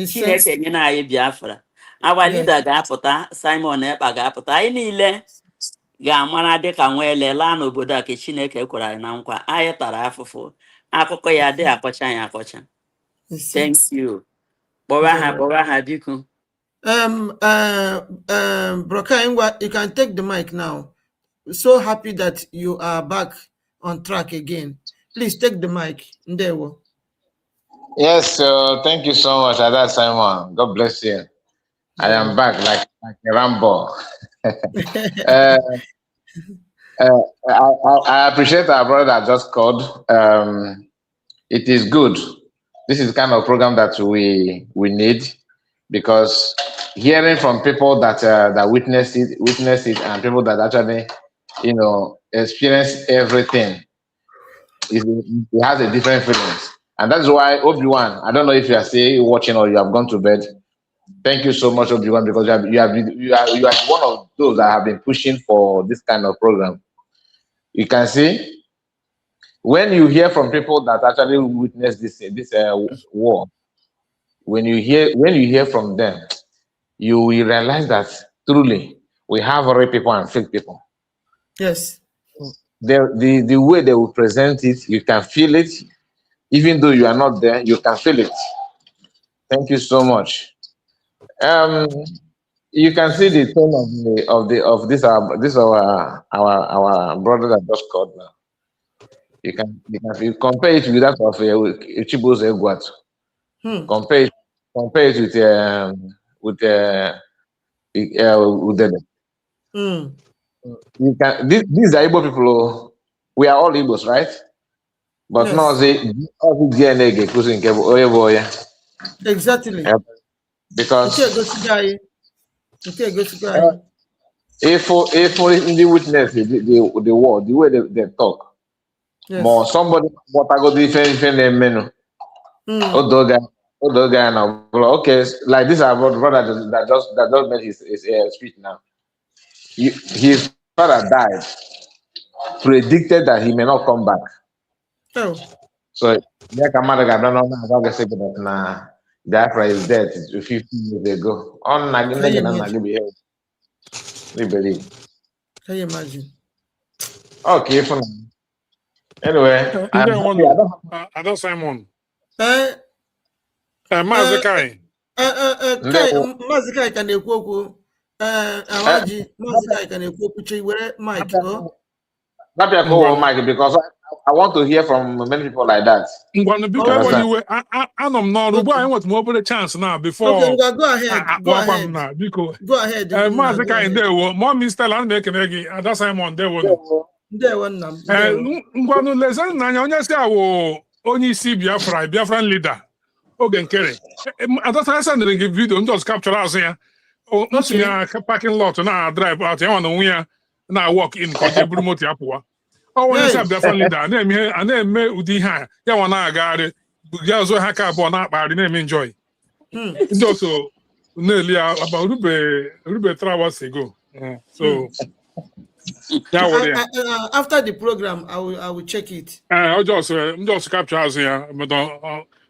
Chineke nye na anyị Biafra our leader ga-apụta Simon Ekpa ga-apụta anyị niile ga-amara dịka nwele laa n'obodo a ka Chineke kwere anyị na nkwa anyị tara afụfụ akụkọ ya dị akọcha anyị akọcha. Thank you. Kpọwa ha biko. Broka, you can take the mic now. So happy that you are back on track again. Please take the mic. Ndewo. Yes, thank you so much, Ada Simon. God bless you. I am back like a Rambo. I appreciate our brother that just called. It is good. This is the kind of program that we need, because hearing from people that that witness it, and people that actually, experience everything, it has a different feelings, and that's why Obi-Wan. I don't know if you are still watching or you have gone to bed. Thank you so much, Obi-Wan, because you are one of those that have been pushing for this kind of program. You can see, when you hear from people that actually witnessed this war, when you hear from them, you will realize that truly we have real people and fake people. Yes. The way they will present it, you can feel it. Even though you are not there, you can feel it. Thank you so much. You can see the tone of this our brother that just called now. You can compare it with that of Chibuzo Egwatu. Compare it with Udede. You can. These are Igbo people. We are all Igbos, right? But now they DNA Exactly. Because if the witness the war, the way they talk, more somebody what I go different menu. Guy now. Okay, like this our brother that just made his speech now. His father died, predicted that he may not come back. Oh. So Biafra is dead 50 years ago. Can you imagine? Okay, anyway, I'm happy. I don't Simon. Maazị Kai. Maazị Kai ka na-ekwu okwu. Amaji, Maazị Kai ka na-ekwu okwu. Chi were mic. Mike, because I want to hear from many people like that. I want more chance now before. Okay, go ahead. Go ahead. Go ahead. Maazị Kai ndewo. Mommy Stella na-ekene gị. Ada Simon ndewo. Ndewo nna m. Ngwanụ lezanụ n'anya onye si awụ onye isi Biafran leader oge nkere. Ada sendịrị gị vidio ndị ọzọ capture azụ ya. O si na parking lot na drive out ya nwa na onwe ya na walk in ka o jee buru moto ya pụwa. Onye isi Biafran leader na-eme ụdị ihe a ya nwa na-agagharị ya ọzọ ha ka abụọ na-akpagharị na-eme enjoy. Ndị ọzọ na-eli ya about rube 3 hours ago. So after the program, I will check it. Just capture azụ ya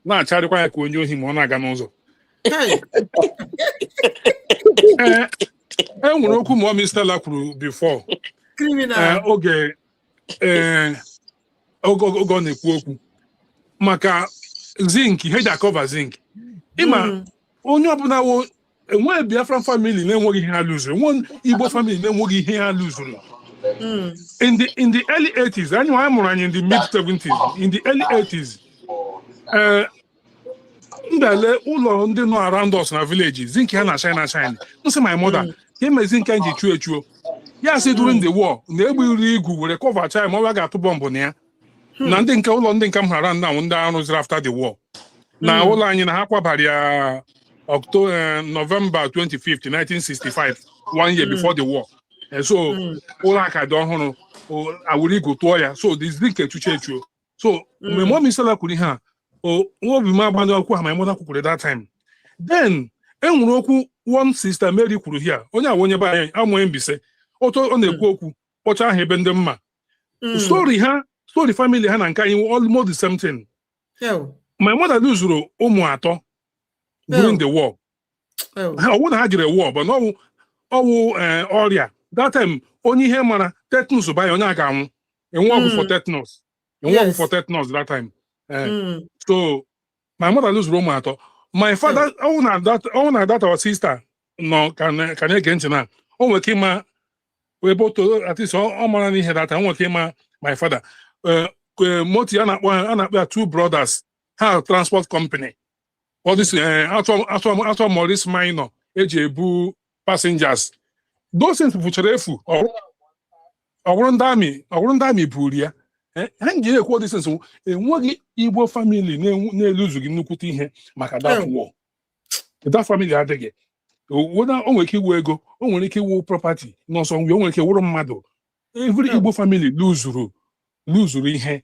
na-acharịkwa ya ka onye ohi ma ọ na-aga n'ụzọ. Enwere okwu ma Mr. Stella kwuru before. Criminal. Oge ọ na-ekwu okwu maka zinc, ihe ji akọva zinc. Ịma onye ọbụla enweghị Biafran family na-enweghị ihe ha lụzuru, enweghị Igbo family na-enweghị ihe ha lụzuru. In the early 80s, anyị in the mid 70s, in the early 80s, ndale ụlọ ndị nọ around us na village, zinc ha na shine. Nsị my mother, ka eme zinc anyị ji chuo echuo. Ya si during the war, na-egbiri igwu were cover chai ma ọ ga-atụ bọmbụ na ya. Na ụlọ ndị nke m hara ndị arụziri after the war. Na ụlọ anyị na ha kwabara ya November 25th, 1965, 1 year before the war. And so ụlọ aka dị ọhụrụ awụrụ igwu tụọ ya. So the zinc echuche echuo. So mgbe Mọmi Stella kwuru ihe a, obi m agbanye okwu ha ma mother kwuru that time. Then enwere okwu one sister Mary kwuru here. Onye awonye ba anyị amụọ Mbise. Ọ na-ekwu okwu kpọcha aha ebe ndị mma. Story family ha na nke anyị almost the same thing. My mother lụzuru ụmụ 3 during the war. Ọwụ na ha jere war, but ọwụ ọrịa. That time onye ihe mara tetanus ba ya onye a ga-anwụ. Enwe ọgwụ for tetanus. That time. So my mother lụzuru ụmụ 3. My father, ọwụ na that our sister nọ ka na-ege ntị na o nwere ike ịma at least ọ mara n'ihe data o nwere ike ịma my father. Moti a na-akpọ ya 2 brothers ha transport company. All this atọ Maurice Minor eji ebu passengers. Those things fuchere efu ọwụrụ ndị amị buru ya ha ji ekwu dịsị nso enweghị Igbo famili na-eluzughị nnukwute ihe maka that war. That family adịghị o nwere ike iwu ego, o nwere ike iwu property n'ọsọ nwe, o nwere ike wụrụ mmadụ. Every Igbo family luzuru ihe.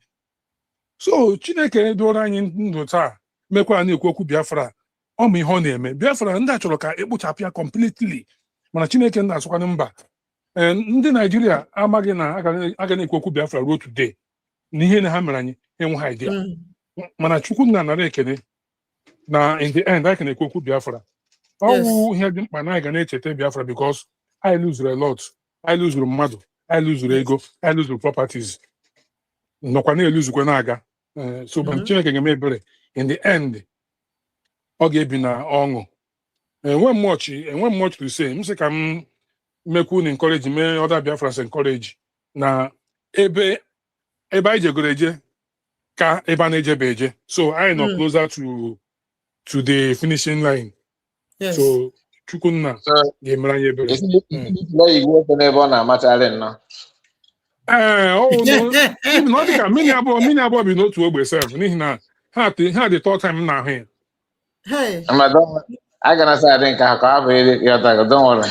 So Chineke dụrụ anyị ndụ taa mekwa na-ekwu okwu Biafra ọma ihe ọ na-eme. Biafra ndị a chọrọ ka ekpochapụ ya completely, mana Chineke na-asụkwana mba ndị Naijiria amaghị na aga na-ekwu okwu Biafra ruo today na ihe na ha mere anyị enweghị idea, mana Chukwu na-anara ekene na in the end anyị ka na-ekwu okwu Biafra. Ọwụ ihe dị mkpa na anyị ga na-echeta Biafra because anyị luzuru a lot, anyị luzuru mmadụ, anyị luzuru ego, anyị luzuru properties, nọkwa na-eluzukwa na-aga. So Chineke ga-eme ebere in the end ọ ga-ebi na ọṅụ. Enwe much to say. M sị ka m mekwu na encourage mee other Biafrans encourage na ebe anyị jegoro eje ka ebe a na-ejebe eje. So anyị nọ closer to the finishing line. So Chukwunna ga-emere anyị ebere. N'ebe ọ na-amacharị nnọọ. Ọ dị ka mmiri abụọ bi n'otu ogbe sef n'ihi na ha dị third time na ahụ ya. I gonna say I think I have don't worry.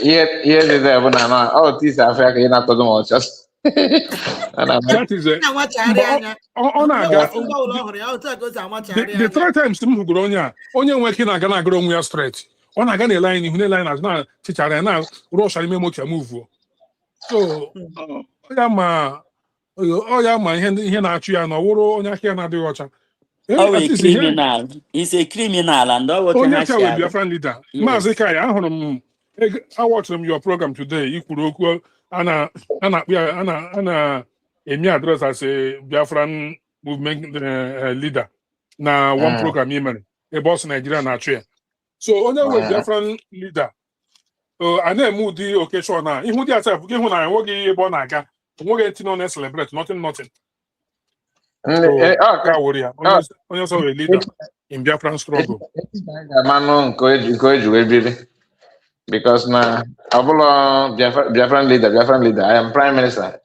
Here is the banana. Oh, this Africa is not too much. That is it. The third time m hụgoro onye nwe ike na-aga na-agara onwe ya straight. Ọ na-aga na line ihu na line azụ na chichara ya na rush ime moto ya move. So ọ ya ma ihe na-achụ ya na ọ wụrụ onye aka ya na-adịghị ọcha. Criminal. He's a criminal and all onye aka wee Biafran leader. Maazị Kaya, ahụrụ m watched your program today. You could okwu a na-eme address as a Biafran movement leader na one program ị mere ebe ọ sị Nigeria na-achụ ya. So onye wee Biafran leader a na-eme ụdị occasion na ihu dị asef gị hụ na enweghị ebe ọ na-aga, onweghị etinye ọ na-celebrate nothing. Onye ọsọ wee leader in Biafran struggle. Because na ọbụla Biafran leader, I am prime minister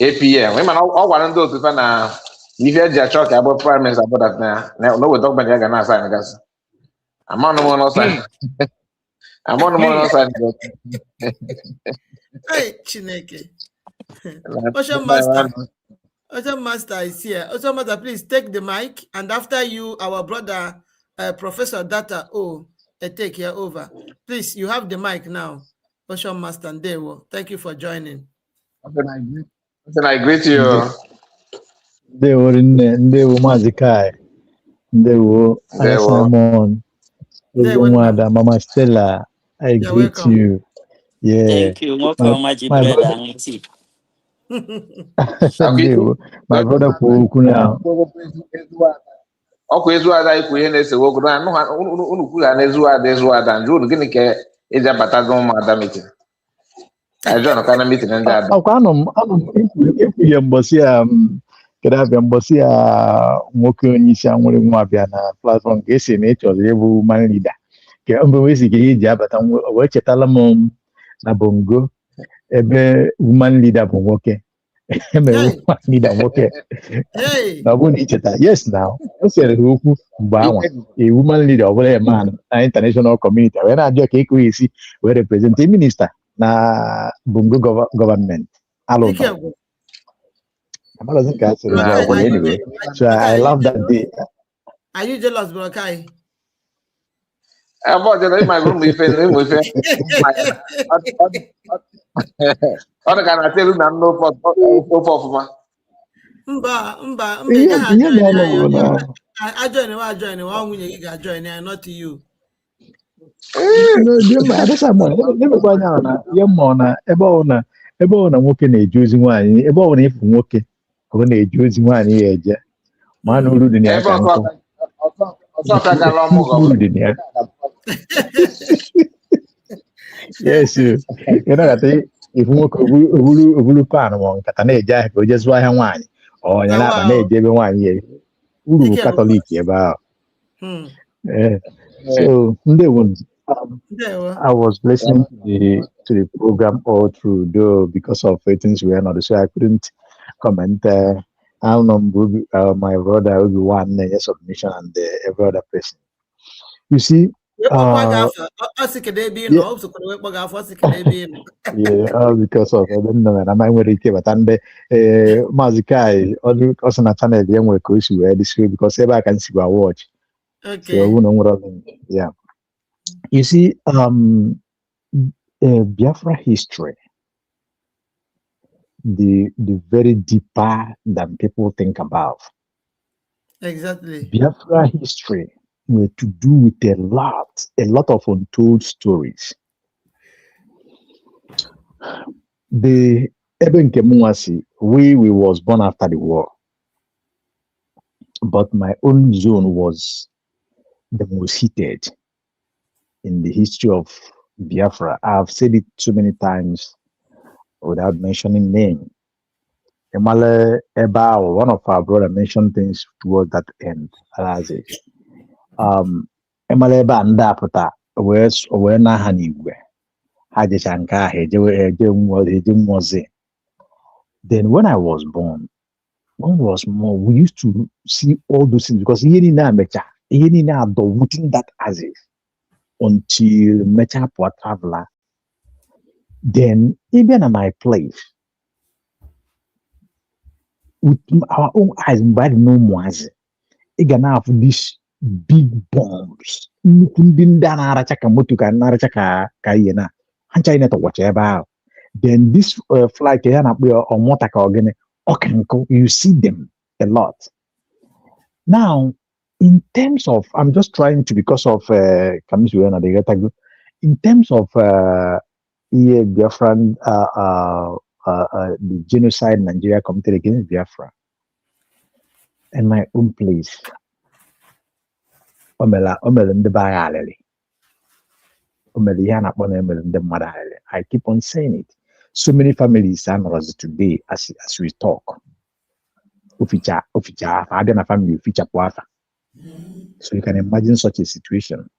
APM. We man ọ gwara ndị otu fa na ife eji achọ ka abụ prime minister abụdat na no we document ya ga na sign gas. Amanu mo no sign. Hey Chineke. Ocean Master is here. Ocean Master, please take the mic, and after you, our brother Professor Data take here over. Please, you have the mic now. Ocean Master Ndewo, thank you for joining. I greet you. Ndewo Mazikai. Ndewo Simon. Ndewo Mama Stella. I greet you. Yeah. Thank you. Welcome, my brother. My brother Kuna. Ọkụ ezu ada ikwu ihe na-ese wogo na unu kwuru ha na-ezu ada njụ unu gịnị ka eji abata gị ụmụada meeting. John ka na meeting ndị ada. Ọkwa anọ m ekwughie mbọsị a kedu abịa mbọsị a nwoke onye isi anwụrụ nwa abịa na platform ka esi na ịchọrọ ịbụ man leader ka mgbe wee si ka ihe ji abata wee chetala m na bongo ebe woman leader bụ nwoke emere woman leader nwoke na ọ bụrụ na icheta yes now o sere ha okwu mgbe anwa a woman leader ọ bụla man na international community wee na-ajụ ka eke esi wee represent minista na bongo government alụba anyway so I love that day. Are you jealous, bro Kai? About the my room ife ọ ga na tell na no for ma mba join wa nwunye gị ga join ya not you. Ebe ọ na nwoke na-eje ozi nwaanyị, ebe ọ na ịfụ nwoke ọ na-eje ozi nwaanyị ya eje ma na uru dị na ya ka nkụ. Yes, ifu nwoke obulu pan ma nkata na-eje ahịa ka o jezuo ahịa nwaanyị ọ ya na-aba na-eje ebe nwaanyị ya uru Katọlik ebe ahụ. So ndewo. I was listening to to the program all through, though, because of things we are not, so I couldn't comment. I don't know, my brother will be one submission and every other person. You see, yeah, because of I don't know, and I might want to but and Mazikai also na channel the work this way because everybody can see our watch. Okay. So you know what I mean? Yeah. You see, Biafra history, the very deeper than people think about. Exactly. Biafra history were to do with a lot of untold stories. The Eben Kemuasi, we was born after the war, but my own zone was the most heated in the history of Biafra. I've said it so many times without mentioning name. Emale Ebao, one of our brother mentioned things towards that end. Alazi. Emale Eba Ndapota, where na hanigwe. Haje Shanka, Heje Then when I was born, one was more, we used to see all those things because yeni na mecha, yeni na do within that as if until mecha for traveler. Then even at my place, with our own eyes, but no more. You're gonna have these big bombs. Then this flight you see them a lot. Now, in terms of, I'm just trying to, because of in terms of Biafra, the genocide Nigeria committed against Biafra, and my own place, I keep on saying it. So many families are not as today as we talk. Family feature. So you can imagine such a situation.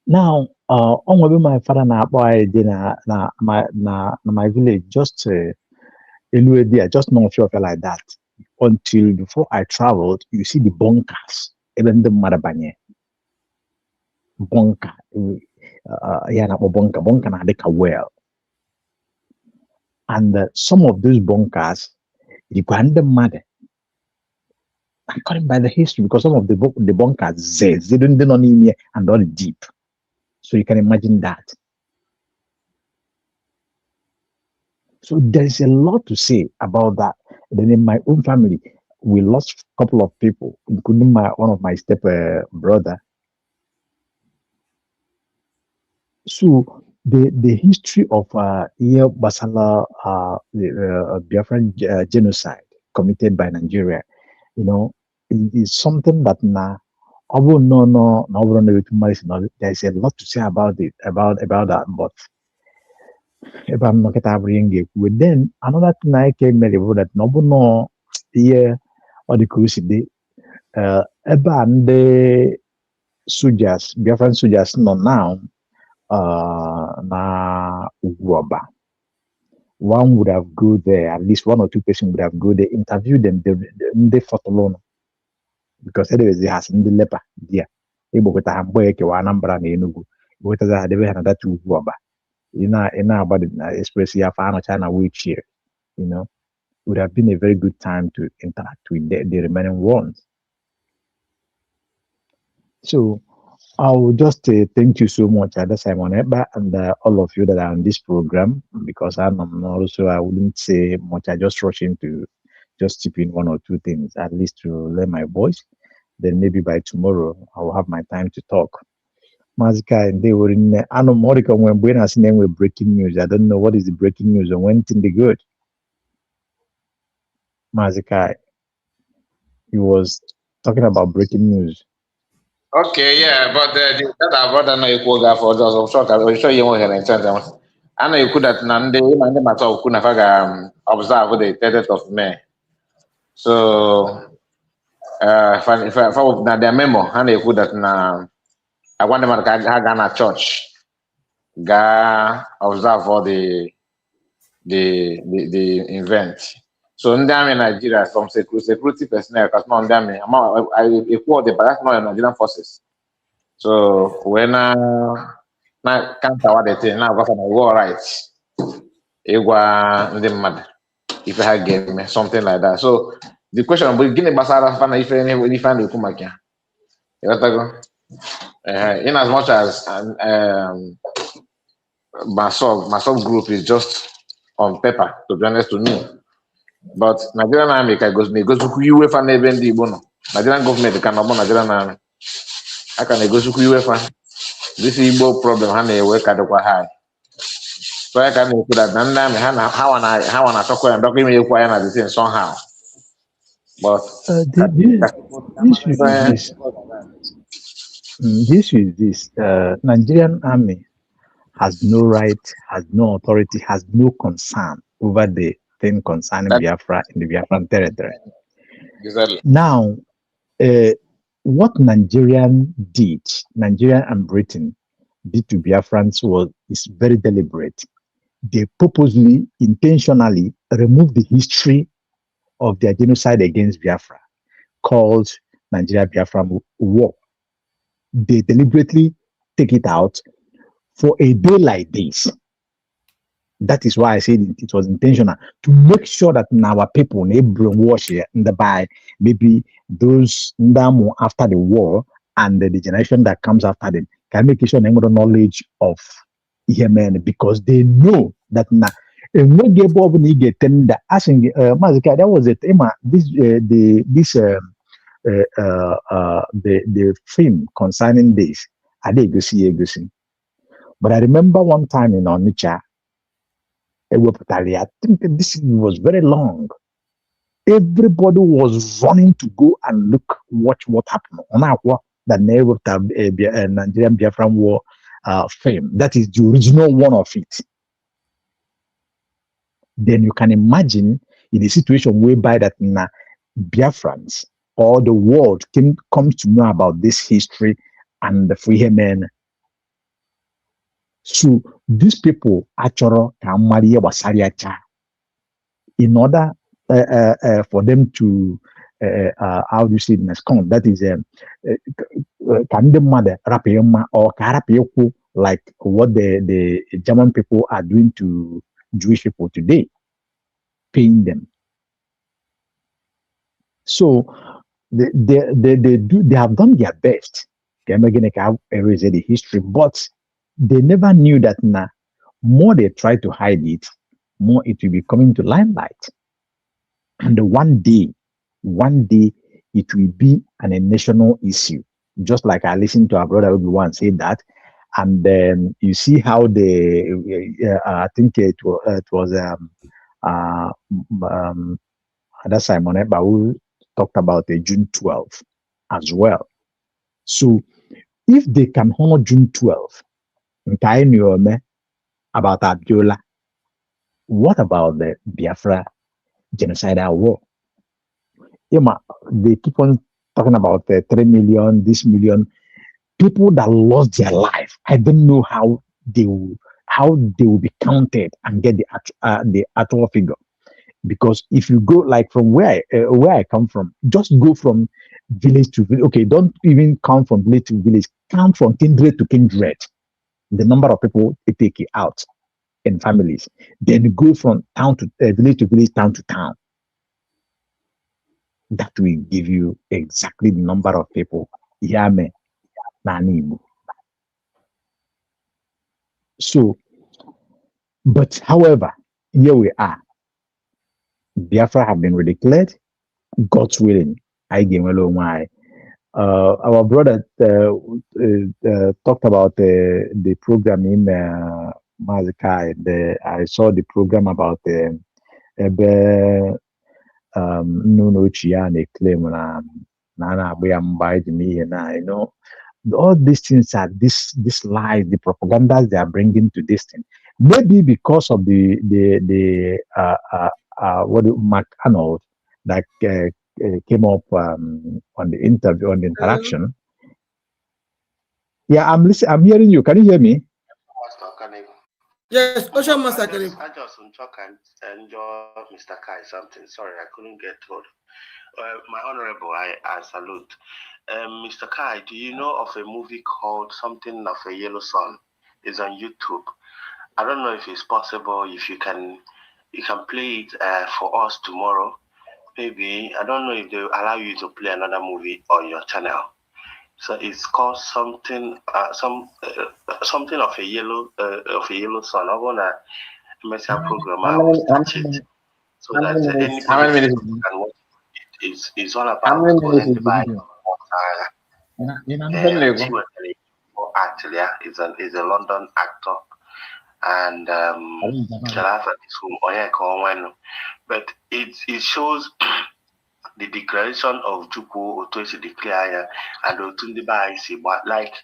Now, on my father na boy na my village just there, just not sure like that. Until before I traveled, you see the bunkers, even the Marabanye bunker, bunker na deka well, and some of those bunkers, the grandmother, according by the history, because some of the bunkers they don't need me and all deep, so you can imagine that. So there is a lot to say about that. Then in my own family, we lost a couple of people, including one of my step brother. So the history of Basala, the Biafran genocide committed by Nigeria, is something that there's a lot to say about it, about that, but if I'm not bringing it, then another thing I came that no here or the crucible, the soldiers, Biafran soldiers, no now, na Uguaba. One would have go there, at least one or two persons would have go there, interview them, they fought alone. Because anyways, they has in the leper, yeah. Able with a hamburg, Anambra, Enugu, what is that? They had that to Uguaba. About it, especially after China wheelchair, would have been a very good time to interact with the remaining ones. So I will just thank you so much, Simon Eba, and all of you that are on this program, because I wouldn't say much. I just rush into just chip in one or two things, at least to learn my voice. Then maybe by tomorrow, I will have my time to talk. Mazika, and they were in Anomorica when Buena's name were breaking news. I don't know what is the breaking news and when thing the good. Mazika, he was talking about breaking news. Okay, yeah, but that our brother no equal guy for us. I'm sure you won't hear anything. I know you could that Nande, my name at all could have observe the 30th of May. So, if I would not their memo, I know you could that I want them at Ghana church. ga observe all the event. So in Nigeria, some security personnel, because not I equal the, but that's not Nigerian forces. So when now counter what they say now, because of war rights, it was the mad if I had game something like that. So the question, but Guinea Basara fan if any fan the Kumakia. You got to go. In as much as Masov group is just on paper, to be honest to me. But Nigerian army goes to UEFA never the bono. Nigerian government can not Nigerian army. I can go to UEFA. This Igbo problem how work at the high. So I can put that how I talk and document require at the same somehow. But the issue is this. Nigerian army has no right, has no authority, has no concern over the thing concerning Biafra in the Biafran territory. Exactly. Now, what Nigeria and Britain did to Biafrans is very deliberate. They purposely, intentionally removed the history of their genocide against Biafra, called Nigeria-Biafra War. They deliberately take it out for a day like this. That is why I said it was intentional, to make sure that our people, they brainwash here in the by maybe those after the war and the generation that comes after them can make sure they have the knowledge of Yemen, because they know that now. And no get Bob Nigga tender asking Mazika, that was it. The film concerning this, I did go see. But I remember one time in Onitsha, I think this was very long. Everybody was running to go and watch what happened on Aqua, the Nigerian Biafran War film. That is the original one of it. Then you can imagine in a situation whereby that Biafrans or the world comes to know about this history and the free men. So these people actually can marry in order for them to how do you say in Scotland, that is can the mother or like what the German people are doing to Jewish people today, paying them. So they have done their best. They're not going to erase the history, but they never knew that more they try to hide it, more it will be coming to limelight. And one day it will be a national issue. Just like I listened to our brother Obi-Wan say that, and then you see how I think it was that's Simon Eba who talked about June 12th as well. So if they can honor June 12th, about Abdullah, what about the Biafra genocidal war? They keep on talking about 3 million, this million people that lost their life. I don't know how they will be counted and get the actual figure. Because if you go like from where I come from, just go from village to village. Okay, don't even count from village to village. Count from kindred to kindred. The number of people they take it out in families. Then go from town to village, town to town. That will give you exactly the number of people. Yame, Nanibu. So, but however, here we are. Biafra have been redeclared. God's willing. Our brother talked about the program in Mazakai. I saw the program about claim all these things are this lies, the propagandas they are bringing to this thing. Maybe because of the Mark Arnold that came up on the interview, on the interaction. Yeah, I'm listening. I'm hearing you. Can you hear me? Yes, Ocean Master. I just enjoy Mr. Kai something. Sorry, I couldn't get told. My honorable, I salute. Mr. Kai, do you know of a movie called Something of a Yellow Sun? It's on YouTube. I don't know if it's possible, if you can play it for us tomorrow. Maybe, I don't know if they allow you to play another movie on your channel. So it's called something of a yellow sun. I wanna make a program. I will touch it so that anybody can watch it. It's all about How many minutes is the by video? actually is a London actor and but it shows the declaration of Juku Otosi declare and Otundiba but like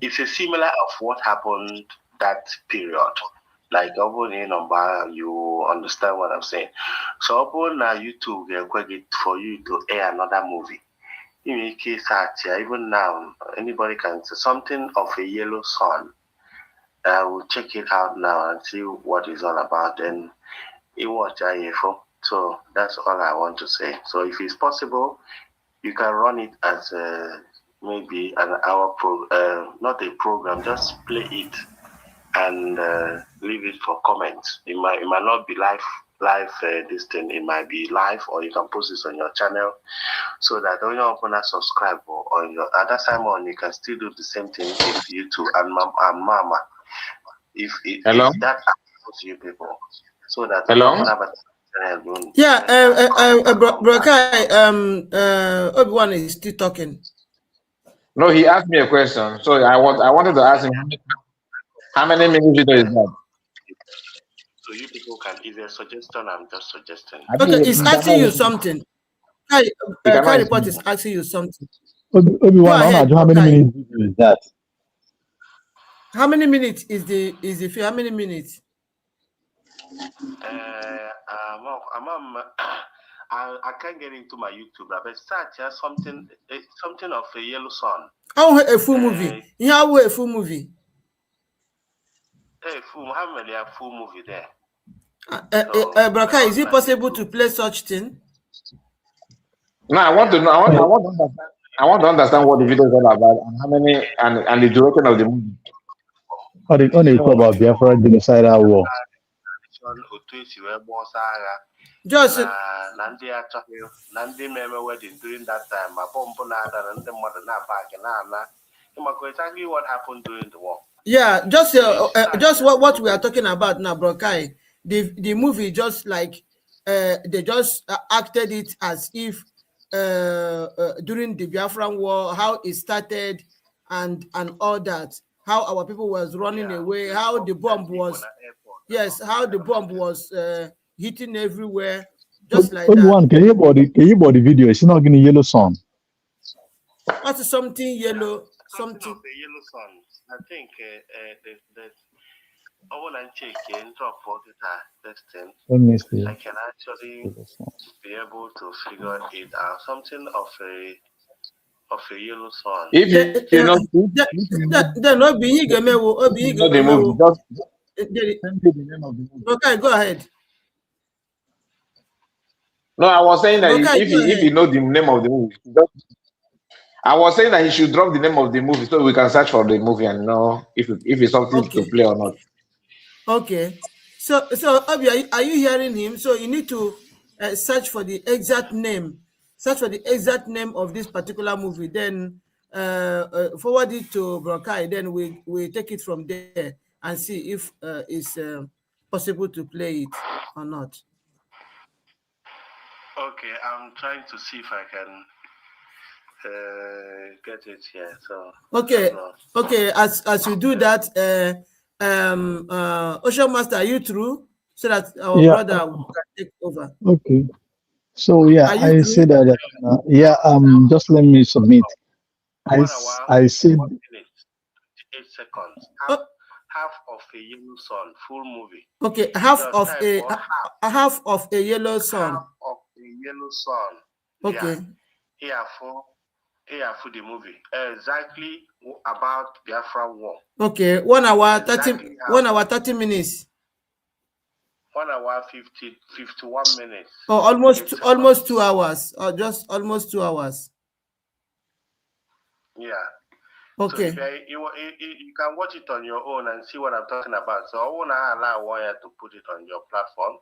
it's a similar of what happened that period. Like number, you understand what I'm saying. So upon YouTube for you to air another movie. In case even now anybody can say something of a yellow sun. I will check it out now and see what it's all about. And it was so that's all I want to say. So if it's possible, you can run it as maybe an hour not a program, just play it and leave it for comments. It might not be live this thing. It might be live, or you can post this on your channel so that when you open a subscribe or on your other Simon, you can still do the same thing with YouTube and Mama. If that approach you people, so that yeah, Bro Kai, Obi-Wan is still talking. No, he asked me a question. So I wanted to ask him how many minutes video is that? So you people can either suggestion. I'm just suggesting. Okay, he's asking you something. Kai Report is asking you something. Obi-Wan, how many minutes video is that? How many minutes is the film? How many minutes? I can't get into my YouTube, but search something of a yellow sun. Oh, a full movie. Yeah, a full movie. How many a full movie there? Braka, is it possible to play such thing? No, I want to know. I want to understand what the video is all about and how many and the duration of the movie. On a talk about Biafra genocidal war. Just wedding during that time. Exactly what happened during the war. Yeah, just what we are talking about now, Bro Kai. The movie just like they just acted it as if during the Biafran war, how it started and all that, how our people was running away, how the bomb was, how the bomb was hitting everywhere, just like Obi-Wan, can you body the video? It's not getting yellow sun. What's something yellow? Something of the yellow sun. I think I want to check this thing. Let me see. I can actually be able to figure it out. Something of a yellow sun. If you know, then Obi the movie, just send me the name of the movie. Okay, go ahead. No, I was saying that Okay, if you know the name of the movie, I was saying that he should drop the name of the movie so we can search for the movie and know if it's something to play or not. Okay. So Obi, are you hearing him? So you need to search for the exact name. Search for the exact name of this particular movie. Then forward it to Brokai. Then we take it from there and see if it's possible to play it or not. Okay, I'm trying to see if I can get it here. So okay. As you do that, Ocean Master, are you through? So that our brother can take over. Okay. So I said that. Just let me submit. I said 8 seconds. Half of a yellow sun, full movie. Okay, half of a yellow sun. Half of a yellow sun. Okay. Here for for the movie exactly about Biafra War. Okay, 1 hour, Exactly 1 hour, 30 minutes. 1 hour, 51 minutes. Oh, almost 2 hours, or just almost 2 hours. Yeah. Okay. So if you can watch it on your own and see what I'm talking about. So I want to allow Wire to put it on your platform,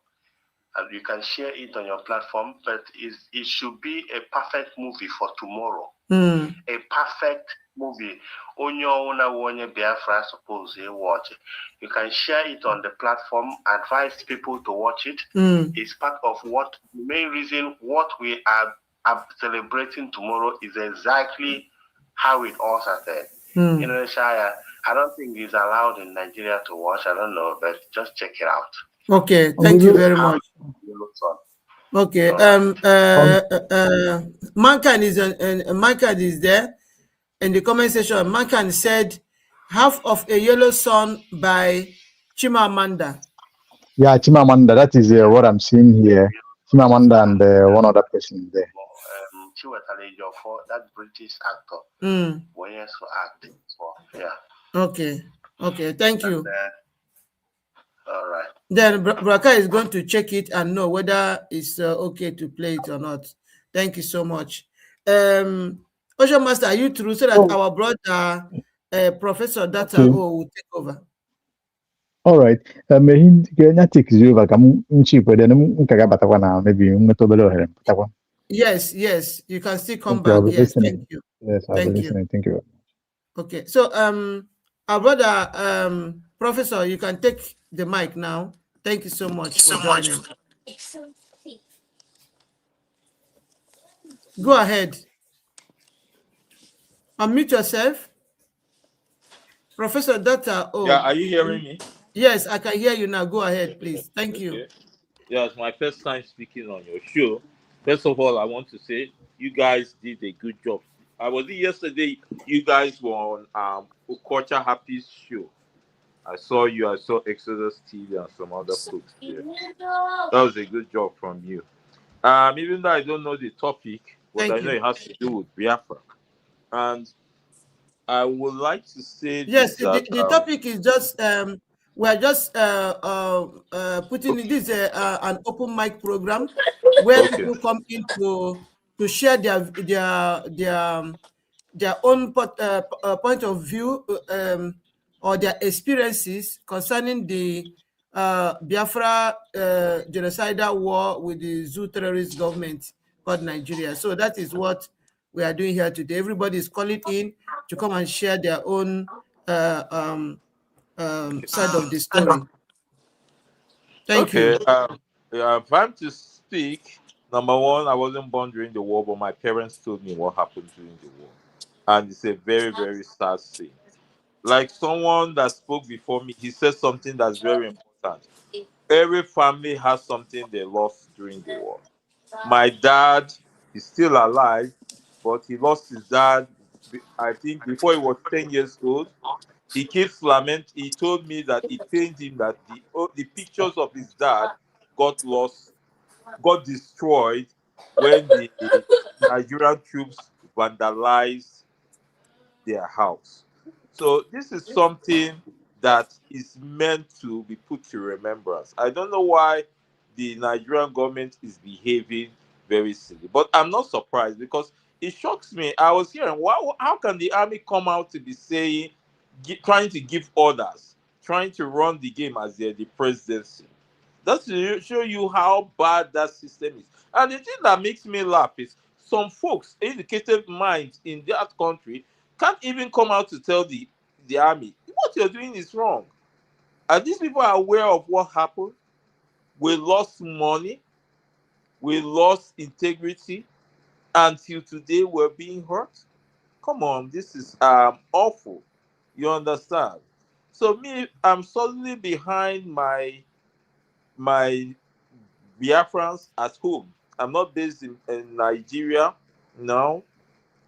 and you can share it on your platform. But it should be a perfect movie for tomorrow. A perfect movie. Onye Biafra suppose they watch it. You can share it on the platform. Advise people to watch it. It's part of what the main reason what we are celebrating tomorrow is exactly how it all started. In Shire, I don't think it's allowed in Nigeria to watch. I don't know, but just check it out. Okay, thank you very much. Okay, Mankind is there in the comment section. Mankind said, "Half of a Yellow Sun" by Chimamanda. Yeah, Chimamanda. That is what I'm seeing here. Chimamanda and one other person there. That British actor. Where to act for? Yeah. Okay, thank you. All right. Then Braka is going to check it and know whether it's okay to play it or not. Thank you so much. Ocean Master, are you through so that our brother Professor Data will take over? All right. Take over. Yes, you can still come Thank you. I'll back. be Yes, listening. thank you. Yes, I'll be listening. Thank you. Okay, so our brother Professor, you can take the mic now. Thank you so much for joining. Go ahead. Unmute yourself. Professor Data. Yeah, are you hearing me? Yes, I can hear you now. Go ahead, please. Thank you. Yeah, it's my first time speaking on your show. First of all, I want to say you guys did a good job. I was there yesterday. You guys were on Okocha Happy's show. I saw you. I saw Exodus TV and some other folks there. That was a good job from you. Even though I don't know the topic, but I know it has to do with Biafra. And I would like to say Yes, that the topic is just we're just putting this an open mic program where people come in to share their own point of view or their experiences concerning the Biafra genocidal war with the Zoo terrorist government called Nigeria. So that is what we are doing here today. Everybody is calling in to come and share their own side of the story. Thank you. If I'm to speak, number one, I wasn't born during the war, but my parents told me what happened during the war. And it's a very, very sad thing. Like someone that spoke before me, he said something that's very important. Every family has something they lost during the war. My dad is still alive, but he lost his dad, I think, before he was 10 years old. He keeps lament. He told me that it pained him that the pictures of his dad got lost, got destroyed when the Nigerian troops vandalized their house. So this is something that is meant to be put to remembrance. I don't know why the Nigerian government is behaving very silly, but I'm not surprised because it shocks me. I was hearing, how can the army come out to be saying, trying to give orders, trying to run the game as they're the presidency? That's to show you how bad that system is. And the thing that makes me laugh is some folks, educated minds in that country, can't even come out to tell the army what you're doing is wrong. Are these people aware of what happened? We lost money, we lost integrity. Until today, we're being hurt. Come on, this is awful. You understand? So me, I'm solidly behind my Biafrans at home. I'm not based in Nigeria, no.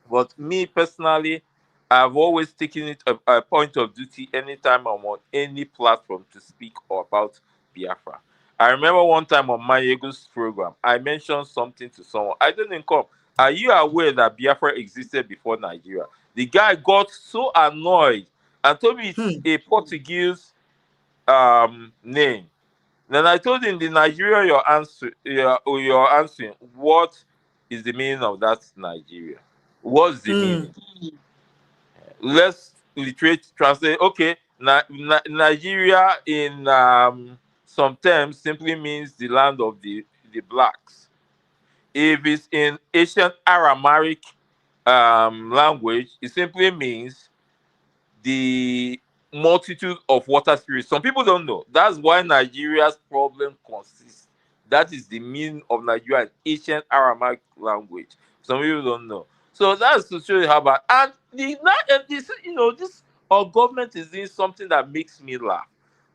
But me personally, I've always taken it a point of duty anytime I'm on any platform to speak about Biafra. I remember one time on my Ego's program, I mentioned something to someone. I didn't come. Are you aware that Biafra existed before Nigeria? The guy got so annoyed and told me it's a Portuguese name. Then I told him, the Nigeria you're answering, what is the meaning of that Nigeria? What's the meaning? Let's literate translate. Okay, Nigeria in some terms simply means the land of the blacks. If it's in ancient Aramaic language, it simply means the multitude of water spirits. Some people don't know. That's why Nigeria's problem consists. That is the meaning of Nigeria in ancient Aramaic language. Some people don't know. So that's to show you how bad. And this, this our government is doing something that makes me laugh.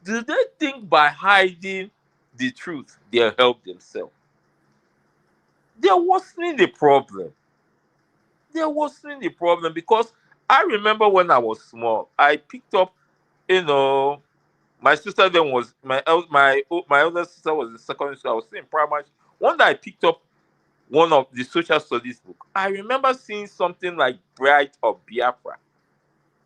Do they think by hiding the truth they'll help themselves? They're worsening the problem. They're worsening the problem because I remember when I was small, I picked up, my sister then was my elder sister was in secondary school. I was still in primary. One day I picked up one of the social studies book. I remember seeing something like Bright of Biafra.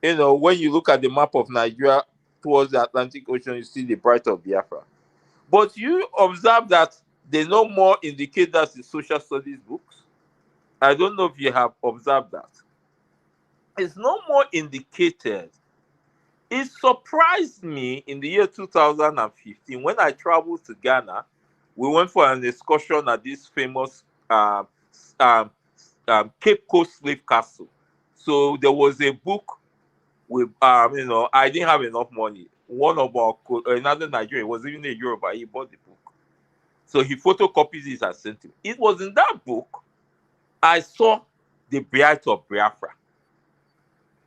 When you look at the map of Nigeria towards the Atlantic Ocean, you see the Bright of Biafra. But you observe that they no more indicate that in social studies books. I don't know if you have observed that. It's no more indicated. It surprised me in the year 2015 when I traveled to Ghana. We went for an excursion at this famous Cape Coast Slave Castle. So there was a book with, I didn't have enough money. One of another Nigerian, was even a Yoruba, he bought the book. So he photocopied it and sent it. It was in that book I saw the Bright of Biafra.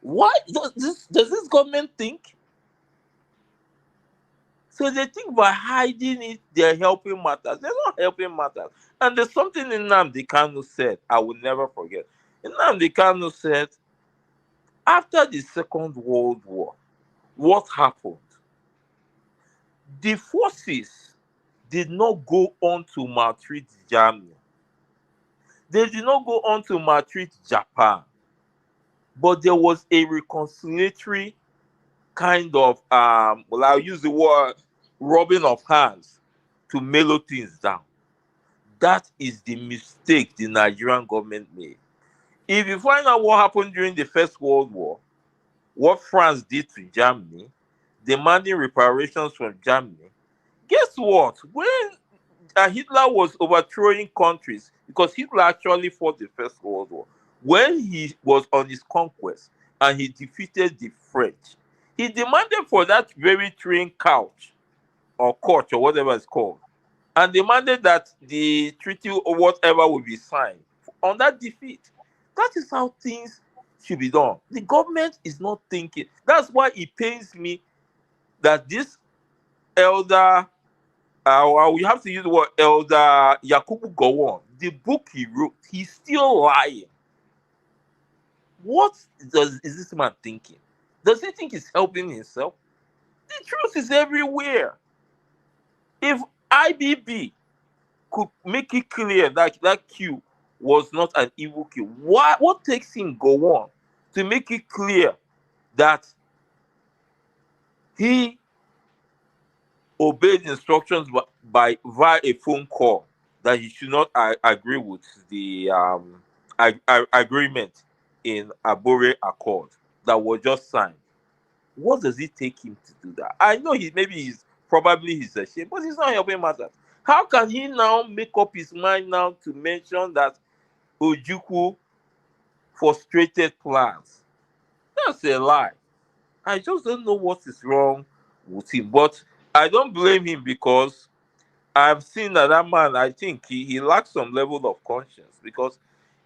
Why does this government think? So they think by hiding it, they're helping matters. They're not helping matters. And there's something Nnamdi Kanu said I will never forget. Nnamdi Kanu said, after the Second World War, what happened? The forces did not go on to maltreat Germany. They did not go on to maltreat Japan. But there was a reconciliatory kind of, I'll use the word rubbing of hands to mellow things down. That is the mistake the Nigerian government made. If you find out what happened during the First World War, what France did to Germany, demanding reparations from Germany, guess what? When Hitler was overthrowing countries, because Hitler actually fought the First World War, when he was on his conquest and he defeated the French, he demanded for that very train couch or coach or whatever it's called, and demanded that the treaty or whatever will be signed on that defeat. That is how things should be done. The government is not thinking. That's why it pains me that this elder, we have to use the word elder Yakubu Gowon, the book he wrote, he's still lying. What is this man thinking? Does he think he's helping himself? The truth is everywhere. If IBB could make it clear that that Q was not an evil Q, what takes him go on to make it clear that he obeyed instructions via a phone call that he should not agree with the agreement in Abore Accord that was just signed? What does it take him to do that? I know he's ashamed, but he's not helping matters. How can he now make up his mind now to mention that Ojukwu frustrated plans? That's a lie. I just don't know what is wrong with him. But I don't blame him because I've seen that man, I think he lacks some level of conscience. Because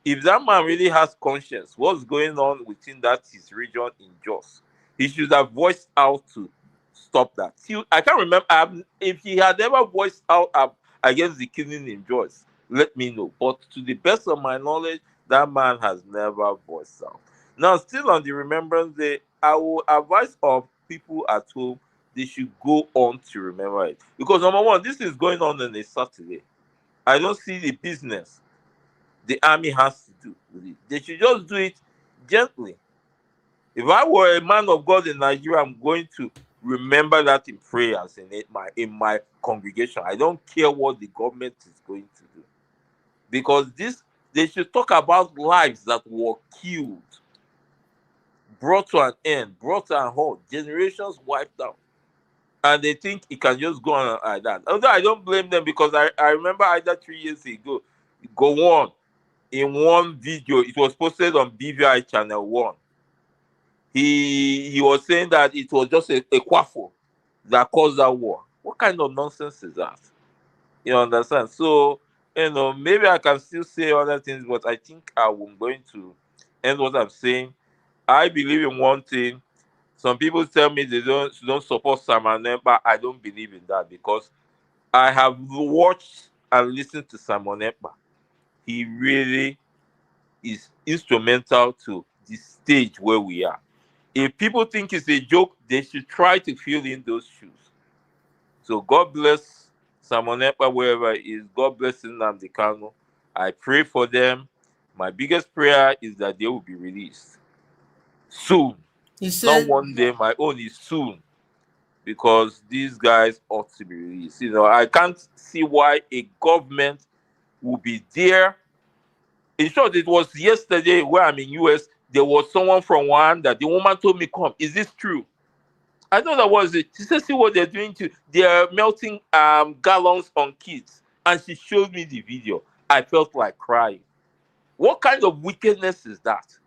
if that man really has conscience, what's going on within his region in Jos? He should have voiced out to stop that. I can't remember if he had ever voiced out against the killing in Jos. Let me know. But to the best of my knowledge, that man has never voiced out. Now, still on the Remembrance Day, I will advise of people at home they should go on to remember it. Because number one, this is going on a Saturday. I don't see the business the army has to do with it. They should just do it gently. If I were a man of God in Nigeria, I'm going to remember that in prayers in my congregation. I don't care what the government is going to do, because they should talk about lives that were killed, brought to an end, brought to an halt, generations wiped out, and they think it can just go on like that. Although I don't blame them, because I remember either 3 years ago, go on in one video, it was posted on BVI Channel 1. He was saying that it was just a quaffle that caused that war. What kind of nonsense is that? You understand? So, maybe I can still say other things, but I think I'm going to end what I'm saying. I believe in one thing. Some people tell me they don't support Simon Ekpa. I don't believe in that, because I have watched and listened to Simon Ekpa. He really is instrumental to the stage where we are. If people think it's a joke, they should try to fill in those shoes. So God bless Simon Ekpa wherever he is. God bless Nnamdi Kanu. I pray for them. My biggest prayer is that they will be released soon. Not one day. My own is soon, because these guys ought to be released. I can't see why a government will be there. In short, it was yesterday where I'm in US. There was someone from Rwanda. The woman told me, "Come, is this true?" I thought that was it. She said, "See what they're doing to, they're melting gallons on kids." And she showed me the video. I felt like crying. What kind of wickedness is that?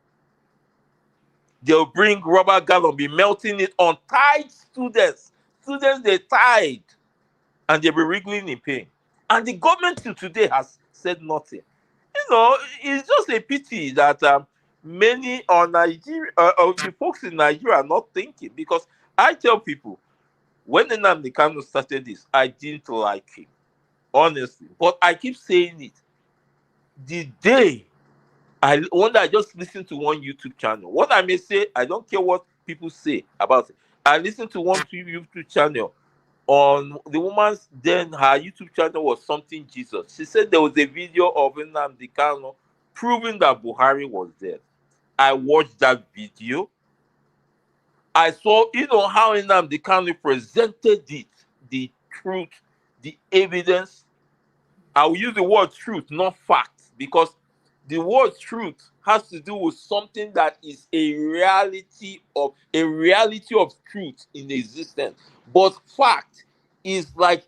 They'll bring rubber gallon, be melting it on tied students. Students, they tied, and they'll be wriggling in pain. And the government till today has said nothing. It's just a pity that many of the folks in Nigeria are not thinking, because I tell people, when Nnamdi Kanu started this, I didn't like him, honestly. But I keep saying it. The day I just listened to one YouTube channel. What I may say, I don't care what people say about it. I listened to one YouTube channel on the woman's, then her YouTube channel was Something Jesus. She said there was a video of Nnamdi Kanu proving that Buhari was dead. I watched that video. I saw, how Nnamdi Kanu presented it, the truth, the evidence. I will use the word truth, not facts, because the word truth has to do with something that is a reality of truth in existence. But fact is like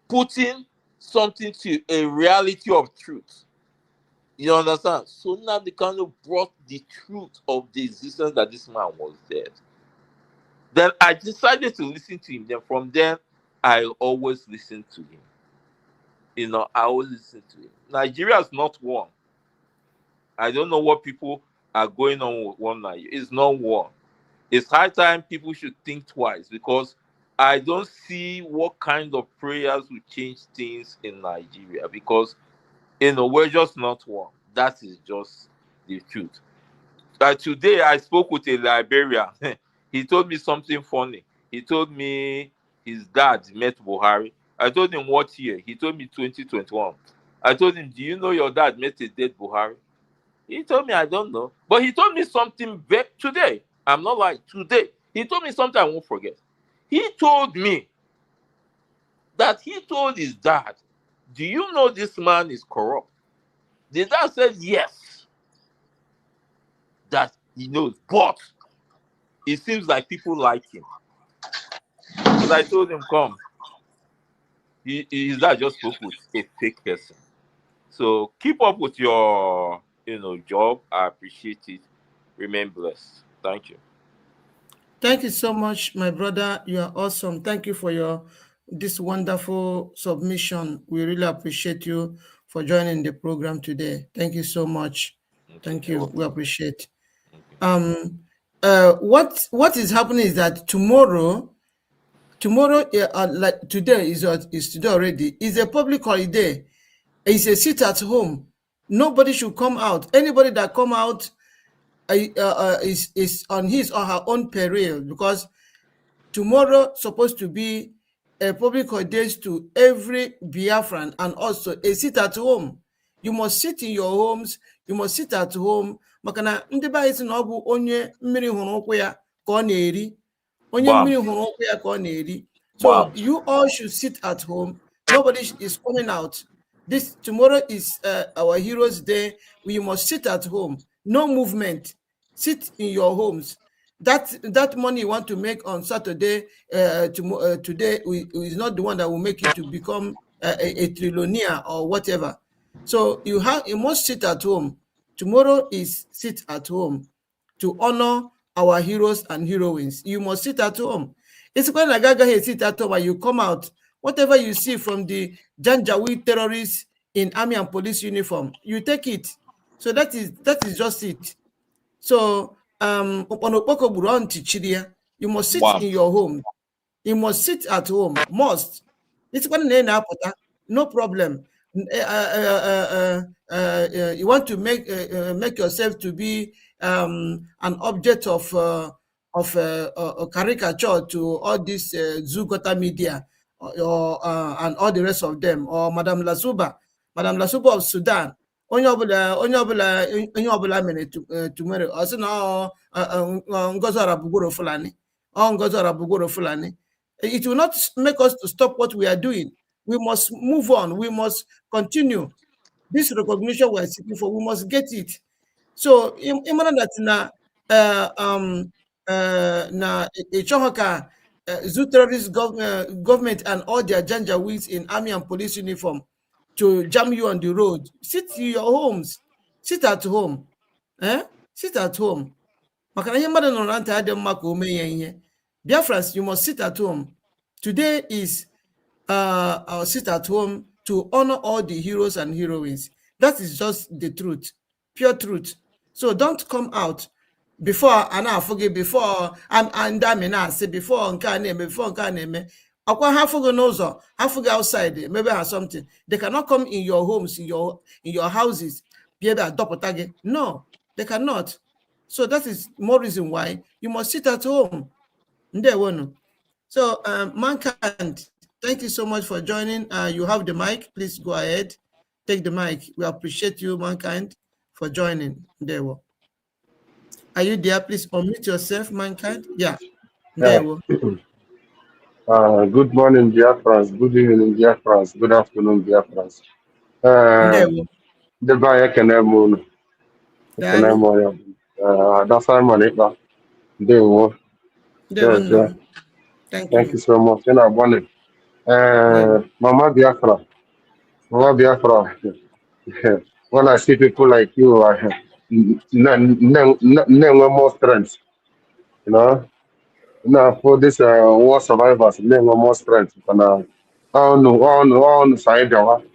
putting something to a reality of truth. You understand? So now they kind of brought the truth of the existence that this man was dead. Then I decided to listen to him. Then from then, I always listen to him. I always listen to him. Nigeria is not one. I don't know what people are going on with one Nigeria. It's not one. It's high time people should think twice, because I don't see what kind of prayers will change things in Nigeria, because we're just not one. That is just the truth. Today I spoke with a Liberian. He told me something funny. He told me his dad met Buhari. I told him what year. He told me 2021. I told him, "Do you know your dad met a dead Buhari?" He told me, "I don't know." But he told me something today. I'm not lying. Today, he told me something I won't forget. He told me that he told his dad, "Do you know this man is corrupt?" The dad said yes, that he knows, but it seems like people like him. But I told him, "Come." His dad just spoke with a fake person. So keep up with your job. I appreciate it. Remain blessed. Thank you. Thank you so much, my brother. You are awesome. Thank you for this wonderful submission. We really appreciate you for joining the program today. Thank you so much. Thank you. We appreciate. What is happening is that tomorrow, like today is today already, is a public holiday. It's a sit at home. Nobody should come out. Anybody that come out is on his or her own peril, because tomorrow supposed to be a public holiday to every Biafran, and also a sit at home. You must sit in your homes. You must sit at home. Makana ndị be anyị sị na ọ bụ onye mmiri hụrụ ụkwụ ya ka ọ na-eri. Onye mmiri hụrụ ụkwụ ya ka ọ na-eri. So you all should sit at home. Nobody is coming out. This tomorrow is our Heroes Day. We must sit at home. No movement. Sit in your homes. That money you want to make on Saturday, today is not the one that will make you to become a trillionaire or whatever. So you must sit at home. Tomorrow is sit at home to honor our heroes and heroines. You must sit at home. It's when Agaga here sit at home and you come out. Whatever you see from the Janjaweed terrorists in army and police uniform, you take it. So that is just it. So you must sit in your home. You must sit at home. Must. It's when no problem. You want to make yourself to be an object of a caricature to all this Zugota media and all the rest of them, or Madame Lasuba of Sudan. Onye ọbụla mere tomorrow ọ sị na Ngozi Arabugoro Fulani. It will not make us to stop what we are doing. We must move on. We must continue. This recognition we are seeking for, we must get it. So, imagine that na Ichohaka, Zoo terrorist government and all their Janjaweeds in army and police uniform to jam you on the road. Sit in your homes. Sit at home. Sit at home. Biafrans, you must sit at home. Today is our sit at home to honor all the heroes and heroines. That is just the truth, pure truth. So don't come out before and I forget before and say before before half outside, maybe have something. They cannot come in your homes, in your houses, be able to adopt target. No, they cannot. So that is more reason why you must sit at home. So Mankind, thank you so much for joining. You have the mic. Please go ahead. Take the mic. We appreciate you, Mankind, for joining. Are you there? Please unmute yourself, Mankind. Yeah. Good morning, Biafrans. Good evening, Biafrans. Good afternoon, Biafrans. The buyer can have moon. That's our money. Thank you so much. And I want it. Mama Biafra. When I see people like you, I have no more strength. You know? Now for this war survivors, no more strength. And on side hope.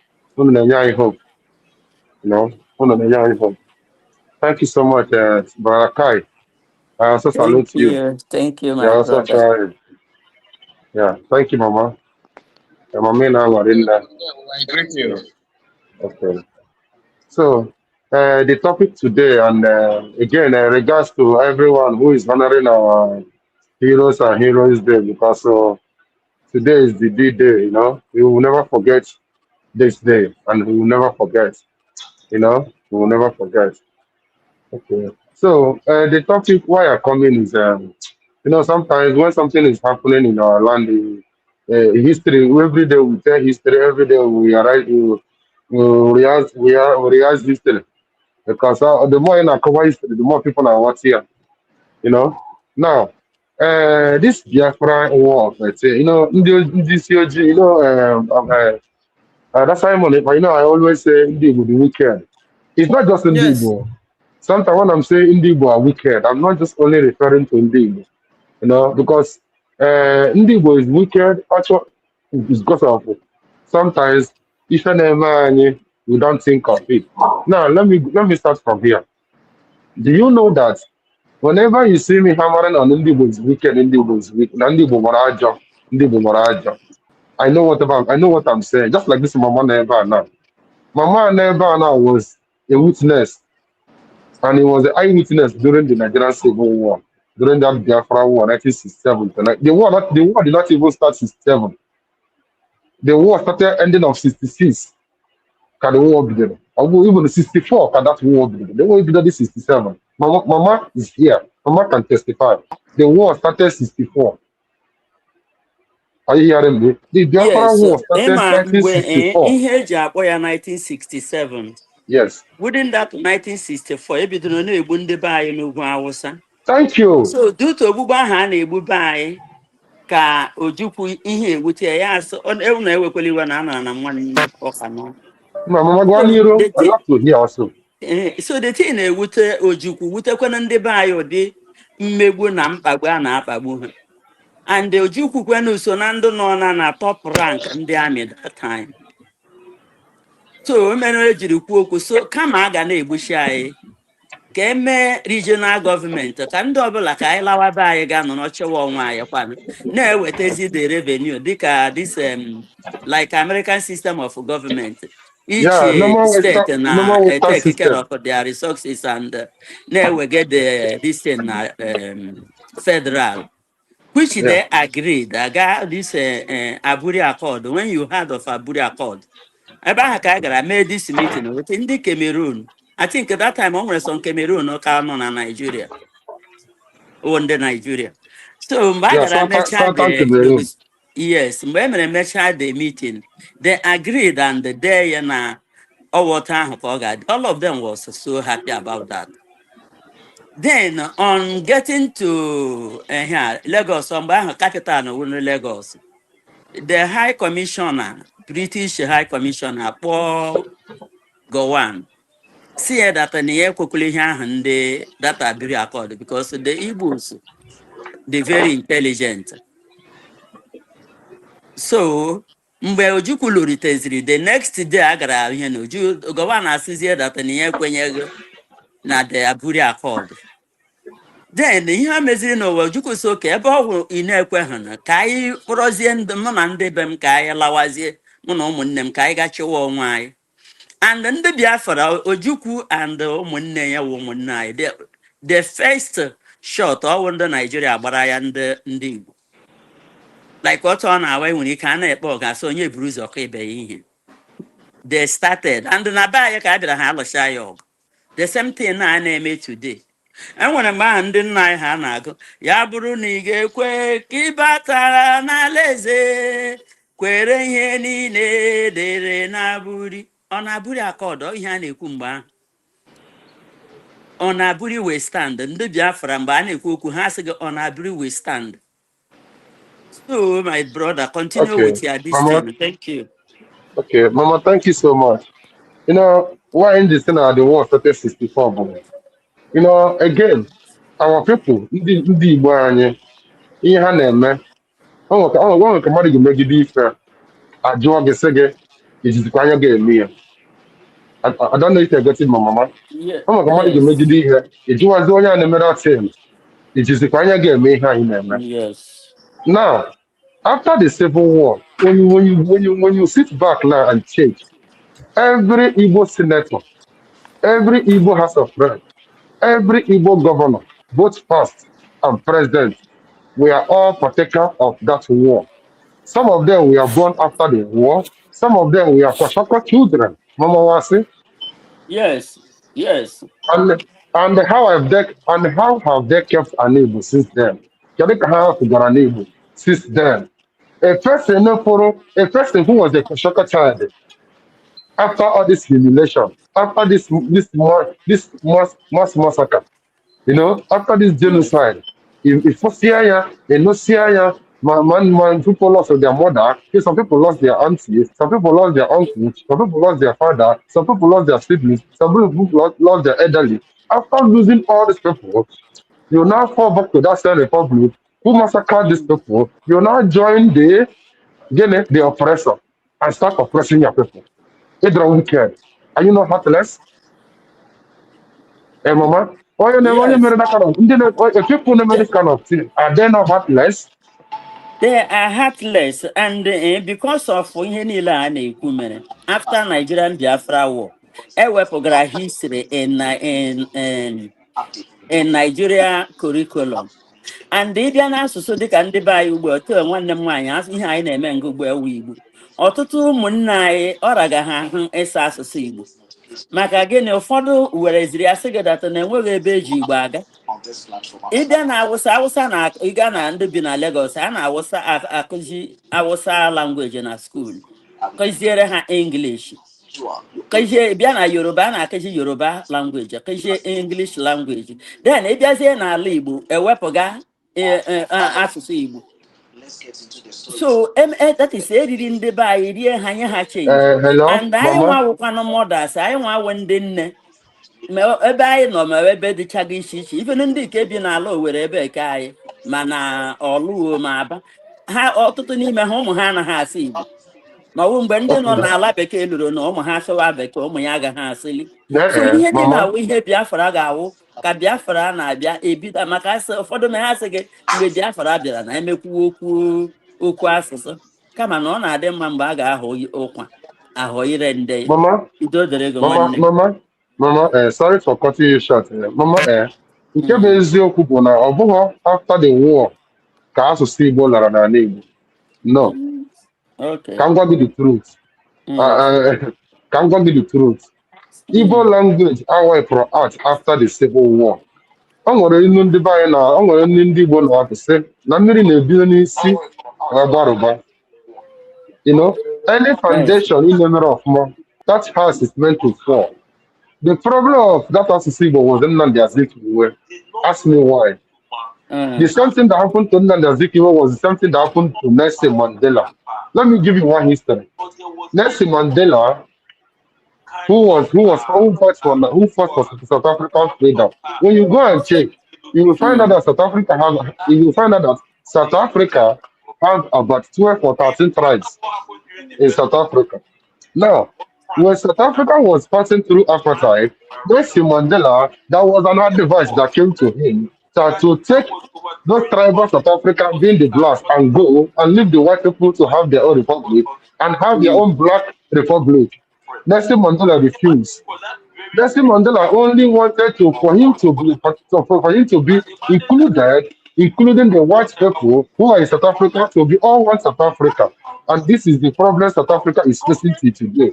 You know, thank you so much, Barakai. I also salute you. Thank you, my brother. Thank you, Mama. Mama, now are in there. I greet you. Okay. So, the topic today, and again, regards to everyone who is honoring our heroes and heroes day, because today is the D-Day, you know. We will never forget this day, and we will never forget, you know. We will never forget. Okay. So, the topic why I come in is, you know, sometimes when something is happening in our land, history, every day we tell history, every day we arrive, we realize history. Because the more you cover history, the more people are watching here, you know. Now, this Biafra war, let's say, you know, in this COG, you know, that's Simon, but you know, I always say Indigo the wicked. It's not just Indigo. Sometimes when I'm saying Indigo are wicked, I'm not just only referring to Indigo, you know, because Indigo is wicked, actually, it's because of sometimes if we don't think of it. Now let me start from here. Do you know that whenever you see me hammering on Indigo is wicked, Indigo is wicked, Indigo Moraja, Indigo Moraja, I know what I'm saying. Just like this Mama Neba now. Mama Neba now was a witness, and he was an eyewitness during the Nigerian Civil War, during that Biafra War, 1967. The war did not even start 67. The war started ending of 66. Can the war begin? Or even 64, can that war be? The war be 67. Mama is here. Mama can testify. The war started 64. Are you hearing me? The Biafra Yes, war started Emma, in 1964. here, Jaboya 1967. Yes. Within that 1964, ebi do no ebu ndị be anyị n'ugwu Awụsa. Thank you. So due to ogbugbu ahụ a na-egbu be anyị ka Ojukwu ihe ewute ya asị ewu na ewekwala iwe na anọ na nwanne ọka nọ. Mama Guaniro, I love to hear also. So the thing ewute Ojukwu wutekwana ndị be anyị ụdị mmegbu na mkpagbu a na-akpagbu ha. And the Ojukwu kwenu so na ndụ nọ na top rank ndị amị that time. So mere ejiri kwuo okwu so kama a ga na-egbuchi anyị ka eme regional government ka ndị ọbụla ka anyị lawa be anyị ga nọ n'ọchịwa ọnwa anyị kwanụ na-ewetezi the revenue dịka this like American system of government. Each Yeah, state na Western take care system. of their resources and na-ewege this thing na federal, which they agreed. This Aburi Accord. When you heard of Aburi Accord, I made this meeting with in the Cameroon. I think at that time, almost on Cameroon or Cameroon and Nigeria. On the Nigeria. So, Southern Cameroon. yes, when I mentioned the meeting, they agreed and the day and all of them was so happy about that. Then, on getting to here, Lagos, capital of Lagos, the High Commissioner, British High Commissioner, Paul Gowan, see that an and the data be recorded because the Igbos, they're very intelligent. So, mgbe Ojukwu lụriteziri the next day a gara ihe na Gowan asịzie that an kwenyeghị na the Aburi Accord. Then ihe meziri n'ụwa Ojukwu so ka ebe ọgwụ ị na-ekwe ha na ka anyị kpọrọzie mụ na ndị be m ka anyị lawazie mụ na ụmụnne m ka anyị gachiwa onwe anyị. And ndị Biafra Ojukwu and ụmụnne ya wụ ụmụnne anyị. The first shot ọwụ ndị Nigeria gbara ya ndị Igbo. Like otu ọ na-awa nwere ike a na-ekpe ọga so onye buru ụzọ ka ibe ya ihe. They started and na be anyị ka a bịara ha alụcha ya ọgụ. The same thing na na-eme today. Enwere mgbe ahụ ndị nna anyị ha na-agụ ya bụrụ na ị ga-ekwe ka ị batara n'ala eze kwere ihe niile dere na-abụri ọ na-abụri akọdọ ihe a na-ekwu mgbe ahụ ọ na-abụri we stand ndị Biafra mgbe a na-ekwu okwu ha sị gị ọ na-abụri we stand. So my brother, continue with your this thing. Thank you. Okay, Mama, thank you so much. You know, why in this thing the war started 64, boy. You know, again, our people, ndị Igbo anyị, ihe ha na-eme, ọ nwere ka mmadụ ga-emegide ife, ajụọ gị sị gị, ijizikwa anya ga-eme ya. I don't know if you're getting my mama. Ọ nwere ka mmadụ ga-emegide ihe, ịjụwazi onye a na-emere ọtị, ijizikwa anya ga-eme ihe anyị na-eme. Yes. Now, after the Civil War, when you sit back now and check, every Igbo senator, every Igbo House of Reps, every Igbo governor, both past and present, we are all partaker of that war. Some of them we are born after the war. Some of them we are Kwashaka children. Mama Wasi. Yes. Yes. And how have they kept an Igbo since then? How have they got an Igbo since then? A person who was a Kwashaka child, after all this humiliation, after this mass massacre, you know, after this genocide, if people lost their mother, some people lost their aunties, some people lost their uncles, some people lost their father, some people lost their siblings, some people lost their elderly. After losing all these people, you now fall back to that same republic who massacred these people. You now join the oppressor and start oppressing your people. It's wicked. Are you not heartless? Hey, Mama? Why you never made that kind of if people never this kind of thing, are they not heartless? They are heartless, and because of after Nigerian Biafra war, a history in Nigeria curriculum. And they didn't answer so they can buy you to one of mine as ihe anyị na-eme ngugbu ewu Igbo. Ọtụtụ ụmụnna anyị ọraga ha ahụ ịsa asụsụ Igbo. maka gịnị ụfọdụ wereziri asị gị data na enweghị ebe eji Igbo aga. Ịbịa na Awụsa na ịga na ndị bi na Lagos a na-Awụsa akụzi Awụsa language na skuul kụziere ha English. Bịa na Yoruba a na-akụzi Yoruba language kụzie English language. Then ịbịazie n'ala Igbo ewepụga asụsụ Igbo. So that is eriri ndị be anyị rie ha nye ha change. Hello, And anyị Mama. nwawụkwanụ mothers, anyị nwawe ndị nne ebe anyị nọ ma ebe dịchaga iche iche ife ndị nke bi n'ala Owerri ebe ke anyị mana Ọlụwo ma Aba ha ọtụtụ n'ime ha ụmụ ha anaghị asị Igbo ma ọ bụ mgbe ndị nọ n'ala bekee lụrụ na ụmụ ha asụwa bekee ụmụ ya agaghị asịli. So ihe dị Mama. na-awụ ihe Biafra ga-awụ ka Biafra na-abịa ebido maka asị ụfọdụ na ha sị gị mgbe Biafra bịara na emekwuo okwu asụsụ kama na ọ na-adị mma mgbe a ga-ahụ ụkwa ahụ ire nde Mama. ido dere gị Mama. nwanne. Mama. Sorry for cutting you short. Mama. Nke bụ eziokwu bụ na ọ bụghị after the war ka asụsụ Igbo lara n'ala Igbo. No. Okay. Ka m gwa gị the truth. Ka m gwa gị the truth. Igbo language awepụrụ out after the civil war. O nwere inu ndị be anyị na o nwere ndị Igbo na-apụsị na mmiri na-ebido n'isi agbarụba. You know, any foundation in the middle of more, that house is meant to fall. The problem of that asụsụ Igbo was Nnamdi Azikiwe. Ask me why. The same thing that happened to Nnamdi Azikiwe was the same thing that happened to Nelson Mandela. Let me give you one history. Nelson Mandela, who fought for South African freedom. When you go and check, you will find out that South Africa has about 12 or 13 tribes in South Africa. Now, when South Africa was passing through apartheid, Nelson Mandela, that was another device that came to him to take those tribal South Africa being the blacks and go and leave the white people to have their own republic and have their own black republic. Nelson Mandela refused. Nelson Mandela only wanted for him to be included, including the white people who are in South Africa, to be all one South Africa. And this is the problem South Africa is facing today.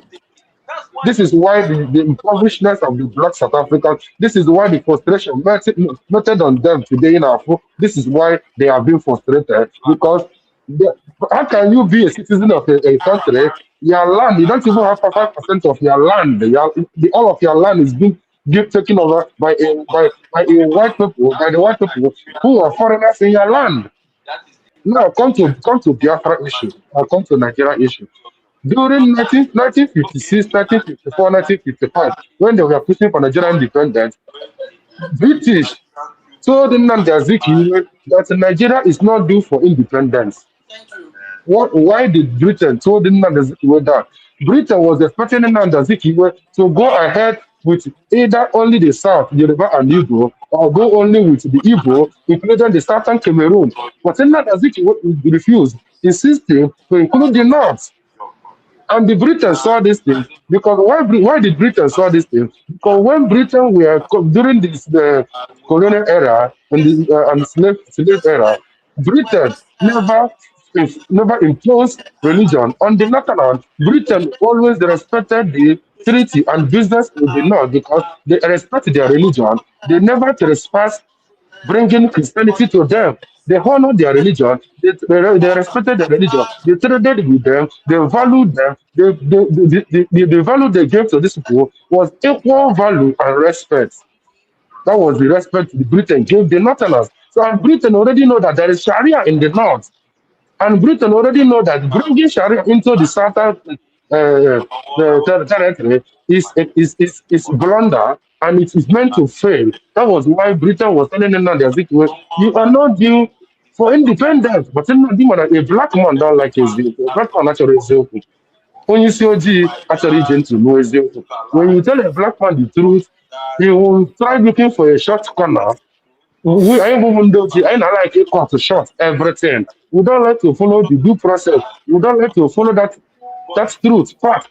This is why the impoverishment of the black South Africans, this is why the frustration meted on them today in Afro, this is why they are being frustrated. Because how can you be a citizen of a country, your land, you don't even have 5% of your land, all of your land is being taken over by the white people who are foreigners in your land. Now come to Biafra issue, or come to Nigeria issue. During 1956, 1954, 1955, when they were pushing for Nigerian independence, British told Nnamdi Azikiwe that Nigeria is not due for independence. Why did Britain told Nnamdi Azikiwe that? Britain was expecting Nnamdi Azikiwe to go ahead with either only the South, Yoruba and Igbo, or go only with the Igbo, including the Southern Cameroon. But Nnamdi Azikiwe refused, insisting to include the North. And the Britain saw this thing because why did Britain saw this thing? Because when Britain were during this colonial era and slave era, Britain never imposed religion on the Northern. Britain always respected the treaty and business with the North because they respect their religion. They never trespass bringing Christianity to them. They honored their religion. They respected their religion. They traded with them. They valued them. The value they gave to these people was equal value and respect. That was the respect the Britain gave the Northerners. So Britain already know that there is Sharia in the North. And Britain already know that bringing Sharia into the Southern territory is blunder and it is meant to fail. That was why Britain was telling them that you are not due for independence. But a black man don't like Ezioku. A black man actually Ezioku. When you see OG actually gentle, no Ezioku. When you tell a black man the truth, he will try looking for a short corner. I don't like it to short everything. We don't like to follow the due process. We don't like to follow that truth. Fact,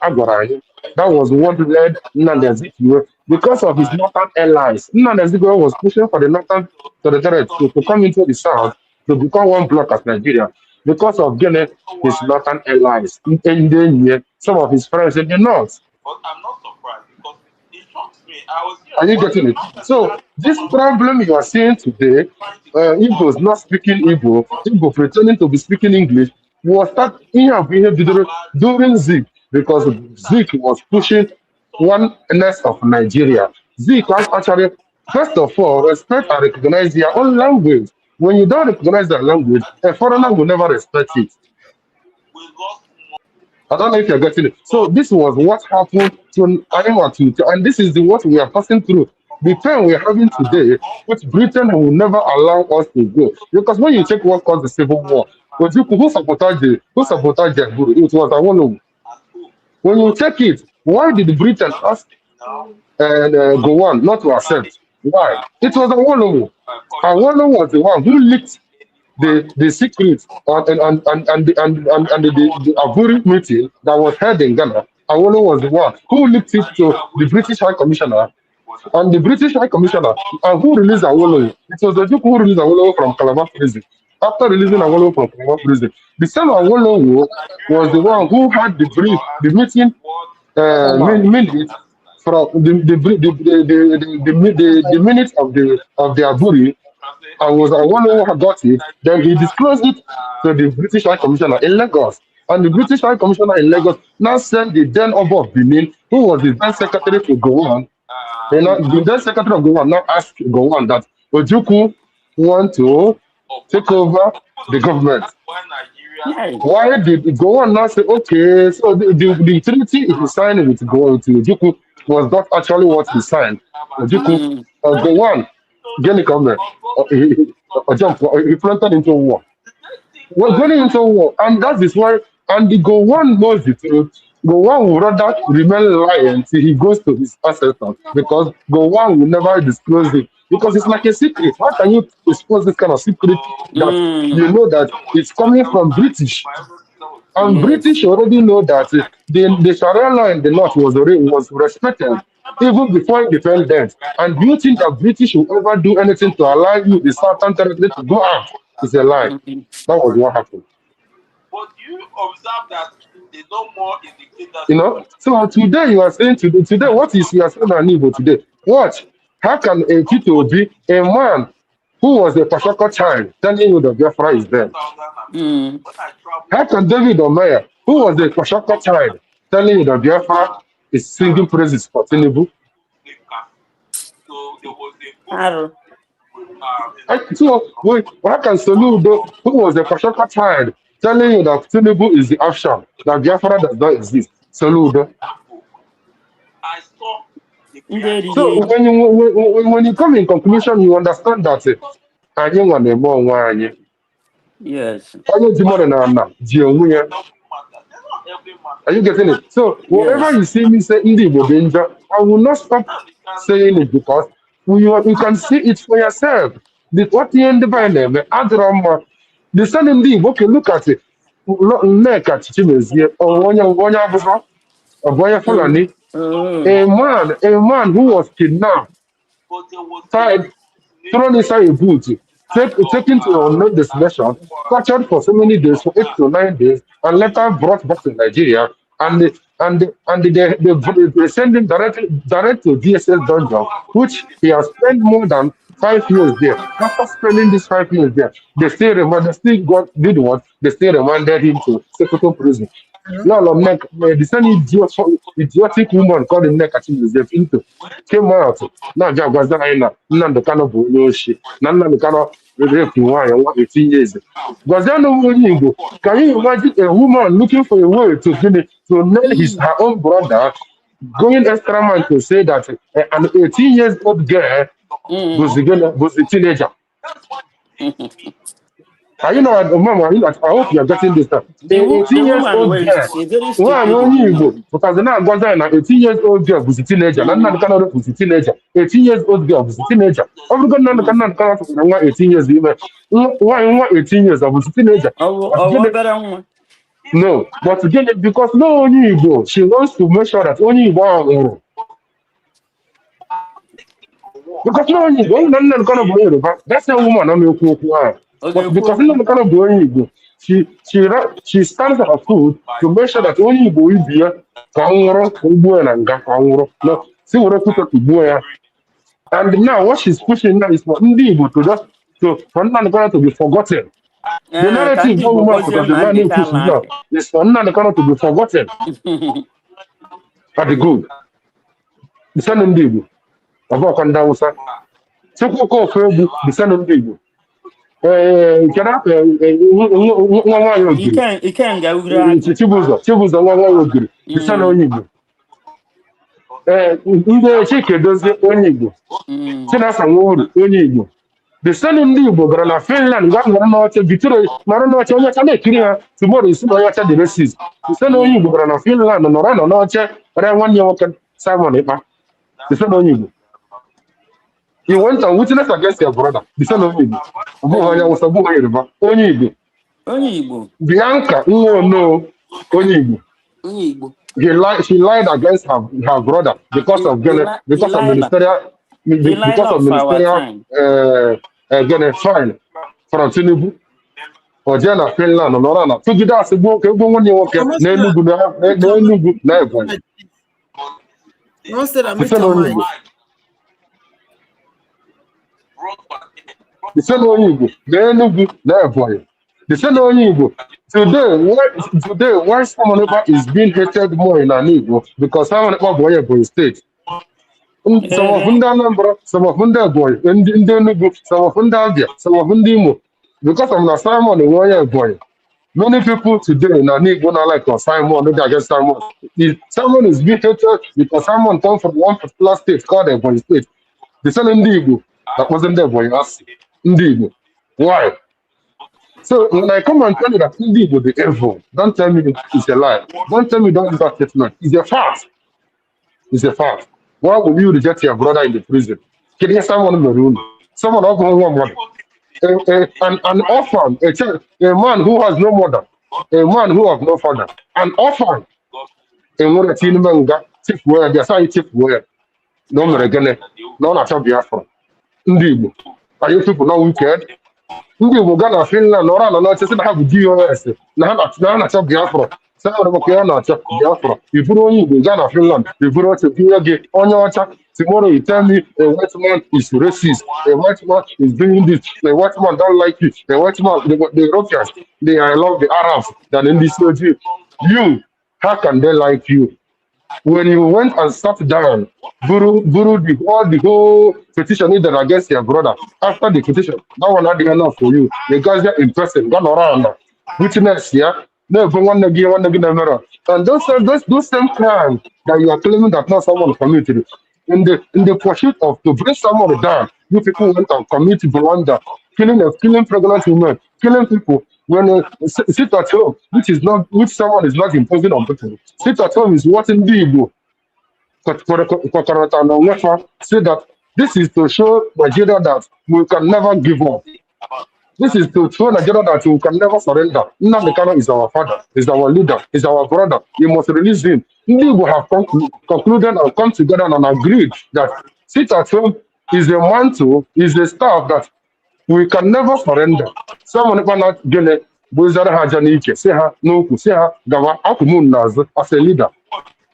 that was what led Nnamdi Azikiwe because of his northern allies. Nnamdi Azikiwe was pushing for the northern territory to come into the south to become one block as Nigeria because of his northern allies. And then some of his friends in the north. But I'm not surprised because Are you getting it? So this problem you are seeing today, Igbo is not speaking Igbo pretending to be speaking English, was that during Zik, because Zik was pushing oneness of Nigeria. Zik actually, first of all, respect and recognize their own language. When you don't recognize their language, a foreigner will never respect it. I don't know if you're getting it. So this was what happened to Iowa, and this is what we are passing through. The pain we're having today, which Britain will never allow us to go. Because when you check what caused the Civil War, who sabotaged the Guru? It was Awolowo. When you check it, why did Britain ask go on not to accept? Why? It was Awolowo. Awolowo was the one who leaked the secret the Aburi meeting that was held in Ghana. Awolowo was the one who leaked it to the British High Commissioner. And the British High Commissioner, and who released Awolowo? It was the Duke who released Awolowo from Calabar prison. After releasing Awolowo from Calabar prison, the same Awolowo was the one who had the brief, the meeting minutes from the minutes of the Aburi, and was Awolowo who got it. Then he disclosed it to the British High Commissioner in Lagos. And the British High Commissioner in Lagos now sent the then Oba of Benin, who was the then secretary to Gowon. The then secretary of Gowon now asked Gowon that Ojukwu want to take over the government. Why did Gowon now say, okay, so the treaty he signed with Ojukwu was not actually what he signed. Ojukwu, Gowon, Geni Kome, he planted into war. We're going into war, and that is why, and the Gowon knows the truth. Gowon will rather remain lying until he goes to his ancestors, because Gowon will never disclose it, because it's like a secret. How can you expose this kind of secret that you know that it's coming from British? And British already know that the Sharia law in the north was respected even before independence. And do you think that British will ever do anything to allow you, the Southern Territory, to go out? It's a lie. That was what happened. But you observe that they know more indicators. You know, so today you are saying today what is you are saying on Igbo today? Watch, how can a Tito be a man who was a Pashoko child telling you that Biafra is dead? How can David Omeya, who was a Pashoko child, telling you that Biafra is singing praises for Tinubu? So how can Soludo, who was a Pashoko child, telling you that Tinubu is the option, that Biafra does not exist? Soludo. So when you come in conclusion, you understand that yes. Are you getting it? So whenever you see me say Indi danger, I will not stop saying it, because you can see it for yourself. What the end of the same Indi, okay, look at it. Look at Chimezie or Oboya Fulani, a man who was kidnapped, tied, thrown inside a boot, taken to an unknown destination, tortured for so many days, for 8 to 9 days, and later brought back to Nigeria, and they send him direct to DSS dungeon, which he has spent more than 5 years there. After spending these 5 years there, they still did what? They still remanded him to Sokoto prison. No, the same idiotic woman called the neck at into came out. Now, Nando Kano Buloshi, Nando Kano rape one 18 years. Was there no winning? Can you imagine a woman looking for a way to nail her own brother, going extra man to say that an 18 years old girl was the teenager? You know, Mama, I hope you're getting this stuff. The 18 years woman old girl. was a very Why stupid are you woman. because now I'm going 18 years old girl was a teenager. None cannot was a teenager. 18 years old girl was a teenager. Everyone cannot 18 years. Why 18 years? I was a teenager. No, but again, because no only go, she wants to make sure that only one. Because no one go, none kind of boy, but that's a woman. I'm your but because none kind of boy go, she stands her foot to make sure that only boy be a kangoro, and gakangoro. No, See what I put to boy. And now what she's pushing now is for Ndi to just for Nana to be forgotten. The Ka narrative ndị that Igbo woman gọzie for the ma man ndị who ka pushes now na-akị. is for Nana to be forgotten at the good. The son Ndi Igbo. About Kandawusa. So go for the son Ndi Igbo. Can I Ikenga ugiri agụ. Chibuzo Ogiri, the son of Igbo. Ndị Chike dozie onye Igbo. Chinasa Nwuru onye Igbo. The son ndị Igbo gara na Finland ga nọrọ n'ọcha bitụrụ nọrọ n'ọcha onye ọcha na-ekiri ha tomorrow isi na onye ọcha dị racist. The son onye Igbo gara na Finland nọrọ n'ọcha rịa nwanne ya nwoke Simon Ekpa. The son onye Igbo. He went and witness against your brother. The son onye Igbo. Ọ bụghị onye Awụsa, ọ bụghị onye Yoruba. Onye Igbo. Onye Igbo. Bianca Nwono onye Igbo. Onye Igbo. She lied against her brother because of ministerial fine from Tinubu. Ojena Finland nọrọ na tụgide asị gbuo ka egwu nwanne nwoke n'Enugu na Ebonyi. The same onye Igbo n'Enugu na Ebonyi. The same onye Igbo. Today, why Simon Ekpa is being hated more in Igbo because Simon Ekpa bụ onye Ebonyi State. Some of ndị Anambra, some of ndị Ebonyi, ndị Enugu, some of ndị Abia, some of ndị Imo. Because of na Simon bụ onye Ebonyi. Many people today in Igbo not like Simon, not against Simon. Simon is being hated because Simon comes from one particular state called Ebonyi State. The same ndị Igbo that wasn't there Ebonyi asị. Ndị Igbo. Why? So when I come and tell you that Ndi Igbo the evil, don't tell me it's a lie. Don't tell me don't use that statement. It's a fact. It's a fact. Why would you reject your brother in the prison? Can you someone in the room? Someone of one mother. An orphan, a child, a man who has no mother, a man who has no father, an orphan. A mother Tinmanga, chief where they say chief where. No Meregene, no Nacha Biafra. Ndi Igbo. Are you people not wicked? Ndị Igbo ga na Finland nọrọ ala n'ọcha sị na ha bụ DOS na ha na-achọ Biafra sịarụbụka ya na-achọ Biafra ifuru onye Igbo ga na Finland ifuru oche tinye gị onye ọcha tomorrow you tell me a white man is racist, a white man is doing this, a white man don't like it, a white man, the Europeans, they love the Arabs than in this country. You, how can they like you? When you went and sat down, Buru the whole petition needed against your brother. After the petition, that one had enough for you. The guys are in person, gone around. Witness, yeah? Never one again, and those same crimes that you are claiming that not someone committed. In the pursuit of to bring someone down, you people went and committed Rwanda, killing pregnant women, killing people. When sit at home, which someone is not imposing on people. Sit at home is what in Igbo. Say that this is to show Nigeria that we can never give up. This is to show Nigeria that we can never surrender. Nnamdi Kanu is our father, is our leader, is our brother. You must release him. Igbo have concluded and come together and agreed that sit at home is a mantle, is a staff that we can never surrender. Someone cannot get it. Say her no, say her Gawa Akumun Naz as a leader.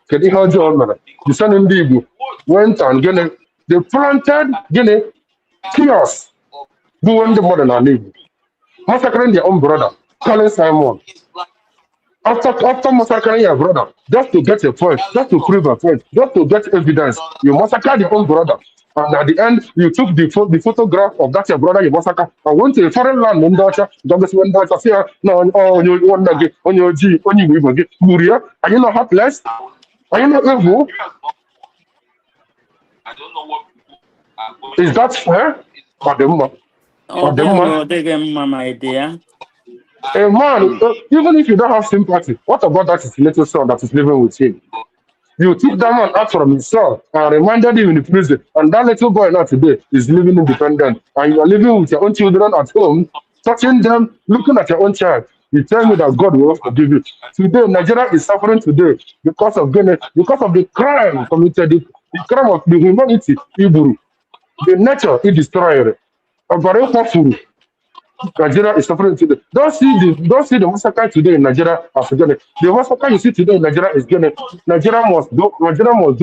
The son in Igbo went and they planted chaos. Doing the modern Igbo. Massacring their own brother, calling Simon. After massacring your brother, just to get a point, just to prove a point, just to get evidence, you massacred your own brother. And at the end, you took the photograph of that your brother you massacred and went to a foreign land in Dutch. Say, no, oh, you want to get on your G, on you get Muria. Are you not heartless? Are you not evil? Is that fair? A man, even if you don't have sympathy, what about that his little son that is living with him? You took that man out from his son and reminded him in the prison, and that little boy now today is living independent, and you are living with your own children at home, touching them, looking at your own child. You tell me that God will forgive you. Today, Nigeria is suffering today because of the crime committed, the crime of the humanity, Iburu, the nature it destroyed. Nigeria is suffering today. Don't see the massacre today in Nigeria as again. The massacre you see today in Nigeria is going. Nigeria must do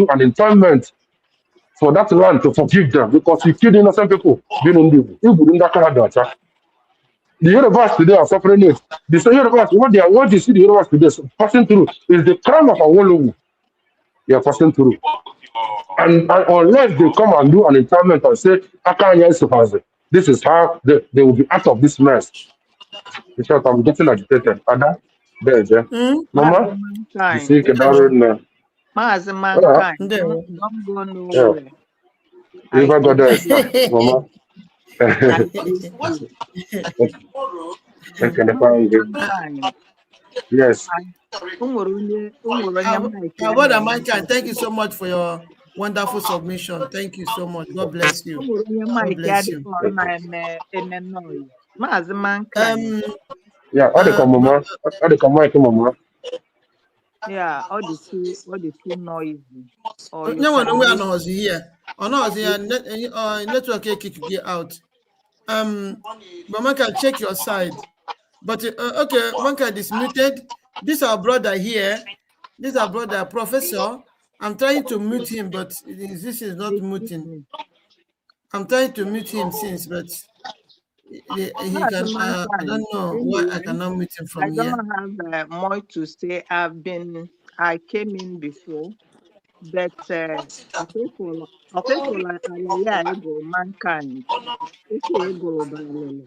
an internment for that land to forgive them because you killed innocent people being in the the universe today are suffering it. The same universe, what you see the universe today passing through is the crime of a Awolowo they are passing through. And unless they come and do an interment and say, Akanya is this is how they will be out of this mess. Because I'm getting agitated. Ada, there. Maazị Mama, you Mankind, see, Kedaru, Maazị Mankind, Ndewo. don't go yeah, nowhere. I Eva salute Goddess, you. Mama. I salute you. Mankind. Yes. Mike ya Brother na-enwe Mankind, thank you so much for your wonderful submission. Thank you so much. God bless o you. nwere onye God Mike ya bless you. dịka ọ na-eme noise. Maazị Mankind, Um, Yeah, all the come, Mama. All the come, Mama. yeah, ọ dị too noisy. Or you nyanwa can na onwe mute. anọghọzi here. Ọ nọghọzi ya network kick you out. But Mankind, check your side. But okay, Mankind is muted. This our brother here. This our brother, Professor. I'm trying to mute him, but this is not muting. I'm trying to mute him since, but he Maazị can. I Mankind, don't know why I anyway, cannot mute him I from here. don't have more to say. I came in before, but ọfịfụla alele a egoro Mankind, ife egoro bụ alele.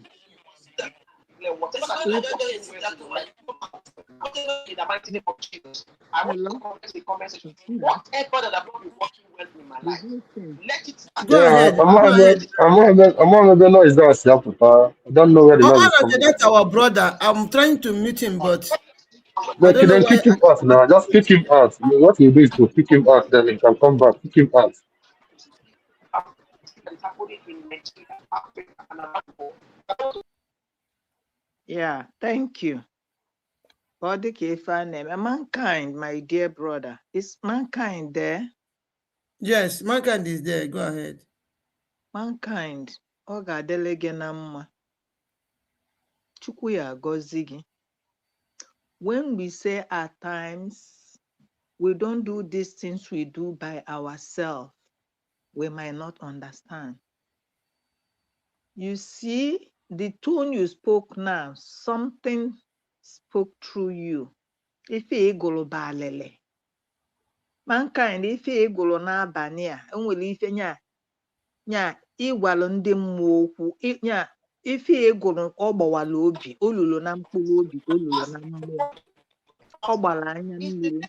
Hello? Go Yeah, ahead. Go ahead. I'm not even know is that Papa. I don't know where the Oh, noise is okay, coming that's from. our brother. I'm trying to mute him, but I But don't know then why. kick him out now. Just kick him out. What you do is to kick him out, then he can come back. Kick him out. Yeah, thank you. Body name. Mankind, my dear brother. Is Mankind there? Yes, Mankind is there. Go ahead. Mankind, ọ ga-adịle gị na mma. Chukwu ya agọzi gị. When we say at times we don't do these things we do by ourselves, we might not understand. You see, the tone you spoke now, something spoke through you. Ife egolo balele. Mankind, ife egolo n'abalị a, enwere ife nya ịgwalụ ndị mmụọ okwu, nya ife egolo ọ gbawala obi, olulu na mkpụrụ obi, olulu na mmụọ. Ọ gbara anya mmiri.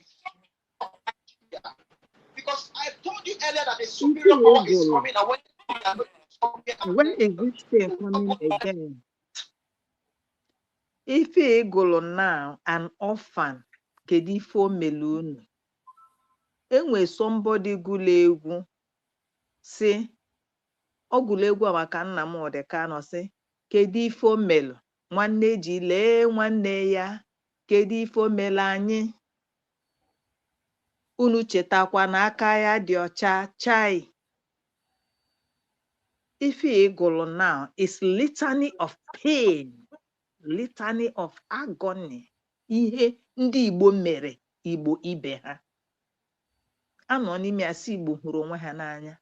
Ife egolo. When is this thing coming again? Ife egolo now, an orphan, kedu ife o mere unu? Enwe somebody gụlụ egwu si ọ gụlụ egwu a maka nna m Ọdịkanọ si kedu ife o mere nwanne ji lee nwanne ya kedu ife o mere anyị unu chetakwa na aka ya dị ọcha chai. Ife ịgụlụ now is litany of pain, litany of agony, ihe ndị Igbo mere Igbo ibe ha. Anọ n'ime asị Igbo hụrụ onwe ha n'anya.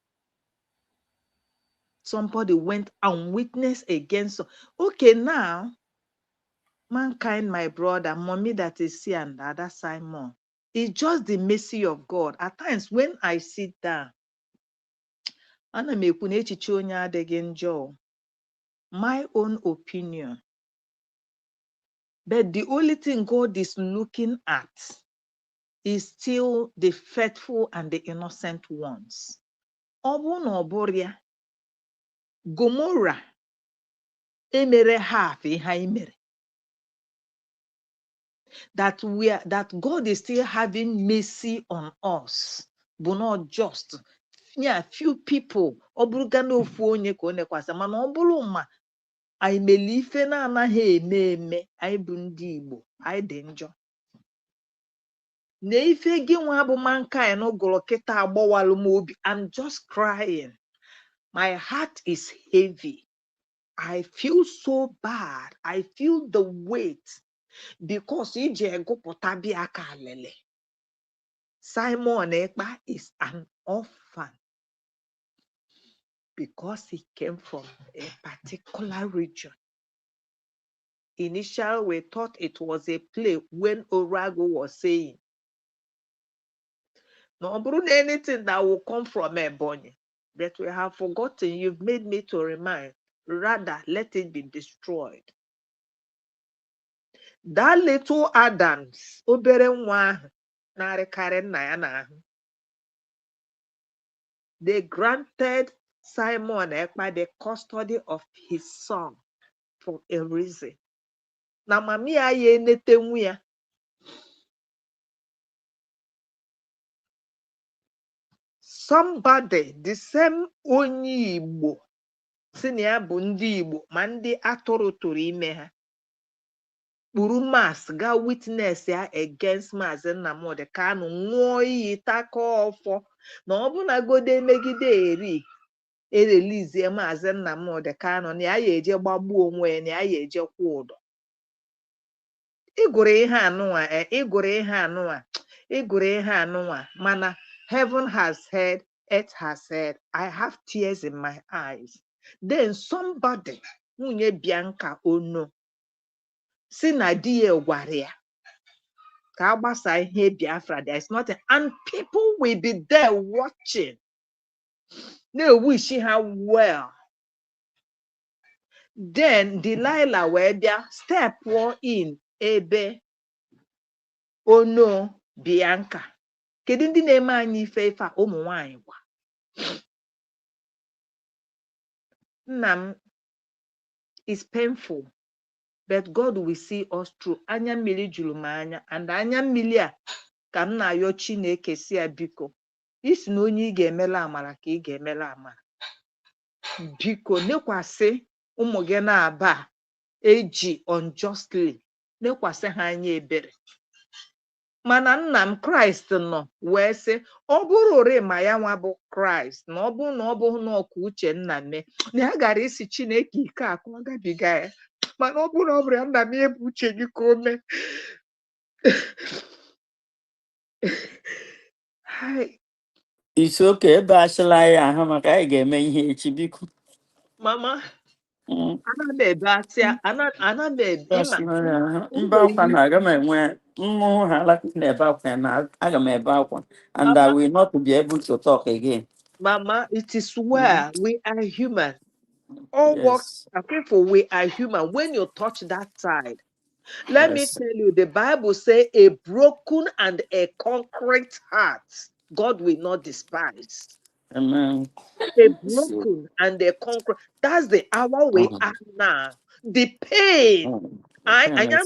Somebody went and witnessed against. Okay, now, Mankind, my brother, mommy that is here and the other side more. It's just the mercy of God. At times when I sit down, ana m ekwu na echiche onye adịghị njọ. My own opinion. But the only thing God is looking at is still the faithful and the innocent ones. Ọ bụ na ọ bụrụ ya, Gomorrah emere half ihe anyị mere. That God is still having mercy on us, but not just. Yeah, few people. Ọ bụrụga na ofu onye ka ọ nekwasị, mana ọ bụrụ ma anyị mere ife na-anaghị eme anyị bụ ndị Igbo, anyị dị njọ. Na ife gị nwa bụ Mankind gụrụ kịta agbawalụ m obi. I'm just crying. My heart is heavy. I feel so bad. I feel the weight. Because iji egụpụta bịa ka alele. Simon Ekpa is an orphan. because he came from a particular region. Initially, we thought it was a play when Orago was saying, no, anything that will come from Ebonyi, that we have forgotten, you've made me to remind, rather let it be destroyed. That little Adams, obere nwa ahụ na-arịkarị nna ya n'ahụ, they granted Simon Ekpa the custody of his son for a reason. Na mami ya enetenwu ya. Somebody, the same onye Igbo, si na ya bụ ndị Igbo ma ndị atụrụ tụrụ ime ha, kpuru mas ga witness ya against Maazị Nnamdi Kanu, ṅụọ iyi takọ ọfọ na ọ bụ na gode emegide eri erelizie Maazị Nnamdi Kanu na ya eje gbagbuo onwe ya na ya eje kwụ ụdọ. Ịgụrụ ihe anụnwa mana heaven has heard, earth has heard. I have tears in my eyes. Then somebody, nwunye Bianca Ono, si na di ya gwara ya ka agbasa ihe Biafra, there is nothing, and people will be there watching. They wish her well. Then Delilah wee bịa step in ebe Ono Bianca. Kedu ndị na-eme anyị ife a? Ụmụ nwanyị gwa. Nna m, is painful, but God will see us through. Anya mmiri juru m anya, and anya mmiri a ka m na-ayọ Chineke si ya biko. Isi na onye ị ga-emela amara ka ị ga-emela amara. Biko nekwasị ụmụ gị na-aba eji unjustly, nekwasị ha anya ebere. Mana nna m Kraịst nọ wee sị, ọ bụrụ ore ma ya nwa bụ Kraịst na ọ bụrụ na ọ bụghị na ọkụ uche nna m na ya gara isi Chineke ike akụ agabiga ya, mana ọ bụrụ na ọ bụrụ ya nna m ebu uche gị ka o mee. It's okay, ebe achịla ya ahụ maka anyị ga-eme ihe echi biko. Mama, ana m ebe asịa, ana m ebe Mbe akwa na aga m enwe mmụọ ha alaka na-ebe akwa na aga m ebe akwa, and I will not be able to talk again. Mama, it is where we are human. All work people, we are human. When you touch that side, let me tell you, the Bible says a broken and a contrite heart God will not despise. Amen. A broken and a conquer. That's the hour we are now. The pain. I am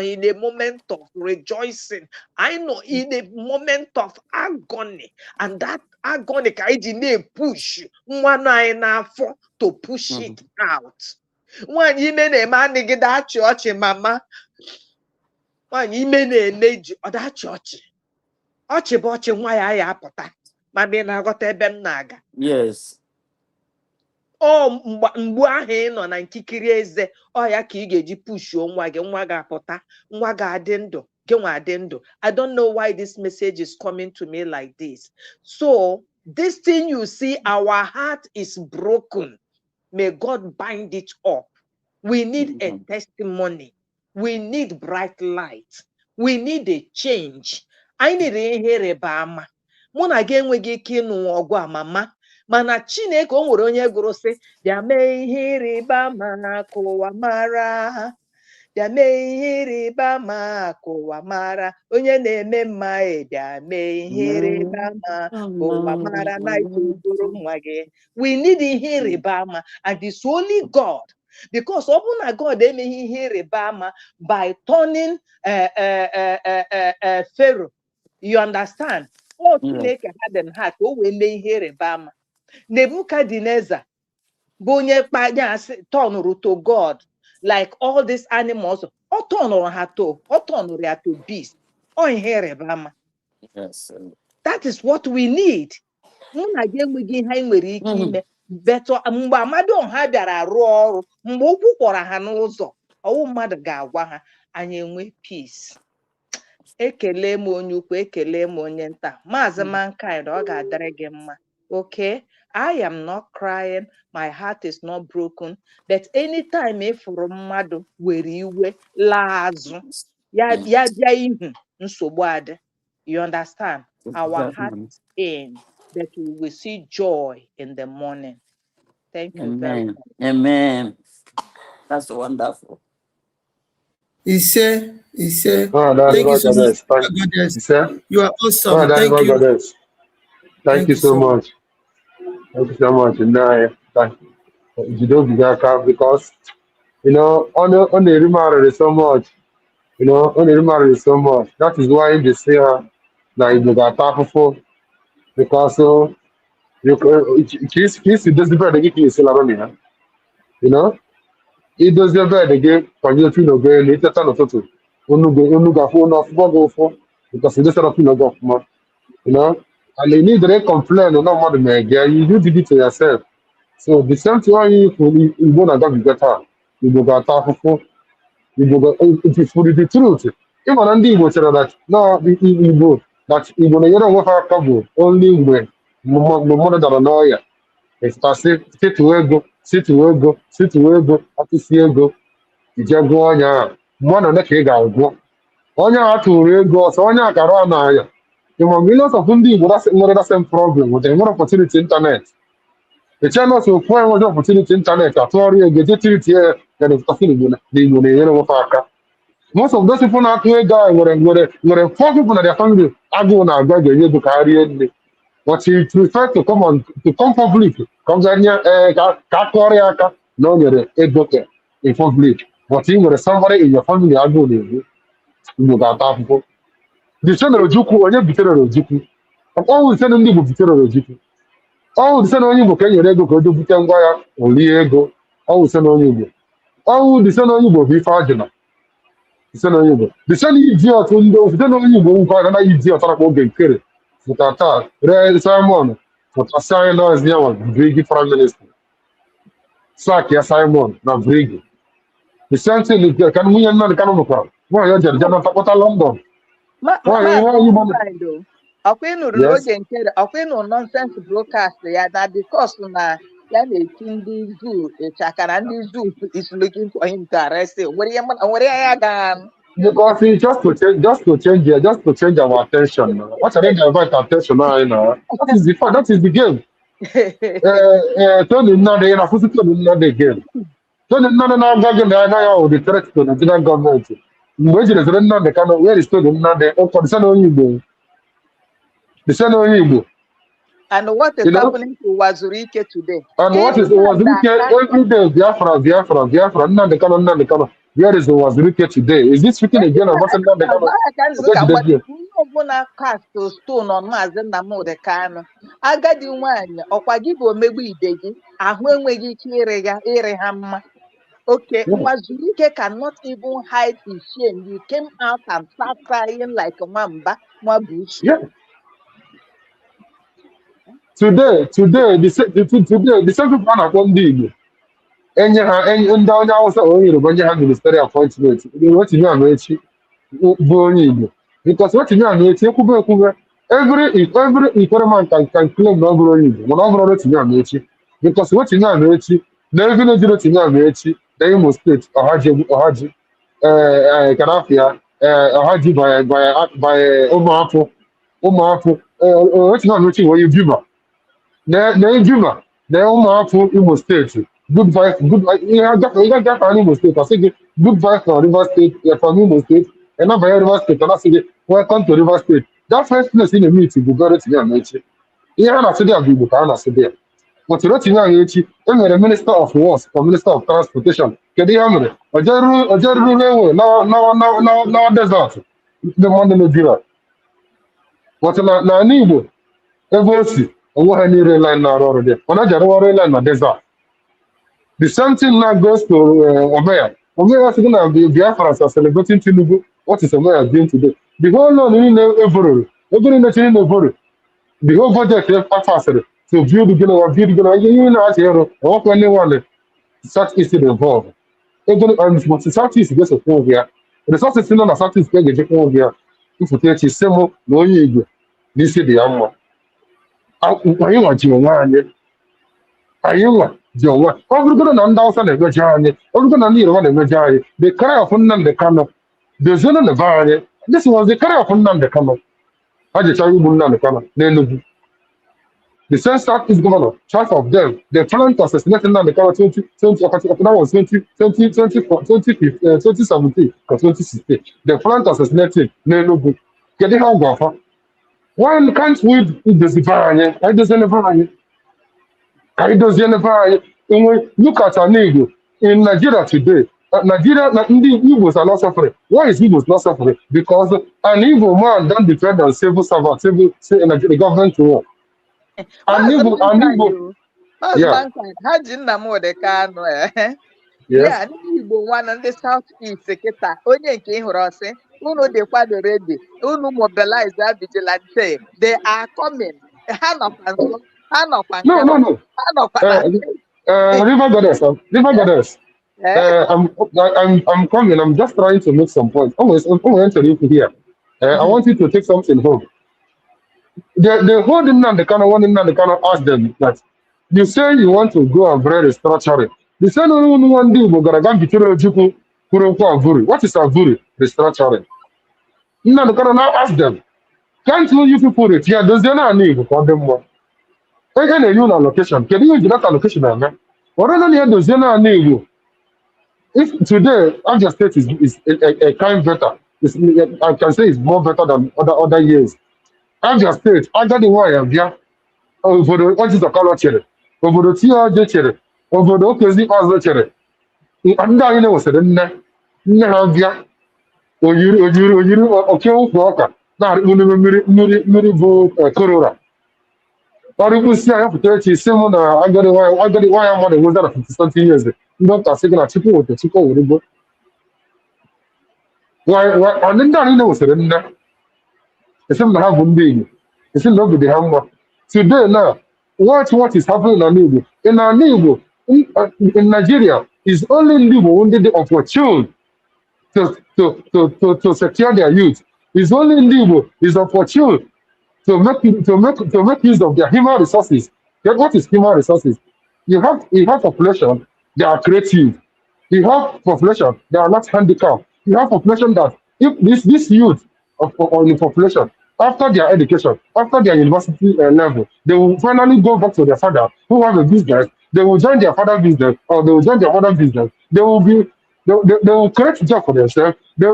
in a moment of rejoicing. I know in a moment of agony. And that agony I push one eye now for to push it out. One you may man get that church, mama. One you may name that church. Ọchịbọchị nwa ya ya apụta ma ị na-aghọta ebe m na-aga. Yes. Mgbu ahụ ị nọ na nkikiri eze, ọ ya ka ị ga-eji pushuo nwa gị, nwa ga-apụta, nwa ga-adị ndụ, gị nwa adị ndụ. I don't know why this message is coming to me like this. So this thing you see, our heart is broken. May God bind it up. We need a testimony. We need bright light. We need a change. Anyị nere ihe rịba ama. Mụ na gị enweghị ike ịnụ ọgụ a mama, mana Chineke o nwere onye gụrụ sị, bịa mee ihe ịrịba ama ka ụwa mara. Bịa mee ihe ịrịba ama ka ụwa mara. Onye na-eme mma bịa mee ihe ịrịba ama ka ụwa mara na itoboro nwa gị. We need ihe ịrịba ama, and it's only God. Because ọ bụ na God emeghị ihe ịrịba ama by turning Pharaoh. You understand? Oh, Chineke had them heart. Oh, we may hear a bama. Nebuchadnezzar, Bonye Panya, turn to God, like all these animals. Oh, turn or hato, or turn or to beast. Oh, hear a bama. Yes. That is what we need. Again, we give him better. Mgbamado ha bịara arụ ọrụ mgbe okwu kpọrọ ha n'ụzọ ọwụ mmadụ ga-agwa ha anyị enwe peace. Ekele m onye ukwu, ekele m onye nta. Maazị Mankind, ọ ga-adịrị gị mma. Okay, I am not crying. My heart is not broken. But anytime ifuru mmadụ were iwe laa azụ, ya bịa ihu nsogbu adị. You understand? Our heart is pain, but we will see joy in the morning. Thank you very Amen. much. Amen. That's wonderful. Ise. Oh, that's Thank you my so much, goddess. Thank Goddess. you, sir. You are Oh, awesome. that's Thank my you. goddess. Thank you so much. Thank you so much. And thank you don't be that because on the remarried so much. On the remarried so much. That is why they say that you got powerful because you kiss it doesn't better get you still around here. You know, it doesn't better again from your twin of girl, it's a ton of total. Unu ga phone off go for because you just set up go for you know, and they need to complain or not more than you do it to yourself. So the same thing when you go and get better, you go got powerful. You go it is for the truth. Even on the Igbo say that no the Igbo that Igbo na yero nwefa akabo only when mother that know ya. It's say sit to ego, atisi ego, ije go onya. Mwana na ka ị ga-agwọ. Onye a tụrụ ego ọsọ onye akara na ya. You know, millions of ndị Igbo nwere that same problem with the more opportunity internet. The channels will point with opportunity internet atụọrọ ego je treat ya ya na Igbo na-enyere nwefa aka. Most of those people not here guy were 4 people in their family. I go now go get to carry it. But he prefer to come public. Come here, Korea, no, you're a doctor in public. But he was somebody in your family. I go there. You got that people. The son of Juku, or you better of Juku. I'm always sending you better of Juku. Oh, the son of you can you go to Butangaya or Liego. Always send on you. Oh, the son of you will be fraudulent. The same idiot window, if they know you won't quite an idiot on a boat carry. Futata, Red Simon, Futasai laws near one, Briggy Prime Minister. Sakia Simon, not Briggy. The same thing is can we not come up? Why are you Janata London? Why you want Maazị ọkwa ịnụrụ Yes? n'oge nke ọkwa ịnụrụ nonsense broadcast ya na because na ya na-eti ndị zoo ịchakara ndị zoo is looking for him to arrest him. Nwere ya ga Because it's just to change our attention. What are they divert attention now? That is the fun, that is the game. Tony Nade, and I put it on another game. Tony Nade now gagging the idea of the threat to the Nigerian government. Imagine the Nade the kind of where is Tony Nade for the Sano Igbo. The Sano Igbo. And what is happening to Wazurike today? And what is Wazirike every day? Biafra. None the kind. Where is the Wazirike today? Is this speaking again about None the kind? Ọbụna cast stone on Maazị Nnamdi Kanu. Agadi nwanyị ọkwa gị bụ omegbu ide gị ahụ enweghị ike ire ha mma. Okay, Wazurike cannot even hide his shame. You came out and start crying like Nwamba, Nwabuchi. Yeah. Today, the same people na-akpọ ndị Igbo enye ha ndị onye Hausa onye Yoruba enye ha ministerial appointment wetinye anụ echi bụ onye Igbo because wetinye anụ echi ekwube every Ikweremman can claim na ọ bụrụ onye Igbo mana ọ bụrụ wetinye anụ echi because wetinye anụ echi na ebe na-ejiri wetinye anụ echi na Imo steeti ọhaji Kanafia ọhaji by ụmụafọ wetinye anụ echi wee Juba na Juba na ụmụafọ Imo steeti good vibe ihe gafe Imo steeti asị gị good vibe from Rivers State from Imo steeti ịnabanye Rivers State ọ na-asị gị welcome to Rivers State that first place ị na-eme iti bụ gara tinye ahụ echi ihe ha na-asị dị ya bụ Igbo ka ha na-asị dị ya nwetara tinye ahụ echi e nwere Minister of Works for Minister of Transportation kedu ihe ha mere ojeruru ewe na desert ndị mmadụ Nigeria nwetara n'ala Igbo ebe o si onwe ha niile line na-arụ ọrụ dị mana ji arụwa ọrụ line na desert. The same thing now goes to Omeya. Omeya is going to be Biafra are celebrating Tinubu. What is Omeya doing today? The whole law in every the whole budget is faster to build you know as or anyone Southeast involved. And Southeast gets a phone here. The Southeast in the Southeast get a phone here. If you take Semo, no you this is the Amma. I want you. anyị nwa ji onwe ọ bụrụgodo na ndị Hausa na-emeje anyị ọ bụrụgodo na ndị Yoruba na-emeje anyị the cry of Nnamdi Kanu dozienụ na be anyị. This was the cry of Nnamdi Kanu. Ha jechara igbu Nnamdi Kanu n'Enugu. The same Southeast governor, half of them, they planned to assassinate Nnamdi Kanu 2017 or 2016. They planned to assassinate him n'Enugu. Kedu ihe ọ gwa why can't we dozify anyị? Anyị dozienebe anyị. Anyị dozienebe anyị. Look at an Igbo in Nigeria today. Nigeria, the Igbos are not suffering. Why is Igbos not suffering? Because an evil man don't defend a civil servant, the government to war. An evil, yeah. Ha ji Nnamdi Kanu ya ndị Igbo nwa na ndị South East kịta onye nke ị hụrụ ọsị unu dịkwa ready unu mobilize vigilante they are coming ha nọkwa nso ha nọkwa no River Goddess I'm coming. I'm just trying to make some points. Always enter you here. I want you to take something home. The whole Nnamdi Kanu, one Nnamdi Kanu asked them that you say you want to go and pray restructuring. They said no one day we're gonna go to Avuri. What is Avuri? Restructuring. Nnamdi Kanu now ask them, can't you people retire? Does there not need for them more? Again, a new allocation. Can you use that allocation? What are the need? If today Abia State is a kind better, I can say it's more better than other years. Abia State, under the wire, over the what is the color cherry, over the TRJ cherry, over the opposite other cherry. And now you know, said, Navia, or you, okay, walker, now you vote Corora. Or you see, I have to tell you, similar, I got the wire I'm on the wizard of 20 years. Not a second, a chicken with the chicken with the book. Why, I didn't know, said, it's not have one being. It's not with the hammer. Today, now, watch what is happening in Igbo. In Igbo, in Nigeria, is only Igbo who did the opportunity to secure their youth. It's only Igbo is opportune to make use of their human resources. What is human resources? You have population, they are creative. You have population, they are not handicapped. You have population that if this youth of the population, after their education, after their university level, they will finally go back to their father who have a business. They will join their father's business or they will join their mother's business. They will create a job for themselves. They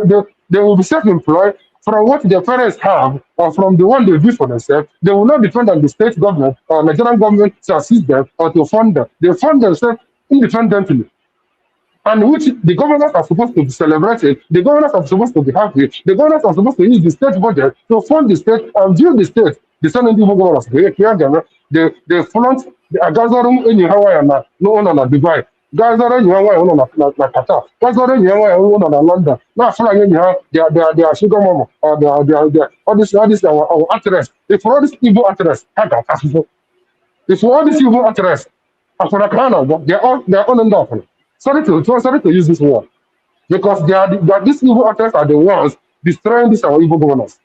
will be self-employed from what their parents have or from the one they do for themselves. They will not depend on the state government or Nigerian government to assist them or to fund them. They fund themselves independently. And which the governors are supposed to be celebrated, the governors are supposed to be happy, the governors are supposed to use the state budget to fund the state and build the state. The same individual governors, they flaunt the Gazarum in Hawaii and no one on Dubai. Gazarum in Hawaii on Qatar. Gazarum in Hawaii on London. Now, flying in their sugar mama or their all this our actress. If all these evil actress, if all these evil actress, they're all enough. Sorry to use this word, because these evil actors are the ones destroying these our evil governors.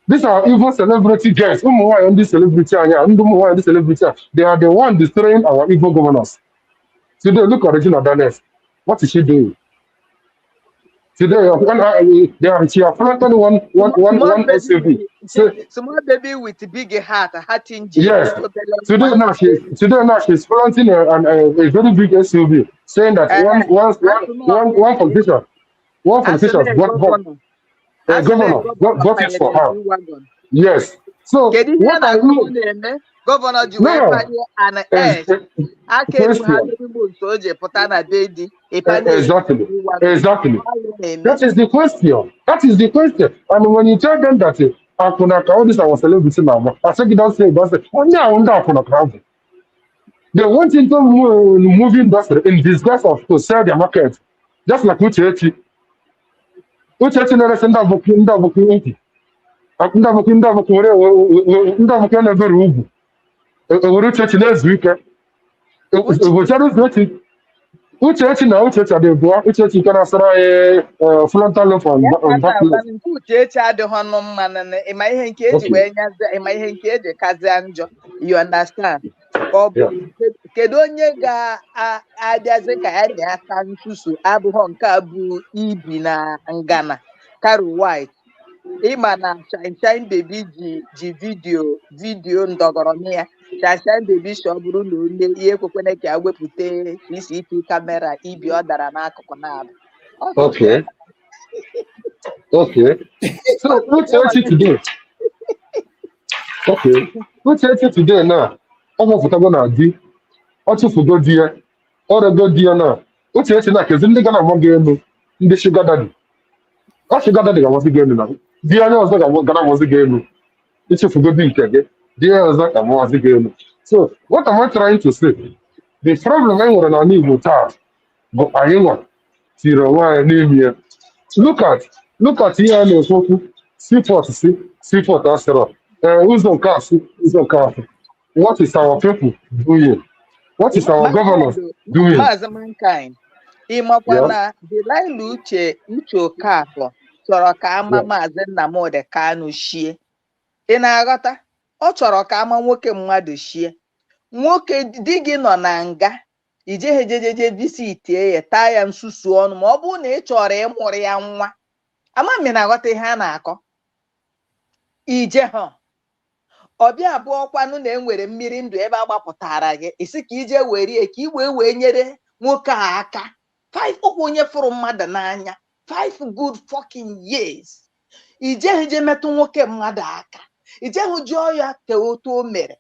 These are evil celebrity guys. They are the ones destroying our evil governors. Today, look at Regina Daniels. What is she doing? Today, she has planted one SUV. Small baby with a big hat, a hat in Yes. Today now she's planting a very big SUV, saying that one politician got it for her. Yes. So what I know. Governor and exactly. That is the question. And when you tell them that all this our celebrity now, I think don't say they went into movie industry in disguise of to sell their market, just like Uchechi never send out next week. Uchechi na Uchechi adịbụa Uchechi nke na-asara anyị frontal lobe Ya ka on m that na-agwa place. gị nke Uchechi adịghị ọnụ mmanụ ịma ihe nke eji Okay. wee nyazi ịma ihe nke eji kazie njọ you understand ka ọ bụ Yeah. kedu onye ga-abịazi ka ya na aka nsusu abụghọ nke a bụ ibi na ngana Carol White ịma na Shine Baby ji vidiyo ndọgọrọ ya Shine Baby ọ bụrụ na onye ihe ekwekwene ka ya wepụta CCTV kamera ibi ọ dara n'akụkụ na-abụ Okay. Okay. So Uchechi today. Okay. Uchechi today na ọ họpụtago na di ọ chụfugo di ya ọrego di ya na Uchechi na kezi ndị ga na-agba gị elu ndị shuga dadi ọ shuga dadi ga-amasị gị elu na di anya ọzọ ga na-amasị gị elu ịchụfugo di nke gị di ya ọzọ ga-amasị gị elu. So what am I trying to say? The problem anyị nwere n'ala Igbo taa bụ anyị nwa tiri onwe anyị n'ime ya. Look at ihe a na-ekwu okwu seaport asịrọ ụzọ nke asị ụzọ nke afọ. What is our people doing? What is our governors doing? Maazị Mankind ịmakwa na Delilah Uche Okafọ chọrọ ka ama Maazị Nnamdi Kanu shie ị na-aghọta ọ chọrọ ka ama nwoke mmadụ shie nwoke di gị nọ na nga ijeghe jejeje visitie ya taa ya nsusu ọnụ ma ọ bụrụ na ị chọrọ ịmụrụ ya nwa ama m na-aghọta ihe a na-akọ ije ha ọbịa abụọ kwanụ na enwere mmiri ndụ ebe a gbapụtara gị isi ka ije were ka i wee nyere nwoke a aka 5 ụkwụ onye fụrụ mmadụ n'anya 5 good fucking years ijehije metụ nwoke mmadụ aka ijehụ jụọ ya ka otu o mere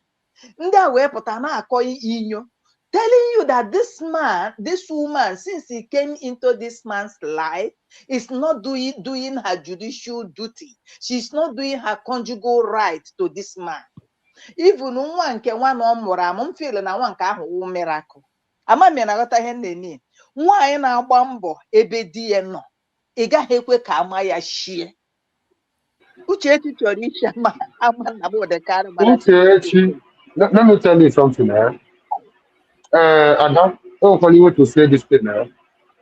ndị a wee pụta na-akọ inyo telling you that this woman since he came into this man's life is not doing her judicial duty. She's not doing her conjugal right to this man. Even nwa nke nwa na ọ mụrụ amụ m feel na nwa nke ahụ wụ miracle. Ama m na-aghọta ihe nne nwaanyị na-agba mbọ ebe di ya nọ ị gaghị ekwe ka ama ya shie. Uchechi chọrọ ishi ama Nnamdi Kanu Uchechi, let me tell you something. Adam, oh, for you to say this thing now.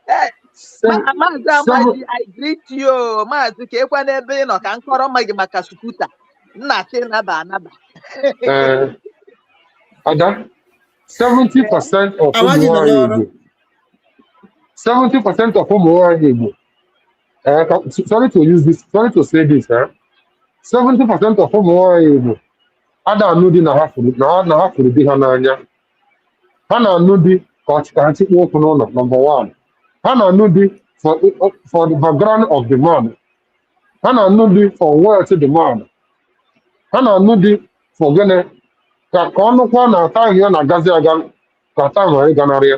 Maazị Amaji, I greet you. Maazị ka ekwe n'ebe ị nọ ka nkọrọ mma gị maka skuta nna chi naba anaba. Adam, 70% of ụmụ nwaanyị Igbo 70% of ụmụ nwaanyị Igbo sorry to say this 70% of ụmụ nwaanyị Igbo ada anụ di na ha fụrụ di ha n'anya ha na-anụ di ka ha chịkwa okwu n'ụlọ number one ha na-anụ di for the background of the man ha na-anụ di for wealth the man ha na-anụ di for gịnị ka ọ nụkwa na taghị ya na-agazi aga ka taa nwere ịganarị ya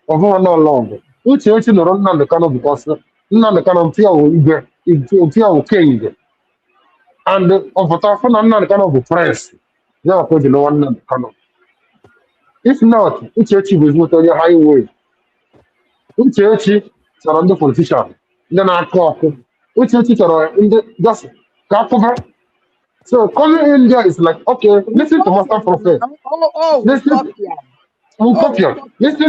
ọ bụghị n'ụlọ ọgụ Uchechi nọrọ Nnamdi Kanu because Nnamdi Kanu mpịawụ king and ọpụta fụ na Nnamdi Kanu bụ prince ya ka o ji n'ọnwa Nnamdi Kanu. If not, Uchechi bụ ezigbote onye highway. Uchechi chọrọ ndị politician ndị na-akụ ọkụ. Uchechi chọrọ ndị just ka akụba. So calling India is like, okay, listen to Master Prophet. Listen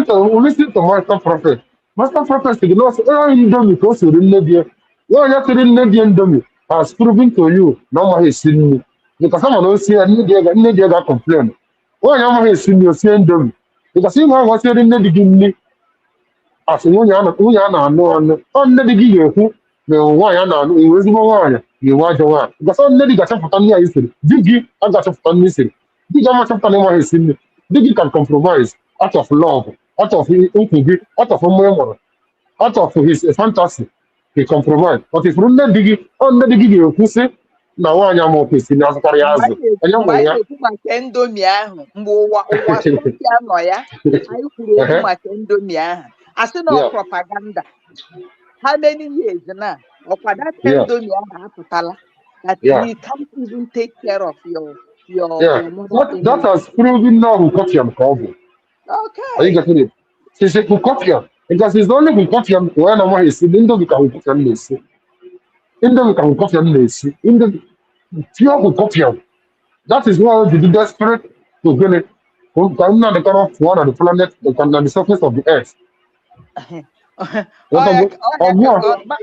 to Master Prophet. Master Prophet said, no, Indomie ka o siri nne di ya. Ya onye siri nne di ya Indomie has proven to you na ọ maghị esi nri. Because someone will say nne di ya ga-complain. Onye amaghị esi nri o sie Indomie. Because ihe ahụ siri nne di gị nri asị nwunye a na-anụ ọ nne di gị ga-ekwu na nwaanyị a na-anụ iwe ezigbo nwaanyị ga-enwe ajọ nwaanyị. Because nne di ga-achọpụta nri anyị siri di gị aga-achọpụta nri siri di gị amachọpụta na ịmaghị esi nri di gị can compromise out of love out of nkwu gị out of mmanya mụrụ out of his fantasy he compromise but ifuru nne di gị ga-ekwu sị na nwaanyị amaokwu esi na azụtara ya azụ onye nwere ya ekwu maka Indomie ahụ mgbe ụwa sosia nọ ya anyị kwuru okwu maka Indomie ahụ asị na propaganda how many years na ọkwa that Indomie ahụ apụtala that you can't even take care of your mother. That has proven now Kukopian ka ọ bụ. Are you getting it? She's a Kukopian because it's only Kukopian when I'm going to see Indomie ka Kukopian na-esi. Indomie ka Kukopian na-esi. Indomie pure Kukopian. That is why the desperate to get it. Nnamdi Kanu one on the planet on the surface of the earth.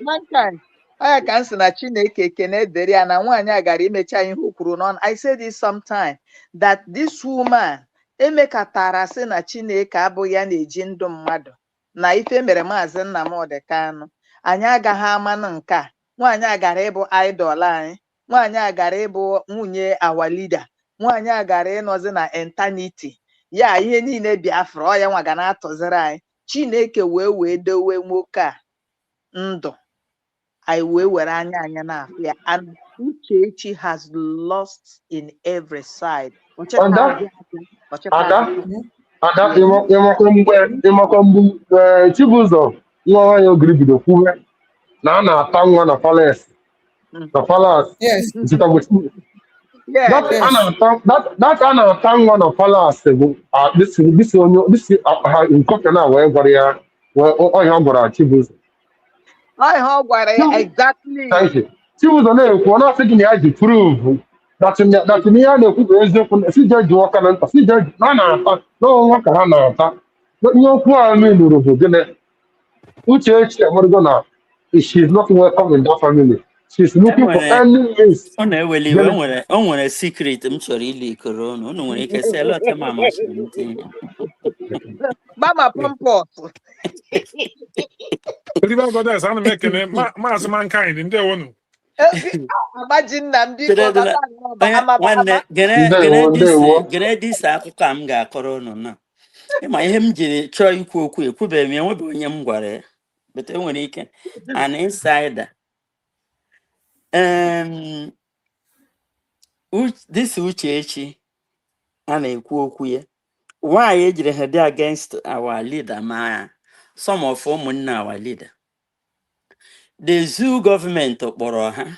mankind. I can say na Chineke kene dere ya na nwaanyị agara imecha ihe kwuru n'ọnụ. I said this sometime that this woman emekatara sị na Chineke abụghị ya na-eji ndụ mmadụ na ife mere Maazị Nnamdi Kanu. Anyị agaghị amanụ nke a. Nwaanyị agara ịbụ idol anyị. Nwaanyị agara ịbụ nwunye our leader. Nwaanyị agara ịnọzi na eternity. Ya ihe niile Biafra ọ ya nwa ga na-atụziri anyị. Chineke wee dowe nwoke a ndụ. I wee were anya na-afụ ya. And Uchechi has lost in every side. Ada ịmakwa mgbe Chibuzor nwa nwaanyị ogiri bido kwuwe na a na-ata nwa na palace. The palace. Yes. That a na-ata nwa na palace bụ this nkọka na wee gwara ya ọhịa ọ gwara Chibuzor. Ọ gwara ya exactly. Thank you. Chibuzor na-ekwu ọ na-asị gị na ya ji prove that ihe a na-ekwu bụ eziokwu si je jụọ ka na nta si je na na-ata n'ọnwa ka ha na-ata ihe okwu a nụrụ bụ gịnị Uchechi amarụgo na she is not welcome in that family. She is looking for any means. Ọ na-eweli iwe o nwere secret m chọrọ ili korona unu nwere ike si elọta mama Mama Pompos. River Goddess, ana m ekene Maazị Mankind ndewonu. Imagine na mbiko nwanne gere dis akụkọ a m ga-akọrọ unu na ịma ihe m jiri chọọ ikwu okwu ekwubeghị m enwebeghị onye m gwara ya but enwere ike an insider this Uchechi a na-ekwu okwu ya why ejiri ha dị against our leader ma some of ụmụnne our leader the zoo government kpọrọ ha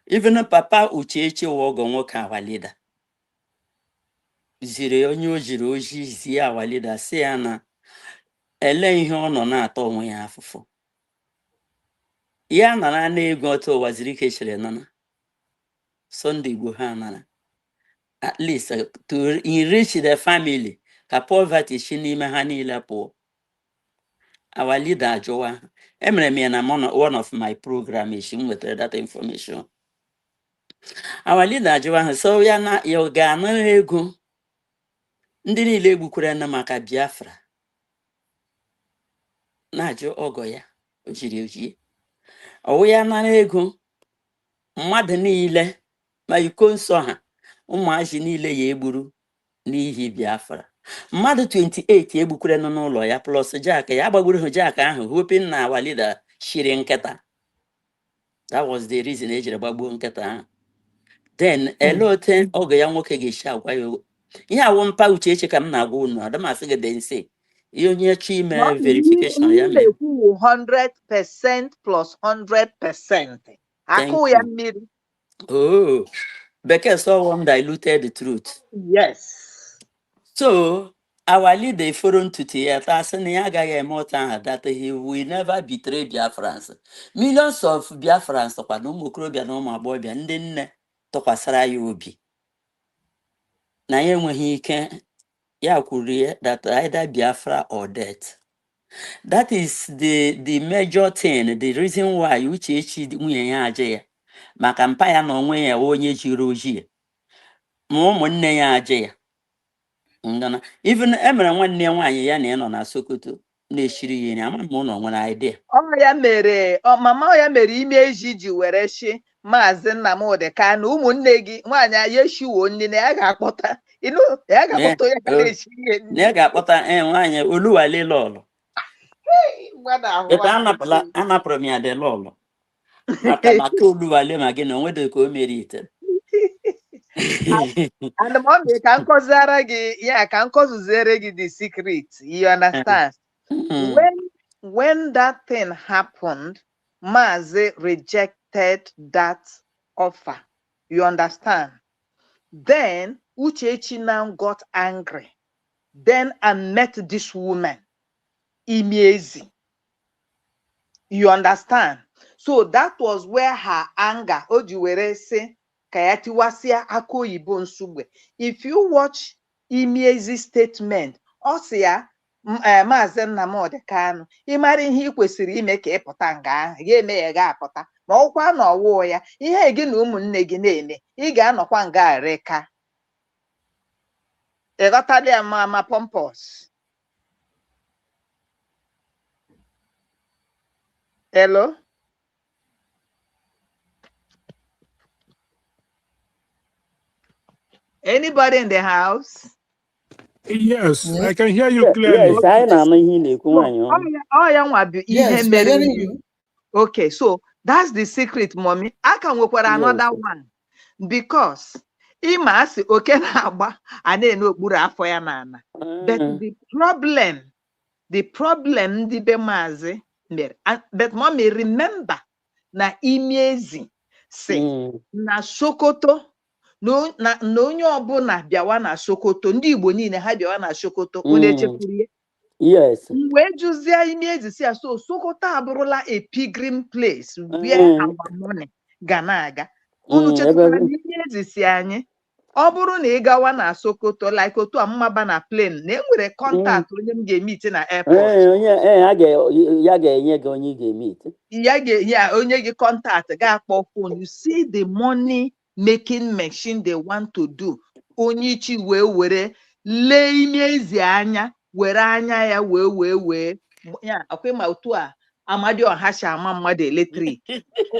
even Papa Uchechi wogo nwoke our leader ziri onye o jiri oji zie our leader si ya na ele ihe ọ nọ na-atọ onwe ya afụfụ ya nara na-ego otu waziri ike chere nana Sunday Igbo ha nara at least to enrich the family ka poverty shi n'ime ha niile pụọ our leader ajụwa emere m ya na one of my program echi m nwetara that information our leader ajụwa ha so ya na ya ga-anara ego ndị niile egbukwara na maka Biafra na-ajụ ọgọ ya o jiri ojie ọwụ ya nara ego mmadụ niile ma iko nsọ ha ụmụazị niile ya egburu n'ihi Biafra mmadụ 28 egbukwara nọ n'ụlọ ya plus Jack ya gbagburu ha Jack ahụ hoping na our leader shiri nkịta. That was the reason ejiri gbagbuo nkịta ahụ. Then elote oge ya nwoke ga-esi agwa ya ihe awụ mpa Uchechi ka m na-agwa unu adamasị gị dị nse ihe onye chi ime verification ya mere 100% plus 100%. Akụ ya mmiri. Oh, Bekee saw one diluted the truth. Yes. So our leader forum to theater that he will never betray Biafrans. Millions of Biafrans tokwa no mukrobia no mabobia ndị nne tokwasara ya obi. Na ya enweghị ike ya kwuru that either Biafra or death. That is the major thing, the reason why Uchechi nwunye ya aje ya. Maka mpa ya na onwe ya onye jiri ojii. Ma ụmụnne ya aje ya. Even emere nwanne nwaanyị ya na ịnọ na Sokoto na-eshiri ya ama m ụlọ nwere idea. Mama ya mere ime eji ji were shi Maazị Nnamdi Kanu ụmụnne gị nwaanyị ya eshiwo nne na ya ga-akpọta ya ga-akpọta ya ga-eshi ihe nne. Ya ga-akpọta nwaanyị Oluwale lọlọ. Anapụrụ m ya dị lọlọ. Maka Oluwale ma gị na onwede ka o mere ite. And mommy can the secret. You understand? When that thing happened, Mazi rejected that offer. You understand? Then Uchechi now got angry. Then I met this woman, Imiezi. You understand? So that was where her anger, Ojuwere say, if you watch Imiezi's statement, Osia, Maazị Nnamdi Kanu ịmara ihe ị kwesịrị ime ka ịpụta nga ahụ ga-eme ya ga-apụta ma ọkwa na ọwụ ya ihe gị na ụmụnne gị na-eme ị ga-anọkwa nga reka ịghọtala ya ma pompous. Hello? Anybody in the house? Yes, I can hear you clearly. Yes, I know he na-ekwu ihe mere. Okay, so that's the secret, mommy. I can work with another one because ịma asị oke na-agba a na-ene okpuru afọ ya n'ala. But the problem ndị be maazị mere. But mommy, remember na Imiezi si na Sokoto na onye ọbụla bịawa na Sokoto ndị Igbo niile ha bịawa na Sokoto unu echefuru ya? Yes. Wee jụzie Imiezi si ya so Sokoto abụrụla a pilgrim place where our money ga na-aga. Unu chefukwara na Imiezi si anyị ọ bụrụ na ị gawa na Sokoto like otu a mmaba na plane na enwere contact onye m ga-emete na airport. Ya ga-enye gị onye ị ga-emete. Ya onye gị contact ga-akpọ phone. You see the money making machine they want to do. Onye ichi wee were lee Imiezi anya were anya ya wee ya akwa ma otu a Amadioha si ama mmadụ eletrik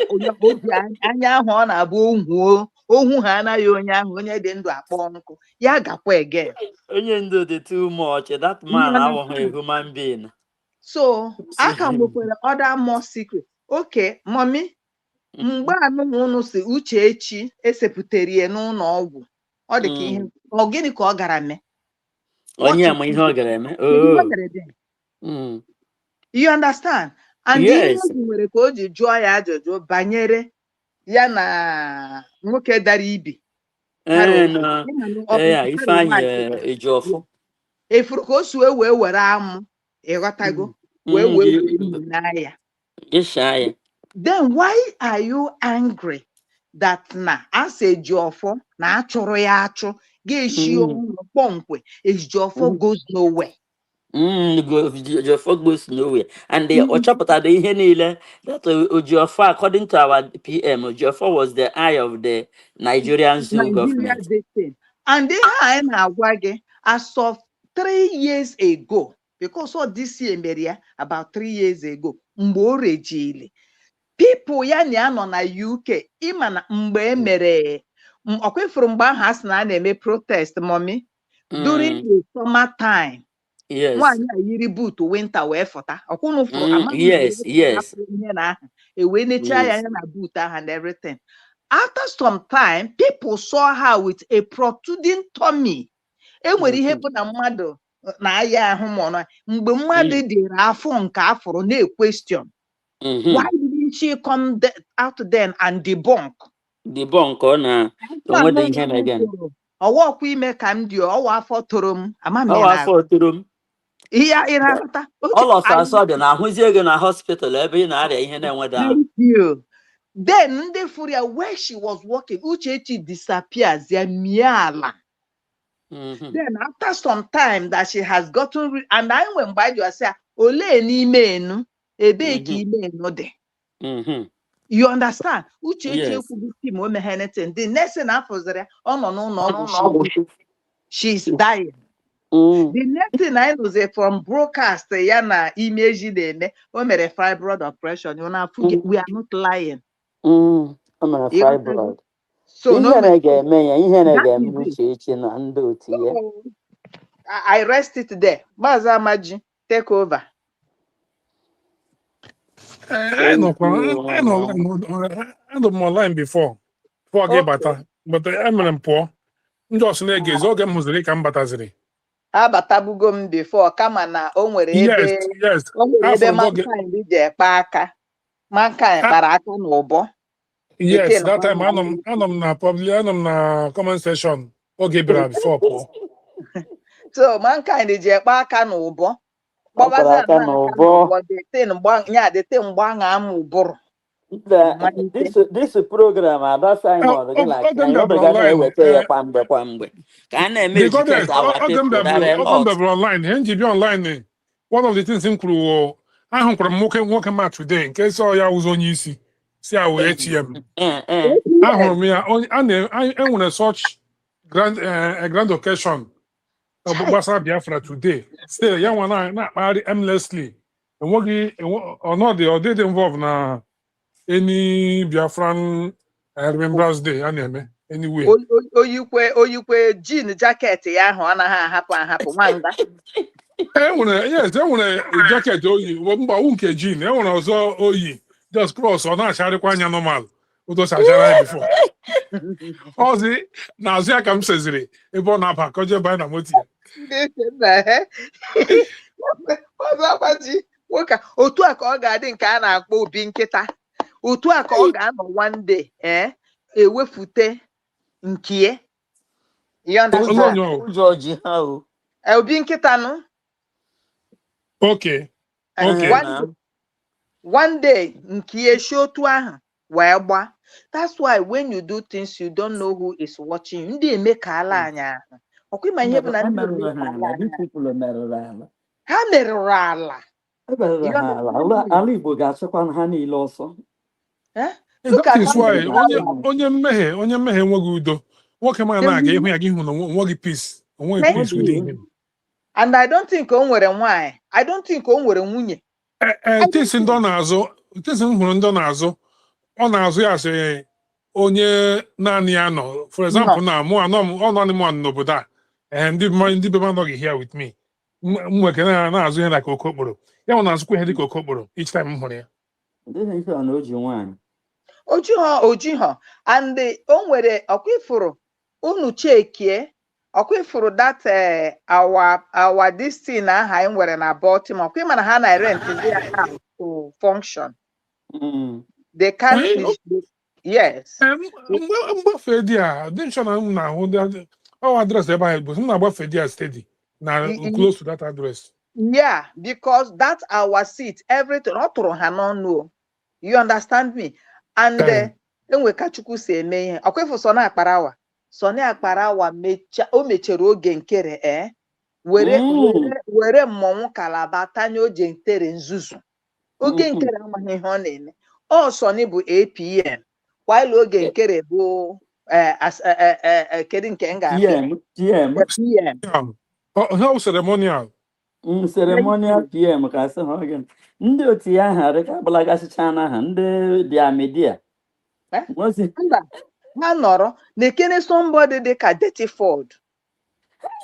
onye obi anya ahụ ọ na-abụ ohu ha anaghị onye ahụ onye dị ndụ akpọ nkụ ya gakwa again. Onye ndụ dị too much. That man awụghị a human being. So aka nwekwara other more secret. Okay, mommy, mgbe anụ unu si Uchechi esepụtara ya n'ụlọ ọgwụ ọ dị ka ihe ọ gịnị ka ọ gara mee? Onye ama ihe ọ gara eme. You understand? And ihe nwere ka o ji jụọ ya ajụjụ banyere ya na nwoke dara ibi. Ifeanyị Ejiofor. Efuru ka o si wee were amụ ịghọtago wee n'anya. Then why are you angry that na as Ejiofor na achụrụ ya achụ ga-eshi ọnwụ kpọmkwe Ejiofor goes nowhere? Ejiofor goes nowhere. And they chọpụtara ihe niile that Ejiofor, according to our PM, Ejiofor was the eye of the Nigerian Zoo government. And they are na-agwa gị as of 3 years ago, because of this year about 3 years ago, mgbe o rejili people ya na nọ na UK ịma na mgbe emere ọkwefuru mgbe ahụ asị na a na-eme protest mommy during the summer time. Nwaanyị a yiri boot winter wee fọta ọkwụnụ fụrụ ihe na ahụ ewee necha ya na boot ahụ and everything. After some time, people saw her with a protruding tummy. Enwere ihe bụ na mmadụ na-aya ahụ mọnụ mgbe mmadụ dịrị afọ nke afọrọ na-question. Why didn't she come out then and debunk? Ọ na onwede ihe na again. Ọwọkwa ime ka m dị ọwa afọ toro m ihe ịrapụta. Ọlọsọ dị na ahụzie gị na hospital ebe ị na-arịa ihe na-enwede ahụ. Then ndị furia where she was working Uchechi disappears ya miala. Then after some time that she has gotten and I went by you say ole n'ime enu ebe ka ime enu dị. You understand? Uchechi ekwughị team o meghe anything. The next thing afọzere ọ nọ n'ụlọ ọgwụ she's dying. The next thing I know is from broadcast ya na Imeji na-eme o mere fibroid operation. You know, we are not lying. So no, I rest it there. Maza Maji, take over. I know more line before I get better, but I'm poor. Just niggas, all them Muslim come batazri. Abatabugum before kama na o nwere ebe o nwere ebe mankind ji ekpa aka mankind kpara aka n'ụbọ. Yes, that time I'm na comment section oge bra before Paul. So mankind ji ekpa aka n'ụbọ kpọbaza aka n'ụbọ the thing mgbanga am ụbụrụ. This program Ada Simon like online. NGB online. one of the things m kwuru ahụkwara m nwoke ma today nke sọ ya ụzọ onye isi si awụ ATM ahụrụ m ya enwere such grand occasion gbasara Biafra today still ya nwa na-akpagharị aimlessly enweghị ọnọdụ ọdịdị involve na any Biafran Remembrance Day a na-eme anyway. oyikwe jean jacket ya ahụ anaghị ahapụ nwanga. enwere jaket oyi mgbanwu nke jean enwere ọzọ oyi just cross ọ na-acharịkwa anya normal ụtọchachara ya before ọzi na-azụ ya ka m seziri ebe ọ na-aba ka o jee banye na moto ya. nwoke otu a ka ọ ga-adị nke a na-akpọ obi nkịta otu a ka ọ ga-anọ one day ewefute nkie obi nkịta nụ. Okay. One day nkie shi otu ahụ wee gba. That's why when you do things you don't know who is watching you. Ndị eme ka ala anya ahụ ọkwa ịma ihe bụ na ndị ha merụrụ ala ala Igbo ga-achịkwa ha niile ọsọ. That is why onye mmehie enweghị udo nwoke ma na-aga ịhụ ya gị hụ na nweghị peace onweghị peace within him. And I don't think o nwere nwanyị. I don't think o nwere nwunye. Tisi ndị ọ na-azụ ọ na-azụ ya sị onye naanị ya nọ for example na ọ naanị m n'obodo a ndị be m anọghị here with me nweke na-azụ ihe like okokporo ya ọ na-azụkwa ihe dịka okokporo each time m hụrụ ya. Ojiho and o nwere ọkwifuru unu chekie ọkwifuru that our this thing aha anyị nwere na Baltimore ọkwa ịma na ha na rent to function. They can't. Yes. mgbafe dị a dị nchọ na m na-ahụ ọ adreesị ebe anyị bụ m na-agbafe dị a steady na close to that address. Yeah, because that's our seat. Everything ọ tụrụ ha n'ọnụ. You understand me? And enwe ka Chukwu si eme ihe ọkwefu Sọna Akparawa o mechara oge nkere were mmọnwụ Kalaba tanye oje ntere nzuzu oge nkere amaghị ihe ọ na-eme. Ọ Sọni bụ APM while oge nkere bụ kedu nke m ga-apịa PM ceremonial PM ka asị ha oge ndị otu ya ha rịka agbalagasịcha n'aha ndị Biamedia ha nọrọ na-ekene somebody dị ka Dirty Ford.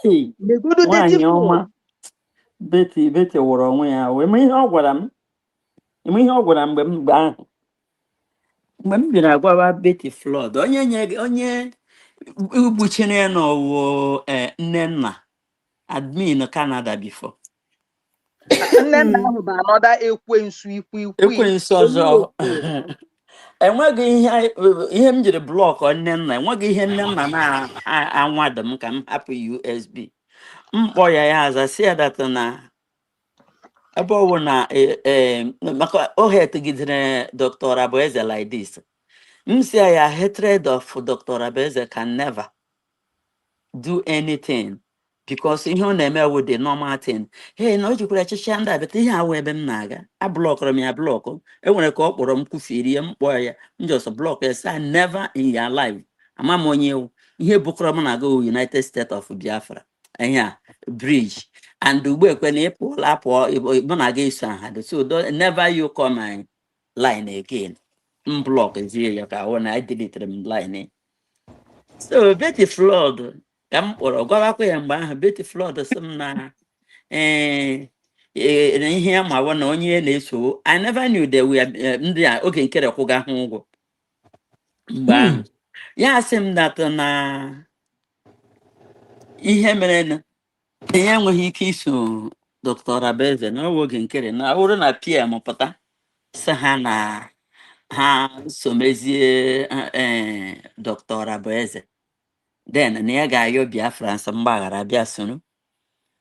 Nwaanyị ọma Betty wụrụ onwe ya wee mee ihe ọ gwara m mgbe m bịara agwaba Betty Flood onye ugbuchiri ya n'ọwụ Nnenna admin Canada before. Nnenna ahụ bụ anọda ekwensu ọzọ. Enweghị ihe m jiri blọkụ Nnenna enweghị ihe Nnenna na-anwado m ka m hapụ USB mkpọ ya aza si ya data na ebe ọ bụ na maka o hetgidere Dr. Abueze like this m si ya hatred of Dr. Abueze can never do anything because ihe ọ na-eme with the normal thing. Na o jikwara echichi ndị abịata ihe awụ ebe m na-aga ablọkọrọ m ya blọkụ enwere ka ọ kpọrọ m kwufiri ya mkpọ ya m just blọk ya sa never in your life ama m onye ewu ihe bụkọrọ m na-aga United States of Biafra anya bridge and ugbo ekwe na ịpụọla mụ na-aga iso ha so never you call my line again m blọk ezie ya ka ọ na I deletere m line. So Betty Flood ka m kpọrọ gwawakwa ya mgbe ahụ Betty Flood sị m na ihe ya ma na onye na-eso I never knew that we ndị a oge nkere kwụga ha ụgwọ mgbe ahụ ya sị m data na ihe mere na ya enweghị ike iso Dr. Abueze n'oge oge nkere na ọrụ na PM pụta sị ha na ha somezie Dr. Abueze then na ya ga-ayọ Biafra nsọ mgbaghara bịa soro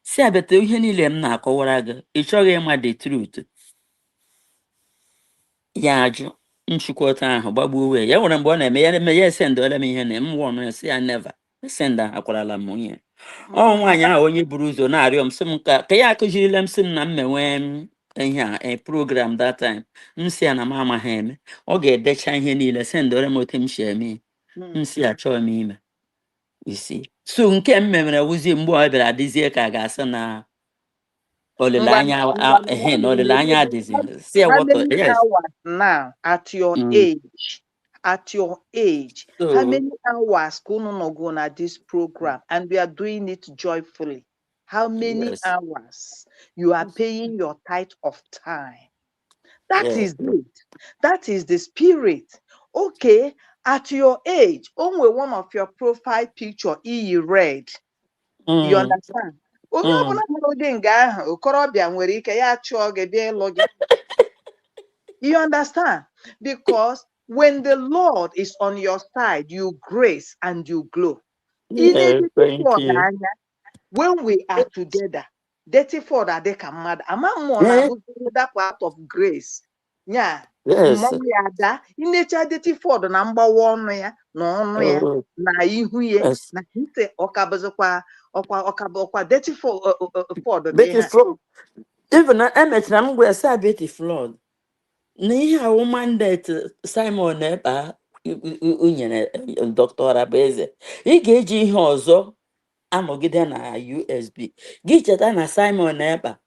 si abịata ihe niile m na-akọwara gị ị chọghị ịma the truth ya ajụ nchịkọta ahụ gbagbuo wee ya nwere mgbe ọ na-eme ya esendole m ihe na m nwa ọnụ ya si ya never esenda akwarala m onye ọ nwaanyị ahụ onye buru ụzọ na-arịọ m sị m ka ya akụzirila m sị m na m menwe ihe a program that time m si ya na m amaghị eme ọ ga-edecha ihe niile sendore m otu m si eme m si achọghị m ime isi so nke m memere wụzie mgbe ọ bịara adịzie ka a ga-asị na olileanya na olileanya adịzi si How what many yes hours now at your age? At your age, how so many hours go na this program and we are doing it joyfully? How many yes hours you are paying your tithe of time? That yes is it. That is the spirit. Okay, at your age, only one of your profile picture you read. You understand? Onye ọbụla hụrụ gị nga ahụ okorobịa nwere ike ya chụọ gị bịa ịlụ gị. You understand? Because when the Lord is on your side, you grace and you glow. yes thank you When we are together, 34 dị ka mmadụ ama mmụọ na-abụzi that part of grace. Yeah. yes Mmanwụ ya ada inecha 34 na mgbawa ọnụ ya na ọnụ ya na ihu ya yes na ntị ọkabụzikwa ọkwa 34 Betty n'ihe. Flood even emechara m gwa sa Betty Flood na ihe awụ mandate Simon Ekpa nyere Dr. Arabaeze ị ga-eji ihe ọzọ anọgide na USB gị cheta na Simon Ekpa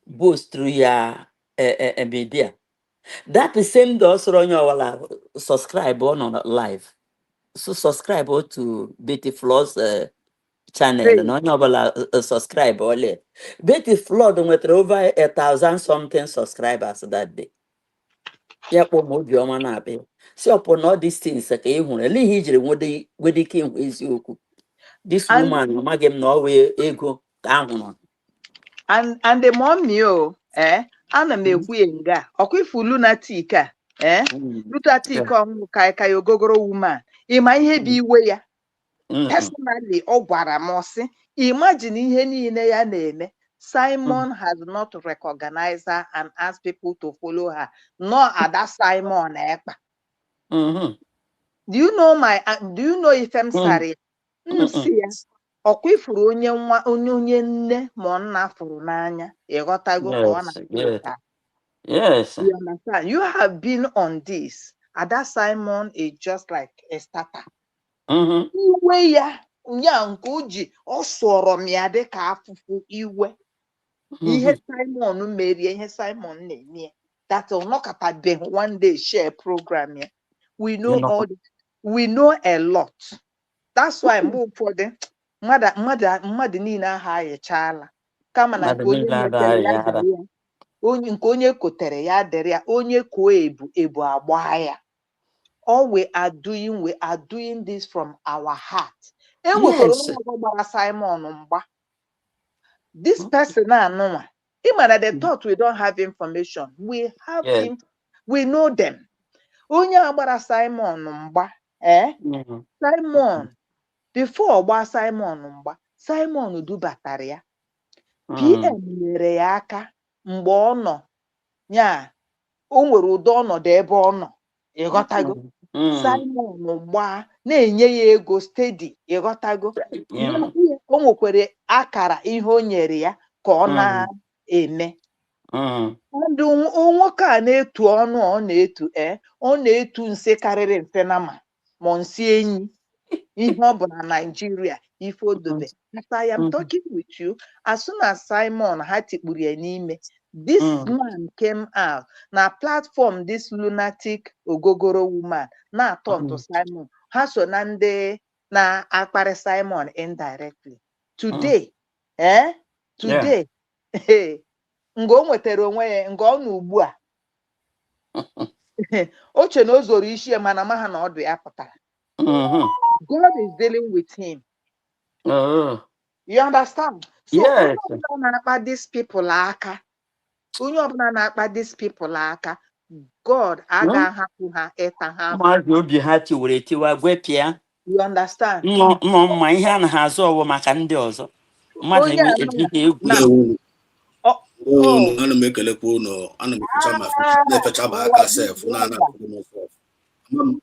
bostru ya media that same day ọ sọrọ onye ọwala subscribe ọ nọ live so subscribe to Betty Flood's channel na onye ọbụla subscribe ole Betty Flood nwetara over 1,000 something subscribers that day ya kpọ m obiọma na-abịa si ọpụ na all these things ka ị hụrụ ele ihe ijiri nwede ike ịhụ eziokwu this woman amaghị m na ọ wee ego ka ahụrụ and the mommy ana m ekwu nga ọkwa ifu lunatic a lunatic ọnwụ ka ogogoro woman ịma ihe bụ iwe ya personally ọ gwara m sị imagine ihe niile ya na-eme Simon has not recognized her and asked people to follow her. No, Ada Simon Ekpa. Do you know if I'm sorry? Ọkwa ifuru onye nne ma nna fụrụ n'anya ịghọtago ka ọ na-ata. Yes. You understand? You have been on this. Ada Simon is just like a starter. Iwe ya nke o ji ọ sọrọ m ya dị ka afụfụ iwe. Ihe Simon merie ihe Simon na-eme that will knock at the one day share program here. We know all this. We know a lot. That's why mgbe ụfọdụ mmadụ niile aha ayịchala kama na nke onye metere ya dịrị ya onye nke onye kotere ya dịrị ya onye koo ebu agba ya. All we are doing this from our heart. Enwekwara onye ọzọ gbara Simon mgba. This person anụnwa ịmana the thought we don't have information. We have we know them. Onye agbara Simon mgba Simon before gba Simon mgba Simon dubatara ya PM nyere ya aka mgbe ọ nọ nya o nwere ụdị ọnọdụ ebe ọ nọ ịghọtago Simon gbaa na-enye ya ego steady ịghọtago o nwekwara akara ihe o nyere ya ka ọ na-eme ndụ nwoke a na-etu ọnụ ọ na-etu nse karịrị nse nama ma nsị enyi ihe ọ bụ na Nigeria ife odobe. As I am talking with you, as soon as Simon ha tikpuru ya n'ime, this man came out na platform this lunatic ogogoro woman na-atọ to Simon ha so na ndị na-akparị Simon indirectly. Today today nga o nwetara onwe ya nga ọ nọ ugbu a o che na o zoro isi ya mana ma ha na ọdụ ya pụtara. God is dealing with him. You understand? So onye ọbụla na-akpa these people aka God aga-ahapụ ha ịta ha. Obi ha tiwere tiwa gwepịa. You understand? Mma ihe a na ha azụ ọwụ maka ndị ọzọ. Mmadụ ejighị egwu. Ana m ekelekwa unu, ana m efecha ma aka sef na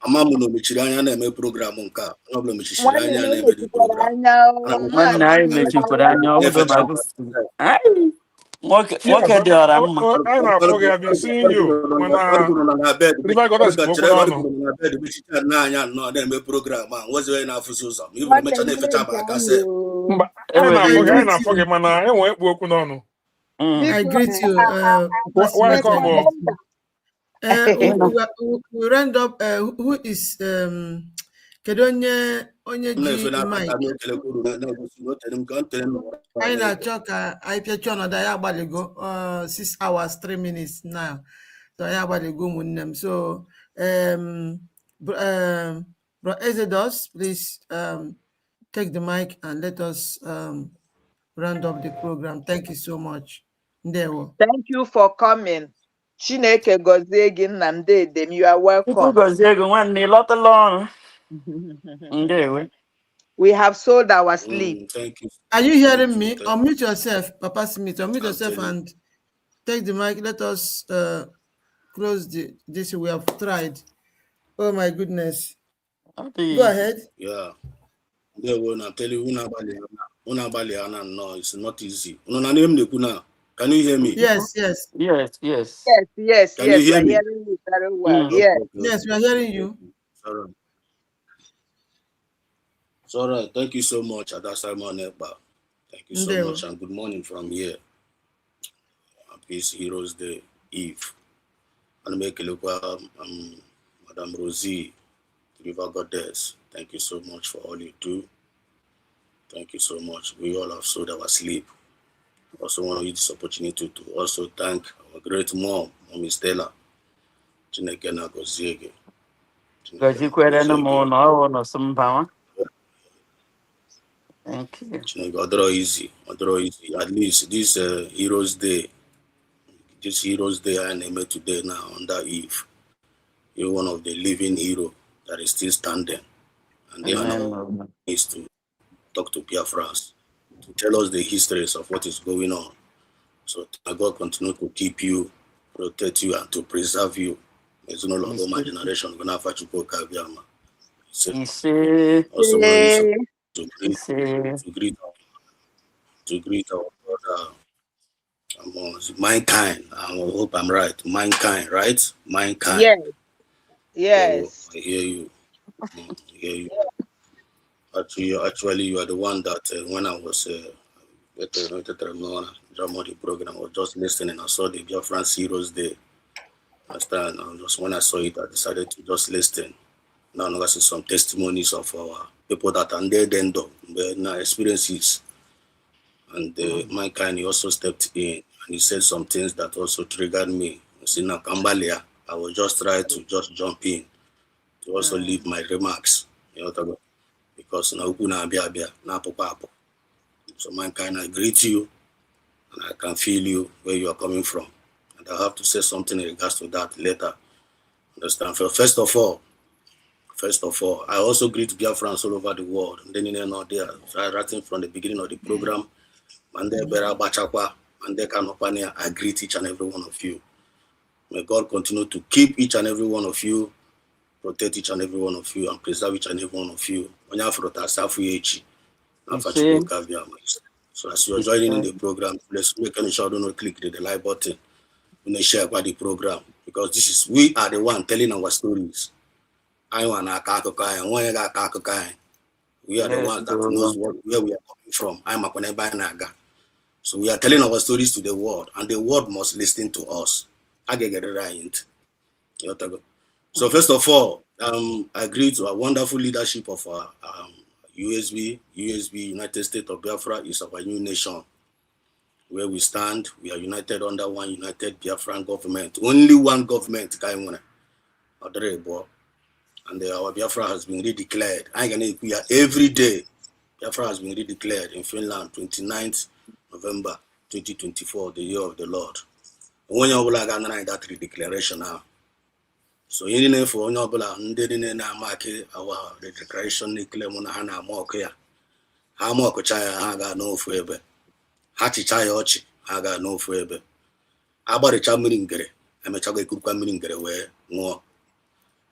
ama m na omechiri anya na-eme program nke a ọ bụla mechichiri Nwanne anya m na-eme dị emechikwara program anya nwanne anyị mechikwara anya obodo bago nwoke dị ọra mma anyị na-afọ gị abịa seeing you mana River Goddess bụ okwu n'ọnụ. na bed mechicha n'anya nnọọ na-eme program a nwezi onye na-afụzi ụzọ ma iburu nwanne mecha m na-efecha ma aka sị Mba, anyị na-afọ gị mana enwe ekpu okwu n'ọnụ. I greet you. Welcome. We round up. Who is kedu onye ji mic? Anyị na-achọ ka anyị pịachie ọnọdụ anyị agbaligo 6 hours 3 minutes now. So anyị agbaligo ụmụnne m. So Bro Exodus, please take the mic and let us round up the program. Thank you so much. Ndewo. Thank you for coming. Chineke gozie gị Nnamdi Edem, you are welcome. gozie gị nwanne lọtala ọrụ. Ndewo. We have sold our sleep. Thank you. Are you hearing me? Unmute yourself, Papa Smith. Unmute yourself and take the mic. Let us close this. We have tried. Oh my goodness. Go ahead. Yeah. I'm telling you, no, it's not easy. Can you hear me? Yes. Yes. Can you hear me? hearing you very well. Yes. Yes, we are hearing you. It's all right. Thank you so much, Ada Simon Ekpa. Thank you so much, and good morning from here. Happy Heroes Day Eve. And make a look Madam Rosie, River Goddess. Thank you so much for all you do. Thank you so much. We all have sold our sleep. I also want to use this opportunity to also thank our great mom, Mommy Stella. Chineke na goziege. Gozikwere na mo no no sumbawa. Thank you. Chineke odro easy. At least this Heroes Day, I name it today now on that eve. You're one of the living hero that is still standing. And the honor is to talk to Biafrans, to tell us the histories of what is going on. So may God continue to keep you, protect you, and to preserve you. It's no longer my generation. Gonna fight you go Kaviama. Also to greet our brother. Mankind. I hope I'm right. Mankind, right? Mankind. Yes. I hear you. Actually, you are the one that when I was at the drama program, I was just listening. I saw the Biafra Heroes Day. Just when I saw it, I decided to just listen. Now I see some testimonies of our people that are there, their experiences. And Mankind, he also stepped in and he said some things that also triggered me. Now Kambalia, I will just try to just jump in to also leave my remarks. You know, because now so Mankind, I greet you and I can feel you where you are coming from. And I have to say something in regards to that later. Understand? First of all, I also greet Biafrans all over the world. And then writing from the beginning of the program, and I greet each and every one of you. May God continue to keep each and every one of you, protect each and every one of you, and preserve each and every one of you. So as you are joining in the program, please make sure don't click the like button when they share about the program, because we are the one telling our stories. We are the ones that knows where we are coming from. So we are telling our stories to the world, and the world must listen to us. So first of all, I agree to a wonderful leadership of our USB, United States of Biafra is our new nation. Where we stand, we are united under one united Biafran government. Only one government, and our Biafra has been redeclared. Every day, Biafra has been redeclared in Finland, 29th November 2024, the year of the Lord. When you will that redeclaration now. So in for Nobla, our redeclaration Hana Mokia. Hamokochaya Haga no forever. Hachichaya Ochi Haga no forever. Abaricha Miringere, and Machaga Kuka Miringere where more.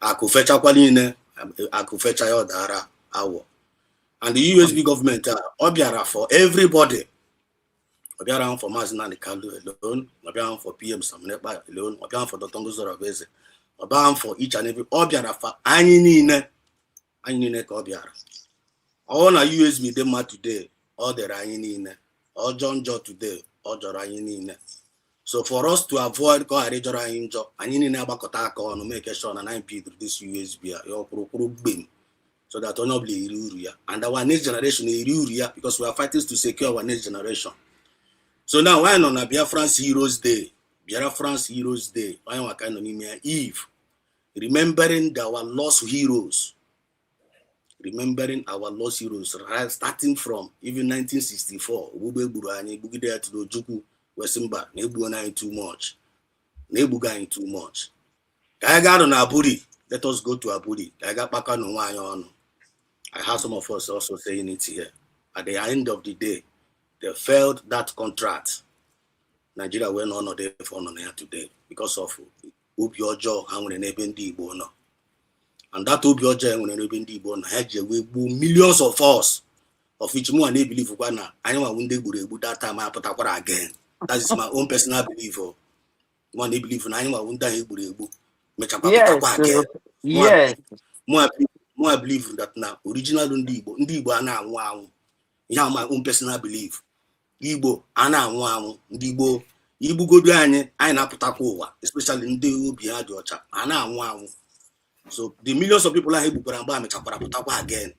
akụfechakwa niile akụfecha ya ọdara awọ. And the USB government ọ bịara for everybody. Ọ bịara for Maazị Nnamdi Kanu alone, ọ bịara for PM Sam Ekpa alone, ọ bịara for Dr. Ngozi Obeze, ọ bịara for each and every, ọ bịara for anyị niile ka ọ bịara. Ọ na USB dị mma today, ọ dịrị anyị niile. Ọ jọọ njọ today, ọ jọrọ anyị niile. So for us to avoid ka ọ ghara ịjọrọ anyị njọ, anyị niile agbakọta aka ọnụ make sure na anyị build this USB ya kwụrụ gbem, so that onye ọbụla eri uru ya, and our next generation eri uru ya, because we are fighting to secure our next generation. So now why nọ na Biafra Heroes Day? Biafra Heroes Day, why nwa ka nọ n'ime ya Eve, remembering our lost heroes. Remembering our lost heroes, right? Starting from even 1964, Ubube gburu anyị, gbugide ya to Ojukwu Wesimba, na-egbu anyị too much. Na-egbuga anyị too much. Ka anyị gaa na Aburi, let us go to Aburi. Ka anyị gaa kpakọ n'onwe anyị ọnụ. I have some of us also saying it here. At the end of the day, they failed that contract. Nigeria were not there for today because of obi ọjọọ ha nwere n'ebe ndị Igbo nọ. And that obi ọjọọ nwere n'ebe ndị Igbo nọ, ha ji egbu millions of us, of which more na believe kwa na anyị nwa ndị gburu egbu that time apụtakwara again. That is my own personal belief. More na believe na anyị nwa ndị ahụ gburu egbu mechakwa apụtakwa again. Yes. More believe that na original ndị Igbo a na-anwụ anwụ. Yeah, my own personal belief. Igbo a na-anwụ anwụ, ndị Igbo igbugodo anyị na-apụtakwa ụwa, especially ndị obi ha dị ọcha, a na-anwụ anwụ. So the millions of people ahụ egbukwara mgbe amechakwara pụtakwa again.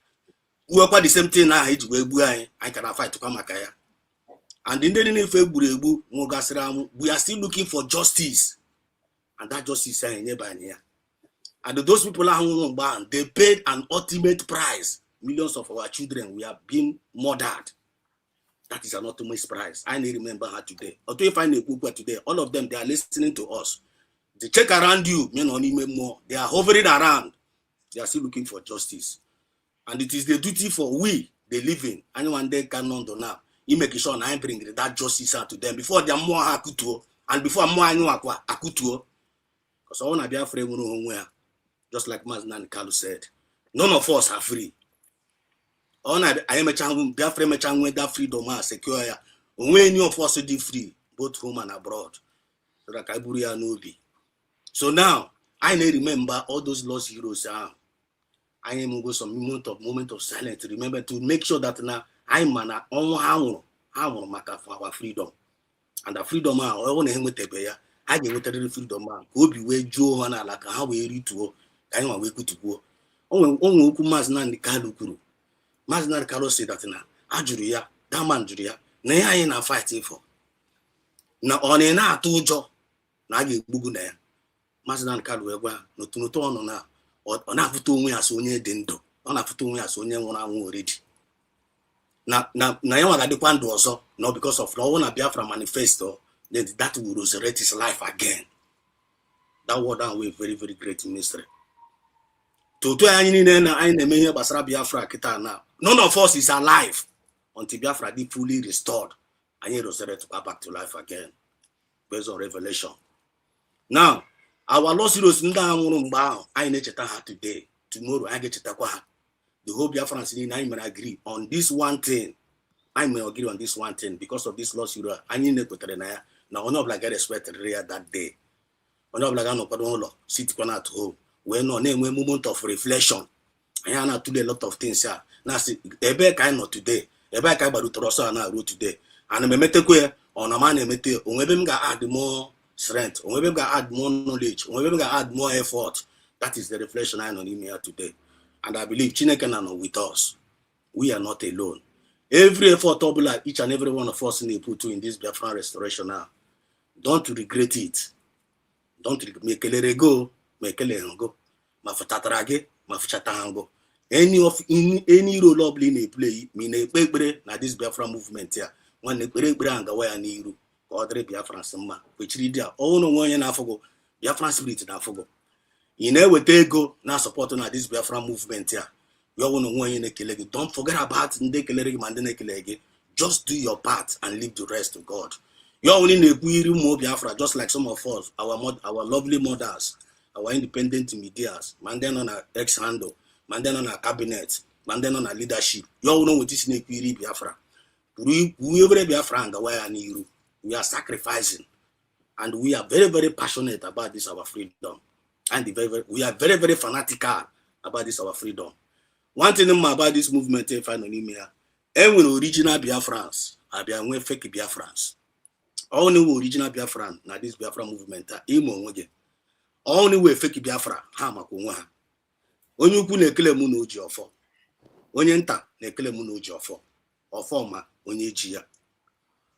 Uwekwa the same thing ahụ eji wee gbuo anyị ka na-fight kwa maka ya. And ndị niile egburu egbu nwụgasịrị anwụ, we are still looking for justice. And that justice anyị nyebe anyị ya. And those people ahụ nwụrụ mgbe ahụ, they paid an ultimate price. Millions of our children, we are being murdered. That is an ultimate price. I need to remember her today. Although if I know people today, all of them, they are listening to us. They check around you, more. They are hovering around. They are still looking for justice. And it is the duty for we, the living, anyone they cannot do now. You make sure I bring that justice out to them before they are more akutuo and before more akutuo. Because I want to be afraid where, just like Maazị Nnamdi Kanu said, none of us are free. I am a child, Biafra with that freedom, secure. When you force to free, both home and abroad. So that Kaiburia no be. So now I need to remember all those lost heroes. I am going some moment of silence to remember to make sure that now I'm an on maka for our freedom. And the freedom I want to hang with the I give with the freedom man. Go be where Joe and like how we read to I want we go to go. Oh, Maazị Nnamdi Kanu. Maazị Nnamdi Kanu said that na ajụrụ ya, that man jụrụ ya, na ihe anyị na-fighting for. Na ọ na-atụ ụjọ na a ga-egbugu na ya. Maazị Nnamdi Kanu wee gwa n'otunotu ọnụ na ọ na-afụta onwe ya so onye dị ndụ, ọ na-afụta onwe ya so onye nwụrụ anwụ already. Na ya nwa ga-adịkwa ndụ ọzọ, no, because of na ọwụ na Biafra manifesto, then that will resurrect his life again. That word down with very, very great mystery. Toto anyị niile na anyị na-eme ihe gbasara Biafra kịta na none of us is alive until Biafra be fully restored. Anyị resurrect back to life again based on revelation. Now, our lost heroes ndị a nwụrụ mgbe ahụ anyị na-echeta ha today, tomorrow anyị ga-echetakwa ha. The whole Biafrans niile anyị may agree on this one thing. I may agree on this one thing because of this lost hero. Anyị na-ekwetere na ya na onye ọbụla ga-respect ya that day. Onye ọbụla ga-anọkwado ụlọ sitkwana at home. When on a moment of reflection, I am not today a lot of things here. Now, see, ebe ka I know today, ebe ka I baru troso na road today, and me metekwe on a man emete, maybe we ga add more strength, maybe we ga add more knowledge, maybe we ga add more effort. That is the reflection I know in here today, and I believe Chineke na with us. We are not alone. Every effort, like each and every one of us in the put in this Biafran restoration now. Don't regret it. Don't make it go. Go, mafutatara mafuchatango. Any role of in play, mean a paper na this Biafra movement here. When the break brand away and Niru, or the Biafra Samba, which read their own one and afogo, Biafra spirit and afogo. You know what they go now supporting this Biafra movement here. You all know one in a killing. Don't forget about the killing Mandane. Just do your part and leave the rest to God. You're only in a more Biafra, just like some of us, our lovely mothers. our independent medias, man then on our ex handle, man then on our cabinet, man then on our leadership. You all know what is in a Biafra. Whoever Biafra and the way and you, we are sacrificing, and we are very, very passionate about this our freedom, and we are very, very fanatical about this our freedom. One thing about this movement, if I know here, and when original Biafrans, I be when fake Biafrans. All new original Biafran, now this Biafra movement, all new way fake Biafra, Hamakunwa. Onye ukwu na-ekele mụ na oji ọfọ, onye nta na-ekele mụ na oji ọfọ, ọfọ ma onye ji ya.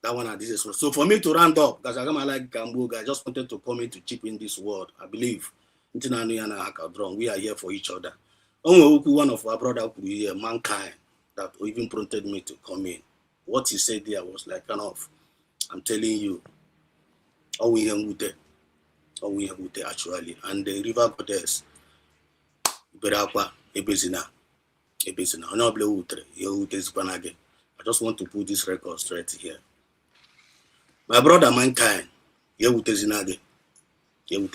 That one this is so for me to round up, because I like Gamboga, I just wanted to come in to chip in this word. I believe we are here for each other. One of our brother here, Mankind, that even prompted me to come in. What he said there was like kind of, I'm telling you, all we have actually, and the river goddess, Berapa, Ebezina, Honorable Utre, Spanage. I just want to put this record straight here. My brother Mankind, Yehutezinage. And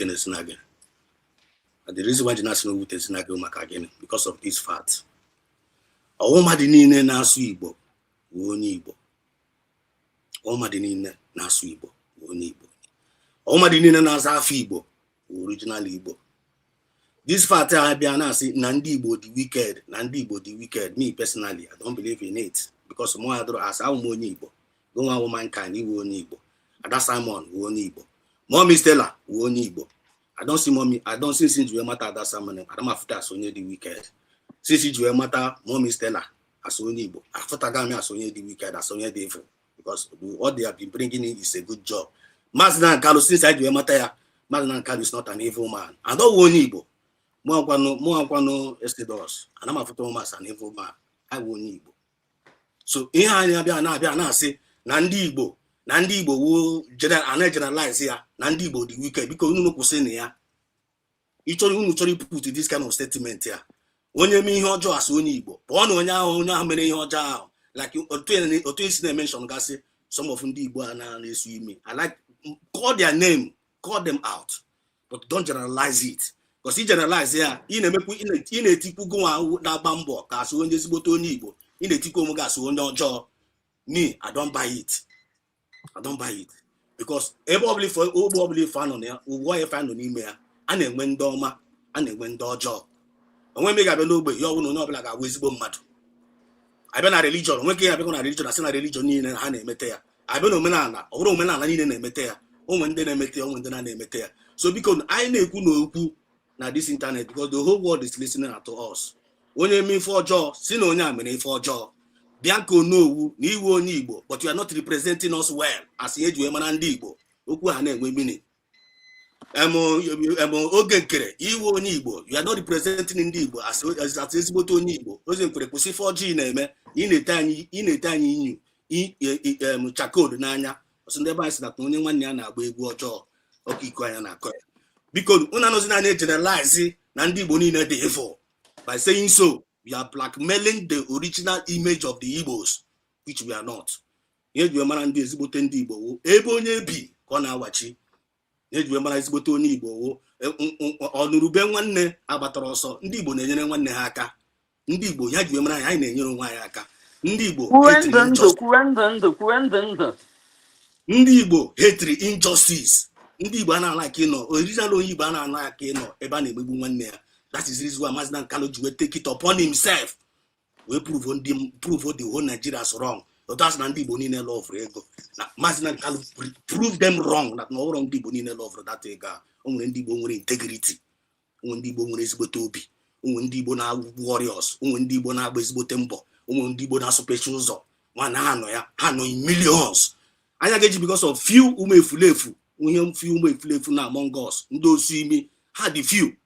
the reason why the national Yehutezinage because of this fact. All Madinine Nasu Igbo, Woni Igbo. All Madinine Nasu Igbo, Woni Igbo. All Madinine Nasafi Igbo, original Igbo. This fact I be announcing Nandi Igbo the wicked, Nandi Igbo the wicked. Me personally, I don't believe in it because more other as how Moni Igbo. Go on Mankind, he woni Igbo. Ada Simon, woni Igbo. Mommy Stella, woni Igbo. I don't see since we matter that Simon. I don't have to Sonia the wicked. Since you matter, Mommy Stella, as woni Igbo. I thought I got me as Sonia the wicked, as Sonia the evil. Because what they have been bringing in is a good job. Mazda and Carlos, since I do matter, Mazda and Carlos is not an evil man. I don't woni Igbo. More Estedos, and I'm a Thomas an evil man. I woni Igbo. So in I say Nandi Igbo will generalize here, Nandi Igbo the wicked, because you know Kusenia. Each of you put this kind of statement here. When you mean Hojo as Igbo, one when you how many Hoja, like you or mention Gassi, some of them Igbo and me. I like call their name, call them out, but don't generalize it. Because he generalize here, in a tipu go out that bambo, cast when this boto Igbo, in a tico gas on your jaw. Me, I don't buy it. Because probably fan on there, why fan on email, and then when Doma, and then when Dojo. And when we got a little bit, you know, like a visible matter. I've been a religion, when I've been a religion, I send a religion in and Hane Metea. I've been a manana, or Romana in a Metea, or when then I Metea, when then I Metea. So because I know who now this internet, because the whole world is listening to us. When you mean for jaw, Sinonia, meaning for jaw. Bianco no ni Igbo, but you are not representing us well as you and Igbo. Igbo, you are not representing in Igbo as Igbo. Those in for G name in a tiny chakod nanya. So never is that only one yana jaw. Okay, because una generalize Nandi Bonina de Efo. By saying so, we are blackmailing the original image of the Igbos, which we are not. Yet we are man is botendi Igbo. Ebo nebi kona wachi. Yet we are man is botoni Igbo. Onurube nwanne abatara ọsọ. Ndị Igbo na-enyere nwanne ha aka. Ndị Igbo ya jiwe mara anyị na-enyere nwa anyị aka. Ndị Igbo Ndị Igbo hatred injustice. Ndị Igbo ana-like ịnọ. Original onye Igbo ana-like ịnọ ebe a na-emegbu nwanne ya. That is the reason why Mazda Kaloji will take it upon himself. We prove the whole Nigeria is wrong. But that's not the Bonine law of Rego. Now, Mazda Kaloji prove them wrong. That no wrong the Bonine law of that ega. Only the Bonne integrity. Only the Bonne is Botobi. Only the Bona warriors. Only the Bona Besbotembo. Only the Bona specials. One Hano in millions. I get because of few who may fulefu. Few may fulefu now among us. Those see me had the few.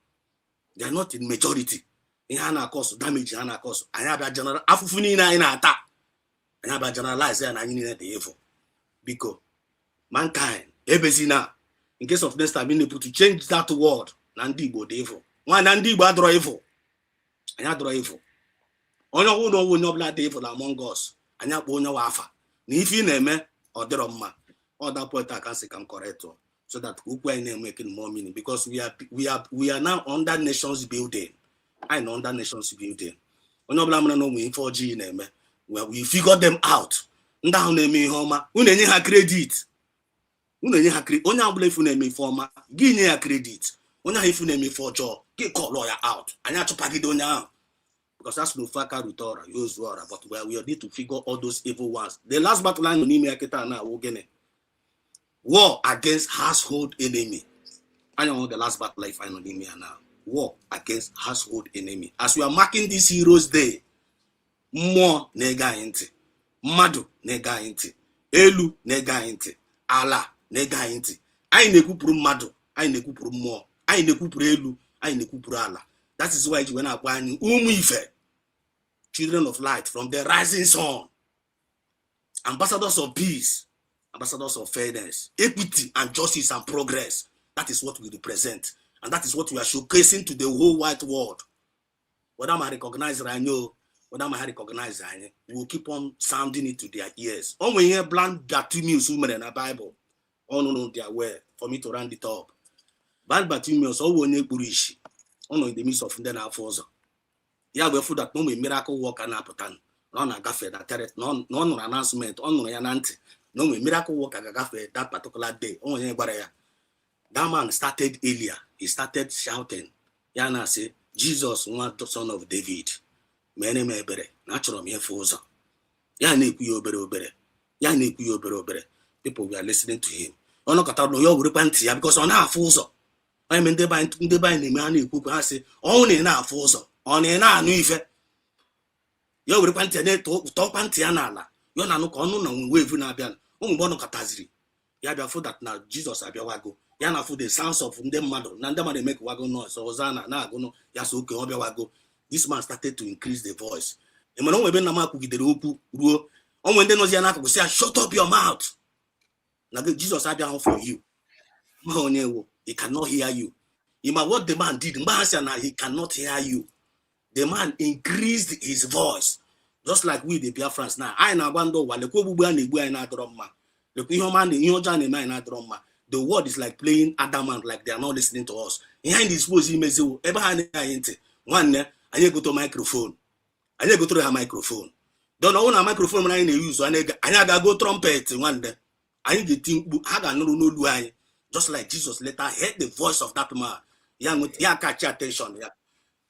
They are not in majority. In Hana cause damage, Hana cause. I have a general Afufunina in attack. I have a generalized and I need the evil. Because Mankind, Ebezina, in case of next time, being able to change that word, Nandibo the evil. One Nandibo draw evil. And I draw evil. Only who know will not blood evil among us. And I won't know Wafa. If you name or Droma, or that point I can say I'm correct. so that we making more meaning, because we are now under nations building. I know under nations building. We figured them out. Unenye ha credit. Unenye ha credit. Onye abule ifu na-eme informa, gị nye ya credit. Onye ha ifu na-eme for job, gị call lawyer out. Anya chụpagide onye ahụ. Because that's no faka rutora, yozuara, but we need to figure all those evil ones. The last battle line on Imeketa now, war against household enemy. I know the last battle life I know now. War against household enemy. As we are marking this Heroes Day, more nega inti, madu nega inti, elu nega inti, ala nega inti. I nekupuru madu, I nekupuru more, I nekupuru elu, I nekupuru ala. That is why when I want Ife, children of light from the rising sun, ambassadors of peace, ambassadors of fairness, equity and justice and progress. That is what we represent, and that is what we are showcasing to the whole white world. Whether I recognize it, I know. Whether I recognize it, we will keep on sounding it to their ears. When we hear bland Bartimaeus women in the Bible, oh no, they are aware. For me to round it up, bad Bartimaeus, oh we need burishi, oh no, in the midst of them are forza. Yeah, we feel that no miracle work and happen. No na gafe that terror, no announcement, no yananti, no miracle work and gafe that particular day. Oh yeah, that man started earlier. He started shouting. Yana say, Jesus, one son of David. Mene mebere, natural me foza. Yana kuyo bere. Yana kuyo bere. People we are listening to him. Ono kata no yo repent ya because on a foza. I mean they buy the man you cook. I say, only na foza. Only na anu ife. Yo repent ya talk pantiana. Yo na no kono na wave na bian. Bono kataziri. Ya before that now Jesus abiawago. Yana for the sounds of them mother. Nanda man they make wago noise. So Zana na go no. Yaso okay obiawago. This man started to increase the voice. And when we nama kugidere oku ruo. On when they know Ziana go say shut up your mouth. Now Jesus abia for you. He cannot hear you. What the man did, he cannot hear you. The man increased his voice. Just like we the Biafrans now. I na bando wale ko bubu na egbu na drama. The word is like playing adamant, like they are not listening to us. Behind this was imezi ebe ha na one I go to microphone. I go to a microphone. Don't own a microphone I use I go trumpet one day. I need to think no just like Jesus later heard the voice of that man. Yeah, catch your attention. Yeah.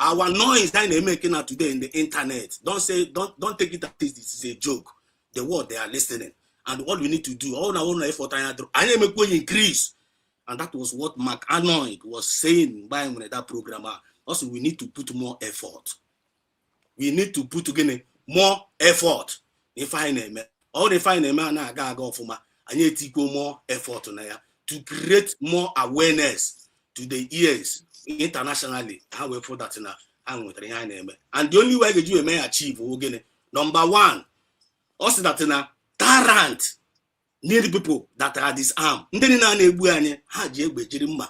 Our noise that they're making out today in the internet. Don't take it that this is a joke. The word they are listening. And what we need to do, all our effort I am going to increase. And that was what Mark Arnold was saying by that programmer. Also, we need to put more effort. We need to put together more effort. If I name it, all the fine man I go for my, I need to go more effort on there to create more awareness to the ears internationally. How we put that in a and the only way that you may achieve number one, also that in a tyrant need people that are disarmed. Ndeni na na-egbu anyị ha ji egbe jiri mma.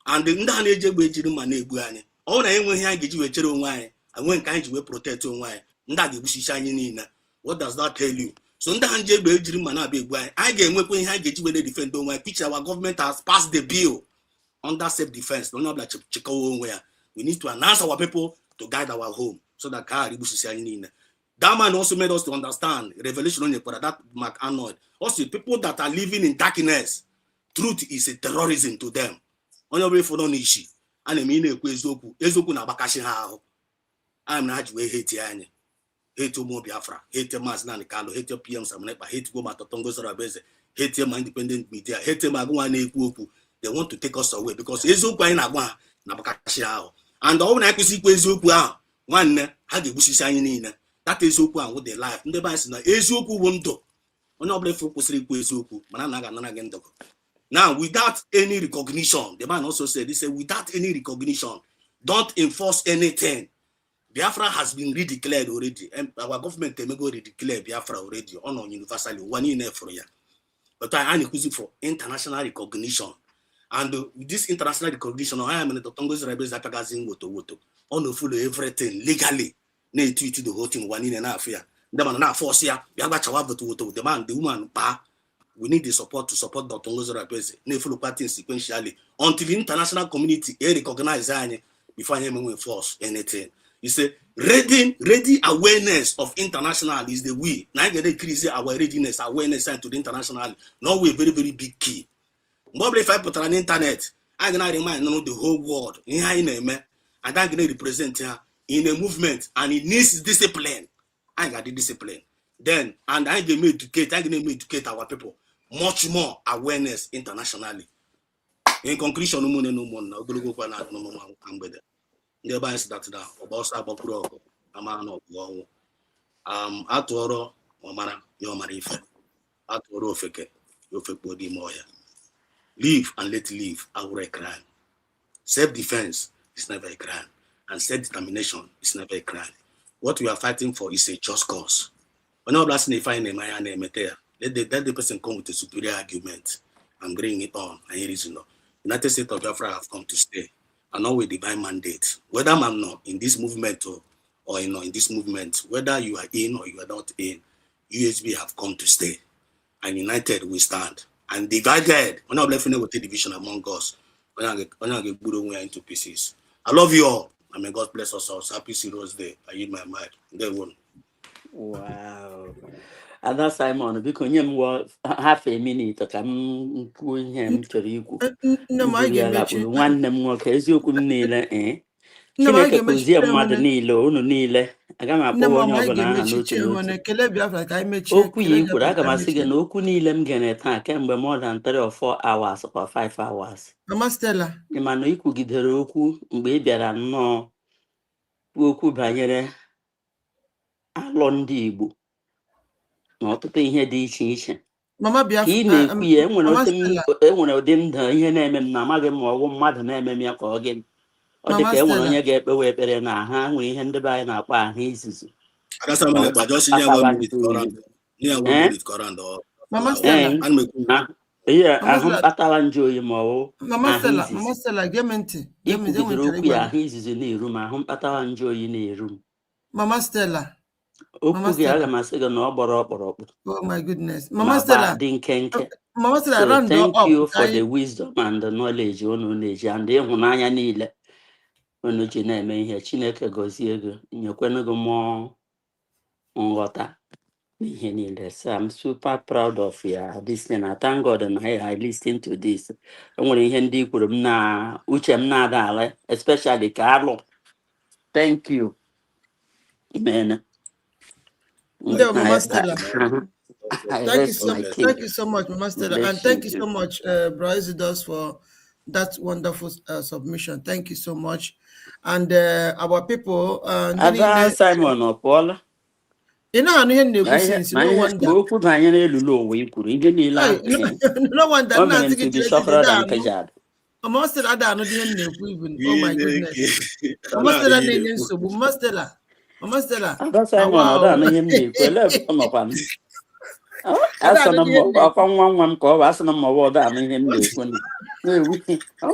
And ndị ha na-eji egbe jiri mma na-egbu anyị. Ọ na enwe ihe anyị ga-eji wee chere onwe anyị, enwe nke anyị ji wee protect onwe anyị. Ndị a ga-egbuchicha anyị niile. What does that tell you? So ndị ha ji egbe jiri mma na-abịa egbu anyị, anyị ga-enwekwa ihe anyị ga-eji wee defend onwe anyị. Which our government has passed the bill under self-defense. Onye ọbụla chịkọwa onwe ya. We need to announce our people to guide our home so that ka egbuchicha anyị niile. That man also made us to understand revelation on that Mark Arnold. Also, people that are living in darkness, truth is a terrorism to them. On your way for non issue, and I mean, Ezoku na bakashi ha. I'm not way hate yani. Hate to more Biafra, hate your mass Nanikalo, hate your PM Samnepa, hate to go Matatongo Sarabeze, hate your independent media, hate your Magwane Kuku. They want to take us away because Ezoku in Agua na bakashi ha. And all I could see Ezoku one had the bushy shining in. That is Ezoku with their life. The Bible na Ezoku won't do. Now, without any recognition, the man also said, he said, without any recognition, don't enforce anything. Biafra has been redeclared already. And our government can go redeclare Biafra already on universally. One in for ya. But I am accusing for international recognition. And with this international recognition, I am in the Tongos Rebels Apagazing Woto. On the full everything legally. Nay tweeted the whole thing one in an affair. The man not force ya, the man, the woman, we need the support to support Dr. Ngozi Rabeze. We follow party sequentially until the international community recognize it before anyone force anything. You say ready awareness of international is the way. Now get increase our readiness, awareness to the international. Now we very, very big key. But if I put on the internet, I can remind the whole world in high name, and I can represent her in a movement, and it needs discipline. I got the discipline. Then, and I can educate our people much more awareness internationally. In conclusion, no more now. Go na no more. I'm better. The bands that now about Sabakuro, a man of one. Atoro, Omara, your marife. Atoro feke, your fake body more. Live and let live our crime. Self-defense is never a crime, and self-determination is never a crime. What we are fighting for is a just cause. We're not blasting a fine name, let the person come with a superior argument and bring it on. And here is United States of Biafra have come to stay, and now with divine mandate. Whether I'm not in this movement or in this movement, whether you are in or you are not in, USB have come to stay, and united we stand. And divided, we're not left with a division among us. We're not get into pieces. I love you all. And may God bless us all. Happy Heroes Day. I eat my mind. They won. Wow. Ada Simon, biko nye m half a minute ka m kwuo ihe m chọrọ ikwu. Nwanne m nwoke, eziokwu m niile, Chineke kụzie mmadụ niile, unu niile. Aga m akpọ onye ọbụla aha n'otu n'otu. Okwu ya ikwuru, aga m asị gị na okwu niile m gere taa kemgbe more than 3 or 4 hours or 5 hours. Ị ma na ikwugidere okwu mgbe ị bịara nnọọ okwu banyere alọ ndị Igbo na ọtụtụ ihe dị iche iche. Ka ị na-ekwu ya, enwere ụdị ndụ ihe na-eme m na amaghị m ọgwụ mmadụ na-eme m ya ka ọ gị. Ọ dị ka enwere onye ga-ekpewe ekpere na ha nwere ihe ndị be anyị na-akpọ ahụ izuzu. Ahụ mkpatara njọ oyi ma ọ ahụ izizi. Ikwugidere okwu ya ahụ izizi na-eru m, ahụ mkpatara njọ oyi na-eru m. Okwu gị aga m asị gị na ọ gbọrọ ọkpọrọkpụ. Oh my goodness. Mama Stella. Dị nkenke. Mama Stella, so thank you for the wisdom and the knowledge unu na-eji and ịhụnanya niile unu ji na-eme ihe. Chineke gọzie gị, nyekwenụ gị mmụọ nghọta n'ihe niile. So I'm super proud of you listening. I thank God and I listen to this. Enwere ihe ndị kwuru m na uche m na-ada ala, especially ka alụ. Thank you. Amen. Mama Stella. Thank you so much, Mama Stella, and thank you so much, Brazos, for that wonderful submission. Thank you so much, and our people. Simon or Paula. You know, I'm here since no wonder. No wonder nothing to be suffered and kajad. Mama Stella, I don't even. Oh my goodness. Mama Stella, Mama Stella. Mama Stella. That's Simon. I don't know him. Asa na mo akwa nwa m ka ọ asa na mo word am ihe m na-ekwu na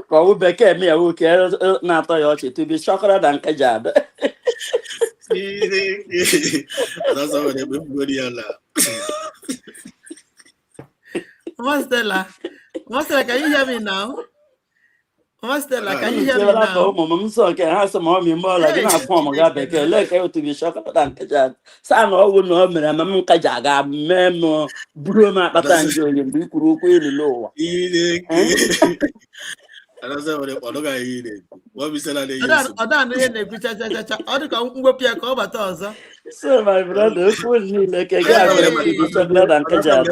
ka ọ bekee me ya oke na-atọ ya ọchị to be shorter than kajad. That's how they go there. Mama Stella, can you hear me now? Mama Stella, can you hear me now? Mama so ke ha so mo mi mo la gina form ga bekee le ka to be shorter than kajad. Sa na ọwụ na o mere ma m kaja ga memo buru ma akpata nje onye mgbe ikwuru okwu elilo ụwa. So my brother, okwu niile ka ga to be shorter than kajad.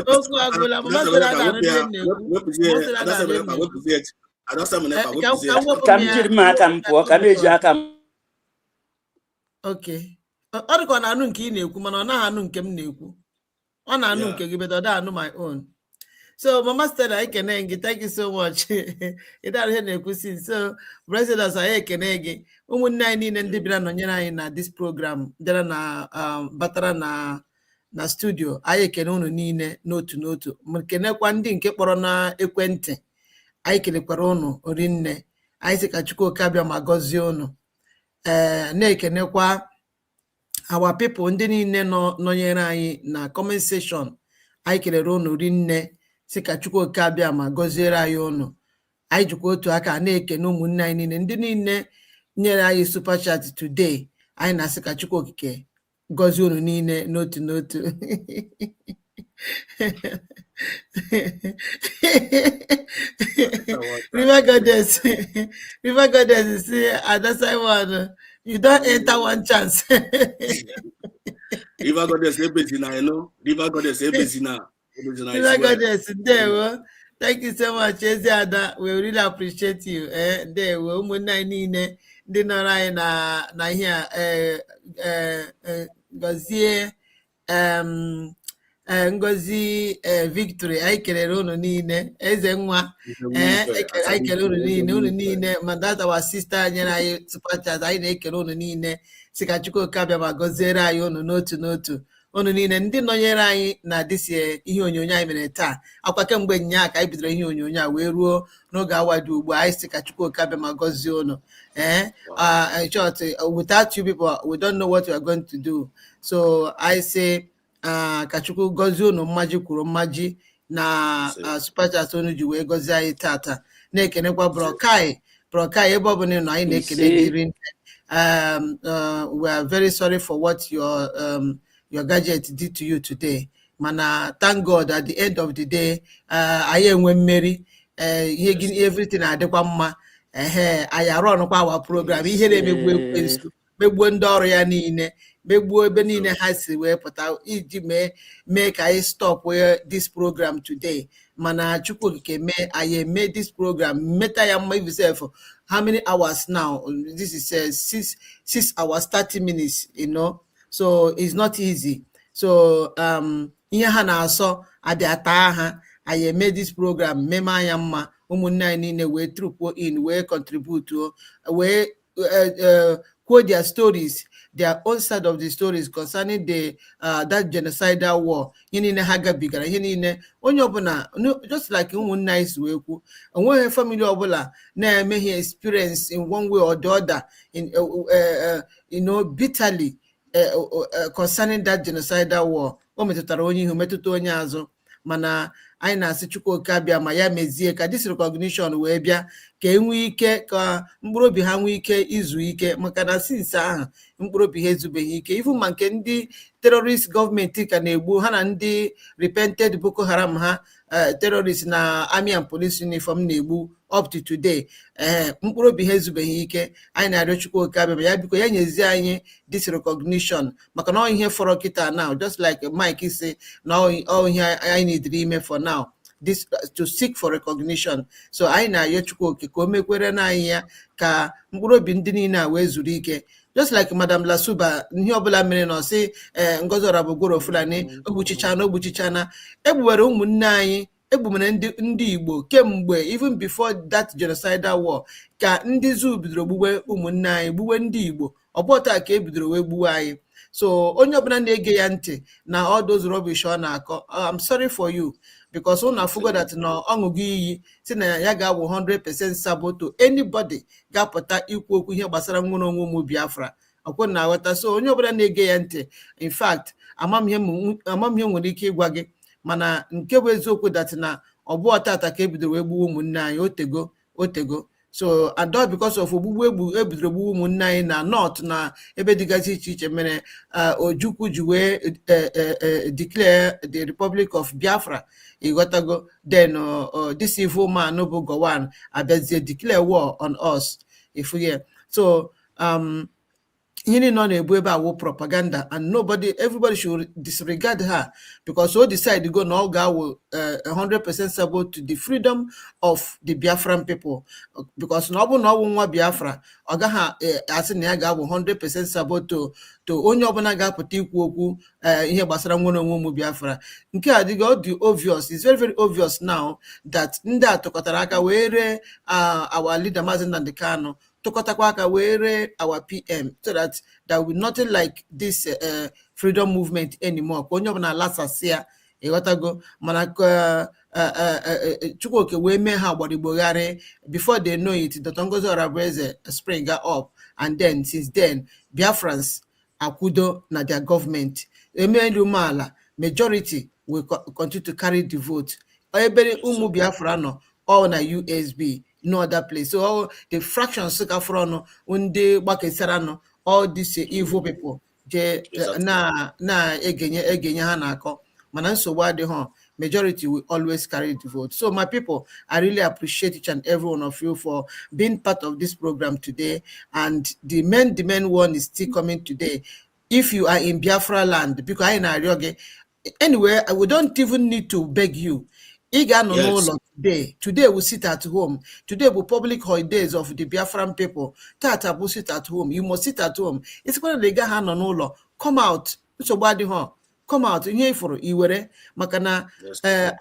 Kam jiri m aka m pụọ ka na-eji aka m. Okay. Ọ dịka ọ na-anụ nke ị na-ekwu mana ọ naghị anụ nke m na-ekwu. Ọ na-anụ nke gị but ọ da anụ my own. So Mama Stella, I ekene gị. Thank you so much. Ị dara ihe na-ekwu si. So Brazos, anyị ekene gị. Ụmụnne anyị niile ndị bịara nọnyere anyị na this program bịara na batara na studio. Anyị ekene unu niile n'otu n'otu. Ma kenekwa ndị nke kpọrọ na ekwentị. Anyị kelekwara unu orinne. Anyị sị ka Chukwu oke abịa ma gọzie unu. Na-ekenekwa our people ndị niile nọnyere anyị na comment section. Anyị kelere unu rinne sị ka Chukwu oke abịa ma gọziere anyị ụnụ. Anyị jikwa otu aka na-ekene ụmụnne anyị niile ndị niile nyere anyị super chat today. Anyị na-asị ka Chukwu okike gọzie unu niile n'otu n'otu. River Goddess, River Goddess say, Ada Simon, you don't enter one chance. River Goddess, Ebezina, you know. River Goddess, Ebezina. River Goddess, there we. Thank you so much, Ezi Ada. We really appreciate you. There we. Ụmụnne niile ndị nọrọ anyị na ihe Gozie Ngozi Victory, anyị kelere unu niile. Eze nwa, anyị kelere unu niile. Ma that our sister nyere anyị super chat, anyị na-ekele unu niile. Sị ka Chukwu abịa ma gọziere anyị unu n'otu n'otu. Unu niile ndị nọnyere anyị na dịsi ihe onyonyo anyị mere taa. Akwa kemgbe nnyaa ka anyị bidoro ihe onyonyo a wee ruo n'oge awa dị ugbu a. Anyị sị ka Chukwu abịa ma gọzie unu. In short, without you people, we don't know what we are going to do. So I say, ka Chukwu gọzie unu mmaji kwuru mmaji na super chat unu ji wee gọzie anyị tata. Na-ekenekwa Brokai ebe ọ bụla nọ, anyị na-ekele gị rinne. We are very sorry for what your gadget did to you today. Mana thank God at the end of the day, anyị enwe mmeri. Everything adịkwa mma. Anyị arụ ọnụkwa our program. Ihe na-emegbu ekwensu, megbuo ndị ọrụ ya niile, megbuo ebe niile ha si wee pụta iji mee ka anyị stop this program today. Mana Chukwu okike mee anyị eme this program meta ya mma yourself. How many hours now? This is 6 hours 30 minutes, you know. So it's not easy. So ihe ha na-asọ adị ata ha. I made this program mema anya mma. Ụmụnne anyị niile wee troop in, wee contribute, wee quote their stories, their own side of the stories concerning the that genocidal war. Ihe niile ha gabigara, ihe niile onye ọbụla, just like ụmụnne anyị si wee kwu, onweghị family ọbụla na-eme ihe experience in one way or the other, in you know, bitterly concerning that genocidal war. O metụtara onye ihu, metụta onye azụ. Mana anyị na-asị Chukwu oke abịa ma ya mezie ka this recognition wee bịa, ka enwee ike, ka mkpụrụ obi ha nwee ike izu ike, maka na since ahụ mkpụrụ obi ha ezubeghị ike. Ifu ma nke ndị terrorist gọọmenti ka na-egbu ha na ndị repented Boko Haram ha terrorist na army and police uniform na-egbu up to today. Mkpụrụ obi ha ezubeghị ike. Anyị na-arịọ Chukwu oke abịa ma ya biko ya nyezie anyị this recognition, maka na ihe fọrọ kịta now, just like Mike say, na ihe anyị need ime for now, this to seek for recognition. So anyị na-arịọ Chukwu oke ka o mekwere na anyị ya, ka mkpụrụ obi ndị niile a wee zuru ike. Just like Madam Lasuba, ihe ọbụla mere na ọsị Ngozi Orabugoro Fulani ogbuchichana egbuwere ụmụnne anyị, egbumere ndị Igbo kemgbe, even before that genocidal war, ka ndị Zoo bidoro gbugbe ụmụnne anyị, gbugbe ndị Igbo. Ọbọta ka ebidoro wee gbuwe anyị. So onye ọbụla na-ege ya ntị na all those rubbish ọ na-akọ, I'm sorry for you, because una forgot that na ọṅụgụ iyi si na ya ga-awụ 100% saboto anybody ga-apụta ikwu okwu ihe gbasara nwere onwe ụmụ Biafra. Ọkwụ na aghọta. So onye ọbụla na-ege ya ntị, in fact, amamihe nwere ike ịgwa gị, mana nke bụ eziokwu dat na ọ bụ ọtata ka ebidoro wee gbuwe ụmụnne anyị, otego. So and all because of ogbugbu ebidoro gbuwe ụmụnne anyị na north na ebe dịgasị iche iche mere Ojukwu ji wee declare the Republic of Biafra. Ịghọtago? Then this evil man bụ Gowon abịazie declare war on us. If we hear. So ihe niile ọ na-ebu ebe a wụ propaganda, and everybody should disregard her, because so decide to go na ọ ga-awụ 100% support to the freedom of the Biafran people, because na ọ bụ na ọ bụ nwa Biafra, ọ gaghị asị na ya ga-awụ 100% support to onye ọbụla ga-apụta ikwu okwu ihe gbasara nwere onwe ụmụ Biafra. Nke a dịga ọ dị obvious, it's very very obvious now that ndị a tụkọtara aka wee ree our leader Maazị Nnamdi Kanu, tụkọtakwa aka wee ree our PM, so that there will be nothing like this freedom movement anymore. Ka onye ọbụla lasasịa. Ịghọtago? Mana Chukwu oke wee mee ha agbarịgbogharị. Before they know it, Dr. Ngozi Orabueze spring up, and then since then Biafrans akwudo na their government. Emeelu umeala, majority will continue to carry the vote. ebe ụmụ Biafra nọ all na USB, no other place. So all the fractions ka from ndị gbakesara nọ, all these evil people je na egenye ha na-akọ, mana nsogbu adịghị, majority will always carry the vote. So my people, I really appreciate each and every one of you for being part of this program today. And the main one is still coming today. If you are in Biafra land, because I know, anyway, we don't even need to beg you. Yes. Today we sit at home. Today we public holidays of the Biafran people. Tata will sit at home. You must sit at home. It's going to get hand on all. Come out. So body home. Come out. Ihe for iwere makana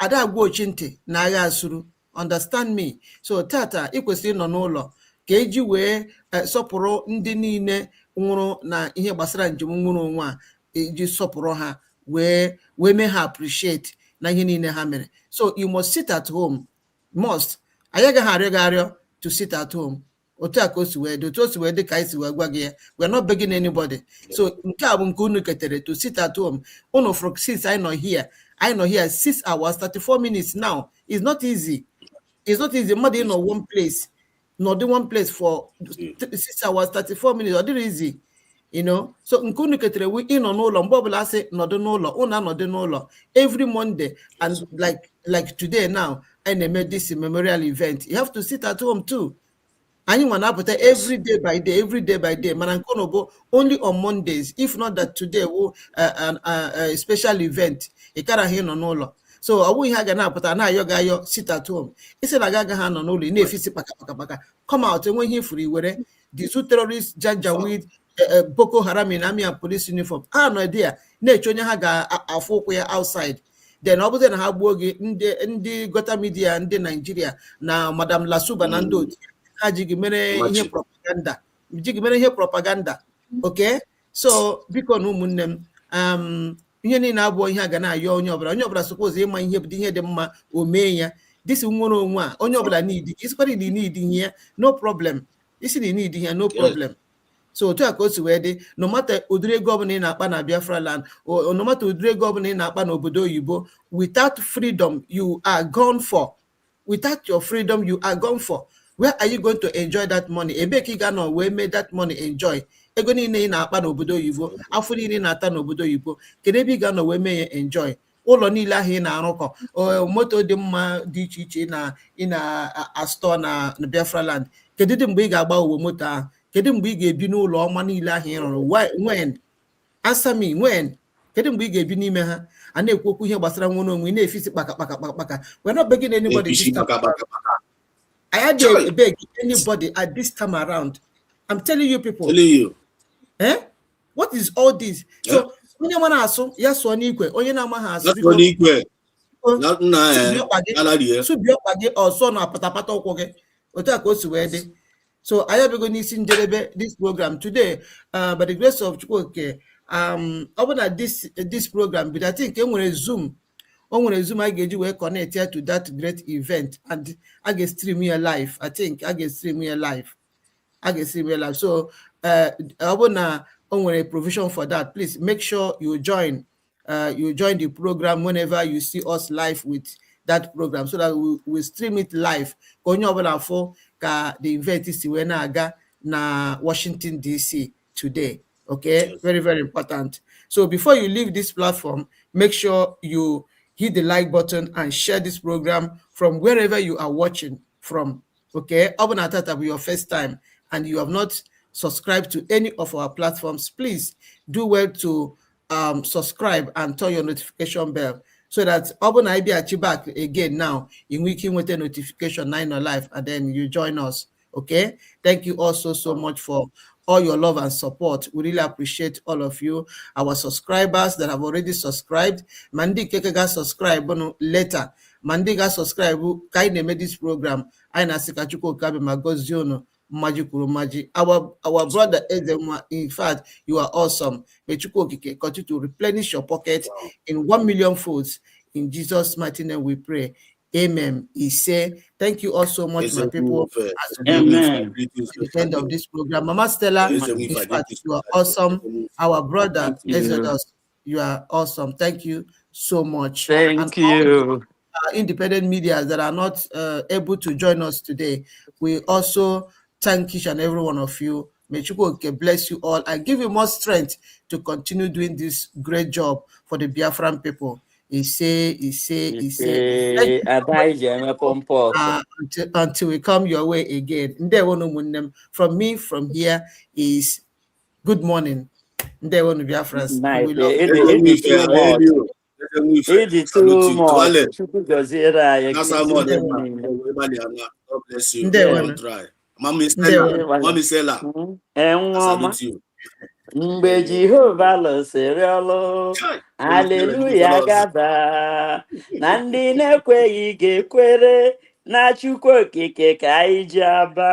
ada agwo chinte na agha asuru. Understand me? So tata ikwesịrị nọ n'ụlọ ka eji wee sọpụrụ ndị niile nwụrụ na ihe gbasara njem nwụrụ onwe a, eji sọpụrụ ha wee mee ha appreciate na ihe niile ha mere. So you must sit at home. Must. Anyị agaghị arịọ to sit at home. Otu a ka o si wee dị, otu o si wee dị ka anyị si wee gwa gị ya. We are not begging anybody. So nke a bụ nke unu ketere, to sit at home. Unu for since I know here 6 hours 34 minutes now. It's not easy. It's not easy. Mother in one place, not the one place for 6 hours 34 minutes. Or easy. You know, so nkunu ketere we in on ụlọ mgbe ọbụla asị nọdụ n'ụlọ, ụnụ anọdụ n'ụlọ every Monday, and like today now I made this memorial event. You have to sit at home too. And you want to put every day by day. Manankonobo only on Mondays. If not that today will a special event. You can't hear no no. So I will have an put an yoga sit at home. It's a gaga hand on only paka. Come out and when he free where the two terrorists Janjaweed Boko Haram in army and police uniform. No idea. Nature haga a folk outside. Then obviously na ha gbogi ndị Gota Media ndị Nigeria na Madam Lasuba Nando ha jigi mere ihe propaganda. Okay, so biko na ụmụnne m ihe niile abụọ ihe a ga na-ayọ onye ọbụla suppose ịma ihe bụ ihe dị mma o mee ya. This nwere onwe a onye ọbụla need isikwara need ihe, no problem. Isi need ihe, no problem. So otu a ka o si wee dị, no matter ụdịrị ego ọbụla ị na-akpa na Biafra land, or no matter ụdịrị ego ọbụla ị na-akpa n'obodo oyibo, without freedom you are gone for. Without your freedom you are gone for. Where are you going to enjoy that money? Ebe ka ị ga-anọ wee mee that money enjoy. Ego niile ị na-akpa n'obodo oyibo, afọ niile ị na-ata n'obodo oyibo, kedu ebe ị ga-anọ wee mee ya enjoy? Ụlọ niile ahụ ị na-arụkọ, moto dị mma dị iche iche ị na-astọ na Biafra land, kedu dị mgbe ị ga-agba uwe moto ahụ? Kedu mgbe ị ga-ebi n'ụlọ ọma niile ahụ ị rụrụ? When? Answer me, when? Kedu mgbe ị ga-ebi n'ime ha? A na-ekwu okwu ihe gbasara nwere onwe, ị na-efisi kpaka. We're not begging anybody this time around. I had to beg anybody at this time around. I'm telling you people. What is all this? So onye mana asụ ya sụọ n'ikwe, onye na-amaghị asụ biko subi ọkpa gị ọsọ na patapata ụkwụ gị. Otu a ka o si wee dị. So I have going to this program today, by the grace of Chukwuke. Open at this program, but I think on a Zoom, I get you connect here to that great event, and I get stream here live. I think I get stream here live. So I wanna on a provision for that. Please make sure you join. You join the program whenever you see us live with that program, so that we stream it live. The event is na Washington DC today. Okay, yes. Very, very important. So before you leave this platform, make sure you hit the like button and share this program from wherever you are watching from. Okay, even at that will be your first time and you have not subscribed to any of our platforms, please do well to subscribe and turn your notification bell, so that Obon I be back again now in weekend with a notification 9 or live, and then you join us. Okay, thank you also so much for all your love and support. We really appreciate all of you, our subscribers that have already subscribed. Mandi Kekega subscribe later. Mandi ga subscribe kaine made this program. Aina Sikachuko Kabe Magoziono Majikuru Maji. Our brother Ezema, in fact, you are awesome. May Chuko Kike continue to replenish your pocket in 1 million folds. In Jesus' mighty name we pray. Amen. He say, thank you all so much, my people. Amen. At the end of this program, Mama Stella, in fact, you are awesome. Our brother Exodus, you are awesome. Thank you so much. Thank you. independent media that are not able to join us today. We also thank each and every one of you. May Chukwuoke bless you all and give you more strength to continue doing this great job for the Biafran people. Thank you so much, until we come your way again. From me, from here is good morning. Biafrans. We love you. It is too much. It is too much. God bless you. Ndewo. Don't try. Mommy Stella. I salute you. Mgbe Jehova lụsịrị ọlụ, aleluya gaba, na ndị na-ekweghị ga-ekwere na Chukwu okike ka anyị ji aba.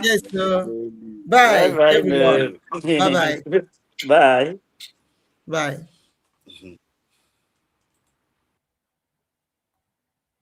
Yes, sir. Bye, Bye, everyone. Bye-bye. Bye. Bye.